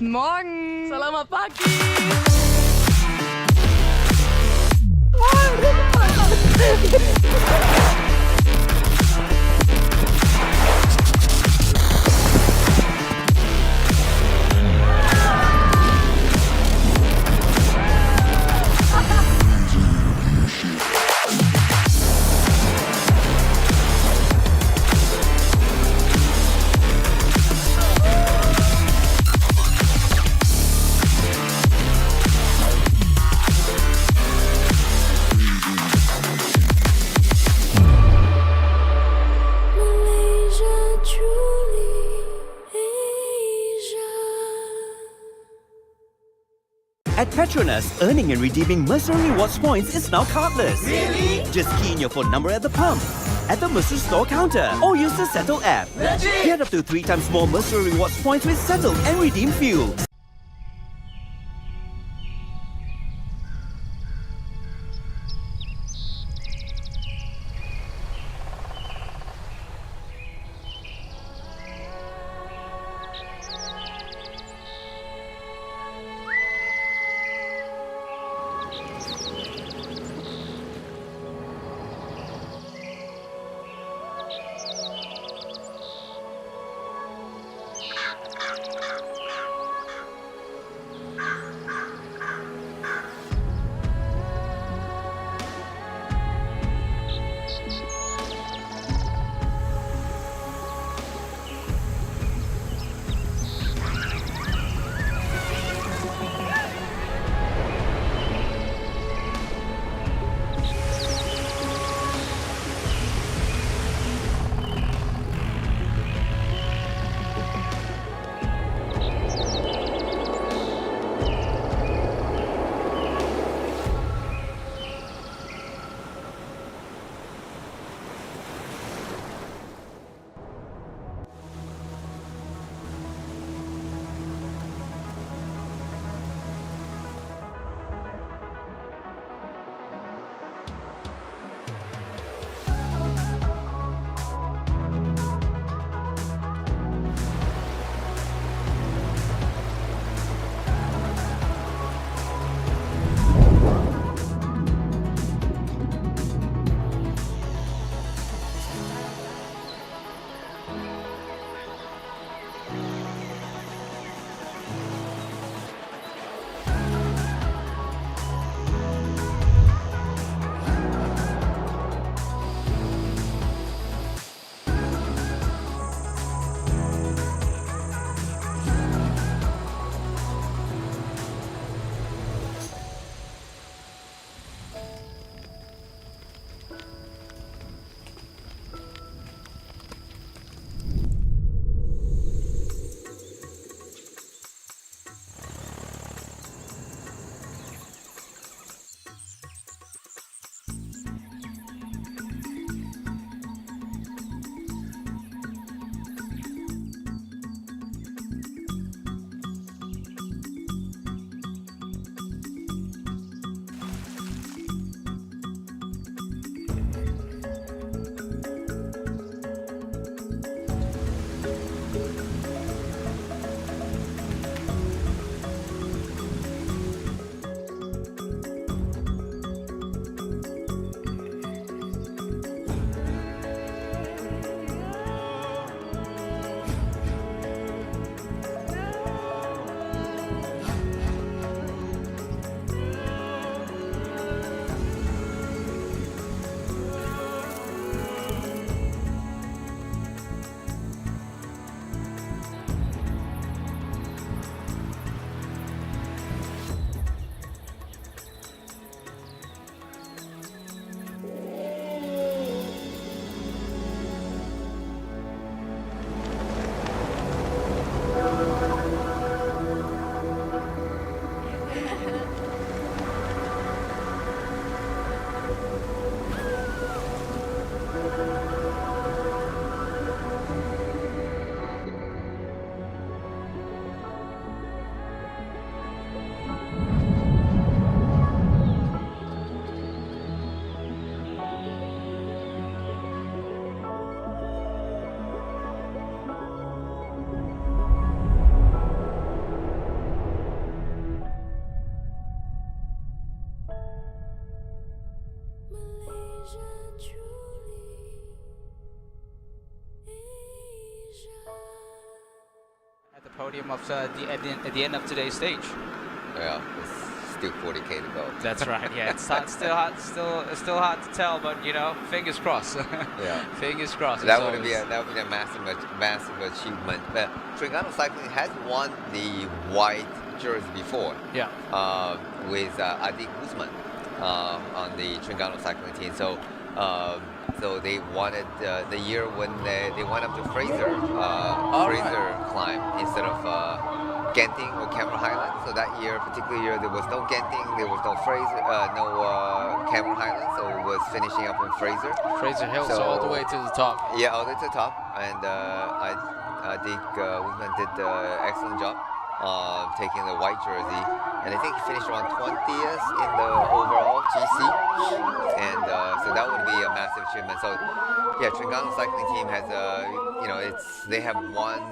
Morgen. Selamat pagi. At PETRONAS, earning and redeeming Mercer Rewards points is now cardless. Really? Just key in your phone number at the pump, at the Mercer store counter, or use the Settle app. Legit? Get up to 3 times more Mercer Rewards points with Settle and redeem fuel. podium of at the end of today's stage. Yeah, it's still 40k to go. That's right. Yeah, it's still hard to tell, but you know, fingers crossed. Yeah, fingers crossed. That would be a massive achievement. But Terengganu Cycling has won the white jersey before. Yeah. With Adik Usman on the Terengganu Cycling team. So. So they wanted the year when they went up to Fraser climb instead of Genting or Cameron Highlands. So that year, particular year, there was no Genting, there was no Fraser, Cameron Highlands. So it was finishing up in Fraser. Fraser Hill, so all the way to the top. Yeah, all the way to the top. And I think Usman did an excellent job taking the white jersey. And I think he finished around 20th in the overall GC, and so that would be a massive achievement. So, yeah, Terengganu Cycling Team has they have won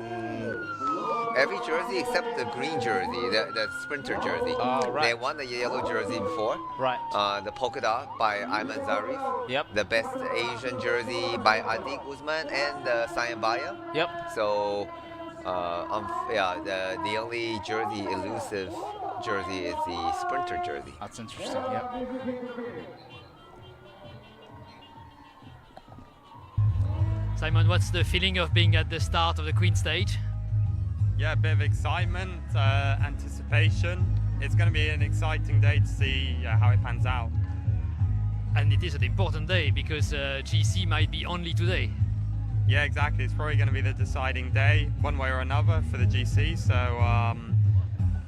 every jersey except the green jersey, the sprinter jersey. Right. They won the yellow jersey before. Right. The polka dot by Ayman Zarif. Yep. The best Asian jersey by Adik Usman and Sayambaya. Yep. So, the only jersey elusive jersey is the sprinter jersey. That's interesting. Yep. Simon, what's the feeling of being at the start of the Queen stage? Yeah, a bit of excitement, anticipation. It's going to be an exciting day to see how it pans out. And it is an important day because GC might be only today. Yeah, exactly. It's probably going to be the deciding day, one way or another, for the GC. So,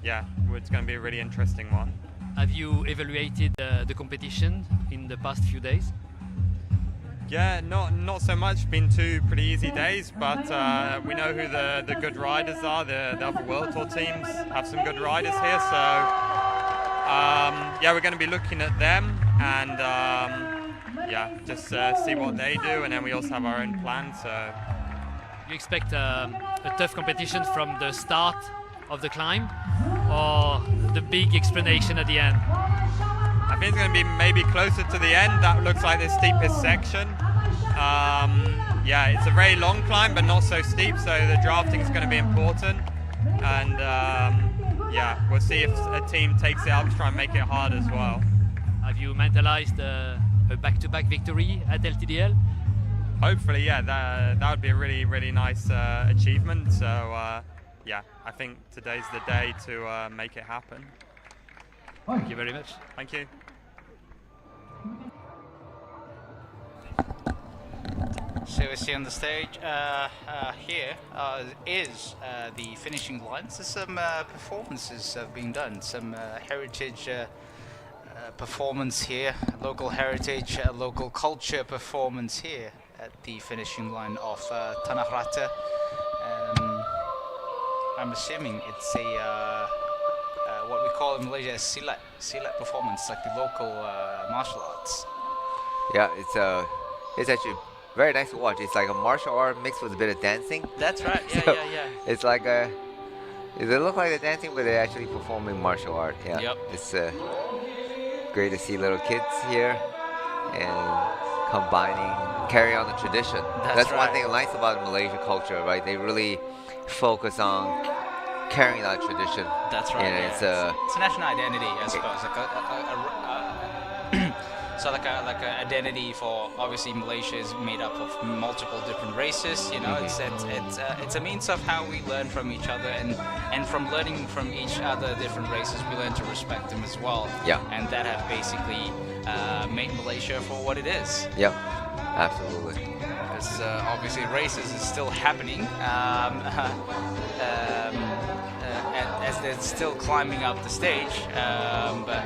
yeah, it's going to be a really interesting one. Have you evaluated the competition in the past few days? Yeah, not so much. Been two pretty easy days, but we know who the good riders are. The other World Tour teams have some good riders here. So, yeah, we're going to be looking at them and yeah, just see what they do, and then we also have our own plan. So, you expect a tough competition from the start of the climb, or the big explanation at the end? I think it's going to be maybe closer to the end. That looks like the steepest section. Yeah, it's a very long climb, but not so steep, so the drafting is going to be important. And yeah, we'll see if a team takes it up to try and make it hard as well. Have you mentalized a back-to-back victory at LTDL? Hopefully, yeah, that would be a really, really nice achievement. So, yeah, I think today's the day to make it happen. Thank you very much. Thank you. So we see on the stage here is the finishing line. So some performances have been done, some heritage performance here, local heritage, local culture performance here at the finishing line of Tanah Rata. I'm assuming it's a what we call in Malaysia a silat performance, like the local martial arts. Yeah, it's actually very nice to watch. It's like a martial art mixed with a bit of dancing. That's right. Yeah, So yeah. It's like they look like they're dancing, but they're actually performing martial art. Yeah. Yep. It's great to see little kids here and carry on the tradition. That's right. one thing nice about Malaysia culture, right? They really focus on carrying that tradition. That's right. And Yeah. It's a national identity, I suppose. Like an identity for, obviously Malaysia is made up of multiple different races. You know, it's a means of how we learn from each other, and from learning from each other different races, we learn to respect them as well. Yeah. And that have basically made Malaysia for what it is. Yeah, absolutely. Because obviously races is still happening. As they're still climbing up the stage, but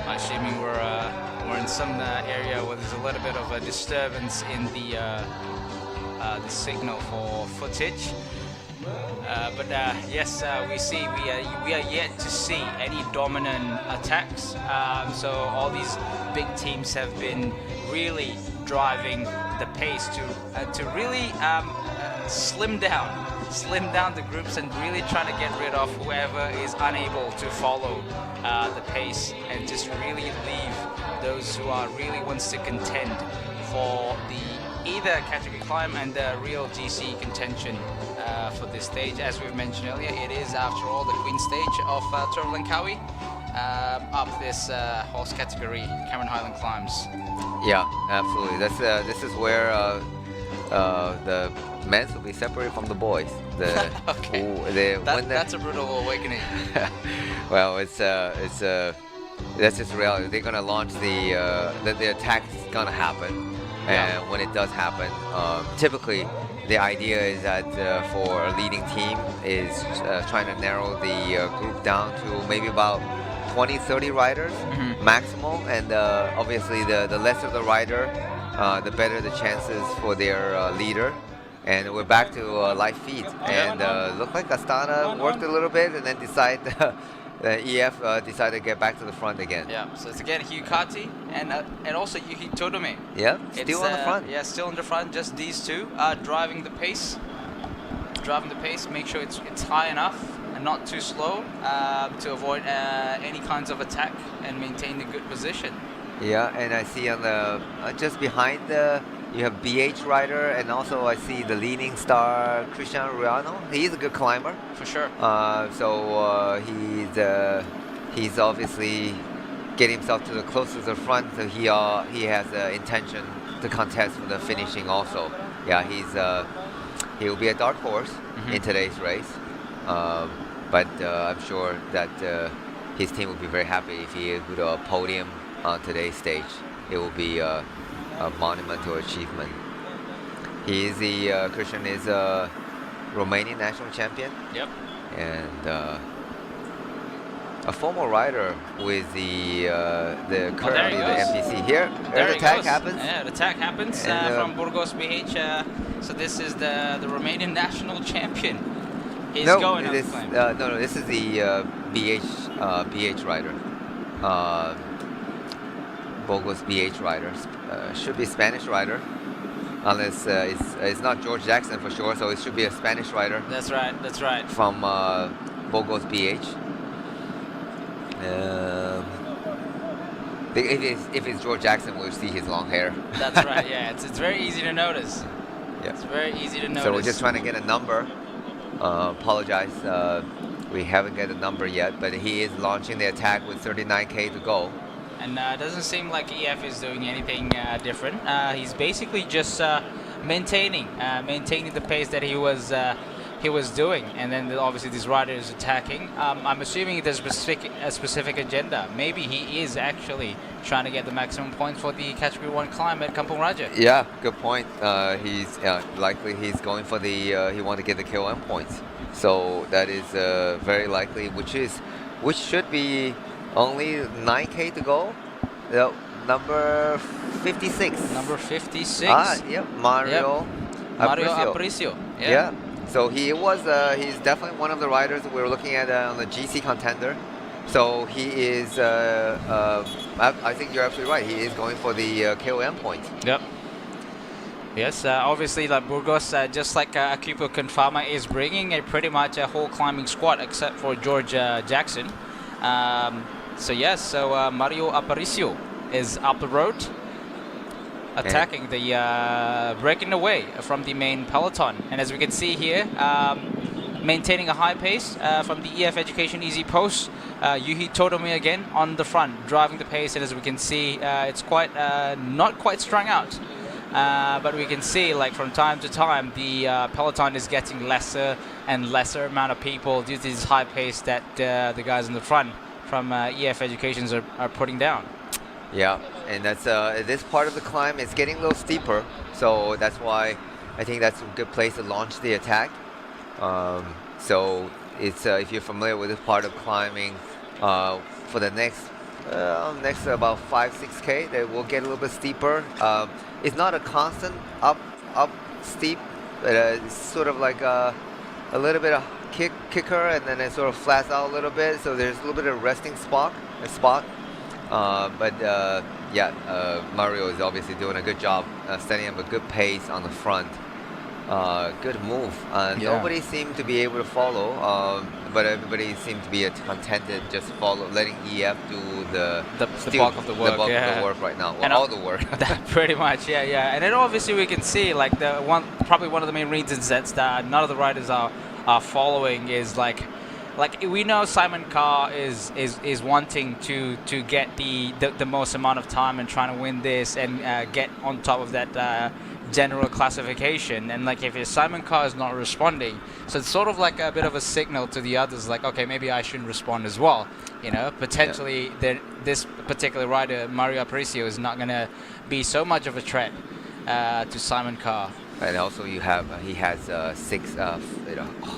I'm assuming we're in some area where there's a little bit of a disturbance in the signal for footage. But yes, we are yet to see any dominant attacks. So all these big teams have been really driving the pace to really slim down the groups and really trying to get rid of whoever is unable to follow the pace, and just really leave those who are really wants to contend for either the category climb and the real GC contention for this stage. As we've mentioned earlier, it is, after all, the queen stage of Tour of Langkawi, up this horse category, Cameron Highland climbs. Yeah, absolutely. This is where the men will be separated from the boys. Okay. That's a brutal awakening. Well, that's just reality. They're gonna launch the attack is gonna happen, and when it does happen, typically the idea is that for a leading team is trying to narrow the group down to maybe about 20-30 riders maximum, and obviously the lesser the rider, the better the chances for their leader. And we're back to live feed, and looked like Astana worked a little bit and then decided the EF decided to get back to the front again. Yeah, so it's again Hugh Kati and also Yuki Todome. Yeah, still on the front. Yeah, still on the front. Just these two are driving the pace. Make sure it's high enough and not too slow to avoid any kinds of attack and maintain the good position. Yeah, and I see on the just behind you have BH rider, and also I see the leading star Cristiano Ruano. He's a good climber for sure. So he's obviously getting himself to the closest to the front. So he has the intention to contest for the finishing also. Yeah, he will be a dark horse in today's race. But I'm sure that his team will be very happy if he is with a podium on today's stage. It will be a monumental achievement. Christian is a Romanian national champion. Yep. And a former rider with currently the MPC. Here, the attack happens. Yeah, the attack happens from Burgos BH. So this is the Romanian national champion. He's going on the climb. No, this is the BH rider. Burgos BH rider. Should be a Spanish rider, unless it's not George Jackson for sure. So it should be a Spanish rider. That's right. From Burgos BH. If it's George Jackson, we'll see his long hair. That's right. Yeah, it's very easy to notice. Yeah. It's very easy to notice. So we're just trying to get a number. Apologize, we haven't got a number yet, but he is launching the attack with 39k to go. And it doesn't seem like EF is doing anything different. He's basically just maintaining the pace that he was doing, and then obviously this rider is attacking. I'm assuming there's a specific agenda. Maybe he is actually trying to get the maximum points for the Category 1 climb at Kampung Raja. Yeah, good point. He's likely he's going for he wants to get the KOM points. So that is very likely, which should be only 9k to go. Number 56. Number 56. Yep, Mario Aparicio. Yeah. So he's definitely one of the riders that we're looking at on the GC contender. So he is, I think you're absolutely right. He is going for the KOM points. Yep. Yes, obviously like Burgos, just like Akipo Confama is bringing pretty much a whole climbing squad except for George Jackson. So Mario Aparicio is up the road, attacking breaking away from the main peloton. And as we can see here, maintaining a high pace from the EF Education Easy Post. Yuhi Todome again on the front, driving the pace. And as we can see, it's quite not quite strung out. But we can see, like, from time to time, the peloton is getting lesser and lesser amount of people due to this high pace that the guys in the front from EF Educations are putting down. Yeah, and that's this part of the climb is getting a little steeper, so that's why I think that's a good place to launch the attack. So it's if you're familiar with this part of climbing, for the next about 5-6k, they will get a little bit steeper. It's not a constant up steep, but it's sort of like a little bit of kicker, and then it sort of flats out a little bit. So there's a little bit of resting spot. Mario is obviously doing a good job, setting up a good pace on the front. Good move. Nobody seemed to be able to follow, but everybody seemed to be contented just letting EF do the bulk of the work. The work right now. Well, And all the work. Pretty much, yeah. And then obviously we can see like probably one of the main reasons that none of the riders are following is like we know Simon Carr is wanting to get the most amount of time and trying to win this and get on top of that general classification. And like if Simon Carr is not responding, so it's sort of like a bit of a signal to the others, like, okay, maybe I shouldn't respond as well. You know, potentially this particular rider, Mario Aparicio, is not going to be so much of a threat to Simon Carr. And also he has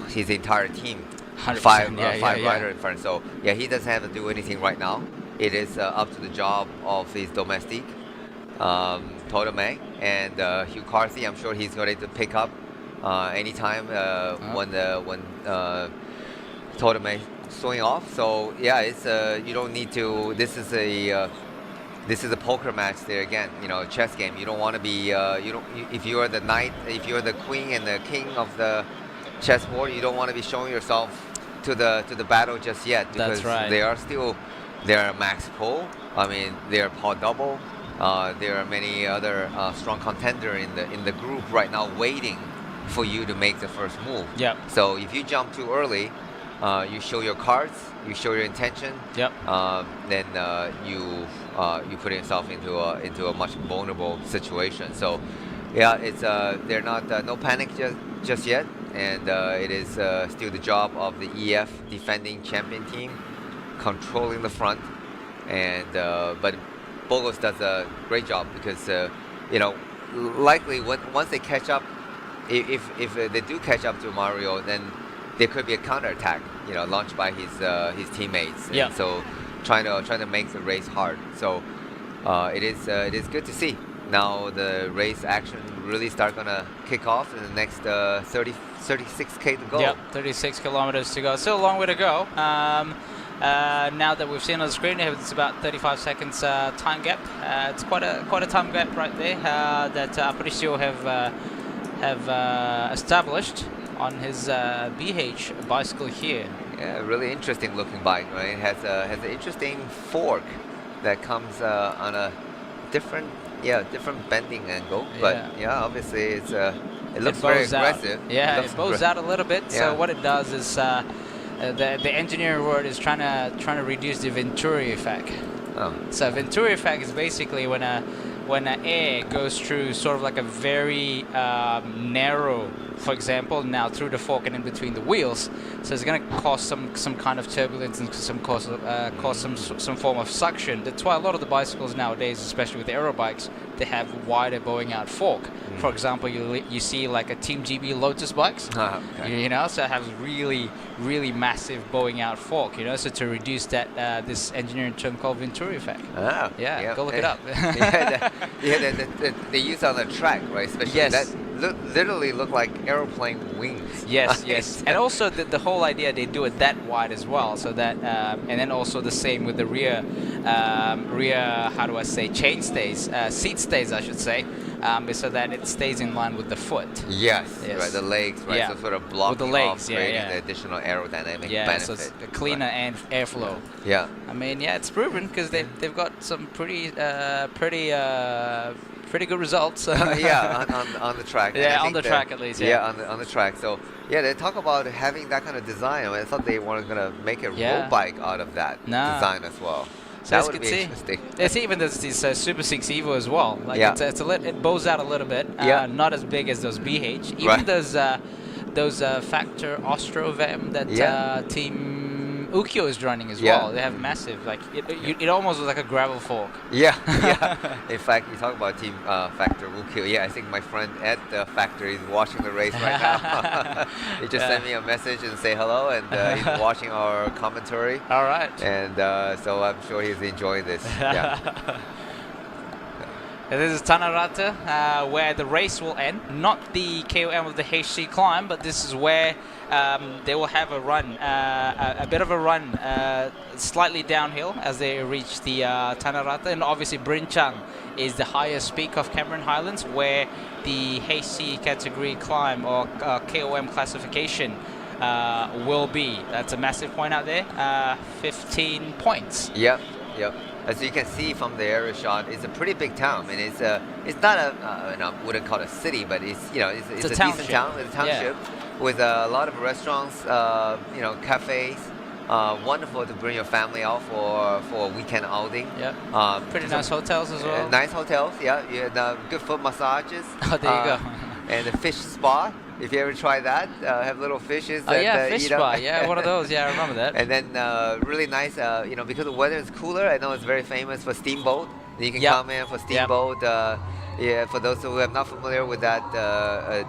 his entire team. 100%, five yeah. riders in front. So yeah, he doesn't have to do anything right now. It is up to the job of his domestic, Podium, and Hugh Carthy. I'm sure he's going to pick up anytime when Podium swing off. So yeah, it's you don't need to. This is a poker match there again. You know, a chess game. You don't want to be. If you are the knight, if you're the queen and the king of the chessboard, you don't want to be showing yourself to the battle just yet, because That's right. they are max pull. I mean, they are pod double. There are many other strong contender in the group right now waiting for you to make the first move. Yep. So if you jump too early, you show your cards, you show your intention. Yep. Then you put yourself into a much vulnerable situation. So yeah, it's they're not no panic just yet. And it is still the job of the EF defending champion team, controlling the front, and but Bogos does a great job because likely once they catch up, if they do catch up to Mario, then there could be a counterattack, launched by his teammates. Yeah. And so trying to make the race hard. So it is good to see. Now the race action really start gonna kick off in the next 36K to go. Yeah, 36 kilometers to go. Still a long way to go. Now that we've seen on the screen, it's about 35 seconds time gap. It's quite a time gap right there that Aparicio have established on his BH bicycle here. Yeah, really interesting looking bike, right? It has an interesting fork that comes on a different bending angle. But yeah, obviously it looks very aggressive. Yeah, it bows out a little bit. Yeah. So what it does is the engineering word is trying to reduce the Venturi effect. Oh. So Venturi effect is basically when air goes through sort of like a very narrow, for example, now through the fork and in between the wheels. So it's going to cause some kind of turbulence and cause some form of suction. That's why a lot of the bicycles nowadays, especially with the aero bikes, they have wider bowing out fork. For example, you see like a Team GB Lotus bikes, okay. So it has really, really massive bowing out fork, so to reduce that this engineering term called Venturi effect. Ah, yeah, go look it up. They use on the track, right? Especially Yes. that literally look like aeroplane wings. Yes. And also the whole idea, they do it that wide as well, so that and then also the same with the rear how do I say, chain stays, seat stays I should say, so that it stays in line with the foot. Yes. Right, the legs, right? Yeah. So sort of blocking with the legs, off, creating the additional aerodynamic benefit. So it's a cleaner and airflow. Yeah. I mean, yeah, it's proven because they've got some pretty good results. on the track. Yeah, on the track at least. Yeah, on the track. So yeah, they talk about having that kind of design. I thought they were gonna make a road bike out of that design as well. So that would be interesting. There's even this Super 6 Evo as well. Like it bows out a little bit. Not as big as those BH. Even those Factor Ostrovem that Team Ukyo is running as well. They have massive, like it almost was like a gravel fork. Yeah. In fact, you talk about Team Factor Ukyo. Yeah, I think my friend at the factory is watching the race right now. He just sent me a message and say hello, and he's watching our commentary. All right. And so I'm sure he's enjoying this. Yeah. This is Tanarata, where the race will end. Not the KOM of the HC climb, but this is where they will have a run, a bit of a run, slightly downhill as they reach the Tanarata. And obviously Brinchang is the highest peak of Cameron Highlands, where the HC category climb or KOM classification will be. That's a massive point out there. 15 points. Yep. As you can see from the aerial shot, it's a pretty big town. I mean, it's not I wouldn't call it a city, but it's a decent town. It's a township with a lot of restaurants, cafes. Wonderful to bring your family out for a weekend outing. Yeah. Pretty nice hotels as well. Nice hotels. Yeah. Good foot massages. Oh, there you go. And a fish spa. If you ever try that, have little fishes. Oh, fish spa. Yeah, one of those. Yeah, I remember that. And then really nice, because the weather is cooler. I know it's very famous for steamboat. You can come in for steamboat. For those who are not familiar with that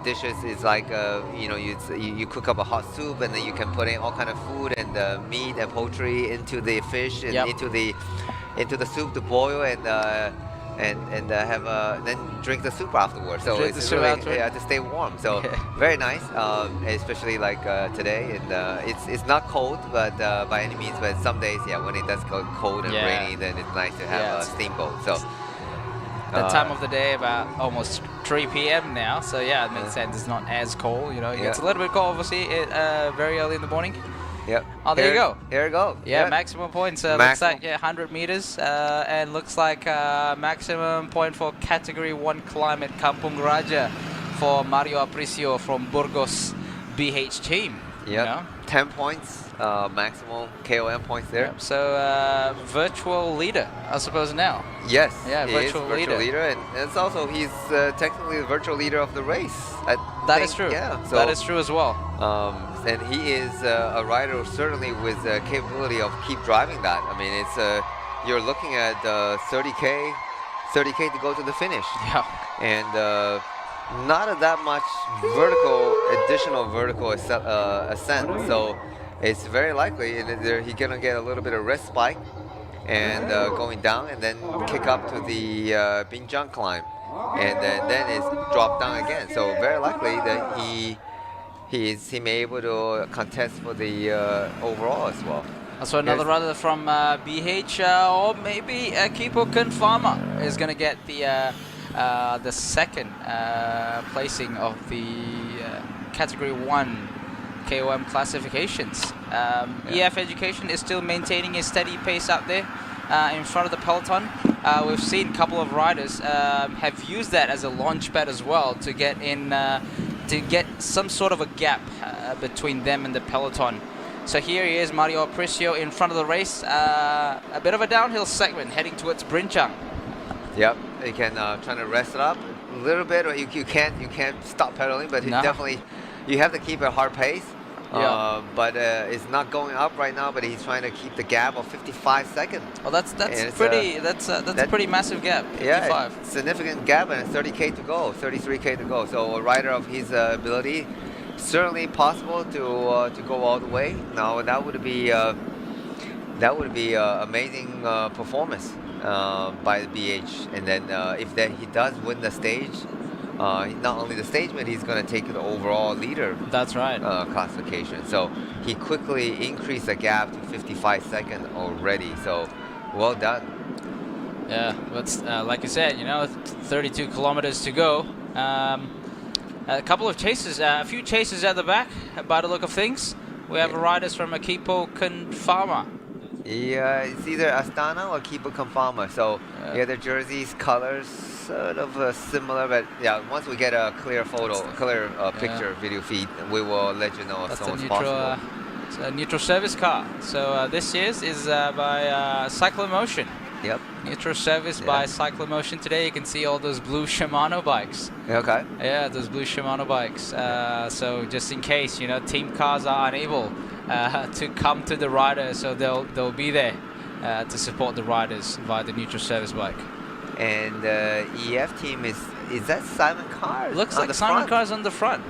dishes, it's like you cook up a hot soup and then you can put in all kind of food and meat and poultry into the fish and into the soup to boil and then drink the soup afterwards. So it's really to stay warm. So very nice, especially like today. And it's not cold, but by any means. But some days, when it does go cold and rainy, then it's nice to have a steamboat. So that time of the day, about almost 3 p.m. now. So it makes sense. It's not as cold. It gets a little bit cold, obviously, very early in the morning. Yep. Oh, there you go. There you go. Yeah, maximum points. Looks like 100 meters, and looks like maximum point for Category 1 climb at Kampung Raja for Mario Apricio from Burgos BH team. Yep. 10 points, maximum KOM points there. Yep. So virtual leader, I suppose now. Yes. Yeah, virtual leader, and it's also he's technically the virtual leader of the race. That is true. Yeah. So, that is true as well. And he is a rider certainly with the capability of keep driving that. I mean, it's you're looking at 30K to go to the finish. Yeah. And not that much additional vertical ascent. So it's very likely that he's gonna get a little bit of respite and going down, and then kick up to the Binjang climb, and then it's drop down again. So very likely that he may be able to contest for the overall as well. So another rider from BH, or maybe Kipo Kunfama is going to get the second placing of the Category 1 KOM classifications. EF Education is still maintaining a steady pace out there in front of the peloton. We've seen a couple of riders have used that as a launch pad as well to get in, to get some sort of a gap between them and the peloton. So here he is, Mario Apricio, in front of the race. A bit of a downhill segment heading towards Brinchang. Yep, you can try to rest it up a little bit, or you can't stop pedaling, but definitely you have to keep a hard pace. But it's not going up right now, but he's trying to keep the gap of 55 seconds. Oh, that's a pretty massive gap. 55. Yeah, significant gap, and 30K to go, 33K to go. So a rider of his ability, certainly possible to go all the way. Now that would be amazing performance by the BH, and then if he does win the stage. Not only the stage, but he's going to take the overall leader. That's right. Classification. So he quickly increased the gap to 55 seconds already. So well done. Yeah, but like you said, 32 kilometers to go. A couple of chases, a few chases at the back. By the look of things, we have riders from Akipo Kunfama. Yeah, it's either Astana or Akipo Kunfama. So their jerseys, colors. Sort of similar, but once we get a clear picture, video feed, we will let you know as soon as possible. It's a neutral service car. So this year's is by Cyclomotion. Yep. Neutral service by Cyclomotion today. You can see all those blue Shimano bikes. Okay. Yeah, those blue Shimano bikes. So just in case, team cars are unable to come to the rider, so they'll be there to support the riders via the neutral service bike. And EF team is that Simon Carr? Looks like Simon Carr's on the front.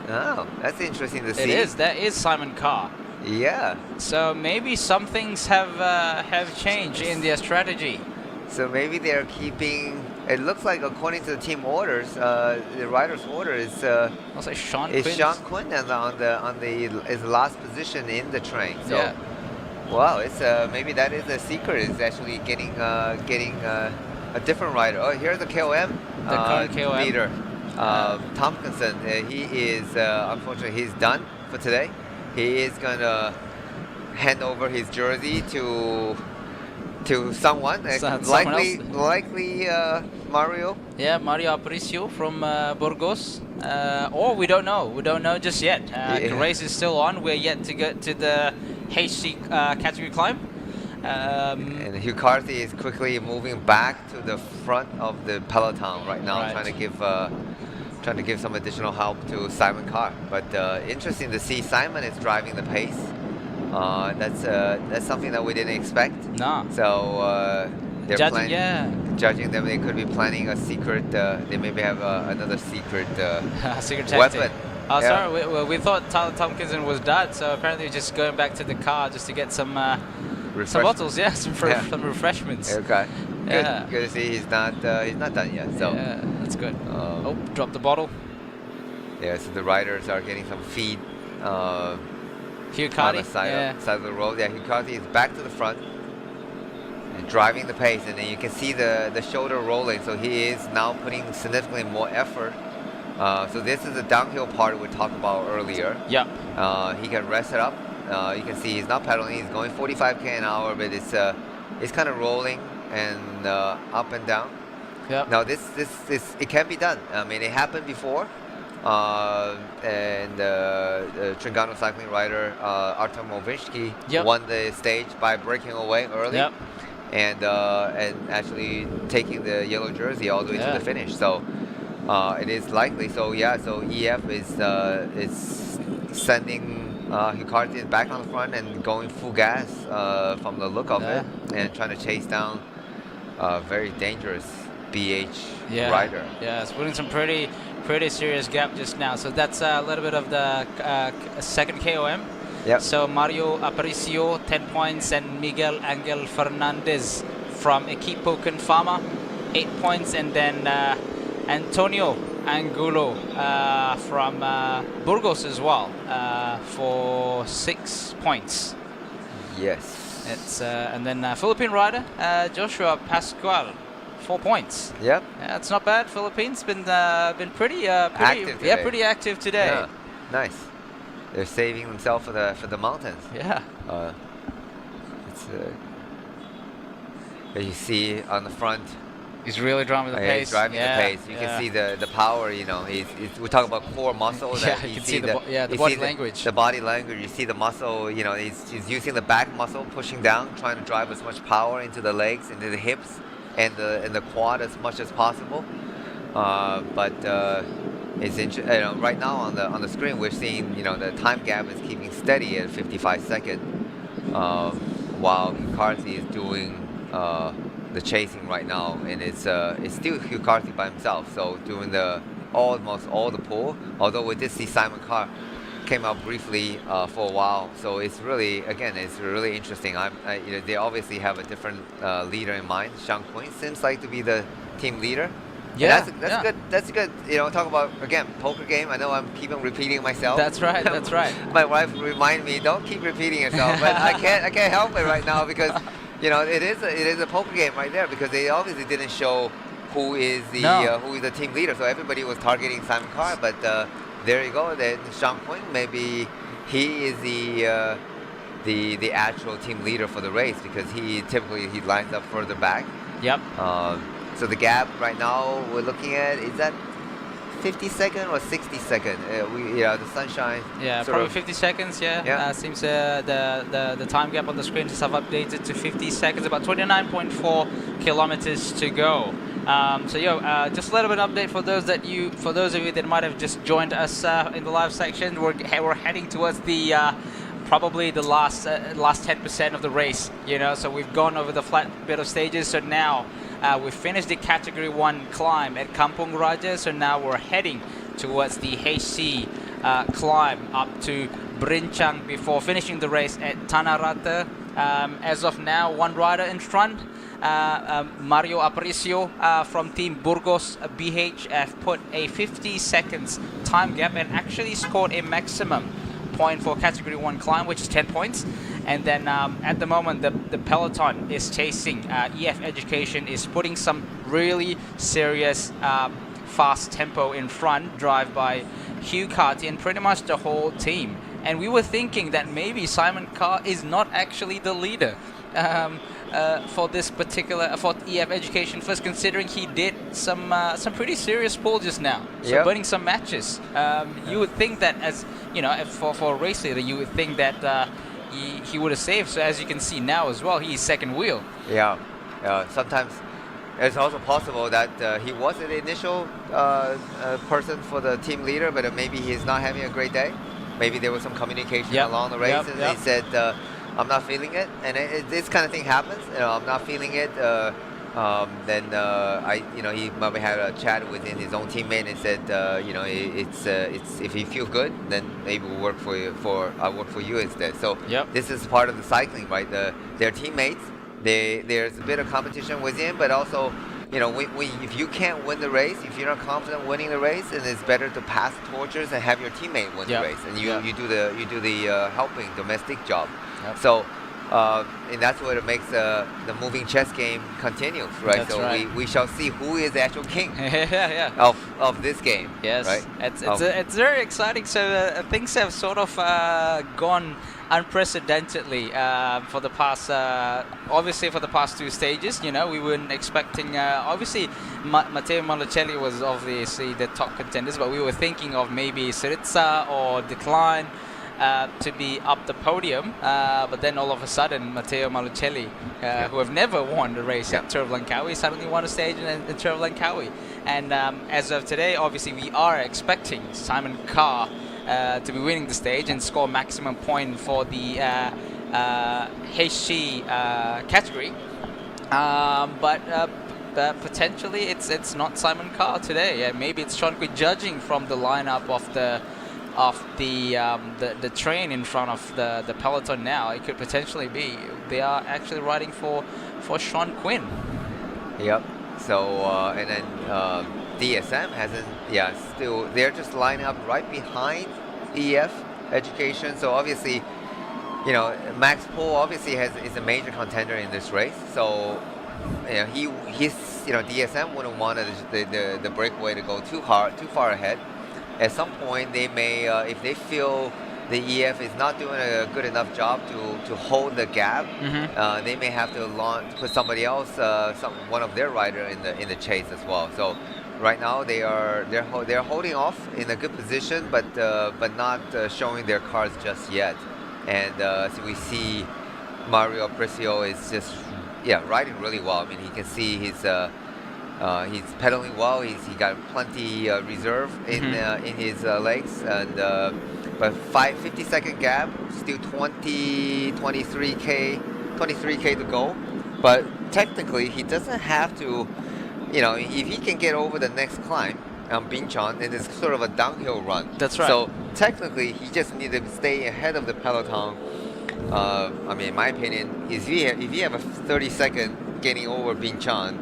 Oh, that's interesting to see. It is. That is Simon Carr. Yeah. So maybe some things have changed in their strategy. So maybe they're keeping. It looks like according to the team orders, the rider's order is. Also Sean Quinn on his last position in the train. So, yeah. Wow, it's maybe that is the secret. Is actually getting a different rider. Oh, here's the KOM. The current KOM leader, Tompkinson. He is unfortunately he's done for today. He is going to hand over his jersey to someone, likely Mario. Yeah, Mario Aparicio from Burgos. Or we don't know. We don't know just yet. The race is still on. We're yet to get to the HC category climb. And Hugh Carthy is quickly moving back to the front of the peloton right now, trying to give some additional help to Simon Carr. But interesting to see Simon is driving the pace. That's something that we didn't expect. No. So they're judging them. They could be planning a secret. They maybe have another secret secret weapon. Oh, sorry. We thought Tyler Tompkinson was dead, so apparently just going back to the car just to get some bottles, some refreshments. Okay. Yeah. Good to see he's not done yet. So yeah, that's good. Dropped the bottle. Yeah, so the riders are getting some feed. Hugh Carty, on the side of the road. Yeah, Hugh Carty is back to the front and driving the pace, and then you can see the shoulder rolling. So he is now putting significantly more effort. So this is the downhill part we talked about earlier. Yep. He can rest it up. You can see he's not pedaling. He's going 45 km an hour, but it's kind of rolling and up and down. Yep. Now this it can be done. I mean, it happened before. And Trengano cycling rider Artem Movinsky won the stage by breaking away early and actually taking the yellow jersey all the way to the finish. So it is likely. So so EF is sending Hikarte back on the front and going full gas from the look of it, and trying to chase down a very dangerous BH rider. Yeah, it's putting some pretty serious gap just now. So that's a little bit of the second KOM. Yep. So Mario Aparicio, 10 points, and Miguel Angel Fernandez from Equipo Confama, 8 points, and then Antonio Angulo from Burgos as well for 6 points. Yes. It's and then Philippine rider Joshua Pascual, 4 points. Yep. Yeah, it's not bad. Philippines been pretty active today. pretty active today. Yeah. Nice. They're saving themselves for the mountains. Yeah. It's you see on the front. He's really driving the pace. He's driving the pace. You can see the power. You know, we talk about core muscle. Yeah, you can see the body language. The body language. You see the muscle. You know, he's using the back muscle, pushing down, trying to drive as much power into the legs, into the hips, and the quad as much as possible. But it's right now on the screen we're seeing the time gap is keeping steady at 55 seconds, while Hikarte is doing the chasing right now, and it's still Hikarte by himself, so doing almost all the pull. Although we did see Simon Carr came out briefly for a while, so it's really interesting. They obviously have a different leader in mind. Sean Quinn seems like to be the team leader. Yeah, that's good. That's good. Talk about again poker game. I know I'm keeping repeating myself. That's right. That's right. My wife remind me, don't keep repeating yourself, but I can't help it right now because it is a poker game right there, because they obviously didn't show who is the team leader. So everybody was targeting Simon Carr, but there you go. Then Sean Quinn, maybe he is the actual team leader for the race, because he typically lines up further back. Yep. So the gap right now we're looking at, is that 50 second or 60 second? The sunshine. Yeah, probably 50 seconds. Yeah. Seems the time gap on the screen just have updated to 50 seconds. About 29.4 kilometers to go. Just a little bit update for those of you that might have just joined us in the live section. We're heading towards the probably the last 10% of the race. So we've gone over the flat bit of stages. So now we've finished the Category 1 climb at Kampung Raja. So now we're heading towards the HC climb up to Brincang before finishing the race at Tanah Rata. As of now, one rider in front. Mario Aparicio from Team Burgos BH have put a 50 seconds time gap and actually scored a maximum point for Category 1 climb, which is 10 points. And then at the moment the peloton is chasing. EF Education is putting some really serious fast tempo in front, drive by Hugh Carty and pretty much the whole team. and we were thinking that maybe Simon Carr is not actually the leader for this particular for EF Education First, considering he did some pretty serious pull just now, so Yep. burning some matches. You would think that, as you know, for a race leader, you would think that he would have saved. So as you can see now as well, he's second wheel. Yeah, sometimes it's also possible that he was the initial person for the team leader, but maybe he's not having a great day. Maybe there was some communication along the race, and he said, "I'm not feeling it," and this kind of thing happens. You know, I'm not feeling it. Then he maybe had a chat within his own teammate and said, it's if you feel good, then maybe we'll work for you. I'll work for you instead. So this is part of the cycling, right? Their teammates. There's a bit of competition within, but also, if you can't win the race, if you're not confident winning the race, then it's better to pass the torches and have your teammate win the race, and you do the helping domestic job. So. And that's what it makes the moving chess game continues, right? That's so right. we shall see who is the actual king yeah. of this game. Yes, right? It's very exciting. So things have sort of gone unprecedentedly for the past, obviously for the past two stages. You know, we weren't expecting. Obviously, Matteo Malocelli was obviously the top contenders, but we were thinking of maybe Syriza or Decline to be up the podium, but then all of a sudden Matteo Malocelli, who have never won the race at Tour of Langkawi, suddenly won a stage in the Tour of Langkawi. And as of today, obviously we are expecting Simon Carr to be winning the stage and score maximum point for the HG category, but potentially it's not Simon Carr today. Maybe it's Sean Quinn, judging from the lineup of the train in front of the peloton now. It could potentially be they are actually riding for Sean Quinn. Yep. So and then DSM hasn't. Still they're just lining up right behind EF Education. So obviously, Max Pohl obviously is a major contender in this race. So he's DSM wouldn't want the breakaway to go too far ahead. At some point, they may, if they feel the EF is not doing a good enough job to hold the gap, they may have to put somebody else, one of their rider in the chase as well. So right now they're holding off in a good position, but not showing their cars just yet. And so we see Mario Aparicio is just riding really well. I mean, he can see he's pedaling well. He got plenty reserve in his legs, and but 50-second gap, still 23k to go. But technically, he doesn't have to. If he can get over the next climb on Binchon, it is sort of a downhill run. That's right. So technically, he just needs to stay ahead of the peloton. I mean, in my opinion, if you have a 30-second getting over Binchon.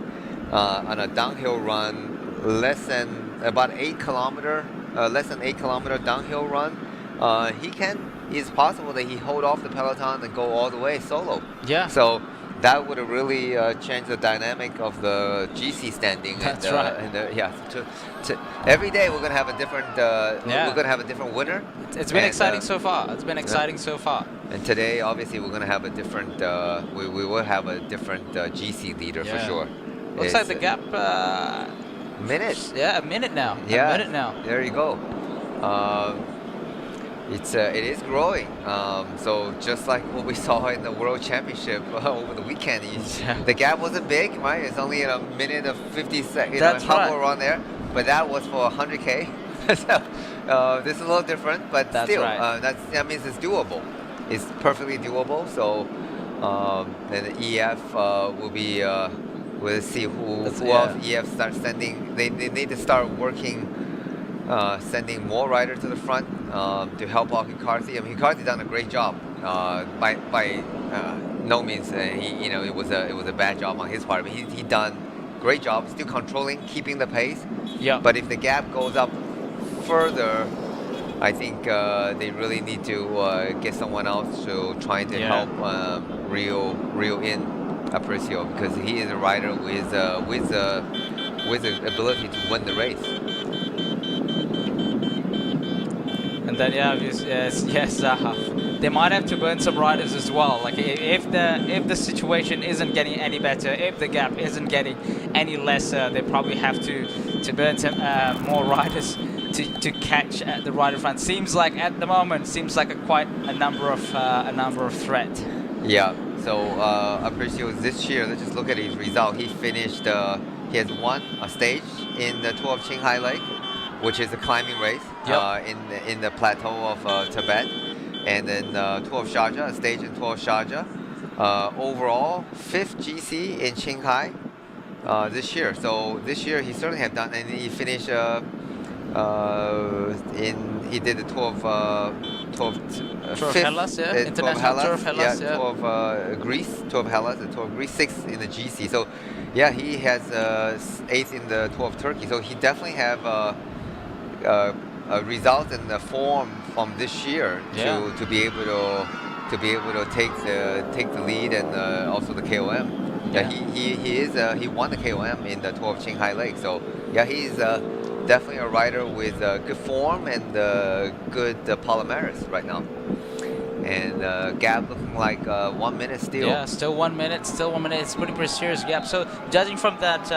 On a downhill run, less than 8 kilometer downhill run, it's possible that he hold off the peloton and go all the way solo. Yeah. So that would have really changed the dynamic of the GC standing. That's and, right. Every day we're gonna have a different. We're gonna have a different winner. It's been exciting so far. It's been exciting so far. And today, obviously, we're gonna have a different. We will have a different GC leader for sure. Looks like the gap. Minute. Yeah, a minute now. Yeah. A minute now. There you go. It is growing. So just like what we saw in the World Championship over the weekend, the gap wasn't big, right? It's only a minute of 50 seconds. That's right. Around there, but that was for 100k. So this is a little different, but That's still, right. that means it's doable. It's perfectly doable. So then the EF will be. We'll see who else EF starts sending. They need to start working, sending more riders to the front to help out Hikarthi. I mean, Hikarthi done a great job. By no means, it was a bad job on his part. But he done great job, still controlling, keeping the pace. Yeah. But if the gap goes up further, I think they really need to get someone else to try to help reel in Aparicio, because he is a rider with the ability to win the race. And And then yes, they might have to burn some riders as well. Like if the situation isn't getting any better, if the gap isn't getting any lesser, they probably have to burn some more riders to catch the rider front. Seems like at the moment quite a number of threat. Yeah. So Aparicio this year, let's just look at his result. He finished. He has won a stage in the Tour of Qinghai Lake, which is a climbing race in the plateau of Tibet, and then Tour of Sharjah, a stage in Tour of Sharjah. Overall, 5th GC in Qinghai this year. So this year he certainly have done, and he finished he did the Tour of Hellas, International Tour of Hellas, Tour of Greece, Tour of Hellas, the Tour of Greece, 6th in the GC. So yeah, he has 8th in the Tour of Turkey. So he definitely have a result and the form from this year to be able to take the lead and also the KOM. Yeah, he won the KOM in the Tour of Qinghai Lake. So yeah, he's definitely a rider with good form and good Palomares right now. And gap looking like 1 minute still. Yeah, still 1 minute. It's pretty serious gap. So judging from that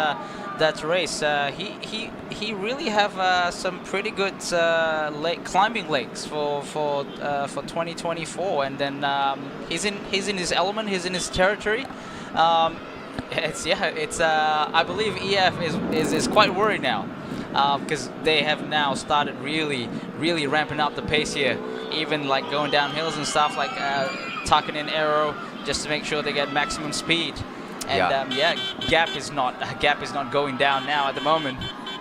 race, he really have some pretty good climbing legs for 2024. And then he's in his element. He's in his territory. It's I believe EF is quite worried now. Because they have now started really ramping up the pace here, even like going down hills and stuff, like tucking in aero just to make sure they get maximum speed. And gap is not going down now at the moment.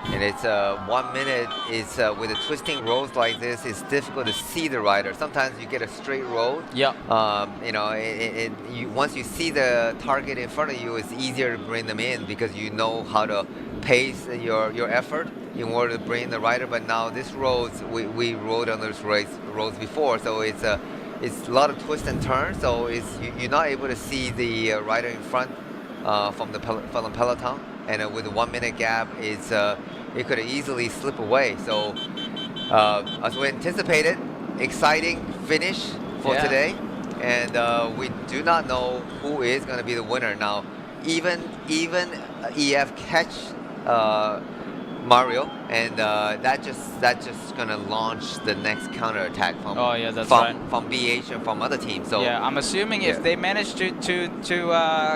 And it's 1 minute. It's with the twisting roads like this, it's difficult to see the rider. Sometimes you get a straight road. Yeah. Once you see the target in front of you, it's easier to bring them in because you know how to pace your effort in order to bring the rider. But now this roads, we rode on those roads before, so it's a lot of twists and turns. So you're not able to see the rider in front from the peloton. And with a 1 minute gap, it could easily slip away. So as we anticipated, exciting finish for today, and we do not know who is going to be the winner now. Even EF catch Mario, and that just gonna launch the next counterattack from from BH and from other teams. So yeah, I'm assuming if they manage to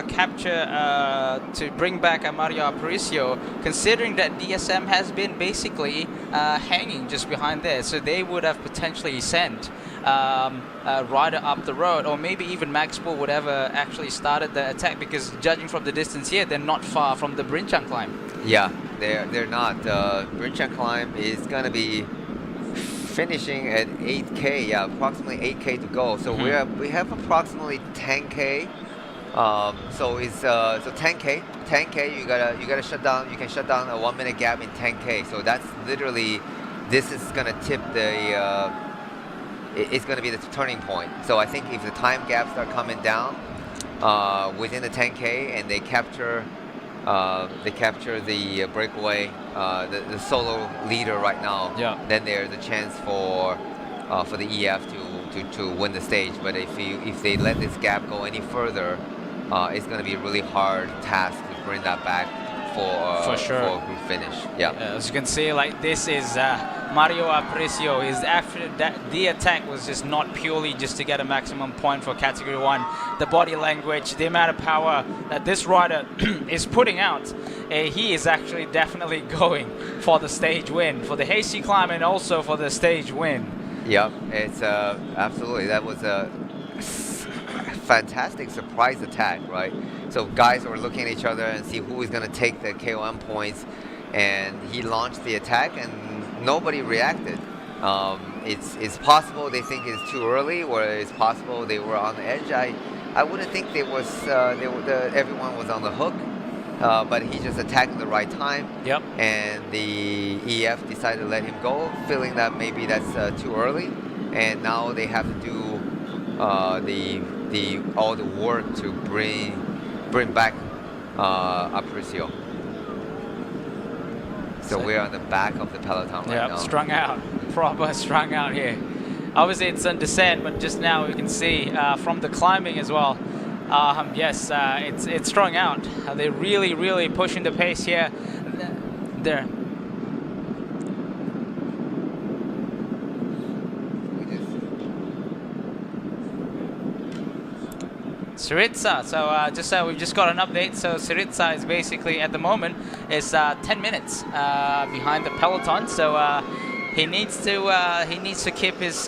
capture to bring back Mario Aparicio, considering that DSM has been basically hanging just behind there, so they would have potentially sent a rider up the road, or maybe even Maxpool would have actually started the attack, because judging from the distance here, they're not far from the Brinchang climb. Yeah, they're not. Brinchang climb is gonna be finishing at 8K. Yeah, approximately 8K to go. So we have approximately 10K. So it's 10K. 10K. You gotta shut down. You can shut down a 1 minute gap in 10K. So that's literally, this is gonna tip the. It's gonna be the turning point. So I think if the time gaps start coming down within the 10K, and they capture the breakaway, the solo leader right now, then there's a chance for the EF to win the stage. But if they let this gap go any further, it's going to be a really hard task to bring that back for a group finish. Yeah. As you can see, like, this is Mario Aparicio. Is after that, the attack was just not purely just to get a maximum point for category 1. The body language, the amount of power that this rider is putting out, he is actually definitely going for the stage win, for the hasty climb, and also for the stage win. Yep, it's absolutely, that was a fantastic surprise attack, right? So guys were looking at each other and see who is going to take the KOM points, and he launched the attack and nobody reacted. It's possible they think it's too early, or it's possible they were on the edge. I wouldn't think everyone was on the hook, but he just attacked at the right time. Yep. And the EF decided to let him go, feeling that maybe that's too early, and now they have to do all the work to bring back Aparicio. So we're on the back of the peloton right now. Strung out, proper strung out here. Obviously, it's on descent, but just now we can see from the climbing as well. Yes, it's strung out. They're really pushing the pace here. There. Syriza. So we've just got an update. So Syriza is basically at the moment is 10 minutes behind the peloton. So he needs to keep his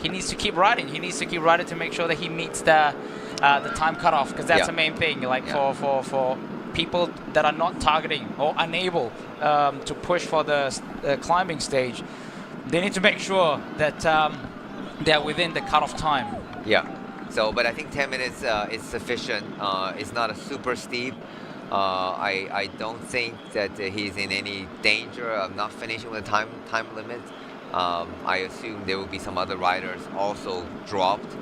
he needs to keep riding. He needs to keep riding to make sure that he meets the time cutoff, because that's the main thing. Like for people that are not targeting or unable to push for the climbing stage, they need to make sure that they're within the cutoff time. Yeah. So, but I think 10 minutes is sufficient. It's not a super steep. I don't think that he's in any danger of not finishing with the time limit. I assume there will be some other riders also dropped.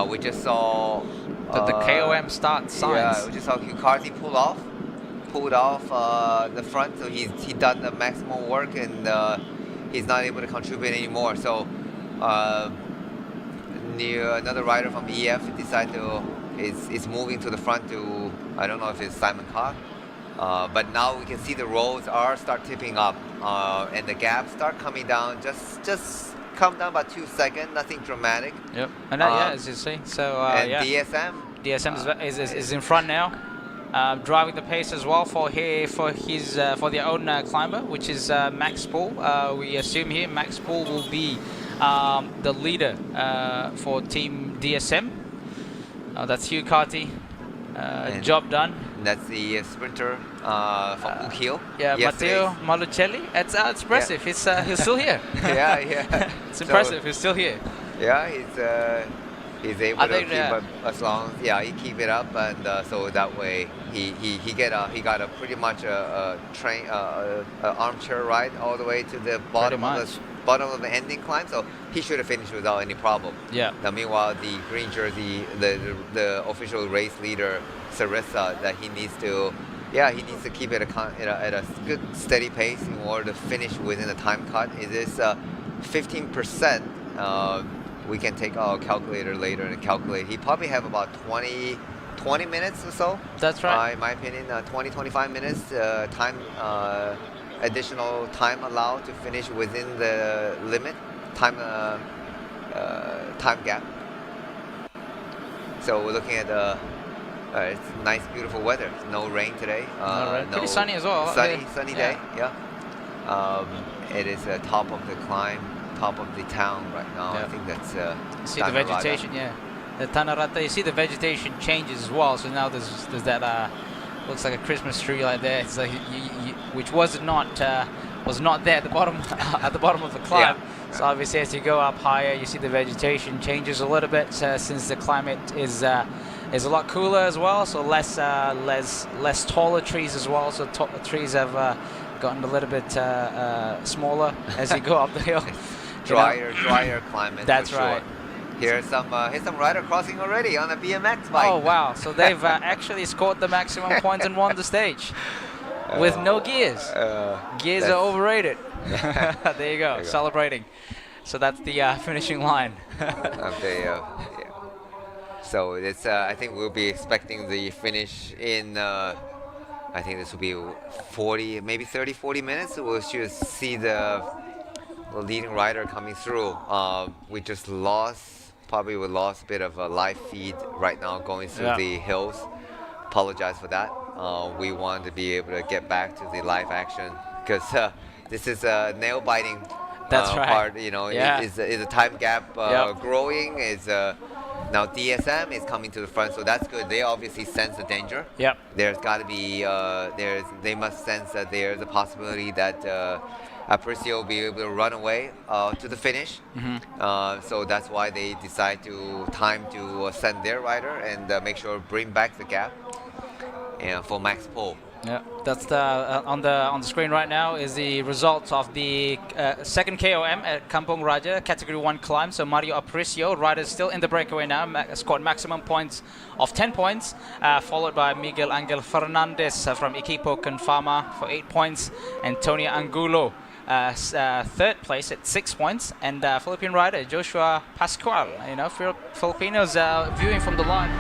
We just saw the KOM start signs. Yeah, we just saw Hukati pulled off the front, so he's done the maximum work, and he's not able to contribute anymore. So another rider from EF decided is moving to the front to, I don't know if it's Simon Cock, but now we can see the roads start tipping up, and the gaps start coming down. Just come down about 2 seconds, nothing dramatic. Yep, and as you see, so and DSM is in front now, driving the pace as well for their own climber, which is Max Paul. We assume here Max Paul will be the leader for Team DSM. That's Hugh Carty. Job done. That's the sprinter from Ukil. Yeah, Matteo Malucelli. It's impressive. Yeah. He's still here. yeah. It's impressive. He's still here. Yeah, he's able to keep up as long. Yeah, he keep it up, and so that way he got a pretty much a armchair ride all the way to the bottom of the ending climb. So he should have finished without any problem. Yeah. Now, meanwhile, the green jersey, the official race leader, Sarissa, that he needs to keep it at a good steady pace in order to finish within the time cut. It is 15%. We can take our calculator later and calculate. He probably have about 20 minutes or so. That's right. In my opinion, 20-25 minutes time. Additional time allowed to finish within the limit time gap. So we're looking at it's nice, beautiful weather. No rain today. Pretty sunny as well. Sunny day. Yeah. It is top of the climb, top of the town right now. I think that's. You see the vegetation, the Tanarata. You see the vegetation changes as well. So now there's that. Looks like a Christmas tree like that, so which was not there at the bottom of the climb. Yeah. So obviously, as you go up higher, you see the vegetation changes a little bit since the climate is a lot cooler as well. So less taller trees as well. So trees have gotten a little bit smaller as you go up the hill. Drier climate. That's right. Here's some rider crossing already on a BMX bike. Oh wow! So they've actually scored the maximum points and won the stage with no gears. Gears are overrated. There you go, celebrating. So that's the finishing line. So it's I think we'll be expecting the finish in. I think this will be 40, maybe 30-40 minutes. We'll just see the leading rider coming through. We just lost a bit of a live feed right now going through the hills. Apologize for that. We want to be able to get back to the live action, because this is a nail biting part. Is a time gap growing. Now DSM is coming to the front, so that's good. They obviously sense the danger. Yep. There's got to be they must sense that there's a possibility that Aparicio will be able to run away to the finish. So that's why they decide to send their rider and make sure bring back the gap. And for Max Paul. Yeah, that's on the screen right now is the results of the second KOM at Kampong Raja Category 1 climb. So Mario Aparicio, rider still in the breakaway now, scored maximum points of 10 points, followed by Miguel Angel Fernandez from Equipo Confama for 8 points, and Tony Angulo third place at 6 points, and Philippine rider Joshua Pascual. You know, Filipinos viewing from the line.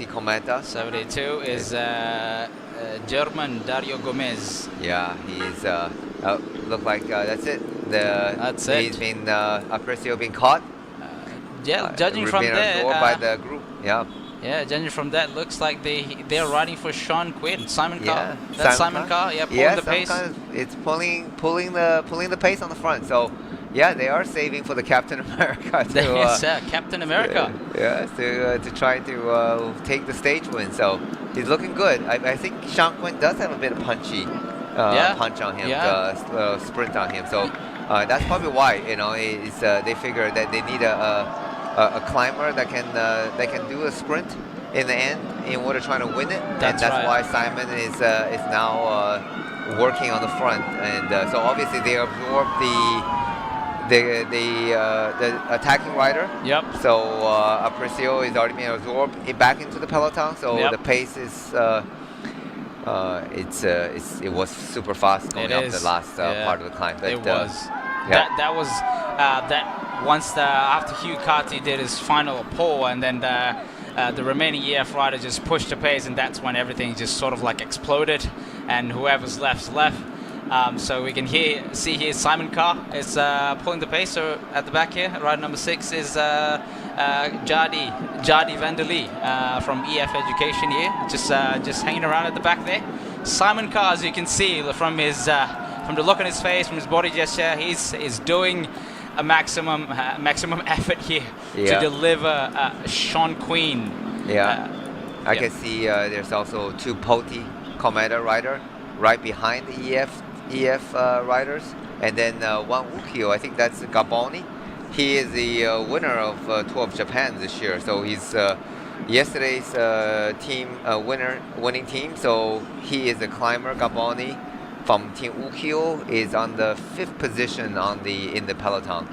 Cometa. 72 is German Dario Gomez. Yeah, he's look like that's it. That's it. He's been Aprecio being caught. Yeah, judging from that, by the group. Yeah. Yeah, judging from that, looks like they're riding for Sean Quinn, Simon Carr. Yeah, That's Simon Carr. Yeah, pulling the pace. It's pulling the pace on the front. So, yeah, they are saving for the Captain America. Captain America. To try to take the stage win. So he's looking good. I think Sean Quinn does have a bit of punch on him, sprint on him. So that's probably why they figure that they need a climber that can do a sprint in the end in order to try to win it. That's why Simon is now working on the front. And so obviously they absorb the attacking rider. Yep. So Aprecio is already being absorbed back into the peloton. So the pace is it was super fast going up the last part of the climb. But, it was. That was once after Hugh Carty did his final pull, and then the remaining EF rider just pushed the pace, and that's when everything just sort of like exploded, and whoever's left's left. So we can see here Simon Carr is pulling the pace. So at the back here, rider number 6 is Jadi Vanderlee from EF Education here, just hanging around at the back there. Simon Carr, as you can see from the look on his face, from his body gesture, he's doing a maximum effort here to deliver Sean Queen. I can see there's also two Poti Kometa rider right behind the EF riders, and then one Ukio, I think that's Gaboni. He is the winner of Tour of Japan this year, so he's yesterday's winning team. So he is a climber. Gaboni from Team Ukio is on the 5th position in the peloton.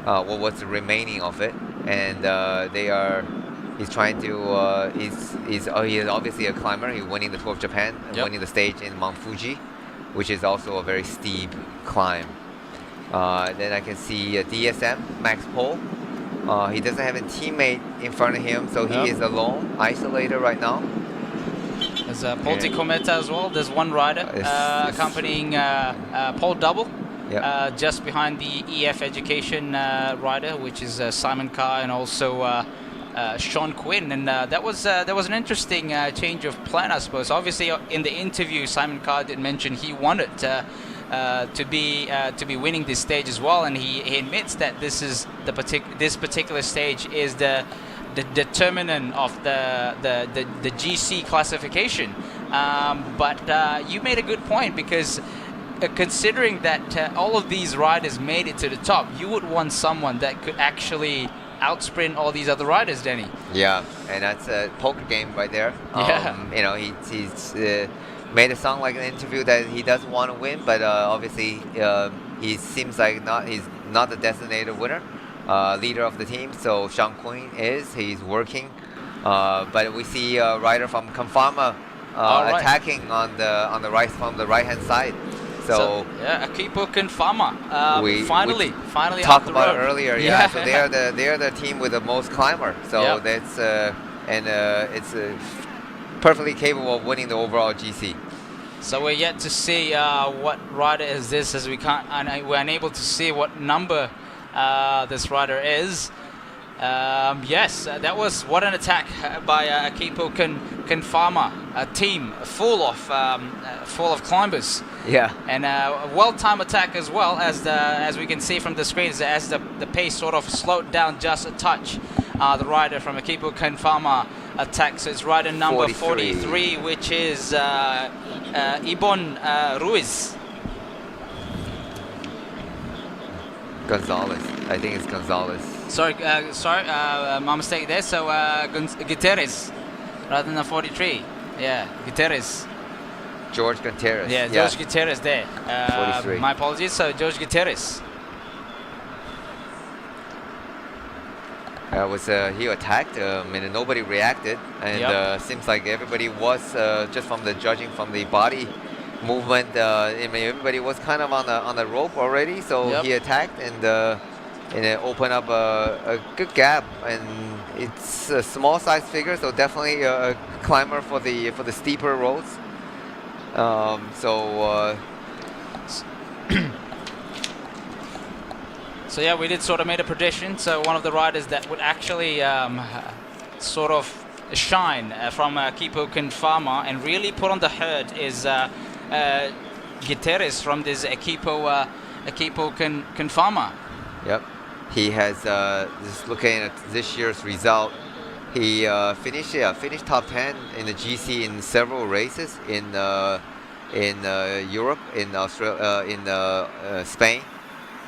What's remaining of it, and he's trying to. He is obviously a climber. He's winning the Tour of Japan, winning the stage in Mount Fuji, which is also a very steep climb. Then I can see DSM, Max Pol. He doesn't have a teammate in front of him, so he is alone, isolated right now. There's Poti Kometa as well. There's one rider accompanying Paul Double, just behind the EF Education rider, which is Simon Carr, and also Sean Quinn. And that was an interesting change of plan, I suppose. Obviously, in the interview, Simon Carr did mention he wanted to be winning this stage as well, and he admits that this particular stage is the determinant of the GC classification. But you made a good point, because considering that all of these riders made it to the top, you would want someone that could actually outsprint all these other riders, Danny. Yeah, and that's a poker game right there. You know, he's made it sound like an interview that he doesn't want to win, but obviously he seems like he's not the designated winner, leader of the team. So Sean Quinn he's working, but we see a rider from Confama attacking on the right, from the right hand side. So Akipo Confama we finally talked off the about road. it earlier. So they are the team with the most climber. So that's it's perfectly capable of winning the overall GC. So we're yet to see what rider is this, as we're unable to see what number this rider is. Yes, that was what an attack by Akipo Confama, a team full of climbers. Yeah, and a well-timed attack as well, as we can see from the screens, as the pace sort of slowed down just a touch. The rider from Akipo Confama attacks its rider number 43, which is Ibon Ruiz. Gonzalez. I think it's Gonzalez. Sorry, my mistake there. So Gutierrez rather than 43. Yeah, Gutierrez. George Gutierrez. Yeah, George Gutierrez there. 43. My apologies. So George Gutierrez. He attacked, and nobody reacted, and seems like everybody was just from the judging from the body movement. Everybody was kind of on the rope already, so he attacked, and it opened up a good gap, and it's a small size figure, so definitely a climber for the steeper roads. So yeah, we did sort of made a prediction. So one of the riders that would actually sort of shine from Akipo Confama and really put on the herd is Gutierrez from this Akipo Confama. Yep, he has just looking at this year's result. He finished top 10 in the GC in several races in Europe, in Australia, in Spain.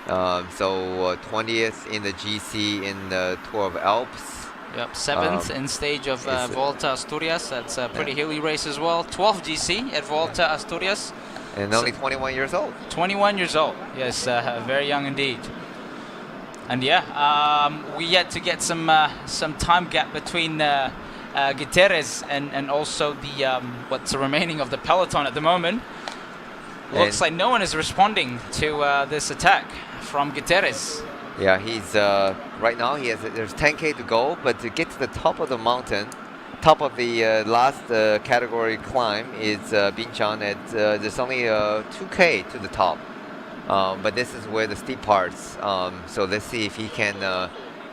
So 20th in the GC in the Tour of Alps. Yep, 7th in stage of Volta Asturias. That's a pretty hilly race as well. 12th GC at Volta Asturias. And only 21 years old. 21 years old. Yes, very young indeed. And we yet to get some time gap between Gutierrez and also the what's remaining of the peloton at the moment. Looks like no one is responding to this attack from Gutierrez. Yeah, he's right now there's 10K to go, but to get to the top of the mountain, top of the last category climb is Binchan at there's only 2K to the top. But this is where the steep parts. So let's see if he can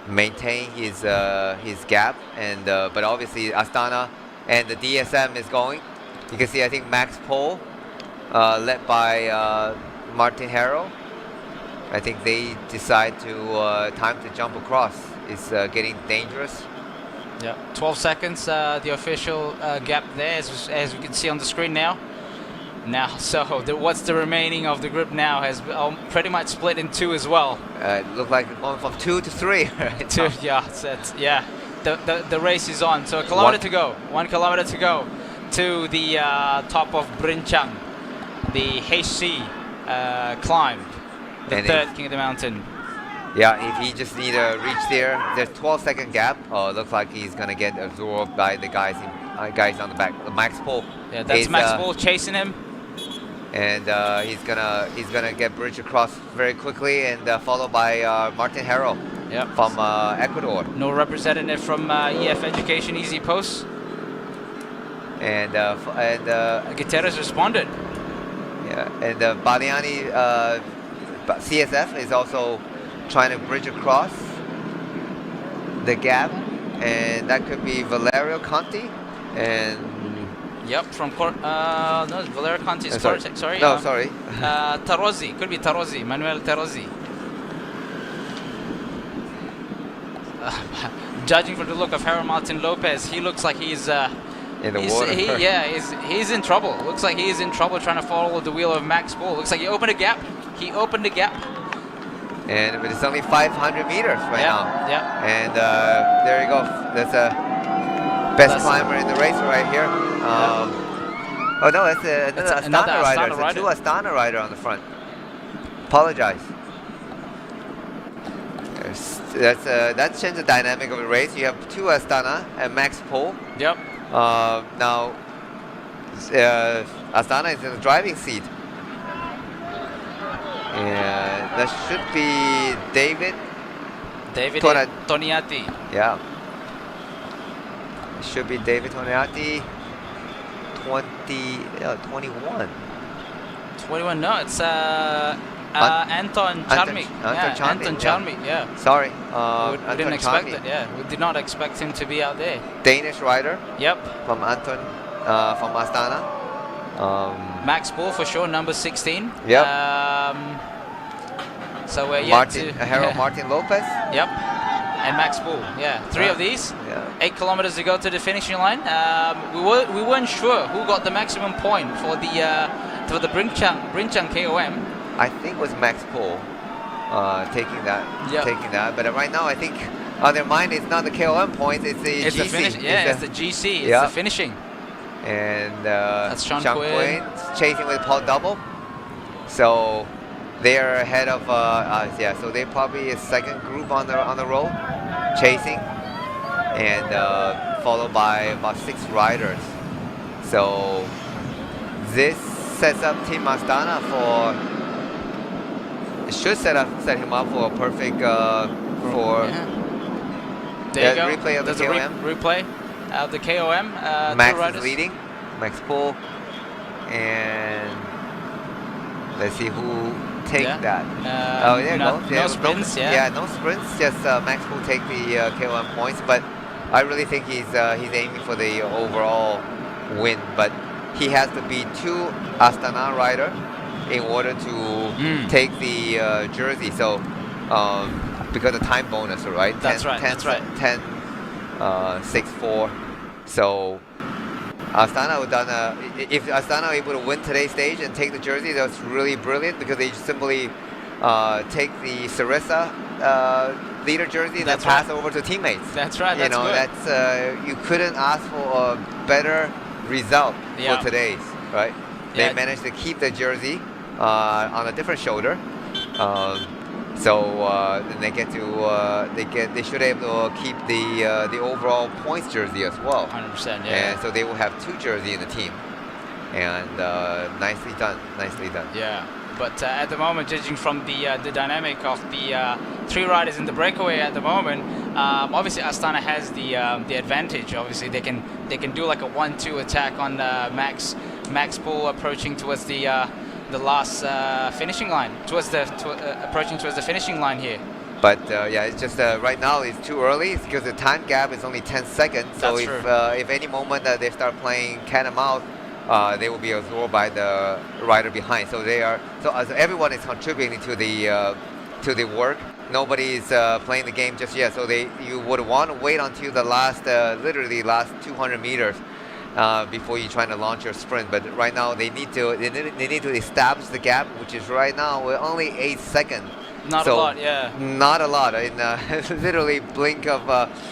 maintain his gap, and but obviously Astana and the DSM is going. You can see, I think Max Pole, led by Martin Harrow. I think they decide to time to jump across is getting dangerous. Yeah, 12 seconds, the official gap there, as we can see on the screen now. So what's the remaining of the group now has pretty much split in two as well. It looked like going from 2 to 3. Right two, yeah. The race is on. So 1 kilometer to go. 1 kilometer to go to the top of Brincang, the HC climb, the third King of the Mountain. Yeah, if he just need to reach there, there's 12-second gap. Oh, it looks like he's gonna get absorbed by the guys on the back. Max Pole. Yeah, that's Max Pole chasing him. And he's gonna get bridge across very quickly, and followed by Martin Harrow from Ecuador. No representative from EF Education Easy Post. And Gutierrez responded. Yeah, and Baliani CSF is also trying to bridge across the gap, and that could be Valerio Conti and. Yep, from no, Valerio Conti. Sorry. No, sorry. Tarozzi, could be Tarozzi, Manuel Tarozzi. Judging from the look of Harold Martin Lopez, he looks like he's in the water. He's in trouble. Looks like he is in trouble trying to follow the wheel of Max Pole. Looks like he opened a gap. And it's only 500 meters right now. Yeah. And there you go. That's a best climber in the race right here. Oh no, that's another Astana rider. It's a two Astana rider on the front. Apologize. That's changed the dynamic of the race. You have two Astana and Max Pole. Yep. Now Astana is in the driving seat. And that should be David Toniati. Yeah. It should be David Toniati. 21. 21, no, it's Anton Charmik. Anton Charmik, yeah. Sorry. We didn't expect it, yeah. We did not expect him to be out there. Danish rider. Yep. From Anton, from Astana. Max Pole for sure, number 16. Yep. So we're Harold Martin Lopez. Yep. And Max Pole, yeah. Three of these. Yeah. 8 kilometers to go to the finishing line. We weren't sure who got the maximum point for the Brincang KOM. I think it was Max Pole taking that. But right now, I think on their mind, it's not the KOM points, it's the GC. The finish, it's the GC, it's the finishing. And that's Sean Quinn chasing with Paul Double. So they're ahead of so they probably a second group on the roll, chasing, and followed by about 6 riders. So this sets up Team Astana should set him up for a perfect There you go. Replay of the KOM. Replay of the KOM. Max is leading. Max Pole, and let's see who takes that. No sprints. No sprints. Just Max Pole take the KOM points, but I really think he's aiming for the overall win. But he has to beat 2 Astana rider in order to take the jersey. So because of time bonus, right? That's right. 10, 6-4. So Astana would if Astana are able to win today's stage and take the jersey, that's really brilliant, because they simply take the Sarissa leader jersey and then pass over to teammates. That's right. That's good. That's you couldn't ask for a better result for today's, right? They managed to keep the jersey on a different shoulder. So then they get to they should be able to keep the overall points jersey as well. 100%, yeah. And so they will have 2 jerseys in the team, and nicely done. Yeah, but at the moment, judging from the dynamic of the 3 riders in the breakaway at the moment, obviously Astana has the advantage. Obviously they can do like a 1-2 attack on Max Pole approaching towards the last finishing line, approaching towards the finishing line here. But yeah, it's just right now it's too early because the time gap is only 10 seconds. So if any moment that they start playing cat and mouse, they will be absorbed by the rider behind. So as everyone is contributing to the work. Nobody is playing the game just yet. So you would want to wait until the last, literally last 200 meters before you try to launch your sprint. But right now they need to establish the gap, which is right now we're only 8 seconds. Not a lot, yeah. Not a lot. In literally blink of,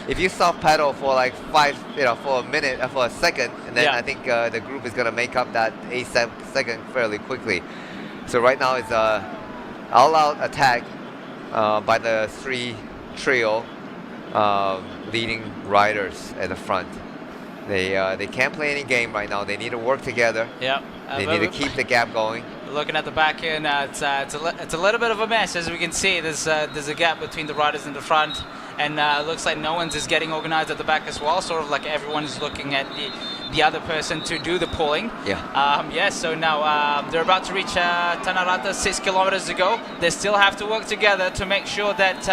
if you soft pedal for like for a minute, for a second, and then I think the group is gonna make up that 8 second fairly quickly. So right now it's all-out attack by the three trio leading riders at the front. They can't play any game right now. They need to work together. Yeah. They need to keep the gap going. Looking at the back end, it's a little bit of a mess, as we can see. There's a gap between the riders in the front, and it looks like no one's is getting organized at the back as well. Sort of like everyone is looking at the other person to do the pulling. Yeah. So now they're about to reach Tanarata, 6 kilometers to go. They still have to work together to make sure that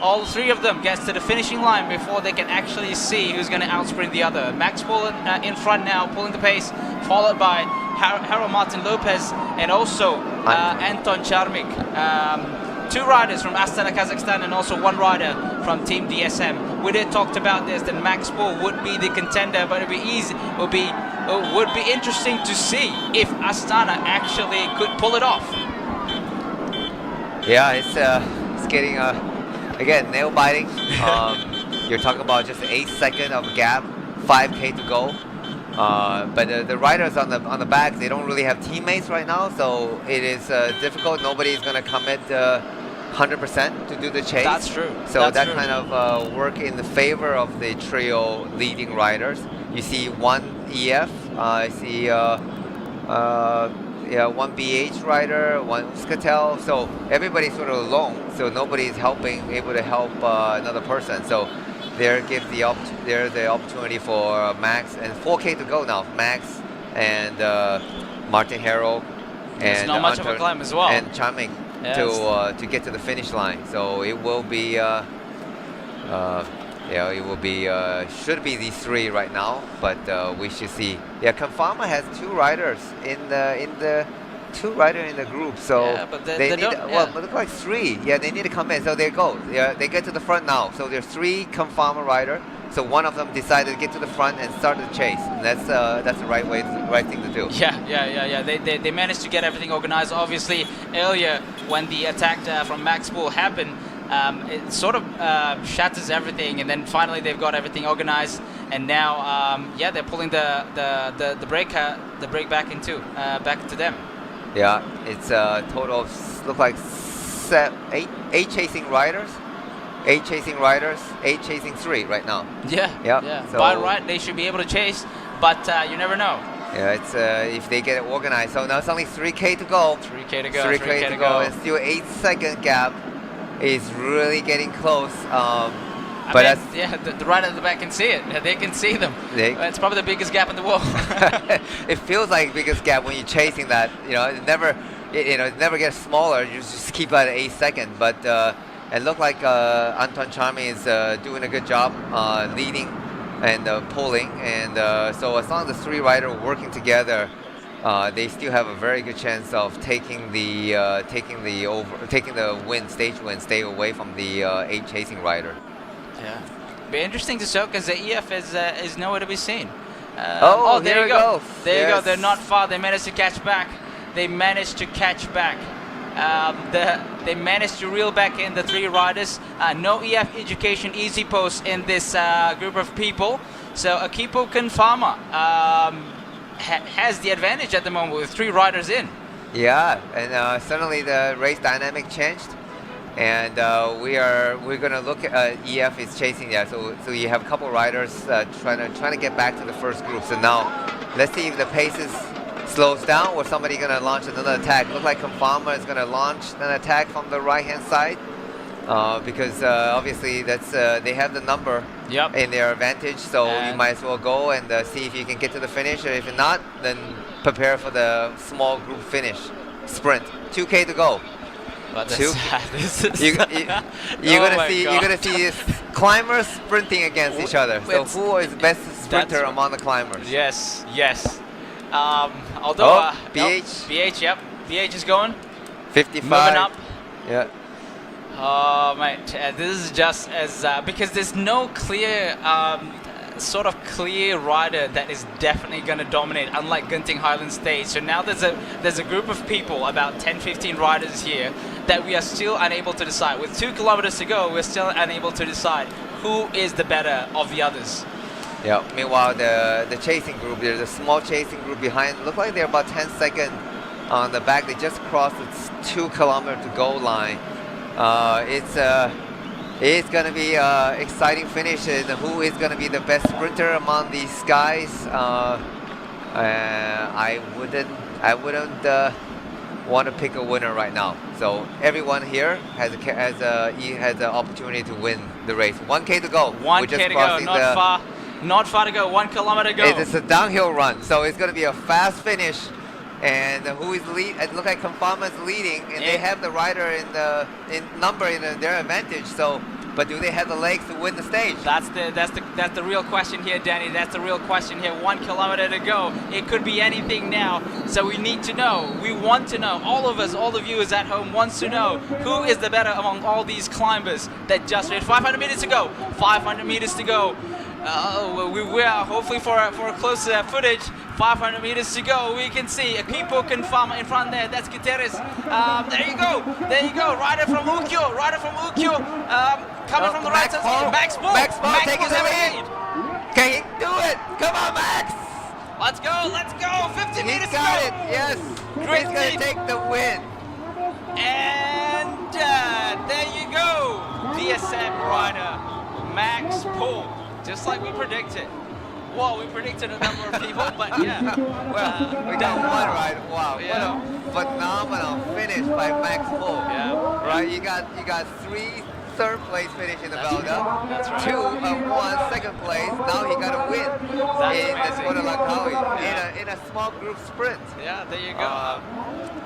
all three of them gets to the finishing line before they can actually see who's going to outsprint the other. Max Paul in front now, pulling the pace, followed by Harold Martin Lopez and also Anton Charmik. Two riders from Astana, Kazakhstan, and also one rider from Team DSM. We did talked about this, that Max Paul would be the contender, but it would be interesting to see if Astana actually could pull it off. Yeah, it's getting again nail biting. You're talking about just 8 seconds of gap, 5K to go. But the riders on the back, they don't really have teammates right now, so it is difficult. Nobody's gonna commit 100% to do the chase. That's true. So that kind of work in the favor of the trio leading riders. You see one EF, I see one BH rider, one Scatel. So everybody's sort of alone. So nobody's able to help another person. So there's the opportunity for Max, and 4K to go now. Max and Martin Harrell It's not much of a climb as well. And Charming to get to the finish line. So it will be should be these three right now, but we should see. Yeah, Confarma has two riders in the group, so but they need it look like three. Yeah, they need to come in. So they go. Yeah, they get to the front now. So there's three Confarma rider. So one of them decided to get to the front and start the chase. And that's the right thing to do. Yeah. They managed to get everything organized. Obviously, earlier when the attack from Max Pool happened, it sort of shatters everything, and then finally they've got everything organized, and now they're pulling the brake back to them. Yeah, it's a total of look like eight chasing riders. 8 chasing riders, 8 chasing 3 right now. Yeah. So by right, they should be able to chase, but you never know. Yeah, it's if they get it organized. So now it's only 3K to go. 3K to go. 3K to go. And still 8-second gap is really getting close. But the rider at the back can see it. They can see them. It's probably the biggest gap in the world. It feels like the biggest gap when you're chasing that. It never gets smaller. You just keep at 8 seconds. But it looked like Anton Charmy is doing a good job leading and pulling. And so as long as the 3 riders are working together, they still have a very good chance of taking the stage win, stay away from the 8 chasing rider. Yeah, be interesting to show because the EF is nowhere to be seen. There you go. There you go. They're not far. They managed to catch back. They managed to reel back in the 3 riders. No EF education easy post in this group of people. So Akipo Confarma has the advantage at the moment with 3 riders in. Yeah, and suddenly the race dynamic changed, and we're gonna look at EF is chasing that. So you have a couple riders trying to get back to the first group. So now let's see if the paces slows down or somebody gonna launch another attack. Looks like Confarma is gonna launch an attack from the right hand side because obviously that's they have the number in their advantage. So you might as well go and see if you can get to the finish, or if not, then prepare for the small group finish sprint. 2K to go. But Two. this is You're Oh my gonna God. see climbers sprinting against each other. So It's- who is best sprinter right. among the climbers? Yes, yes. Although Oh, nope, BH. BH, yep, BH is going. 55. Moving up. Yeah. Oh mate, this is just as because there's no clear sort of clear rider that is definitely going to dominate, unlike Genting Highlands stage. So now there's a group of people, about 10-15 riders here, that we are still unable to decide. With 2 kilometers to go, we're still unable to decide who is the better of the others. Yeah. Meanwhile, the chasing group, there's a small chasing group behind. Look like they're about 10 seconds on the back. They just crossed the 2 kilometer to goal line. It's gonna be exciting finish. And who is gonna be the best sprinter among these guys? I wouldn't want to pick a winner right now. So everyone here has an opportunity to win the race. 1K to go. 1K to go, not far to go. 1 kilometer to go. It's a downhill run, so it's gonna be a fast finish. And who is lead? It looks like Confirma's leading, and they have the rider in their advantage. So, but do they have the legs to win the stage? That's the real question here, Danny. That's the real question here. 1 kilometer to go. It could be anything now. So we need to know. We want to know. All of us, all the viewers at home, wants to know who is the better among all these climbers that just reached 500 meters to go. 500 meters to go. We are hopefully for a closer footage. 500 meters to go. We can see a Kipo Confirma in front there. That's Gutierrez. There you go. There you go. Rider from Ukyo. Coming from the right side. Max Bull. Max Bull taking the lead. lead. Can he do it? Come on, Max. Let's go. 50 meters to go. Got it. Yes. Great He's gonna lead. take the win. And there you go. DSM rider Max Bull. Just like we predicted. Well, we predicted a number of people, but yeah. Well, we got one right. Wow, Yeah. what a phenomenal finish by Max Bull. Yeah. Right, you got 3 third place finish in the That's build-up. right. That's right. 2 1 second place. Now he got a win in the Tour de Langkawi in a small group sprint. Yeah, there you go.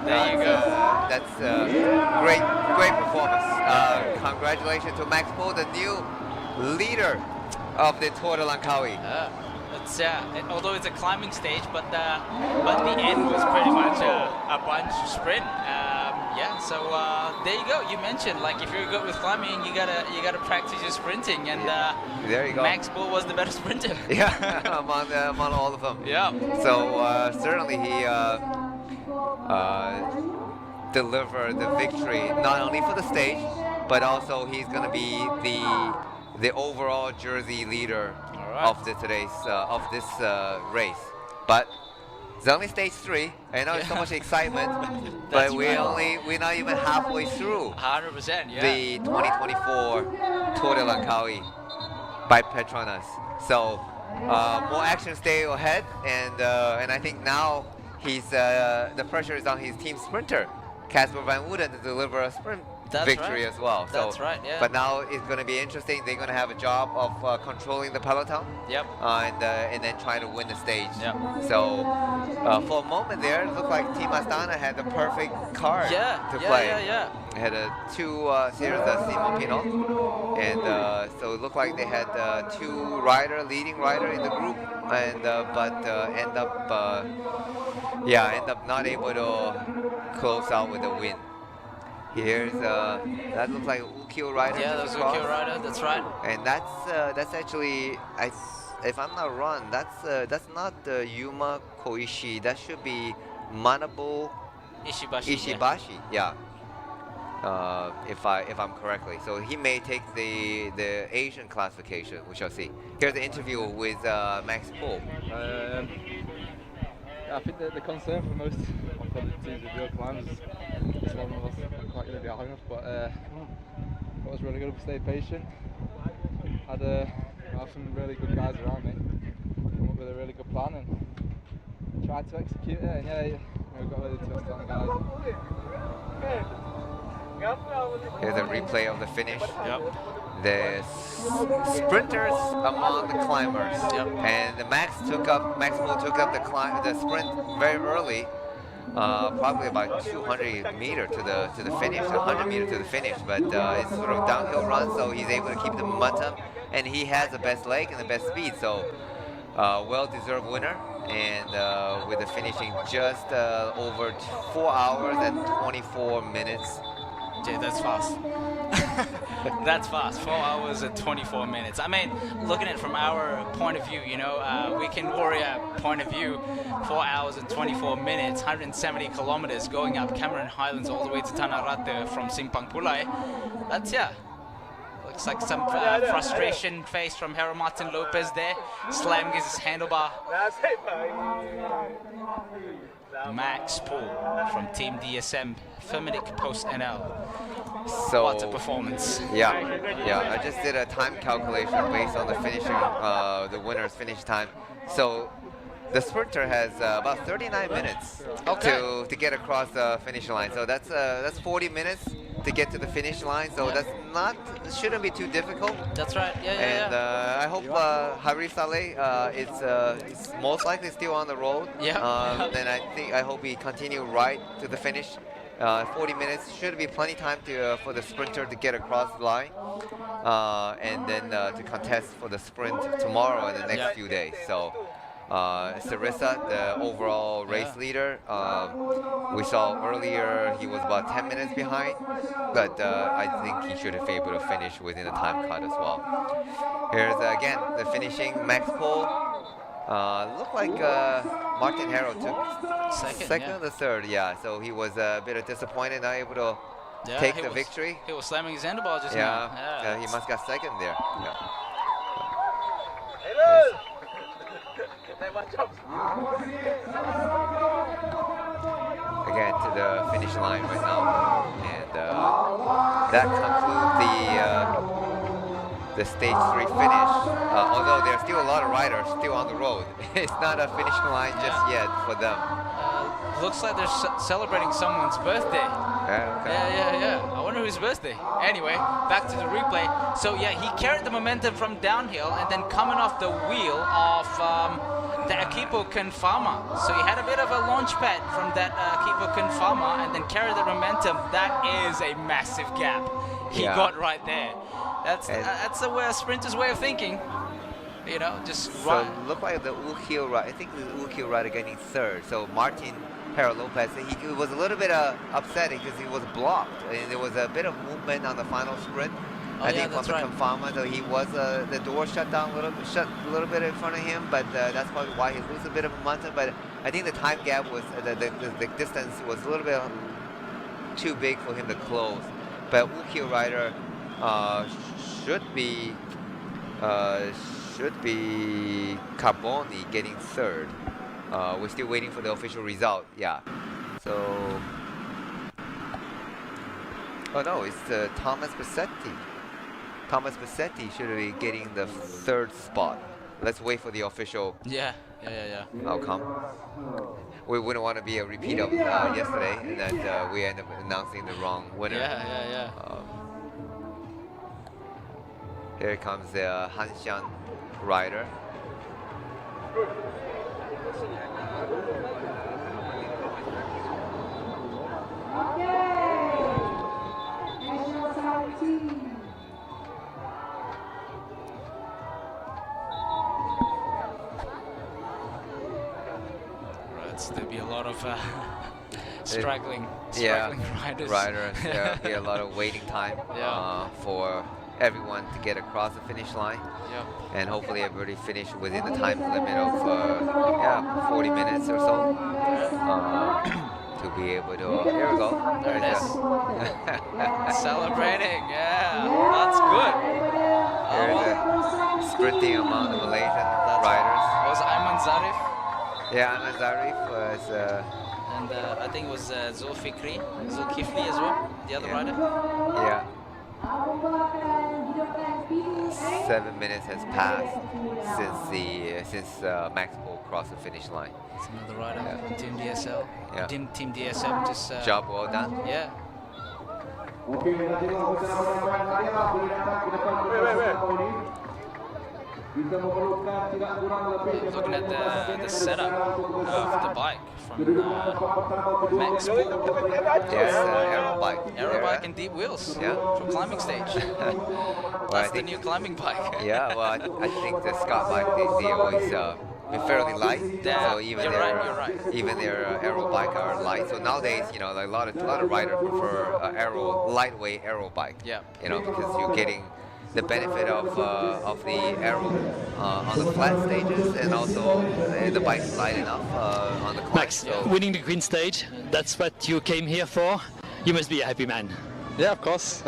There you go. That's great performance. Congratulations to Max Bull, the new leader of the Tour de Langkawi. Although it's a climbing stage, but the end was pretty much a bunch sprint. So there you go. You mentioned, like, if you're good with climbing, you gotta practice your sprinting, and there you go. Max Bull was the better sprinter. Yeah, among all of them. Yeah. So certainly he delivered the victory not only for the stage, but also he's gonna be the overall jersey leader of this race. But it's only stage 3. I know it's so much excitement, but we're not even halfway through 100%. Yeah. the 2024 Tour de Langkawi by PETRONAS. So more action stay ahead, and I think now the pressure is on his team sprinter, Casper Van Wooden, to deliver a sprint victory as well. That's right, yeah. But now it's going to be interesting. They're going to have a job of controlling the peloton. Yep. And then trying to win the stage. Yep. So for a moment there, it looked like Team Astana had the perfect card to play. Yeah. They had 2 series of Simon Pinot, and so it looked like they had 2 leading rider in the group, and but end up not able to close out with a win. Here's that looks like Ukyo rider. Yeah, that's Ukyo rider. That's right. And that's actually, if I'm not wrong, that's not Yuma Koishi. That should be Manabu Ishibashi. Yeah. If I'm correctly. So he may take the Asian classification. We shall see. Here's the interview with Max Bull. I think the concern for most teams with real climbs is one of us quite going to be high enough, but it was really good to stay patient. Had some really good guys around me. Came up with a really good plan and tried to execute it. And we got really twist on guys. Here's a replay of the finish. Yep. The sprinters among the climbers. Yep. And Max Bull took up the sprint very early. probably about 200 meter to the finish, 100 meter to the finish. But it's sort of downhill run, so he's able to keep the momentum, and he has the best leg and the best speed. So well-deserved winner, and with the finishing just over 4 hours and 24 minutes. Jay, that's fast. That's fast. 4 hours and 24 minutes. I mean, looking at it from our point of view, you know, Weekend Warrior point of view, 4 hours and 24 minutes, 170 kilometers going up Cameron Highlands all the way to Tanah Rata from Simpang Pulai. That's, yeah. Looks like some frustration faced from Hero Martin Lopez there. Slamming his handlebar. Max Paul from Team DSM, Firmenich Post NL. So what a performance. Yeah. I just did a time calculation based on the finishing, the winner's finish time. So the sprinter has about 39 minutes to get across the finish line. So that's 40 minutes to get to the finish line. So that's shouldn't be too difficult. That's right. And I hope Harif Saleh is most likely still on the road. Then I hope he continue right to the finish. 40 minutes should be plenty time for the sprinter to get across the line, and then to contest for the sprint tomorrow and the next few days. So Sarissa, the overall race leader, we saw earlier he was about 10 minutes behind, but I think he should have been able to finish within the time cut as well. Here's again the finishing Max Pole. Looked like Martin Harrow took second or third, so he was a bit disappointed, not able to take the victory. He was slamming his handlebar just now. He must got second there. Again to the finish line right now, and that concludes the stage 3 finish. Although there's still a lot of riders still on the road, it's not a finishing line just yet for them. Looks like they're celebrating someone's birthday. Yeah. I wonder whose birthday. Anyway, back to the replay. So yeah, he carried the momentum from downhill and then coming off the wheel of the Equipo Confama. So he had a bit of a launch pad from that Equipo Confama and then carried the momentum. That is a massive gap he got right there. That's a sprinter's way of thinking. You know, just run. So look like the Ukil rider. I think the Ukil rider getting third. So Martin Hero Lopez, he was a little bit upset because he was blocked, and there was a bit of movement on the final sprint. I think from the Confama, so he was the door shut down a little bit in front of him, but that's probably why he loses a bit of momentum. But I think the time gap was the distance was a little bit too big for him to close. But Ukil rider should be Carboni getting third. We're still waiting for the official result. So, oh no, it's Thomas Bassetti. Thomas Bassetti should be getting the third spot. Let's wait for the official outcome. We wouldn't want to be a repeat of yesterday, and that we end up announcing the wrong winner. Here comes the Hanshan rider. There'll be a lot of struggling riders. There'll be a lot of waiting time for everyone to get across the finish line. And hopefully everybody finish within the time limit of 40 minutes or so to be able to. Here we go. There it is. Celebrating. That's good. There's a sprinting among the Malaysian riders. Was Ayman Zarif? Ayman Zarif was. And I think it was Zulkifli as well, the other rider. 7 minutes has passed since Max Pole crossed the finish line. It's another rider from Team DSL. Team DSM just job well done. Looking at the setup of the bike from Max Paul. Yes, aero bike. Aero bike and deep wheels. Yeah. For climbing stage. Well, That's the new climbing bike. Yeah, well, I think the Scott bike, they always been fairly light. Yeah, So even you're their right. even their aero bike are light. So nowadays, you know, like a lot of riders prefer lightweight aero bike. Yeah. You know, because you're getting the benefit of the aero on the flat stages, and also the bike's light enough on the climb. Max, winning the Queen stage, that's what you came here for. You must be a happy man. Yeah, of course.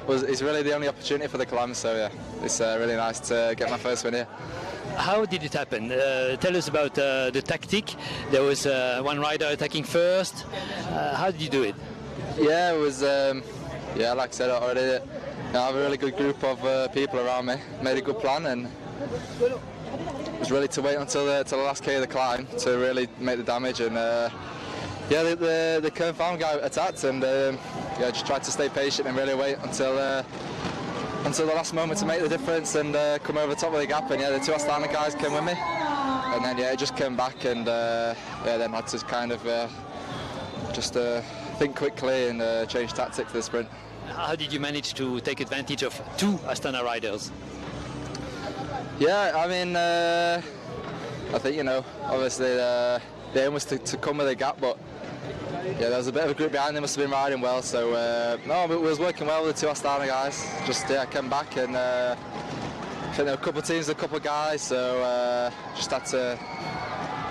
It's really the only opportunity for the climb, so yeah, it's really nice to get my first win here. How did it happen? Tell us about the tactic. There was one rider attacking first. How did you do it? Yeah, it was. Yeah, like I said already, I have a really good group of people around me. Made a good plan, and it was really to wait until the last K of the climb to really make the damage. And yeah, the Kern Farm guy attacked, and yeah, just tried to stay patient and really wait until the last moment to make the difference and come over the top of the gap. And yeah, the two Astana guys came with me, and then yeah, it just came back, and yeah, then had to kind of just think quickly and change tactic for the sprint. How did you manage to take advantage of two Astana riders? Yeah, I mean, I think, you know, obviously the aim was to come with a gap, but yeah, there was a bit of a group behind them, must have been riding well, so no, but we was working well with the two Astana guys. Just yeah, came back, and I think there were a couple of teams, a couple of guys, so just had to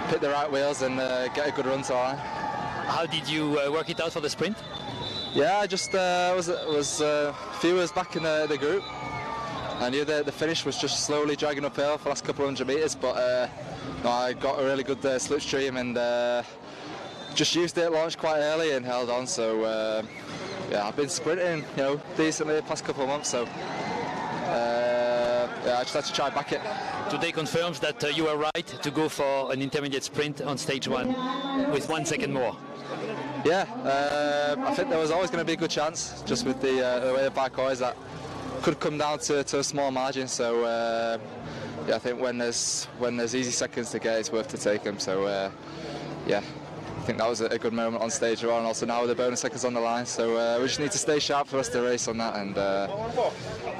pick the right wheels and get a good run to line. How did you work it out for the sprint? Yeah, I just was a few years back in the group. I knew the finish was just slowly dragging uphill for the last couple of 100 metres, but no, I got a really good slipstream and just used it at launch quite early and held on. So yeah, I've been sprinting, you know, decently the past couple of months. So yeah, I just had to try back it. Today confirms that you were right to go for an intermediate sprint on stage 1 with 1 second more. Yeah, I think there was always going to be a good chance, just with the way the bike is, that could come down to a small margin. So yeah, I think when there's easy seconds to get, it's worth to take them. So yeah, I think that was a good moment on stage 1, and also now with the bonus seconds on the line. So we just need to stay sharp for the rest of the race on that, and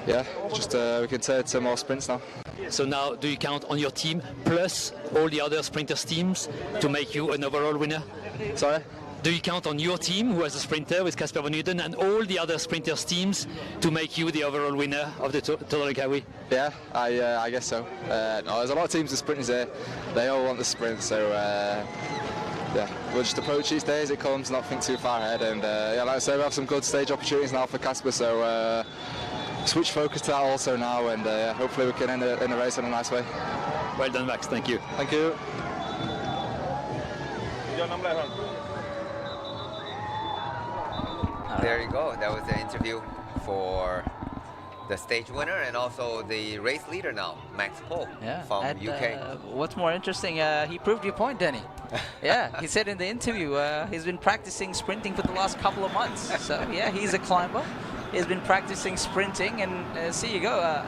yeah, just we can turn to more sprints now. So now, do you count on your team plus all the other sprinters' teams to make you an overall winner? Sorry? Do you count on your team, who has a sprinter with Casper van Uden, and all the other sprinters' teams to make you the overall winner of the Tour of Langkawi? Yeah, I guess so. No, there's a lot of teams with sprinters here. They all want the sprint, so yeah, we'll just approach each day as it comes, not think too far ahead. And yeah, like I say, we have some good stage opportunities now for Casper, so switch focus to that also now, and hopefully we can end the race in a nice way. Well done, Max. Thank you. Thank you. There you go. That was the interview for the stage winner and also the race leader now, Max Paul from UK. What's more interesting, he proved your point, Danny. Yeah, he said in the interview he's been practicing sprinting for the last couple of months. So yeah, he's a climber. He's been practicing sprinting, and see you go.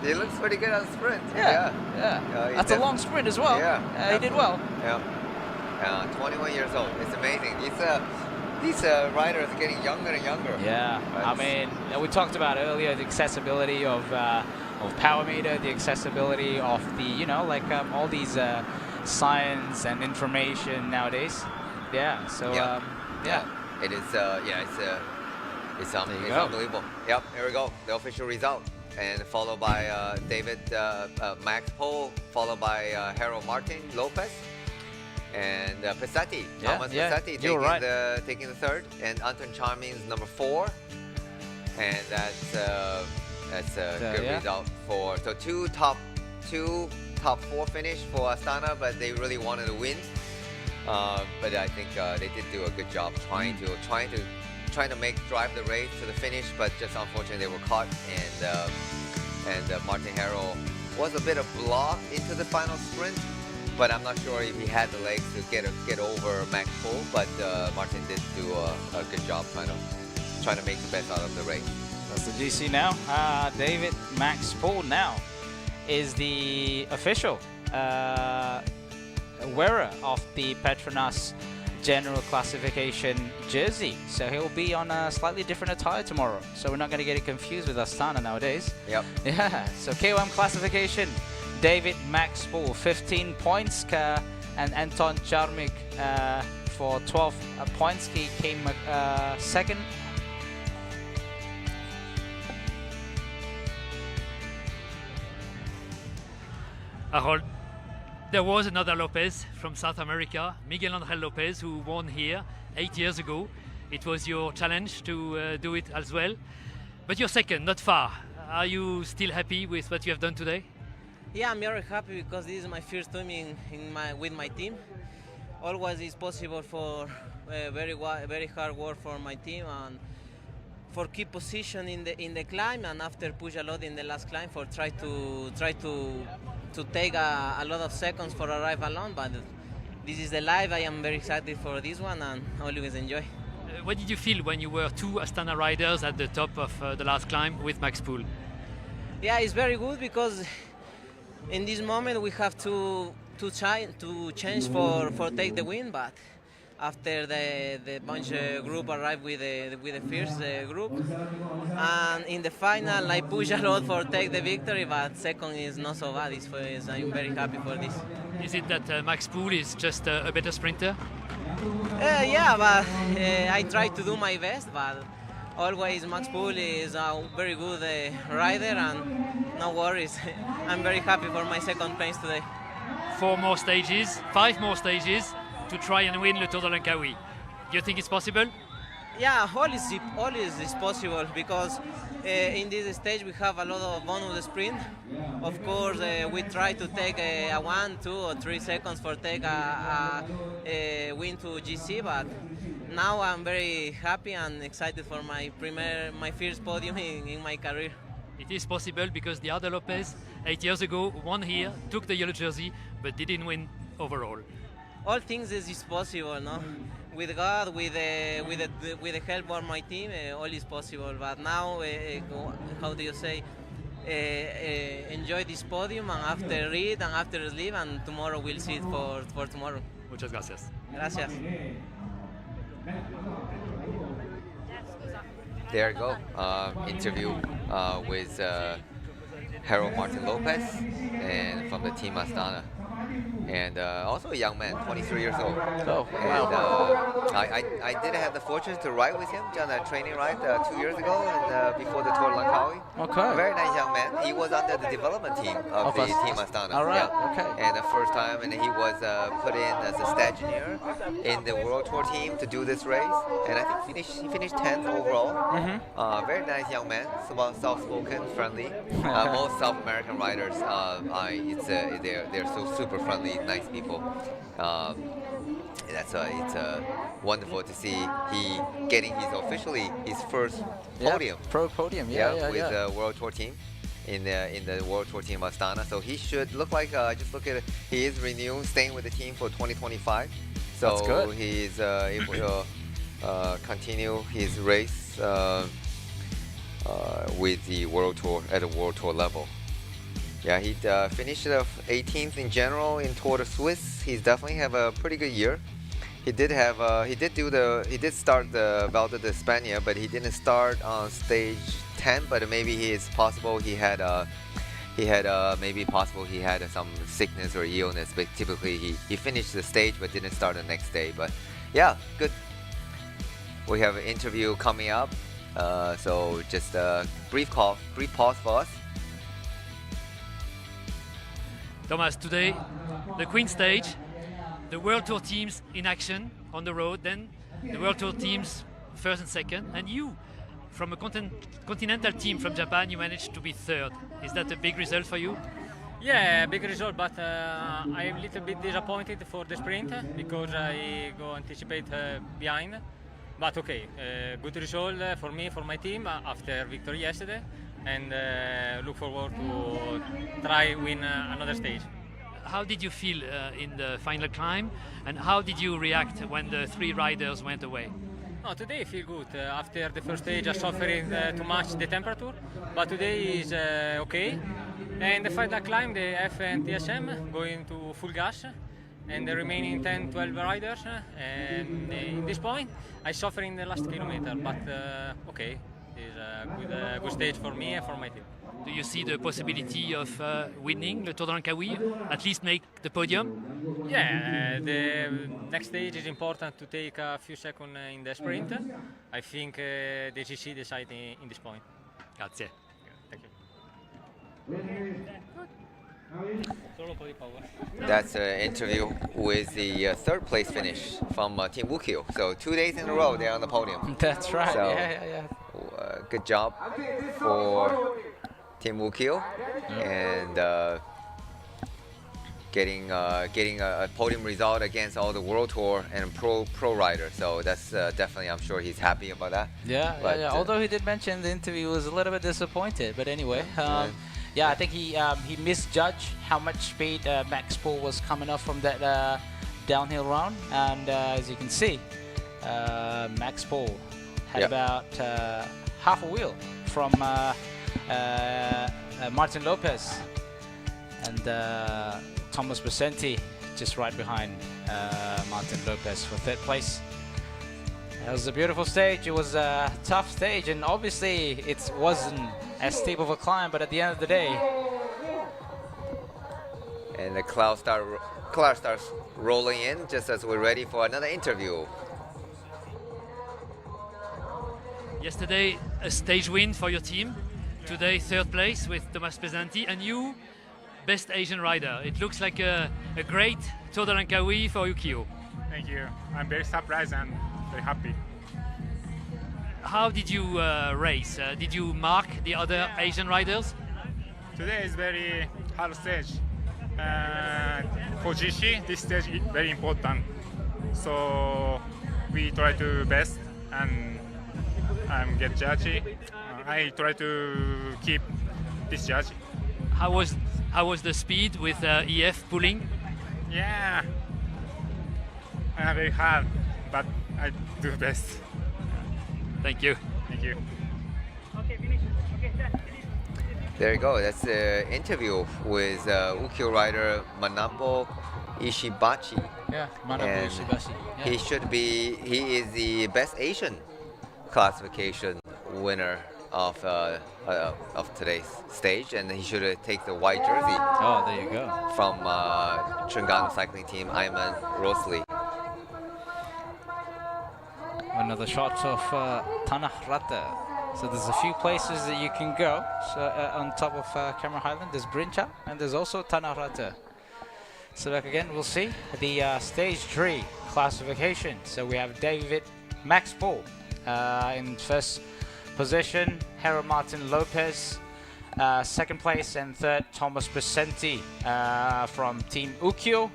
He looks pretty good on sprint. Yeah. That's a long sprint as well. Yeah, he did well. Yeah, 21 years old. It's amazing. These riders are getting younger and younger. Yeah, I mean, we talked about earlier the accessibility of Power Meter, the accessibility of the, you know, like all these science and information nowadays. Yeah, so yeah. It is. It's unbelievable. Yep, here we go. The official result, and followed by Max Paul, followed by Harold Martin Lopez. And Pesati, Thomas Pesati taking the third, and Anton Charming's number 4, and that's a good result for two top 4 finish for Astana, but they really wanted to win. But I think they did do a good job trying to drive the race to the finish, but just unfortunately they were caught, and Martin Harrell was a bit of block into the final sprint. But I'm not sure if he had the legs to get over Max Paul. But Martin did do a good job trying to make the best out of the race. That's the GC now. David Max Paul now is the official wearer of the Petronas general classification jersey. So he'll be on a slightly different attire tomorrow. So we're not going to get it confused with Astana nowadays. Yep. Yeah. So KOM classification, David Max Spool, 15 points. And Anton Charmik for 12 points. He came second. Harold, there was another Lopez from South America, Miguel Angel Lopez, who won here 8 years ago. It was your challenge to do it as well. But you're second, not far. Are you still happy with what you have done today? Yeah, I'm very happy because this is my first time with my team. Always is possible for very hard work for my team and for keep position in the climb, and after push a lot in the last climb for try to take a lot of seconds for arrive alone. But this is the live. I am very excited for this one and always enjoy. What did you feel when you were two Astana riders at the top of the last climb with Max Poole? Yeah, it's very good because in this moment we have to change for take the win, but after the bunch group arrived with the first group, and in the final I push a lot for take the victory, but second is not so bad. I'm very happy for this. Is it that Max Poole is just a better sprinter? Yeah, but I try to do my best, but always Max Poole is a very good rider, and no worries. I'm very happy for my second place today. 5 more stages to try and win the Tour de Langkawi. Do you think it's possible? Yeah, always is possible because in this stage we have a lot of bonus sprint. Of course, we try to take a 1, 2 or 3 seconds for take a win to GC, but now I'm very happy and excited for my first podium in my career. It is possible because the other Lopez 8 years ago won here, took the yellow jersey, but didn't win overall. All things is possible, no? With God, with the help of my team, all is possible. But now, how do you say? Enjoy this podium, and after read and after sleep, and tomorrow we'll see it for tomorrow. Muchas gracias. Gracias. There you go. Interview with Harold Martin Lopez and from the team Astana. And also a young man, 23 years old. Oh, wow. And I did have the fortune to ride with him on a training ride 2 years ago and before the Tour de Langkawi. Okay. Very nice young man. He was under the development team of the team Astana. All right. Yeah. Okay. And the first time, and he was put in as a stagiaire in the World Tour team to do this race. And I think he finished 10th overall. Very nice young man. Soft-spoken, friendly. Most South American riders, they're so super friendly, nice people. It's wonderful to see he getting his first podium. Pro podium, with the World Tour team in the World Tour team Astana. So he should look like just look at it. He is renewed, staying with the team for 2025. So that's good. He's able to continue his race with the World Tour at the World Tour level. Yeah, he finished 18th in general in Tour de Suisse. He's definitely have a pretty good year. He did start the Volta de España, but he didn't start on stage 10. But maybe he had some sickness or illness. But typically he finished the stage but didn't start the next day. But yeah, good. We have an interview coming up. So just a brief pause for us. Thomas, today, the Queen stage, the World Tour teams in action on the road, then the World Tour teams first and second, and you, from a continental team from Japan, you managed to be third. Is that a big result for you? Yeah, big result, but I'm a little bit disappointed for the sprint because I go anticipate behind. But okay, good result for me, for my team after victory yesterday. And look forward to try win another stage. How did you feel in the final climb, and how did you react when the 3 riders went away? Oh, today I feel good. After the first stage I suffered too much the temperature, but today is okay. And the final climb, the F and TSM, going to full gas. and the remaining 10, 12 riders. And in this point, I suffer in the last kilometer, but okay, it's a good stage for me and for my team. Do you see the possibility of winning the Tour de Langkawi, at least make the podium? Yeah, the next stage is important to take a few seconds in the sprint. I think the GC decide in this point. Grazie. Thank you. That's an interview with the third place finish from Team Wukio. So 2 days in a row they're on the podium. That's right. So, Yeah. good job for Team Wukio and getting a podium result against all the World Tour and pro riders. So that's definitely, I'm sure he's happy about that. But, although he did mention the interview was a little bit disappointed, but anyway. Yeah, I think he misjudged how much speed Max Paul was coming off from that downhill round, and as you can see, Max Paul had about half a wheel from Martin Lopez, and Thomas Besenti just right behind Martin Lopez for third place. It was a beautiful stage. It was a tough stage, and obviously it wasn't as steep of a climb, but at the end of the day. And the cloud starts rolling in just as we're ready for another interview. Yesterday, a stage win for your team. Today, third place with Thomas Pesenti, and you, best Asian rider. It looks like a great Tour de Langkawi for Ukio. Thank you. I'm very surprised and very happy. How did you race? Did you mark the other Asian riders? Today is very hard stage. For GC, this stage is very important. So we try to best and get judgy. I try to keep this judge. How was the speed with EF pulling? Yeah, very hard, but I do best. Thank you. Thank you. There you go. That's the interview with Ukio rider Manabo Ishibachi. Yeah, Manabo Ishibachi. Yeah. He is the best Asian classification winner of today's stage, and he should take the white jersey. Oh, there you go. From Terengganu cycling team, Ayman Rosli. Another shot of Tanah Rata. So there's a few places that you can go. So on top of Cameron Highland, there's Brincha, and there's also Tanah Rata. So back again, we'll see the stage 3 classification. So we have David Max Paul in first position, Hero Martin Lopez second place, and third Thomas Besenti from Team Ukio.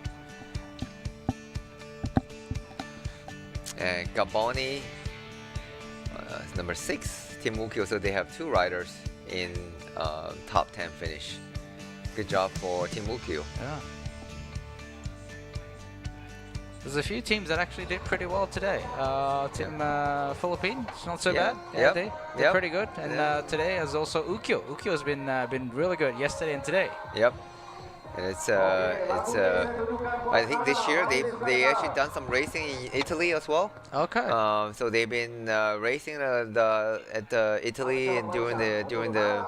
And Gaboni is number 6, Team Ukio. So they have 2 riders in top 10 finish. Good job for Team Ukio. Yeah. There's a few teams that actually did pretty well today. Team Philippines, not so bad. Yeah, they're pretty good. And today is also Ukio. Ukio has been really good yesterday and today. Yep. And it's I think this year they actually done some racing in Italy as well. Okay. So they've been racing at Italy and during the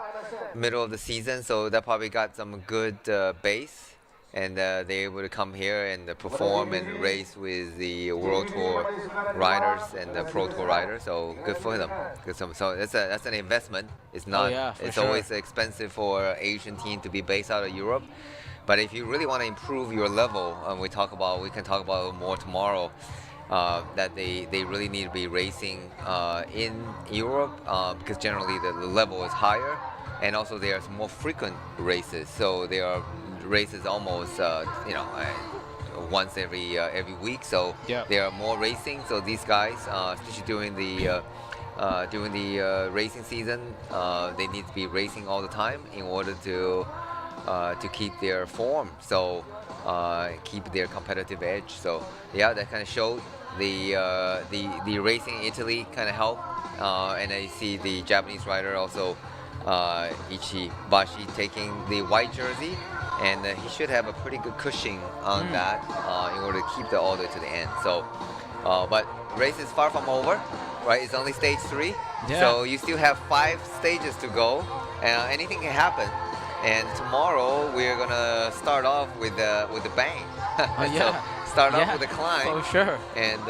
middle of the season. So that probably got some good base, and they're able to come here and perform and race with the World Tour riders and the Pro Tour riders. So good for them. So that's an investment. It's not. It's always expensive for an Asian team to be based out of Europe. But if you really want to improve your level, and we can talk about more tomorrow, that they really need to be racing in Europe because generally the level is higher, and also there's more frequent races. So there are races almost once every week. So there are more racing. So these guys, especially during the racing season, they need to be racing all the time in order to keep their form, so keep their competitive edge. So yeah, that kind of showed the racing in Italy kind of helped, and I see the Japanese rider also Ichibashi taking the white jersey and he should have a pretty good cushion on that in order to keep all the way to the end. So, but race is far from over, right? It's only stage 3, so you still have 5 stages to go. Anything can happen. And tomorrow we're gonna start off with the bang. So start off with a climb, for sure, and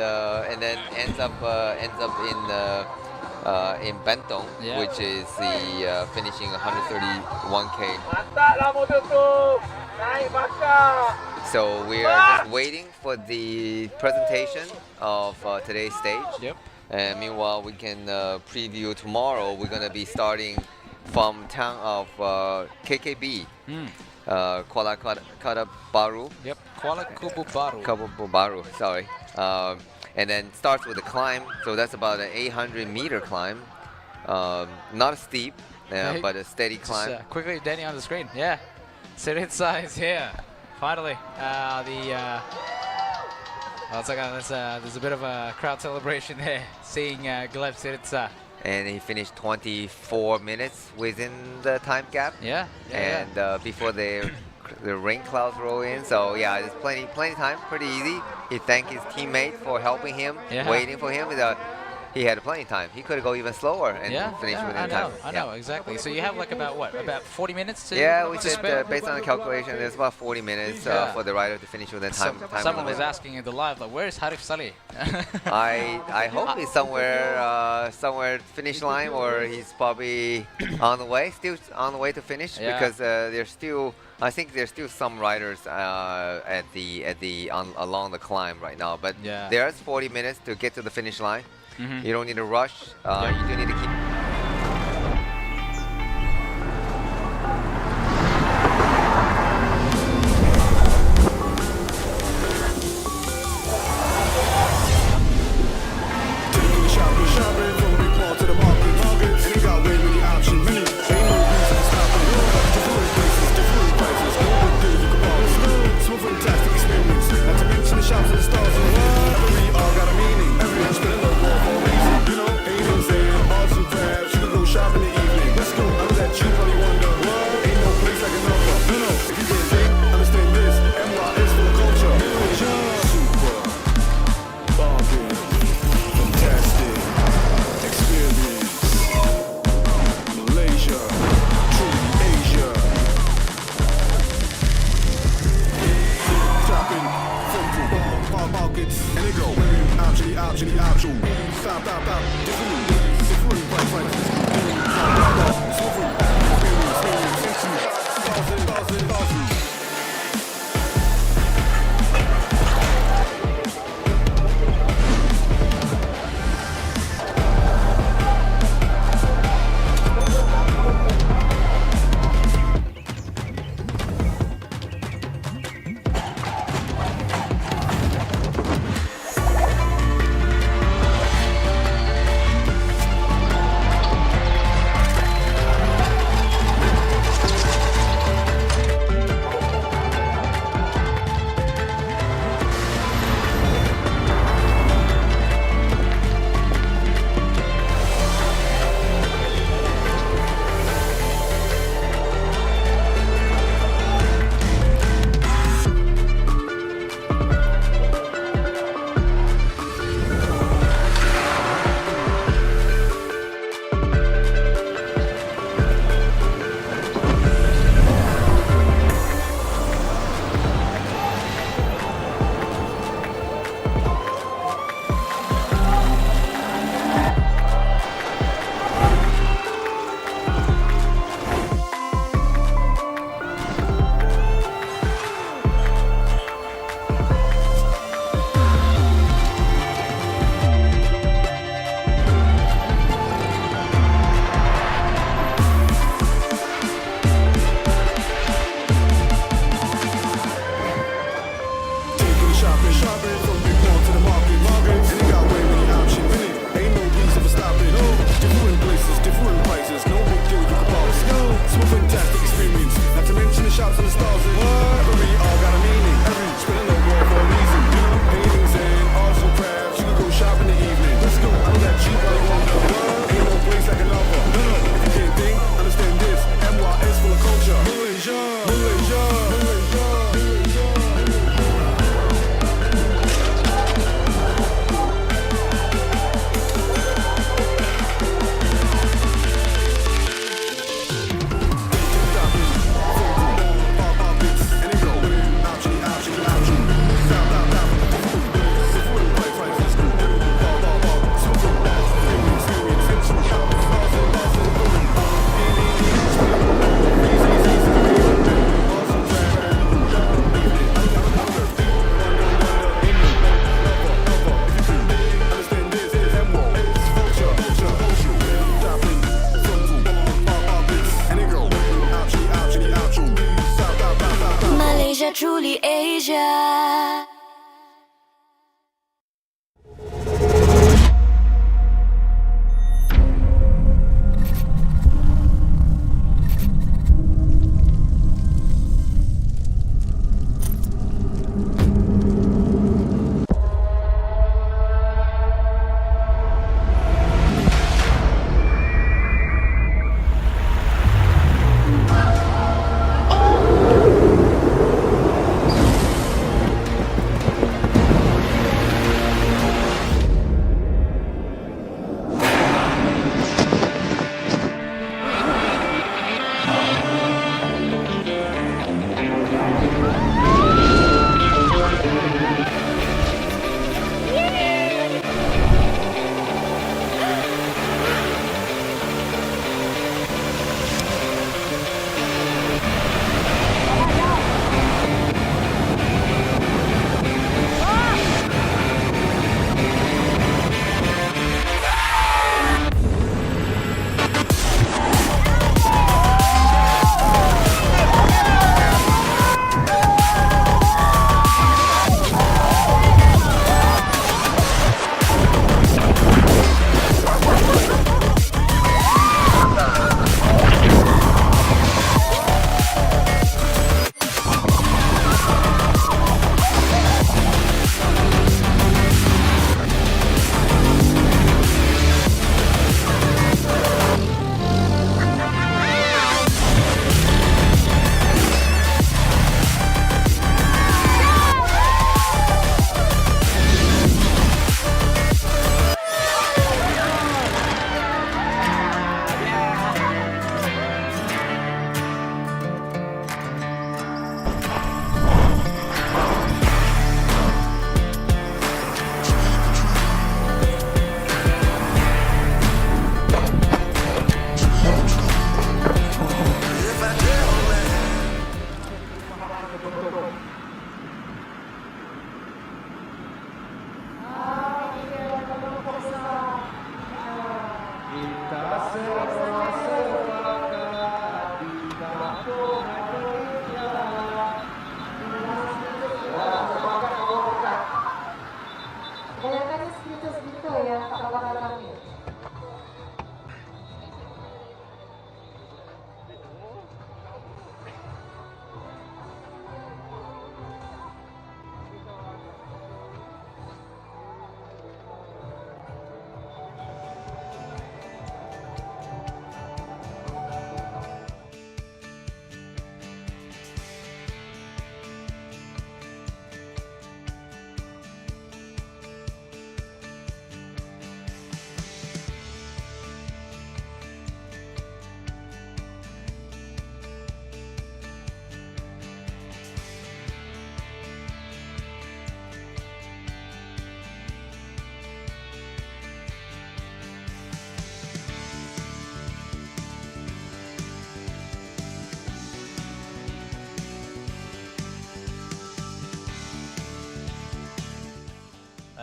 then ends up in Bentong, which is the finishing 131k. So we are just waiting for the presentation of today's stage. And meanwhile, we can preview tomorrow. We're gonna be starting from town of KKB, Kuala Baru. Kuala Kubu Baru, sorry. And then starts with a climb, so that's about an 800-meter climb. Not a steep, but a steady climb. Just, quickly, Danny on the screen. Yeah, Siritsa is here. Finally, there's a bit of a crowd celebration there, seeing Gleb Siritsa. And he finished 24 minutes within the time gap. And before the rain clouds roll in, so yeah, there's plenty time, pretty easy. He thanked his teammate for helping him, waiting for him. He had plenty of time. He could go even slower and finish within time. I know, exactly. So you have like about 40 minutes to we said based on the calculation, there's about 40 minutes for the rider to finish within time. Someone was asking in the live, like, where's Harif Salih? I hope he's somewhere finish line, or he's probably on the way, still on the way to finish, because I think there's still some riders along the climb right now. But there's 40 minutes to get to the finish line. You don't need to rush. You do need to keep.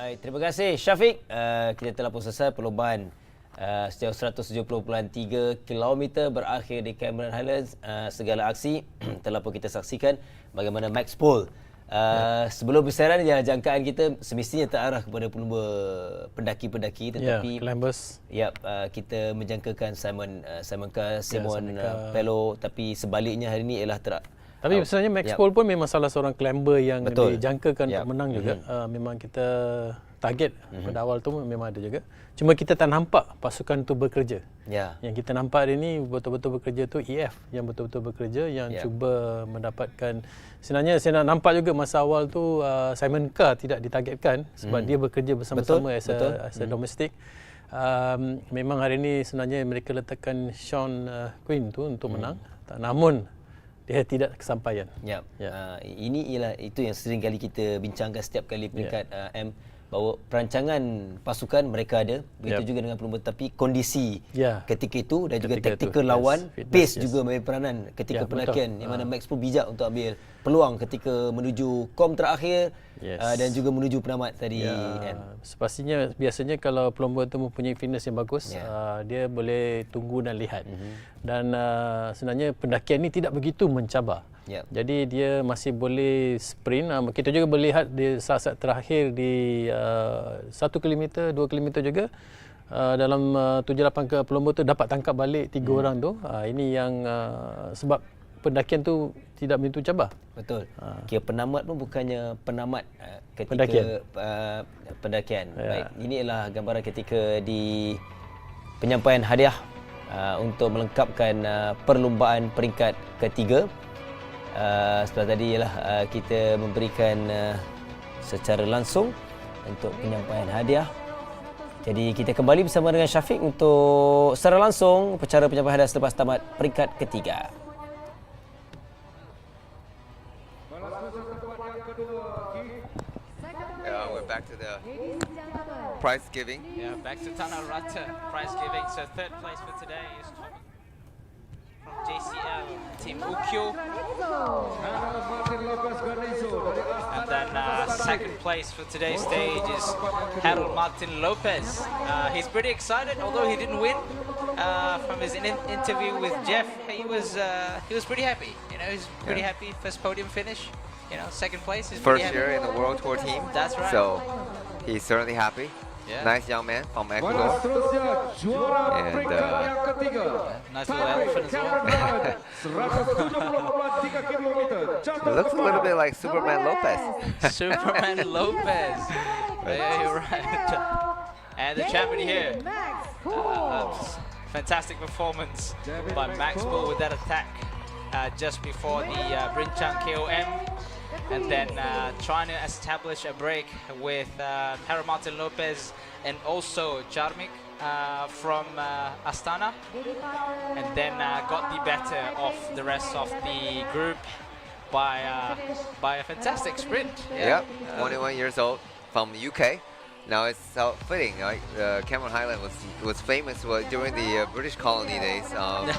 Baik, terima kasih Syafiq. Kita telah pun selesai perlombaan sejauh 170.3 km berakhir di Cameron Highlands. Segala aksi telah pun kita saksikan bagaimana Max Pole. Sebelum bersairan, jangkaan kita semestinya terarah kepada pelumba pendaki-pendaki, tetapi climbers. Kita menjangkakan Simon Pello, tapi sebaliknya hari ini ialah Tapi sebenarnya Max Pole pun memang salah seorang climber yang dijangkakan untuk menang juga. Memang kita target pada awal tu memang ada juga. Cuma kita tak nampak pasukan tu bekerja. Yang kita nampak hari ni betul-betul bekerja tu EF yang betul-betul bekerja, yang cuba mendapatkan. Sebenarnya saya nak nampak juga masa awal tu Simon Carr tidak ditargetkan sebab dia bekerja bersama-sama as a domestic. Memang hari ni sebenarnya mereka letakkan Sean Quinn tu untuk menang. Namun dia tidak kesampaian. Ini ialah itu yang sering kali kita bincangkan setiap kali peringkat M, bahawa perancangan pasukan mereka ada, begitu juga dengan pelumba, tapi kondisi ketika itu dan juga taktikal lawan, pace juga main peranan ketika pendakian, yang mana Max pun bijak untuk ambil peluang ketika menuju kom terakhir dan juga menuju penamat tadi. Pastinya biasanya kalau pelumba itu mempunyai fitness yang bagus, dia boleh tunggu dan lihat. Dan sebenarnya pendakian ini tidak begitu mencabar. Jadi dia masih boleh sprint. Kita juga boleh lihat di saat-saat terakhir di 1 km, 2 km juga. Dalam 7-8 ke pelumba tu dapat tangkap balik 3 orang tu. Ini yang sebab pendakian tu tidak begitu cabar. Betul. Kira penamat pun bukannya penamat ketika pendakian. Baik, ini ialah gambaran ketika di penyampaian hadiah untuk melengkapkan perlumbaan peringkat ketiga. Setelah tadi ialah kita memberikan secara langsung untuk penyampaian hadiah. Jadi kita kembali bersama dengan Syafiq untuk secara langsung upacara penyampaian hadiah selepas tamat peringkat ketiga. We're back to the prize giving. Back to Tanah Rata prize giving. So third place for today is from JCL, Team Ukyo. And then second place for today's stage is Harold Martin Lopez. He's pretty excited, although he didn't win. From his interview with Jeff, he was pretty happy. You know, he's pretty happy. First podium finish. You know, second place is first year in the World Tour team. That's right. So he's certainly happy. Nice young man from Ecuador. And nice little elephant as well. It looks a little bit like Superman Lopez. Superman Lopez. Yeah, you're right. And the champion here. Fantastic performance by Max Bull with that attack just before the Brinchang KOM. And then trying to establish a break with Harold Martin Lopez and also Jarmik from Astana, and then got the better of the rest of the group by a fantastic sprint. 21 years old from the UK. Now it's fitting, right? Cameron Highland was famous during the British colony days. The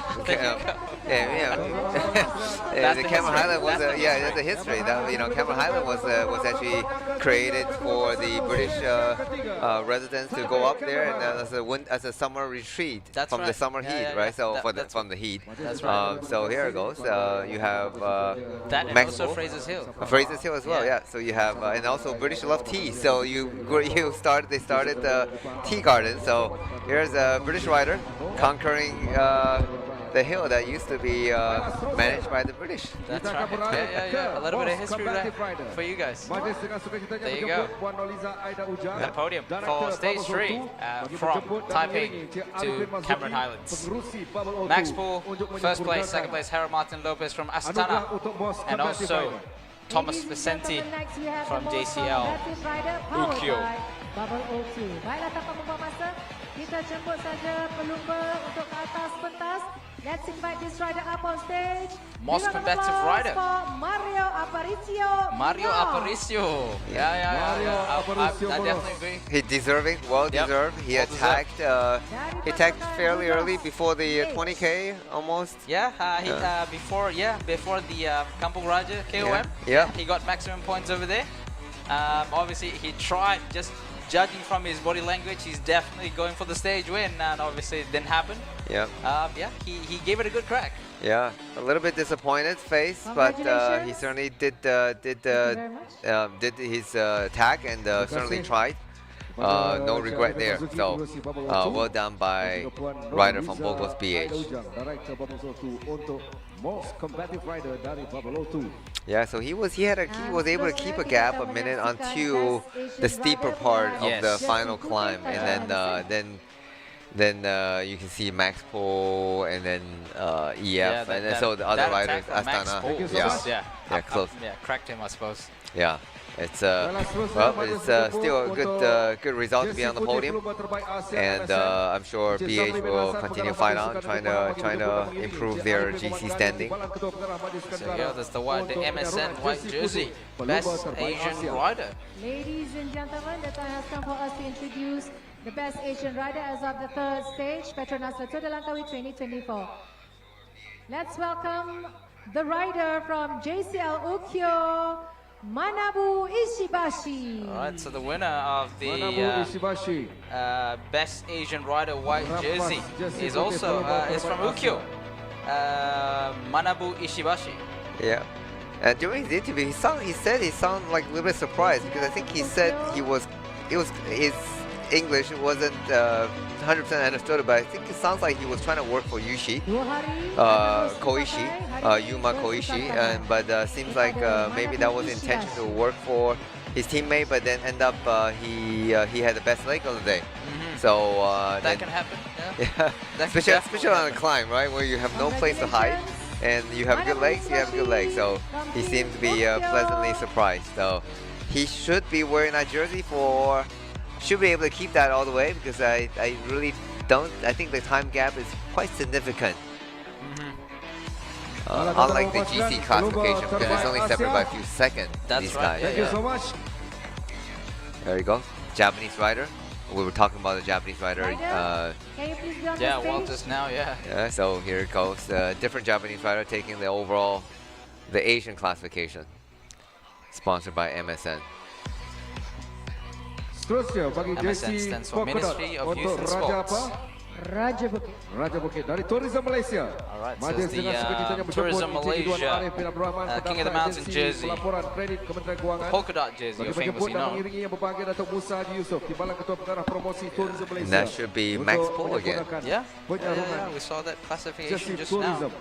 Cameron Highland was that's a history. That Cameron Highland was actually created for the British residents to go up there and as a summer retreat from the summer heat, right? So from the heat. That's right. So here it goes. You have that and also Fraser's Hill. Fraser's Hill as well, So you have and also British love tea. So you started the tea garden. So here's a British rider conquering the hill that used to be managed by the British. That's right. Yeah. A little bit of history for you guys. There you go. The podium for stage 3 from Taiping to Cameron Highlands. Max Poole, first place, second place, Harold Martin Lopez from Astana, and also Thomas Vicente from JCL Ukyo. Bubble O2. Baiklah, tanpa membuang masa, kita jemput saja pelumba untuk ke atas pentas. Let's invite this rider up on stage. Most competitive rider. For Mario Aparicio. Mario Aparicio. Yeah. I definitely agree. He deserving, well deserved. He attacked fairly early before the 20K almost. Yeah, before the Kampung Raja KOM. Yeah. He got maximum points over there. Obviously, he tried, just judging from his body language, he's definitely going for the stage win, and obviously it didn't happen. Yeah. He gave it a good crack. Yeah, a little bit disappointed face, but he certainly did his attack and certainly tried. No regret there. So well done by rider from Bogos BH. Most competitive rider dari Bubble O2. Yeah, so he was able to keep a gap a minute until the steeper part of the final climb, and then you can see Max Poole and then EF, and then so the other riders Astana. Close. Yeah, cracked him, I suppose. Yeah. It's still a good result to be on the podium, and I'm sure BH will continue to fight on, trying to improve their GC standing. So yeah, that's the MSN white jersey, best Asian rider. Ladies and gentlemen, the time has come for us to introduce the best Asian rider as of the third stage, PETRONAS Langkawi 2024. Let's welcome the rider from JCL Ukyo, Manabu Ishibashi. Alright, so the winner of the best Asian rider white jersey is also is from Ukyo, Manabu Ishibashi. Yeah, and during his interview, he said he sounded like a little bit surprised, because I think he said his English wasn't 100% understood, but I think it sounds like he was trying to work for Yuma Koishi, but seems like maybe that was the intention to work for his teammate, but then end up he had the best leg of the day. So that can happen. Yeah, especially on a climb, right, where you have no place to hide, and you have good legs. So he seemed to be pleasantly surprised. So he should be wearing that jersey should be able to keep that all the way, because I really don't. I think the time gap is quite significant. Unlike the GC classification, because it's only separated by a few seconds. That's right. Thank you so much. There you go. Japanese rider. We were talking about the Japanese rider. Yeah, Walters now. Yeah. So here it goes. Different Japanese rider taking the Asian classification. Sponsored by MSN. Seterusnya bagi MSN stands for Ministry of Youth and Sports. Raja Bukit dari Tourism Malaysia. Alright, so it's the Tourism Malaysia King of the Mountain jersey, polka dot jersey, you're famously known. And that should be Max Poole again. Yeah, we saw that classification just now.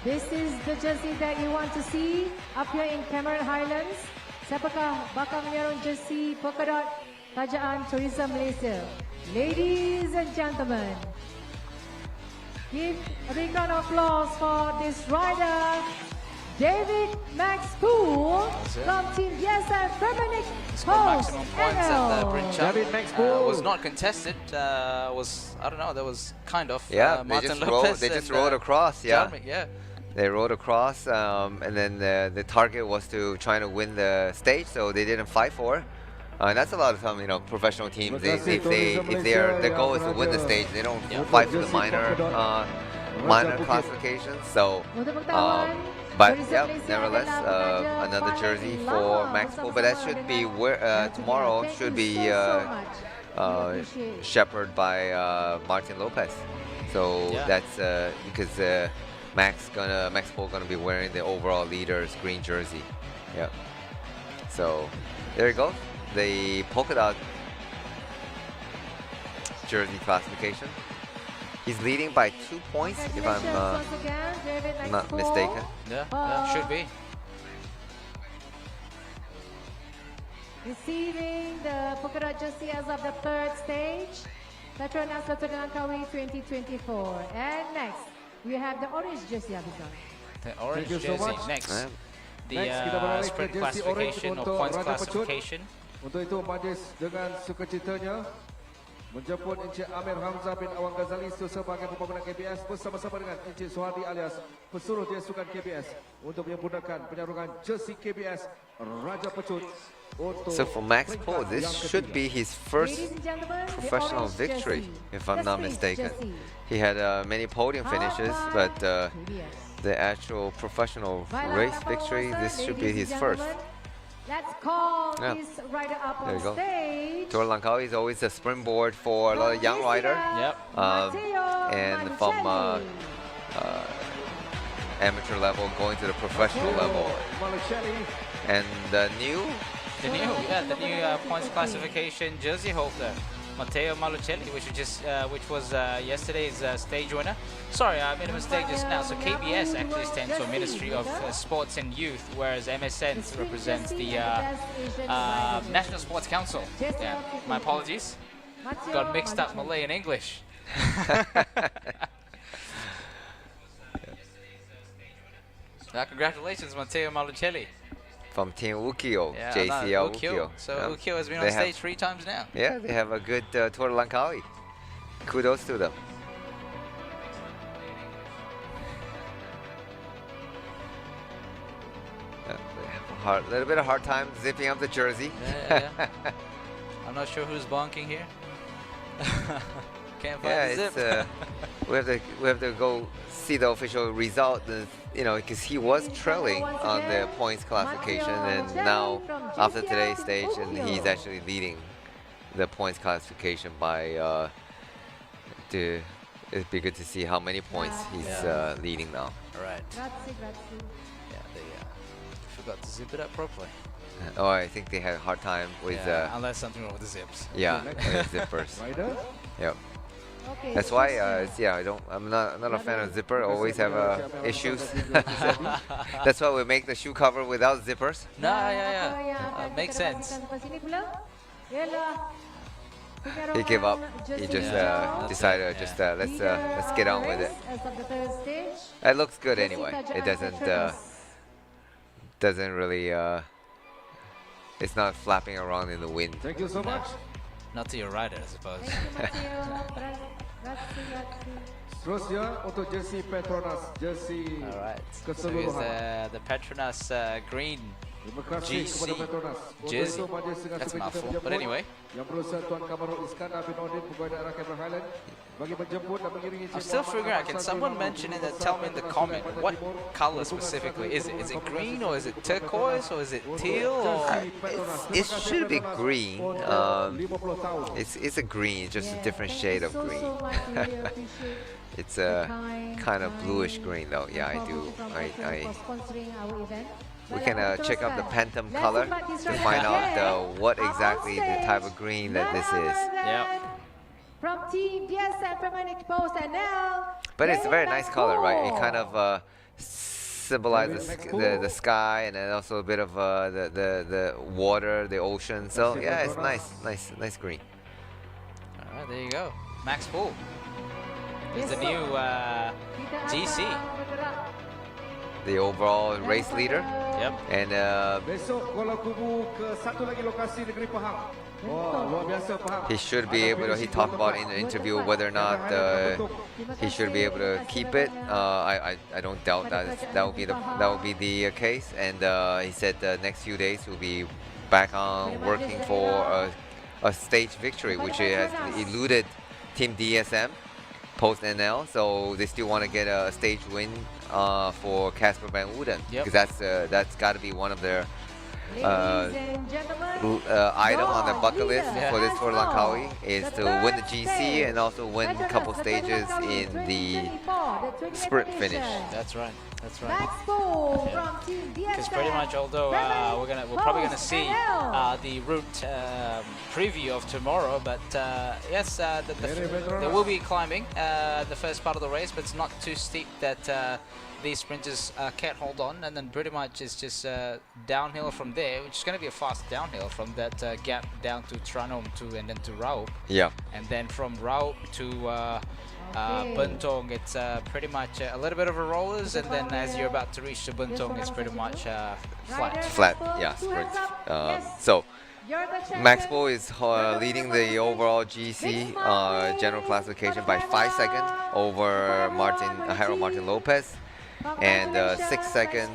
This is the jersey that you want to see up here in Cameron Highlands. Siapakah bakal menyerang jersey polka dot Kerajaan Tourism Malaysia? Ladies and gentlemen, give a big round of applause for this rider, David Max Poole from Team DSM Feminic Post Maximum points at the Bryn David Max Poole was not contested. I don't know. That was kind of Martin Lopez. They just rode across. They rode across, and then the target was to try to win the stage, so they didn't fight for it. And that's a lot of time, professional teams. If their goal is to win the stage, they don't fight for the minor classifications. So, but yeah, nevertheless, another jersey for Max Poole. But that should be tomorrow. Should be shepherded by Martin Lopez. So that's because Max Poole gonna be wearing the overall leader's green jersey. Yeah. So there you go. The polka dot jersey classification. He's leading by 2 points, if I'm Once again, David not Maxwell. mistaken. Yeah, should be. Receiving the polka dot jersey as of the third stage, PETRONAS Langkawi 2024. And next, we have the orange jersey, Abizar. The orange Thank you so jersey much. next. Next, kita beralih ke Sprint jersey orange classification or untuk points Raja Pecut. classification. Untuk itu majlis dengan sukacitanya menjemput Encik Amir Hamzah bin Awang Ghazali sebagai pembangunan KBS bersama-sama dengan Encik Suhadi alias pesuruh dia sukan KBS untuk menyempurnakan penyarungan jersey KBS Raja Pecut. So for Max Pohl, this should be his first professional victory, if I'm not mistaken. He had many podium finishes, but the actual professional race victory, this should be his first. Let's call Yeah. this rider up There on you go. stage. Tour Langkawi is always a springboard for a lot of young riders. Yep. And from amateur level going to the professional level. And the new The new points classification jersey holder, Matteo Malucelli, which was yesterday's stage winner. Sorry, I made a mistake just now. So KBS actually stands for Ministry of Sports and Youth, whereas MSN represents the National Sports Council. Yeah, my apologies. Got mixed up Malay and English. Congratulations, Matteo Malucelli. from Team Ukio, Yeah, JCL Ukio. Ukio. So Yeah. Ukio has been They on have- stage 3 times now. Yeah, they have a good Tour Langkawi. Kudos to them. Yeah, they have a little bit of hard time zipping up the jersey. Yeah. I'm not sure who's bonking here. Can't find Yeah, the it's zip. we have to go see the official result. You know, because he was trailing on the points classification, and now after today's stage, and he's actually leading the points classification by. It'd be good to see how many points he's leading now. Right. Grazie. Yeah, they forgot to zip it up properly. Oh, I think they had a hard time with. Unless something wrong with the zips. Yeah, with zippers. Rider? Yep. Okay, That's why, I'm not a fan of zipper. Always have issues. That's why we make the shoe cover without zippers. Makes sense. He gave up. He just decided let's get on with it. It looks good anyway. It doesn't really it's not flapping around in the wind. Thank you so much. Not to your rider, I suppose. Seterusnya untuk jersey PETRONAS, jersey So here's keseluruhan. the PETRONAS green Terima kasih kepada GC PETRONAS. Untuk jersey. itu majlis dengan That's suka kita mouthful. But menjemput anyway, Yang berusaha Tuan Kamarul Iskandar bin Odin, pegawai daerah Cameron Highlands, bagi menjemput dan mengiringi I'm still figuring out, can someone mention it and tell me in the comment what color specifically is it? Is it green or is it turquoise or is it teal or? It should be green. It's a green, just a different shade of green. It's a kind of bluish green though. Yeah, I do. We can check out the Phantom color to find out what exactly the type of green that this is. From Team DSM Permanent Post and now. But it's a very nice color, right? It kind of symbolizes the sky and then also a bit of the water, the ocean. So yeah, it's nice green. All right, there you go. Max Pohl is the new GC. The overall race leader. Yep. And Besok Kuala Kubu ke satu lagi lokasi negeri Pahang. Wah, luar biasa Pahang. he should be able to. He talked about in the interview whether or not he should be able to keep it. I don't doubt that will be the case. And he said the next few days will be back on working for a stage victory, which has eluded Team DSM post NL. So they still want to get a stage win for Casper Van Wooden, because that's got to be one of their item on their bucket list for this Tour Langkawi, is to win the GC and also win a couple stages in the sprint finish. That's right. That's right. Maxpo from Team DSM. Because pretty much, although we're probably gonna see the route preview of tomorrow, but yes, there will be climbing the first part of the race, but it's not too steep that these sprinters can't hold on, and then pretty much it's just downhill from there, which is going to be a fast downhill from that gap down to Tranum and then to Raup. Yeah. And then from Raup to Bentong, it's pretty much a little bit of a rollers, and then as you're about to reach the Bentong, it's pretty much flat. Flat, yeah, sprint. So Maxpo is leading the overall GC general classification by 5 seconds over Harold Martin Lopez, and 6 seconds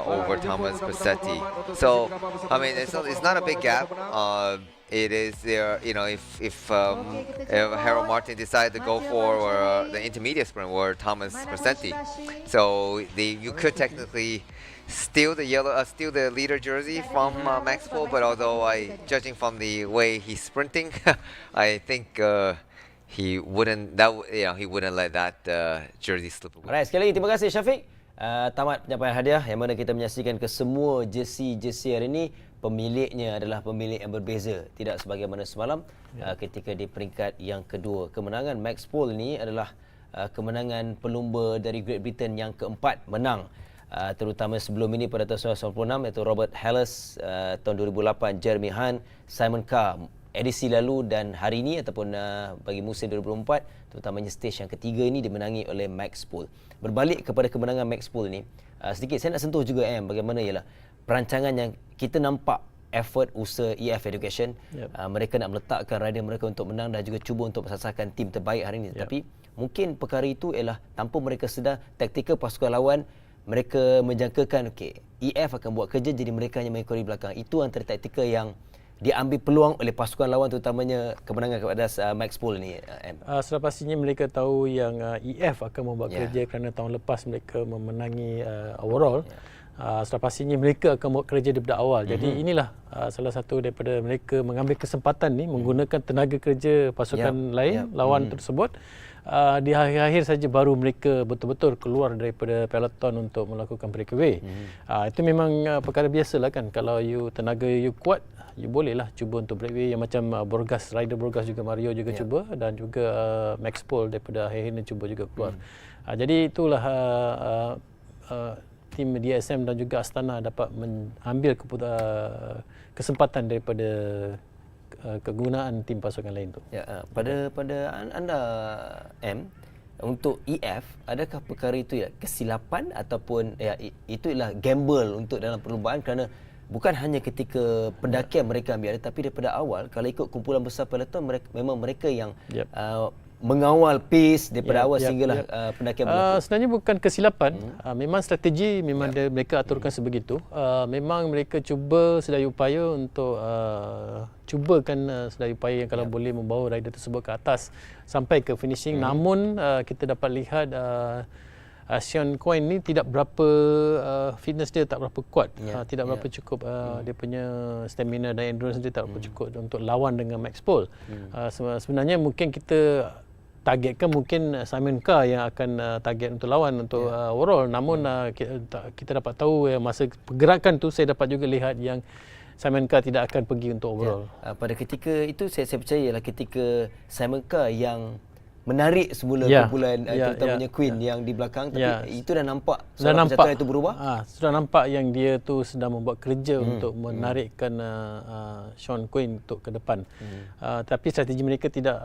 over Thomas Passetti. So I mean, it's not a big gap. It is there, you know, if Harold Martin decided to go for the intermediate sprint or Thomas Passetti, so you could technically steal the leader jersey from Maxpo, but although judging from the way he's sprinting, I think he wouldn't let that jersey slip away. Alright, sekali lagi terima kasih Syafiq. Tamat penyampaian hadiah yang mana kita menyaksikan ke semua jersey hari ini pemiliknya adalah pemilik yang berbeza, tidak sebagaimana semalam ketika di peringkat yang kedua. Kemenangan Max Paul ini adalah kemenangan pelumba dari Great Britain yang keempat menang, terutama sebelum ini pada tahun 1996 iaitu Robert Halles, tahun 2008 Jeremy Hunt, Simon Carr edisi lalu, dan hari ini ataupun bagi musim 2004 terutamanya stage yang ketiga ini dimenangi oleh Max Paul. Berbalik kepada kemenangan Max Paul ini, sedikit saya nak sentuh juga bagaimana ialah perancangan yang kita nampak effort usaha EF Education. Mereka nak meletakkan rider mereka untuk menang dan juga cuba untuk mensasarkan tim terbaik hari ini. Tapi mungkin perkara itu ialah tanpa mereka sedar taktikal pasukan lawan, mereka menjangkakan EF akan buat kerja, jadi mereka hanya mengikori belakang. Itu antara taktikal yang diambil peluang oleh pasukan lawan, terutamanya kemenangan kepada Max Paul ni. Sudah pastinya mereka tahu yang EF akan membuat kerja kerana tahun lepas mereka memenangi overall. Sudah pastinya mereka akan buat kerja daripada awal. Jadi inilah salah satu daripada mereka mengambil kesempatan ni menggunakan tenaga kerja pasukan lain, lawan tersebut. Di akhir-akhir saja baru mereka betul-betul keluar daripada peloton untuk melakukan breakaway. Itu memang perkara biasalah kan. Kalau tenaga you kuat, you bolehlah cuba untuk breakaway, yang macam rider Borgas juga, Mario juga cuba, dan juga Max Paul daripada akhir-akhir cuba juga keluar. Jadi itulah tim DSM dan juga Astana dapat mengambil kesempatan daripada kegunaan tim pasukan lain tu. Pada anda untuk EF, adakah perkara itu kesilapan ataupun itu ialah gamble untuk dalam perlombaan, kerana bukan hanya ketika pendakian mereka ambil, tapi daripada awal kalau ikut kumpulan besar peloton, memang mereka yang mengawal pace daripada awal sehinggalah pendakian berlaku. Sebenarnya bukan kesilapan, memang strategi mereka aturkan sebegitu. Memang mereka cuba sedaya upaya untuk cubakan sedaya upaya yang kalau boleh membawa rider tersebut ke atas sampai ke finishing. Namun kita dapat lihat Sean Coyne ni tidak berapa fitness dia tak berapa kuat, tidak berapa cukup dia punya stamina dan endurance dia tak berapa cukup untuk lawan dengan Max Paul. Sebenarnya mungkin kita targetkan mungkin Simon Carr yang akan target untuk lawan untuk overall, namun kita dapat tahu masa pergerakan tu saya dapat juga lihat yang Simon Carr tidak akan pergi untuk overall. Pada ketika itu saya percaya ialah ketika Simon Carr yang menarik semula kumpulan terutamanya Queen yang di belakang, tapi itu dah nampak percaturan itu berubah. Sudah nampak yang dia tu sedang membuat kerja untuk menarikkan Sean Quinn untuk ke depan. Tapi strategi mereka tidak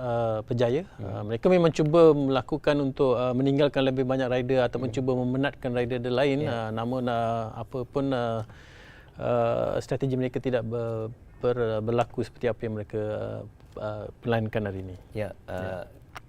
berjaya. Mereka memang cuba melakukan untuk meninggalkan lebih banyak rider ataupun cuba memenatkan rider lain. Namun apapun strategi mereka tidak berlaku seperti apa yang mereka plankan hari ini.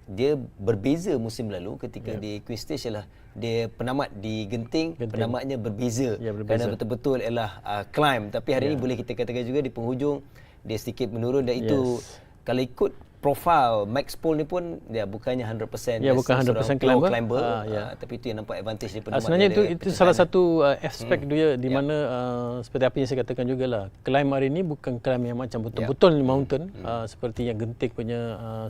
Dia berbeza musim lalu ketika di Queen Stage ialah dia penamat di Genting. Penamatnya berbeza. Kerana betul-betul ialah climb, tapi hari ini boleh kita katakan juga di penghujung dia sedikit menurun, dan itu kalau ikut profil Max Paul ni pun dia bukannya 100% bukan 100% climber, tapi itu yang nampak advantage dia penamat. Sebenarnya itu salah satu aspek dia di mana seperti apa yang saya katakan jugalah, climb hari ini bukan climb yang macam betul-betul mountain seperti yang Genting punya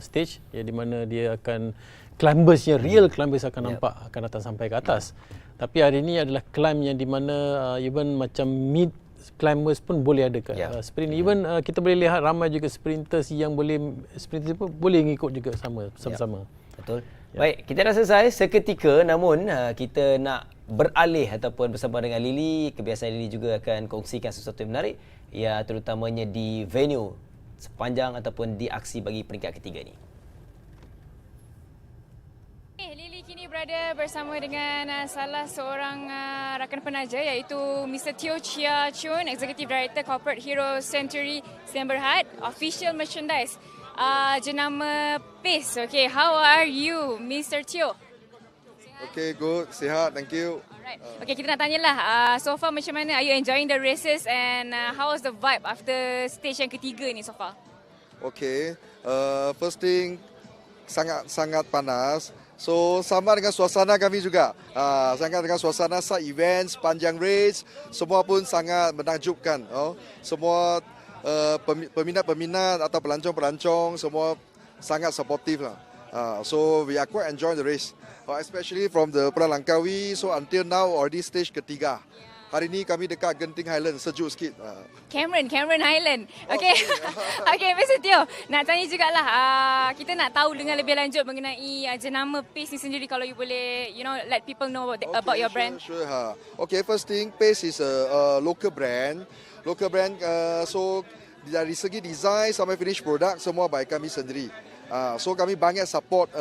stage, di mana dia akan climbers yang real climbers akan nampak akan datang sampai ke atas. Tapi hari ini adalah climb yang di mana even macam mid climbers pun boleh ada sprint. Even kita boleh lihat ramai juga sprinters yang sprinters pun boleh ngikut juga sama-sama. Betul. Baik, kita dah selesai seketika, namun kita nak beralih ataupun bersama dengan Lily. Kebiasaan Lily juga akan kongsikan sesuatu yang menarik, ya, terutamanya di venue sepanjang ataupun di aksi bagi peringkat ketiga ni. Lily kini berada bersama dengan salah seorang rakan penaja iaitu Mr. Teo Chia Chun, Executive Director Corporate Hero Century Sdn Bhd, Official Merchandise jenama PACE. Okay, how are you, Mr. Teo? Okay, good. Sihat, thank you. Alright. Okay, kita nak tanyalah, so far macam mana? Are you enjoying the races and how was the vibe after stage yang ketiga ni so far? Okay, first thing, sangat panas. So, sama dengan suasana kami juga. Sangat dengan suasana saat event, sepanjang race, semua pun sangat menakjubkan. Semua peminat-peminat atau pelancong-pelancong semua sangat supportive lah. So we are quite enjoying the race, especially from the Pulau Langkawi. So until now already stage ketiga. Hari ni kami dekat Genting Highlands, sejuk sikit. Cameron Highland. Okay. Okay, Mr. Teo, nak tanya jugalah, kita nak tahu dengan lebih lanjut mengenai jenama PACE ni sendiri, kalau you boleh, let people know about your brand. Sure. Okay, first thing, PACE is a local brand. So dari segi design sampai finish product semua by kami sendiri. So kami banyak support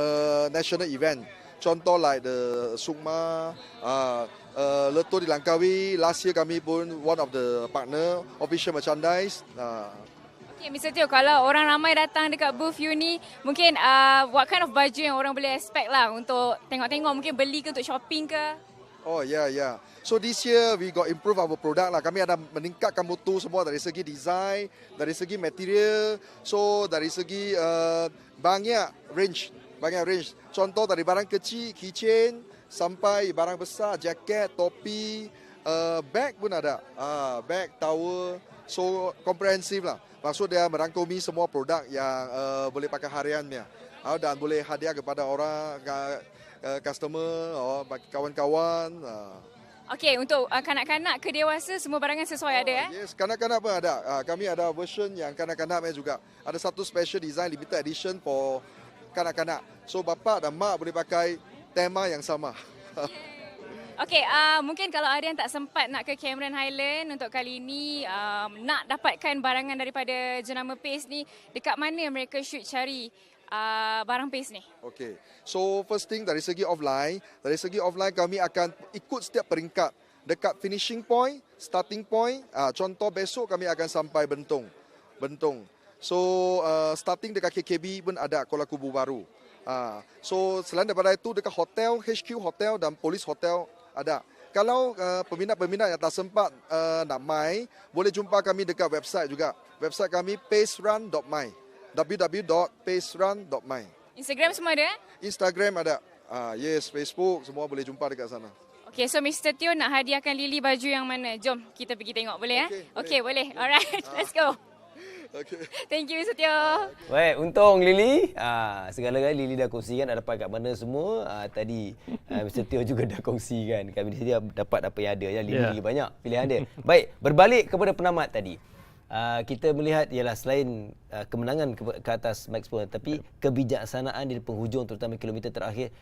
national event. Contoh like the Sukma, Leto di Langkawi. Last year kami pun one of the partner official merchandise. Okay, Mr. Teo, kalau orang ramai datang dekat booth you ni, mungkin what kind of baju yang orang boleh expect lah untuk tengok-tengok, mungkin beli ke untuk shopping ke? Oh yeah. So this year we got improve our product lah. Kami ada meningkatkan mutu semua dari segi design, dari segi material, so dari segi banyak range. Contoh dari barang kecil, keychain, sampai barang besar, jaket, topi, bag pun ada. Bag, towel, so comprehensive lah. Maksud dia merangkumi semua produk yang boleh pakai hariannya. Dan boleh hadiah kepada orang, customer, bagi kawan-kawan. Okey, untuk kanak-kanak ke dewasa, semua barangan sesuai ada Yes, kanak-kanak pun ada. Kami ada version yang kanak-kanak juga. Ada satu special design limited edition for kanak-kanak. So bapa dan mak boleh pakai tema yang sama. Okey, mungkin kalau ada yang tak sempat nak ke Cameron Highland untuk kali ini, nak dapatkan barangan daripada jenama PACE ni, dekat mana mereka should cari barang PACE ni? Okay, so first thing dari segi offline kami akan ikut setiap peringkat. Dekat finishing point, starting point, contoh besok kami akan sampai Bentong. So starting dekat KKB pun ada Kuala Kubu baru. So selain daripada itu dekat hotel, HQ hotel dan polis hotel ada. Kalau peminat-peminat yang tak sempat nak mai, boleh jumpa kami dekat website juga. Website kami pacerun.my. www.pacerun.my. Instagram semua ada? Instagram ada. Yes, Facebook semua boleh jumpa dekat sana. Okay, so Mr. Teo nak hadiahkan Lily baju yang mana? Jom kita pergi tengok, boleh? Okay, boleh. Alright, let's go. Okay. Thank you, Mr. Teo. Baik, untung Lily. Segala-galanya Lily dah kongsikan nak dapat kat mana semua. Tadi Mr. Teo juga dah kongsikan. Kami di sini dapat apa yang ada. Lily lagi banyak pilihan dia. Baik, berbalik kepada penamat tadi. Kita melihat ialah selain kemenangan ke atas Max Pol, tapi kebijaksanaan di penghujung terutama kilometer terakhir,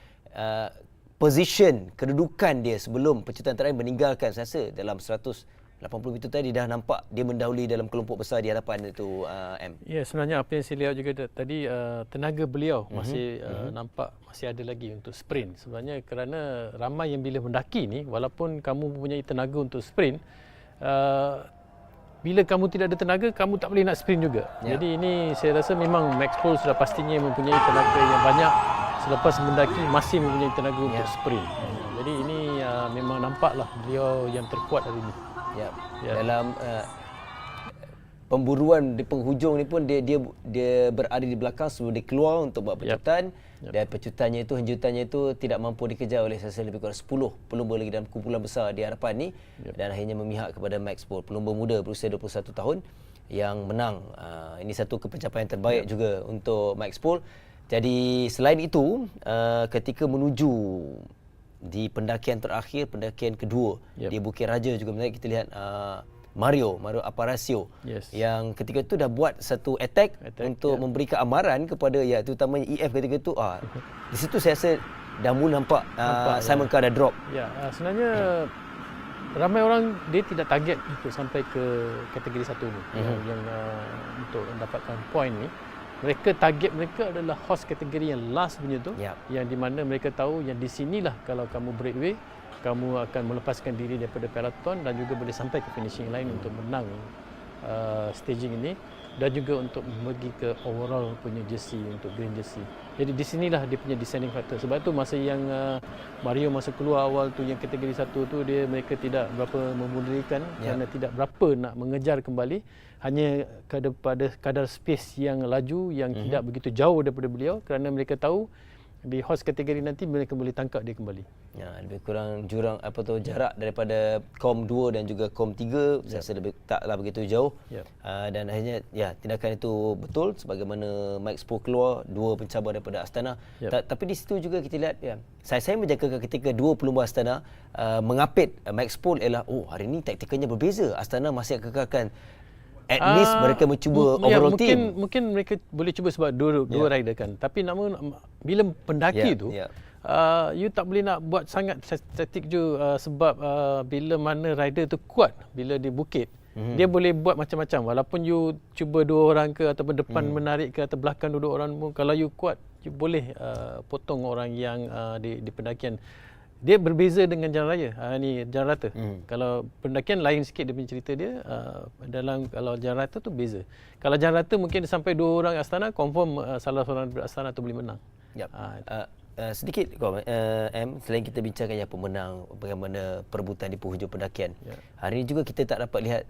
position, kedudukan dia sebelum penciptaan terakhir meninggalkan, saya rasa dalam 180 meter tadi dah nampak dia mendahului dalam kelompok besar di hadapan itu M. Ya, sebenarnya apa yang saya lihat juga tadi, tenaga beliau masih nampak masih ada lagi untuk sprint. Sebenarnya kerana ramai yang bila mendaki ni, walaupun kamu mempunyai tenaga untuk sprint, bila kamu tidak ada tenaga, kamu tak boleh nak sprint juga. Jadi ini saya rasa memang Max Pol sudah pastinya mempunyai tenaga yang banyak. Selepas mendaki masih mempunyai tenaga untuk sprint. Jadi ini memang nampaklah beliau yang terkuat hari ini. Dalam pemburuan di penghujung ni pun dia berada di belakang sebelum dia keluar untuk buat pecutan. Dan pecutannya itu, hanjutannya itu tidak mampu dikejar oleh saya lebih kurang 10 pelumba lagi dalam kumpulan besar di hadapan ni. Dan akhirnya memihak kepada Max Pol, pelumba muda berusia 21 tahun yang menang. Ini satu pencapaian terbaik juga untuk Max Pol. Jadi selain itu, ketika menuju di pendakian terakhir, pendakian kedua di Bukit Raja juga menarik. Kita lihat Mario Aparicio yang ketika itu dah buat satu attack untuk memberikan amaran kepada terutamanya EF ketika itu. Di situ saya rasa dah mula nampak Simon Carr dah drop. Sebenarnya ramai orang dia tidak target untuk sampai ke kategori 1 ni yang untuk mendapatkan point ni. Mereka target mereka adalah horse kategori yang last punya tu, yang di mana mereka tahu yang di sinilah kalau kamu breakaway kamu akan melepaskan diri daripada peloton dan juga boleh sampai ke finishing line untuk menang staging ini dan juga untuk pergi ke overall punya jersey, untuk green jersey. Jadi di sinilah dia punya deciding factor. Sebab tu masa yang Mario masa keluar awal tu yang kategori 1 tu mereka tidak berapa memudarkan kerana tidak berapa nak mengejar kembali, hanya pada kadar space yang laju yang tidak begitu jauh daripada beliau kerana mereka tahu di horse kategori nanti mereka boleh tangkap dia kembali. Lebih kurang jurang jarak daripada kom 2 dan juga kom 3 saya rasa taklah begitu jauh. Dan akhirnya tindakan itu betul sebagaimana Mike Spo keluar 2 pencabar daripada Astana. Tapi di situ juga kita lihat saya menjaga ketika 2 pelumba Astana mengapit Mike Spo ialah hari ini taktikalnya berbeza. Astana masih kekalkan at least mereka mencuba overall team. Mungkin mereka boleh cuba sebab dua rider kan. Tapi namun bila pendaki tu you tak boleh nak buat sangat statik je sebab bila mana rider tu kuat bila di bukit dia boleh buat macam-macam walaupun you cuba 2 orang ke ataupun depan menarik ke atau belakang duduk orang pun kalau you kuat you boleh potong orang yang di pendakian. Dia berbeza dengan jalan raya. Ni jalan rata. Kalau pendakian lain sikit dia punya cerita dia. Kalau jalan rata tu beza. Kalau jalan rata mungkin dia sampai 2 orang Astana, confirm salah seorang Astana tu boleh menang. Sedikit selain kita bincangkan yang pemenang, bagaimana perebutan di penghujung pendakian. Hari ini juga kita tak dapat lihat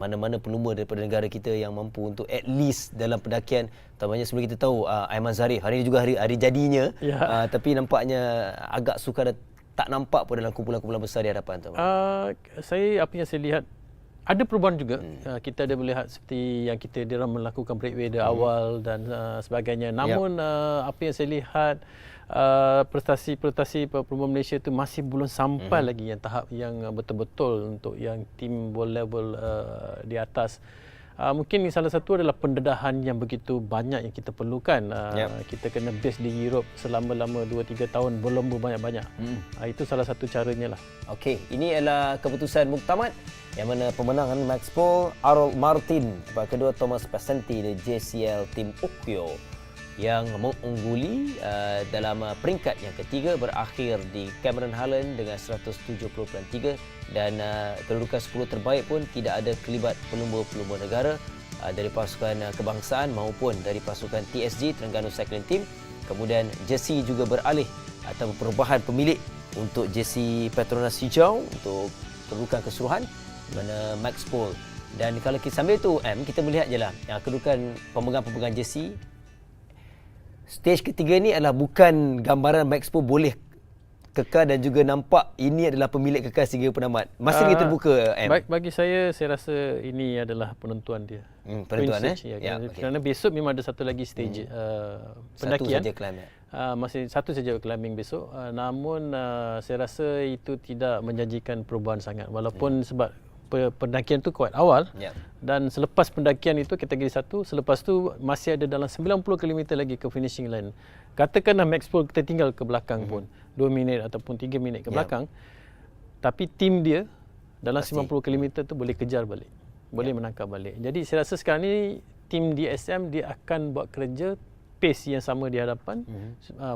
mana-mana pelumba daripada negara kita yang mampu untuk at least dalam pendakian. Terutamanya sebelum kita tahu Aiman Zarif hari ini juga hari jadinya, tapi nampaknya agak sukar tak nampak pun dalam kumpulan-kumpulan besar di hadapan tu. Apa yang saya lihat ada perubahan juga. Kita ada melihat seperti yang dia melakukan breakaway dari awal dan sebagainya. Namun apa yang saya lihat prestasi pelumba Malaysia tu masih belum sampai lagi yang tahap yang betul-betul untuk yang team world level di atas. Mungkin salah satu adalah pendedahan yang begitu banyak yang kita perlukan. Kita kena base di Europe selama-lama 2-3 tahun berlomba banyak-banyak. Itu salah satu caranya lah. Okey, ini adalah keputusan muktamad yang mana pemenangan Max Paul, Harold Martin, tempat kedua Thomas Passanti dari JCL Team Ukyo yang mengungguli dalam peringkat yang ketiga berakhir di Cameron Highlands dengan 170.3 dan kedudukan 10 terbaik pun tidak ada kelibat pelumba-pelumba negara dari pasukan kebangsaan maupun dari pasukan TSG Terengganu Cycling Team. Kemudian jersey juga beralih atau perubahan pemilik untuk jersey Petronas hijau untuk kedudukan keseluruhan mana Max Paul. Dan kalau kita sambil tu kita melihat jelah kedudukan pemegang-pemegang jersey. Stage ketiga ni adalah bukan gambaran Max Paul boleh kekal dan juga nampak ini adalah pemilik kekal sehingga penamat. Masih lagi terbuka. Bagi saya rasa ini adalah penentuan dia. Penentuan Kerana besok memang ada satu lagi stage pendakian. Satu saja climb. Masih satu saja climbing besok. Namun saya rasa itu tidak menjanjikan perubahan sangat walaupun sebab pendakian tu kuat awal dan selepas pendakian itu kategori 1, selepas tu masih ada dalam 90 km lagi ke finishing line. Katakanlah Max Paul kita tinggal ke belakang pun 2 minit ataupun 3 minit ke belakang, tapi tim dia dalam 90 km tu boleh kejar balik, boleh menangkap balik. Jadi saya rasa sekarang ni tim DSM dia akan buat kerja pace yang sama di hadapan.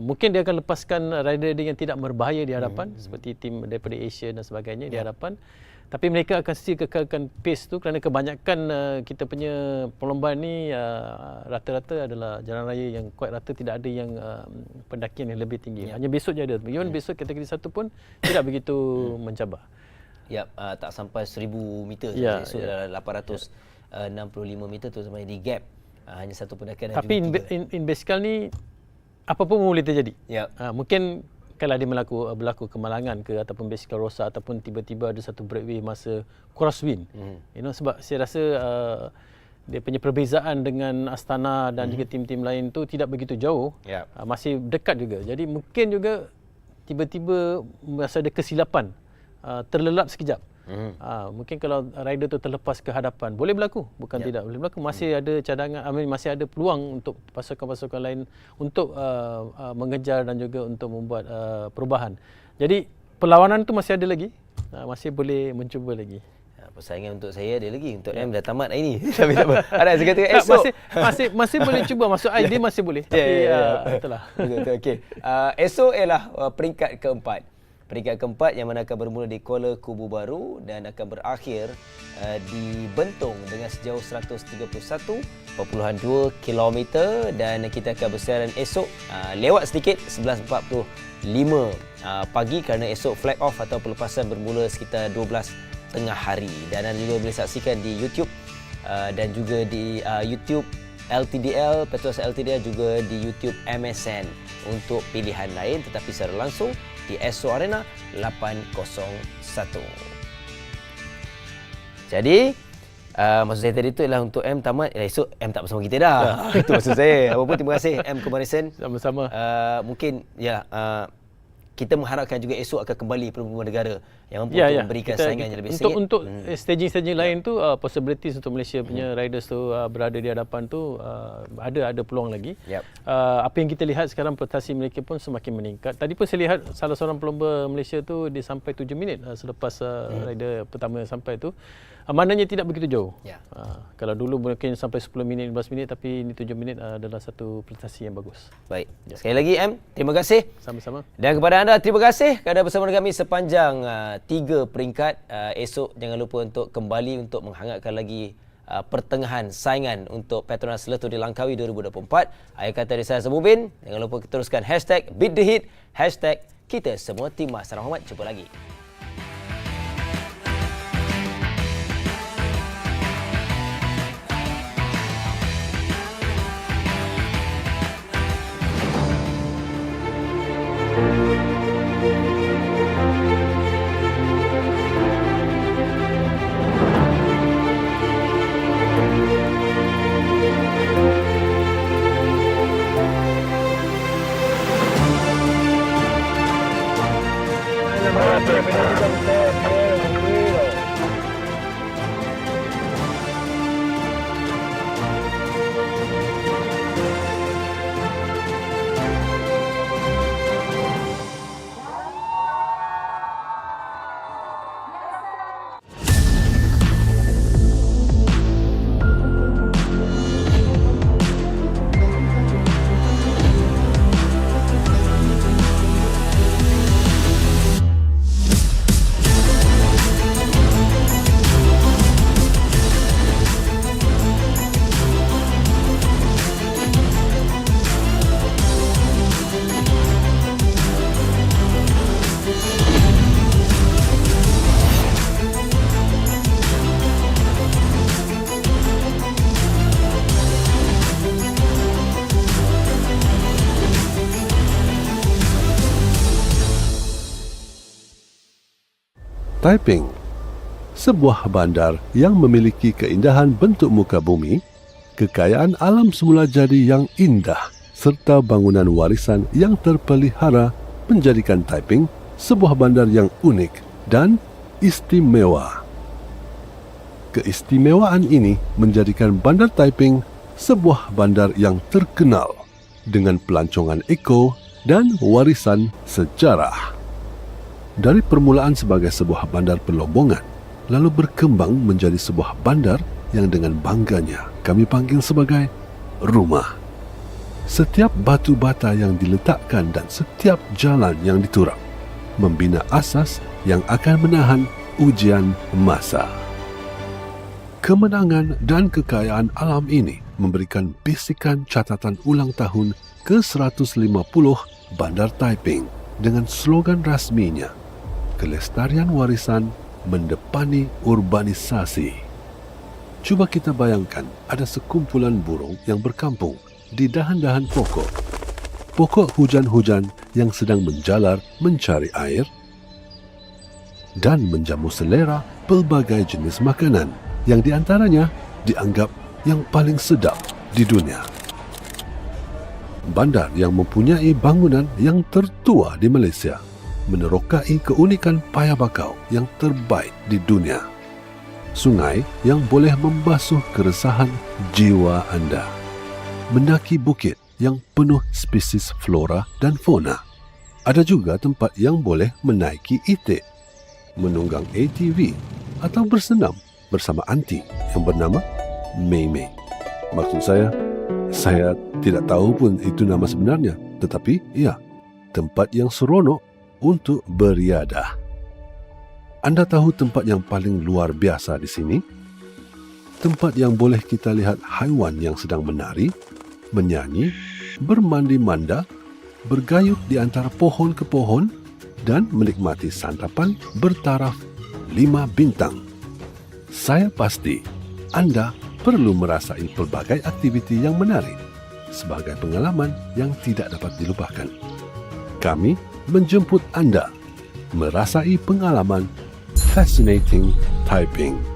Mungkin dia akan lepaskan rider yang tidak berbahaya di hadapan seperti tim daripada Asia dan sebagainya di hadapan. Tapi mereka akan still kekalkan pace tu kerana kebanyakan kita punya perlombaan ni rata-rata adalah jalan raya yang kuat rata, tidak ada yang pendakian yang lebih tinggi. Hanya besok je ada. Even besok kategori 1 pun tidak begitu mencabar. Tak sampai 1000 meter. Besok adalah 865 meter tu sampai di gap. Hanya satu pendakian. Tapi in basikal ni apa-apa boleh terjadi. Mungkin kalau dia berlaku kemalangan ke ataupun basikal rosak ataupun tiba-tiba ada satu breakaway masa crosswind. Sebab saya rasa dia punya perbezaan dengan Astana dan juga tim-tim lain tu tidak begitu jauh. Masih dekat juga. Jadi mungkin juga tiba-tiba masa ada kesilapan, terlelap sekejap. Mungkin kalau rider tu terlepas ke hadapan, boleh berlaku, bukan tidak boleh berlaku. Masih ada cadangan, masih ada peluang untuk pasukan-pasukan lain untuk mengejar dan juga untuk membuat perubahan. Jadi perlawanan tu masih ada lagi, masih boleh mencuba lagi. Persaingan untuk saya ada lagi, untuk M dah tamat hari ni. Tapi tak apa. Ada saya kata esok. Masih boleh cuba, maksud idea masih boleh. Tapi itulah. Betul. Okey. Esok ialah peringkat keempat. Peringkat keempat yang mana akan bermula di Kuala Kubu Baru dan akan berakhir di Bentong dengan sejauh 131.2 km, dan kita akan bersiaran esok lewat sedikit 11.45 pagi kerana esok flag off atau pelepasan bermula sekitar 12 tengah hari, dan anda juga boleh saksikan di YouTube dan juga di YouTube LTDL, Petronas LTDL, juga di YouTube MSN untuk pilihan lain, tetapi secara langsung di Esso Arena 801. Jadi maksud saya tadi tu ialah untuk M tamat, esok M tak bersama kita dah. Itu maksud saya. Apa pun terima kasih M Kumarison. Sama-sama. Mungkin kita mengharapkan juga esok akan kembali pemerintah negara yang mampu untuk memberikan saingan yang lebih sengit. Untuk staging-staging lain tu, possibilities untuk Malaysia punya riders tu berada di hadapan tu ada peluang lagi. Apa yang kita lihat sekarang, prestasi mereka pun semakin meningkat. Tadi pun saya lihat salah seorang pelumba Malaysia tu dia sampai 7 minit selepas rider pertama sampai tu. Maknanya tidak begitu jauh. Kalau dulu mungkin sampai 10 minit, 15 minit, tapi ini 7 minit adalah satu prestasi yang bagus. Baik. Sekali lagi M, terima kasih. Sama-sama. Dan kepada anda, terima kasih kerana bersama dengan kami sepanjang 3 peringkat. Esok jangan lupa untuk kembali untuk menghangatkan lagi pertengahan saingan untuk Petronas Letuh di Langkawi 2024. Akhir kata dari saya Semubin. Jangan lupa teruskan #BeatTheHeat, #kita semua tim Mas. Salam hormat, jumpa lagi. Taiping, sebuah bandar yang memiliki keindahan bentuk muka bumi, kekayaan alam semula jadi yang indah, serta bangunan warisan yang terpelihara menjadikan Taiping sebuah bandar yang unik dan istimewa. Keistimewaan ini menjadikan bandar Taiping sebuah bandar yang terkenal dengan pelancongan eko dan warisan sejarah. Dari permulaan sebagai sebuah bandar pelombongan, lalu berkembang menjadi sebuah bandar yang dengan bangganya kami panggil sebagai rumah. Setiap batu bata yang diletakkan dan setiap jalan yang diturap membina asas yang akan menahan ujian masa. Kemenangan dan kekayaan alam ini memberikan bisikan catatan ulang tahun ke-150 Bandar Taiping dengan slogan rasminya, kelestarian warisan mendepani urbanisasi. Cuba kita bayangkan ada sekumpulan burung yang berkampung di dahan-dahan pokok. Pokok hujan-hujan yang sedang menjalar mencari air dan menjamu selera pelbagai jenis makanan yang diantaranya dianggap yang paling sedap di dunia. Bandar yang mempunyai bangunan yang tertua di Malaysia menerokai keunikan paya bakau yang terbaik di dunia. Sungai yang boleh membasuh keresahan jiwa anda. Mendaki bukit yang penuh spesies flora dan fauna. Ada juga tempat yang boleh menaiki itik, menunggang ATV atau bersenam bersama anti yang bernama Mei Mei. Maksud saya tidak tahu pun itu nama sebenarnya, tetapi ya, tempat yang seronok untuk beriadah. Anda tahu tempat yang paling luar biasa di sini? Tempat yang boleh kita lihat haiwan yang sedang menari, menyanyi, bermandi manda, bergayut di antara pohon ke pohon dan menikmati santapan bertaraf 5 bintang. Saya pasti Anda perlu merasai pelbagai aktiviti yang menarik sebagai pengalaman yang tidak dapat dilupakan. Kami menjemput Anda merasai pengalaman Fascinating Taiping.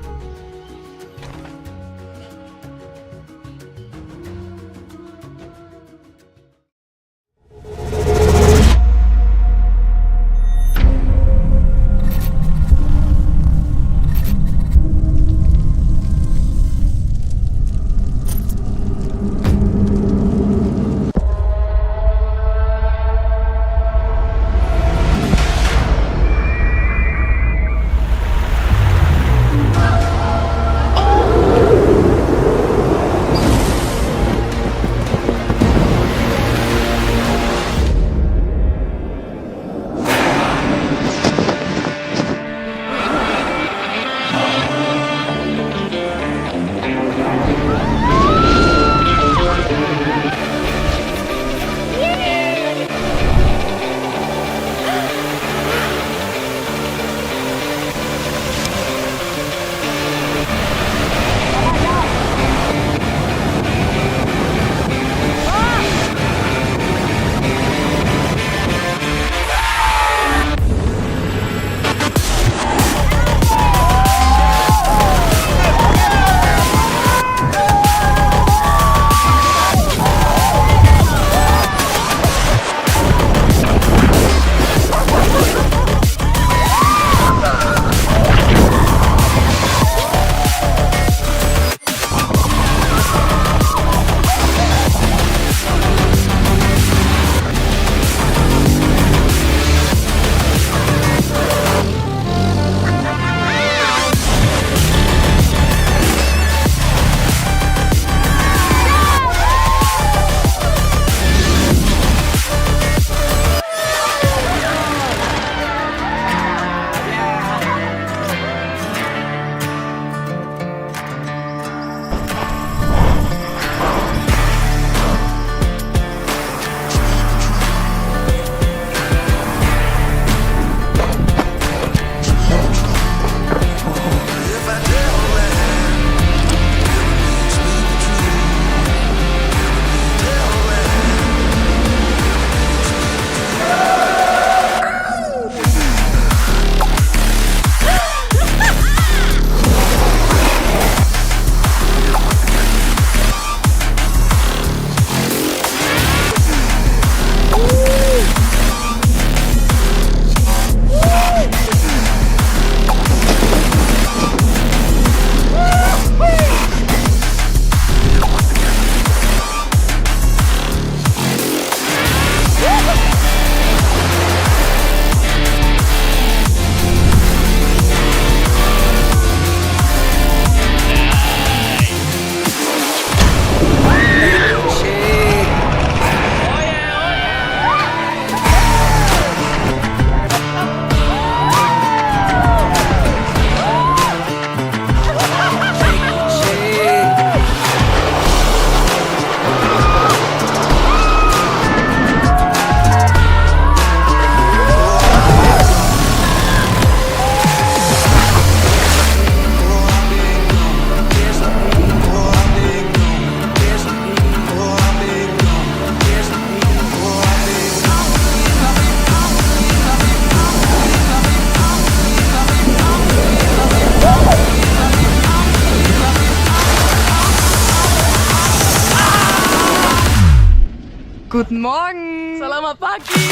Guten Morgen. Selamat pagi.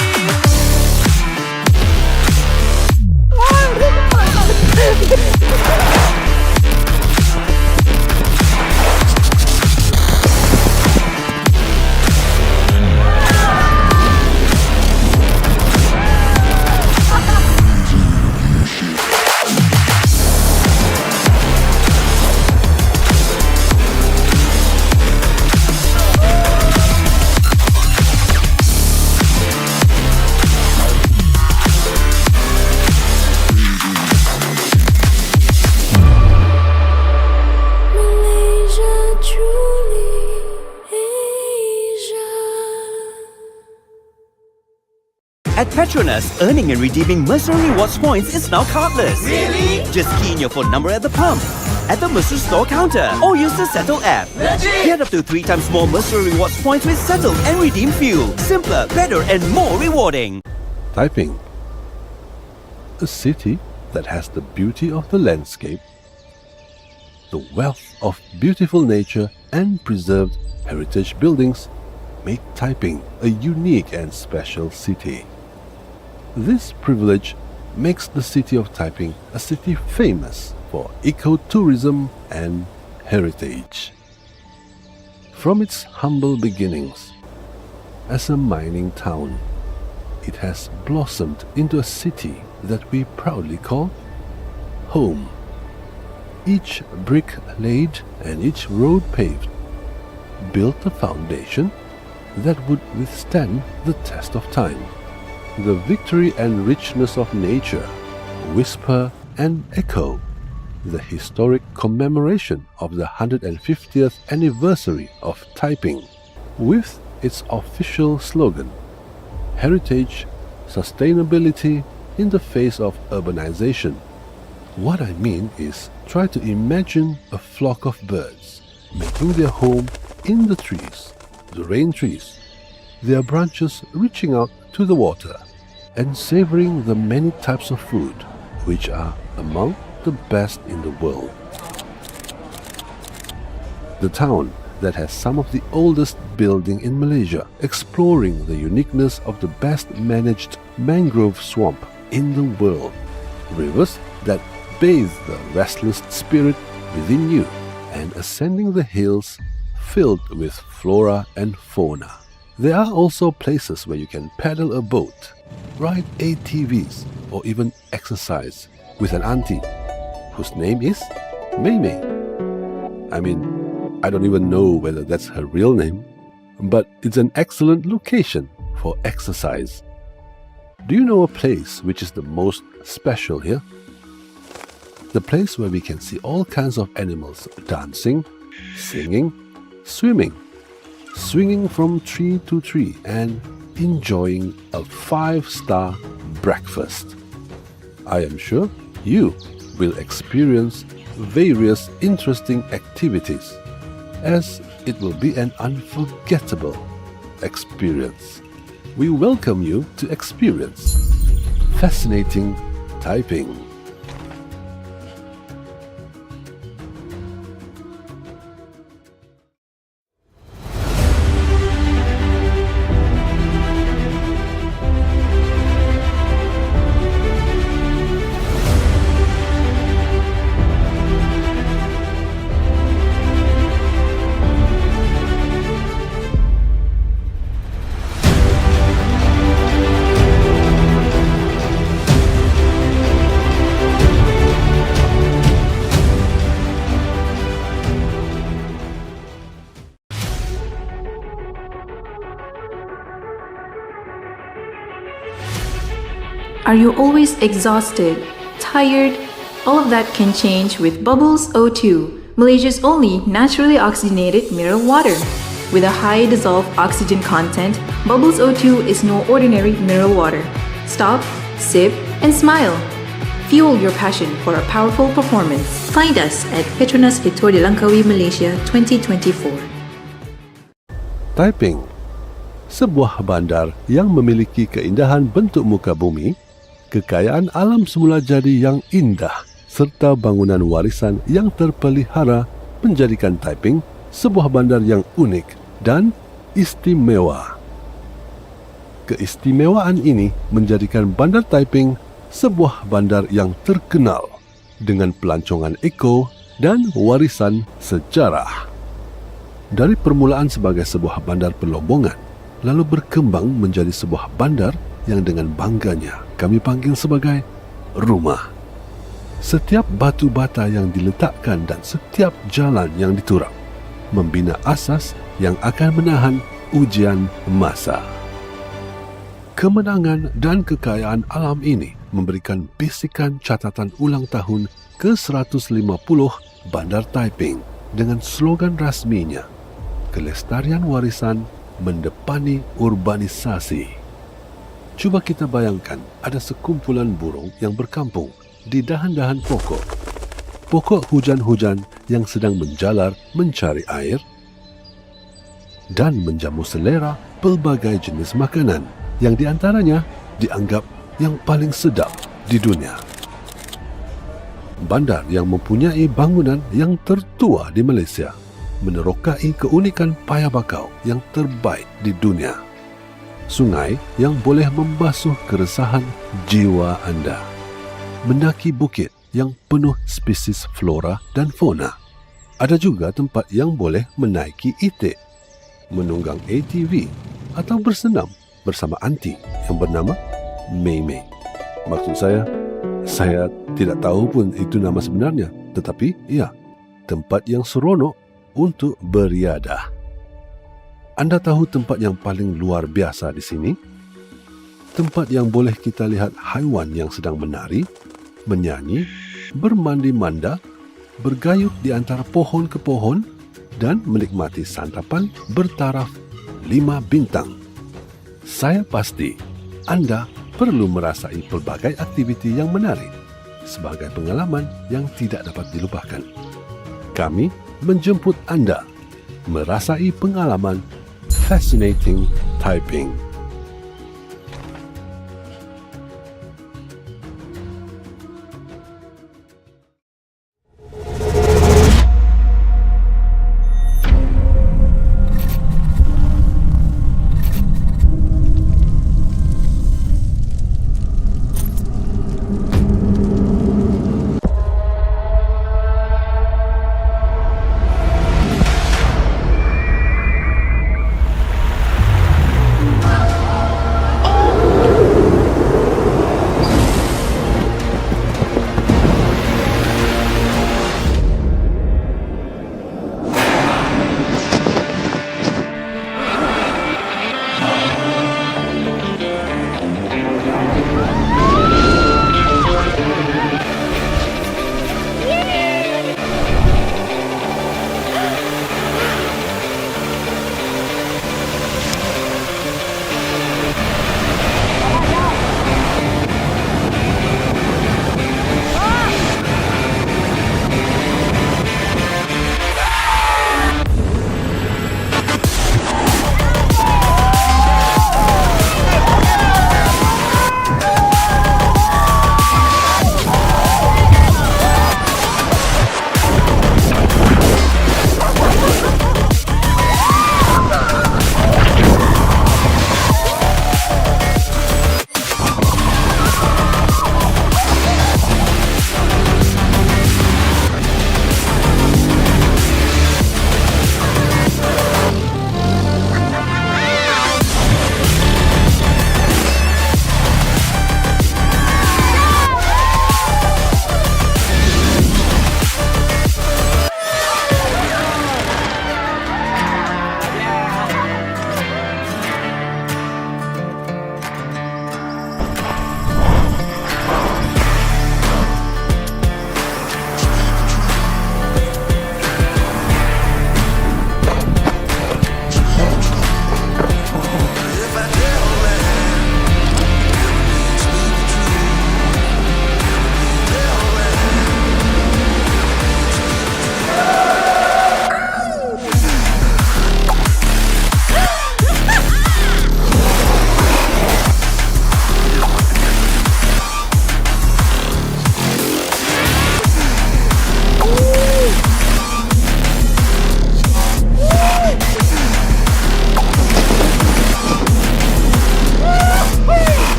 At Petronas, earning and redeeming Mercer Rewards points is now cardless. Really? Just key in your phone number at the pump, at the Mercer store counter, or use the Settle app. Legit? Get up to 3 times more Mercer Rewards points with Settle and redeem fuel. Simpler, better, and more rewarding. Taiping, a city that has the beauty of the landscape, the wealth of beautiful nature and preserved heritage buildings make Taiping a unique and special city. This privilege makes the city of Taiping a city famous for ecotourism and heritage. From its humble beginnings as a mining town, it has blossomed into a city that we proudly call home. Each brick laid and each road paved built a foundation that would withstand the test of time. The victory and richness of nature whisper and echo the historic commemoration of the 150th anniversary of Taiping with its official slogan, Heritage, Sustainability in the Face of Urbanization. What I mean is, try to imagine a flock of birds making their home in the trees, the rain trees, their branches reaching out to the water and savoring the many types of food which are among the best in the world. The town that has some of the oldest building in Malaysia, exploring the uniqueness of the best managed mangrove swamp in the world, rivers that bathe the restless spirit within you, and ascending the hills filled with flora and fauna. There are also places where you can paddle a boat, ride ATVs, or even exercise with an auntie whose name is Mei Mei. I mean, I don't even know whether that's her real name, but it's an excellent location for exercise. Do you know a place which is the most special here? The place where we can see all kinds of animals dancing, singing, swimming, swinging from tree to tree, and enjoying a 5-star breakfast. I am sure you will experience various interesting activities, as it will be an unforgettable experience. We welcome you to experience fascinating Taiping. Are you always exhausted, tired? All of that can change with Bubbles O2, Malaysia's only naturally oxygenated mineral water. With a high dissolved oxygen content, Bubbles O2 is no ordinary mineral water. Stop, sip, and smile. Fuel your passion for a powerful performance. Find us at PETRONAS di Langkawi, Malaysia 2024. Taiping, sebuah bandar yang memiliki keindahan bentuk muka bumi, kekayaan alam semula jadi yang indah, serta bangunan warisan yang terpelihara menjadikan Taiping sebuah bandar yang unik dan istimewa. Keistimewaan ini menjadikan bandar Taiping sebuah bandar yang terkenal dengan pelancongan eko dan warisan sejarah. Dari permulaan sebagai sebuah bandar pelombongan, lalu berkembang menjadi sebuah bandar yang dengan bangganya kami panggil sebagai rumah. Setiap batu bata yang diletakkan dan setiap jalan yang diturap membina asas yang akan menahan ujian masa. Kemenangan dan kekayaan alam ini memberikan bisikan catatan ulang tahun ke-150 Bandar Taiping dengan slogan rasminya, kelestarian warisan mendepani urbanisasi. Cuba kita bayangkan ada sekumpulan burung yang berkampung di dahan-dahan pokok. Pokok hujan-hujan yang sedang menjalar mencari air dan menjamu selera pelbagai jenis makanan yang diantaranya dianggap yang paling sedap di dunia. Bandar yang mempunyai bangunan yang tertua di Malaysia menerokai keunikan paya bakau yang terbaik di dunia. Sungai yang boleh membasuh keresahan jiwa anda. Mendaki bukit yang penuh spesies flora dan fauna. Ada juga tempat yang boleh menaiki itik, menunggang ATV atau bersenam bersama anti yang bernama Mei Mei. Maksud saya tidak tahu pun itu nama sebenarnya, tetapi ya, tempat yang seronok untuk beriadah. Anda tahu tempat yang paling luar biasa di sini? Tempat yang boleh kita lihat haiwan yang sedang menari, menyanyi, bermandi manda, bergayut di antara pohon ke pohon dan menikmati santapan bertaraf 5 bintang. Saya pasti Anda perlu merasai pelbagai aktiviti yang menarik sebagai pengalaman yang tidak dapat dilupakan. Kami menjemput Anda merasai pengalaman Fascinating Taiping.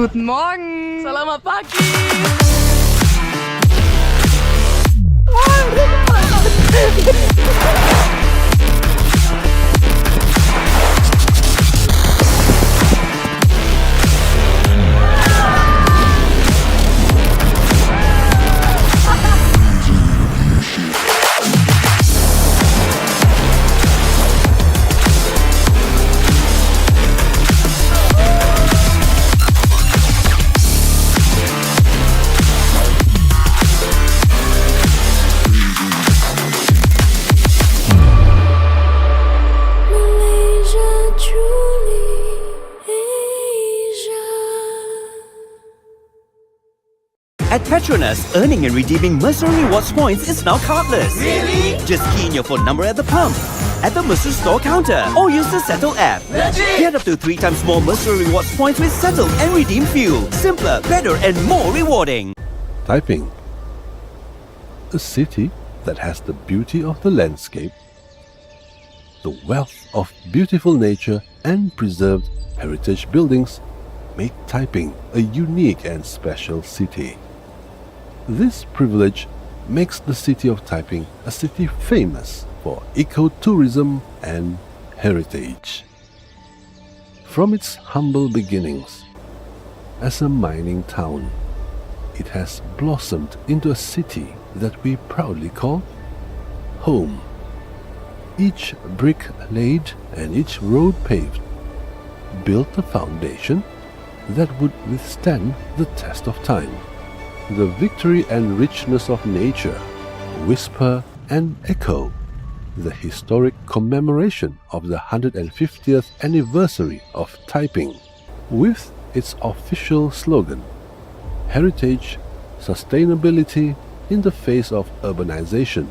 Guten Morgen. Selamat pagi. At PETRONAS, earning and redeeming Mercer Rewards points is now cardless. Really? Just key in your phone number at the pump, at the Mercer store counter, or use the Settle app. Legit? Get up to 3 times more Mercer Rewards points with Settle and redeem fuel. Simpler, better, and more rewarding. Taiping, a city that has the beauty of the landscape, the wealth of beautiful nature, and preserved heritage buildings make Taiping a unique and special city. This privilege makes the city of Taiping a city famous for ecotourism and heritage. From its humble beginnings as a mining town, it has blossomed into a city that we proudly call home. Each brick laid and each road paved built a foundation that would withstand the test of time. The victory and richness of nature whisper and echo the historic commemoration of the 150th anniversary of Taiping with its official slogan, Heritage, Sustainability in the Face of Urbanization.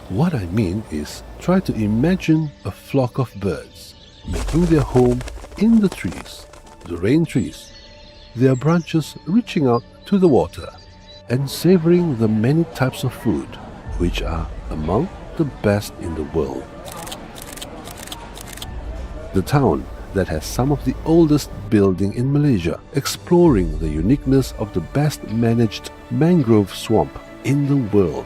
What I mean is, try to imagine a flock of birds making their home in the trees, the rain trees, their branches reaching out to the water and savoring the many types of food which are among the best in the world. The town that has some of the oldest building in Malaysia, exploring the uniqueness of the best managed mangrove swamp in the world,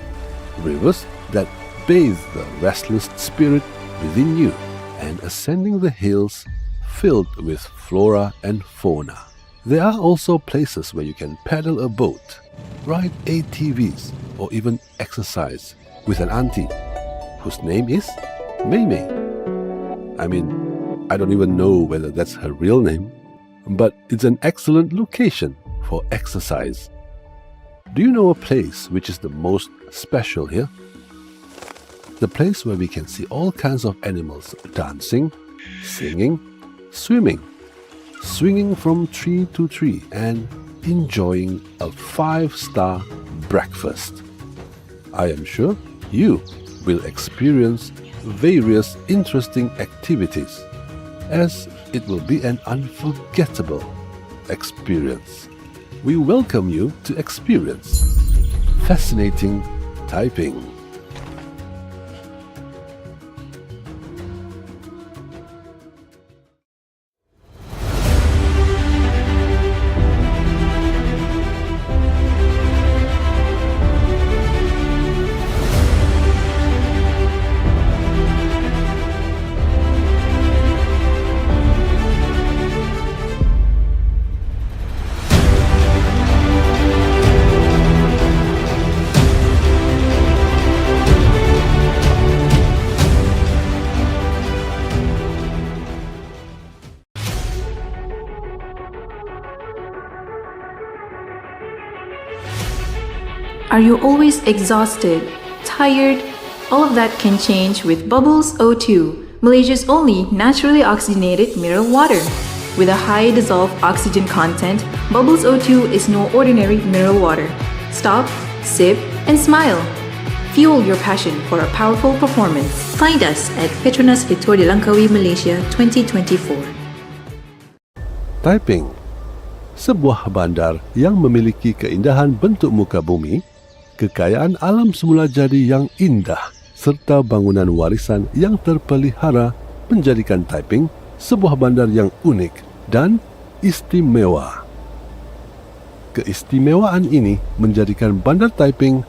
rivers that bathe the restless spirit within you, and ascending the hills filled with flora and fauna. There are also places where you can paddle a boat, ride ATVs, or even exercise with an auntie whose name is Mei Mei. I mean, I don't even know whether that's her real name, but it's an excellent location for exercise. Do you know a place which is the most special here? The place where we can see all kinds of animals dancing, singing, swimming, swinging from tree to tree, and enjoying a 5-star breakfast. I am sure you will experience various interesting activities, as it will be an unforgettable experience. We welcome you to experience fascinating Taiping. Are you always exhausted, tired? All of that can change with Bubbles O2, Malaysia's only naturally oxygenated mineral water. With a high dissolved oxygen content, Bubbles O2 is no ordinary mineral water. Stop, sip, and smile. Fuel your passion for a powerful performance. Find us at PETRONAS Victoria Langkawi, Malaysia 2024. Taiping, sebuah bandar yang memiliki keindahan bentuk muka bumi, kekayaan alam semula jadi yang indah, serta bangunan warisan yang terpelihara menjadikan Taiping sebuah bandar yang unik dan istimewa. Keistimewaan ini menjadikan Bandar Taiping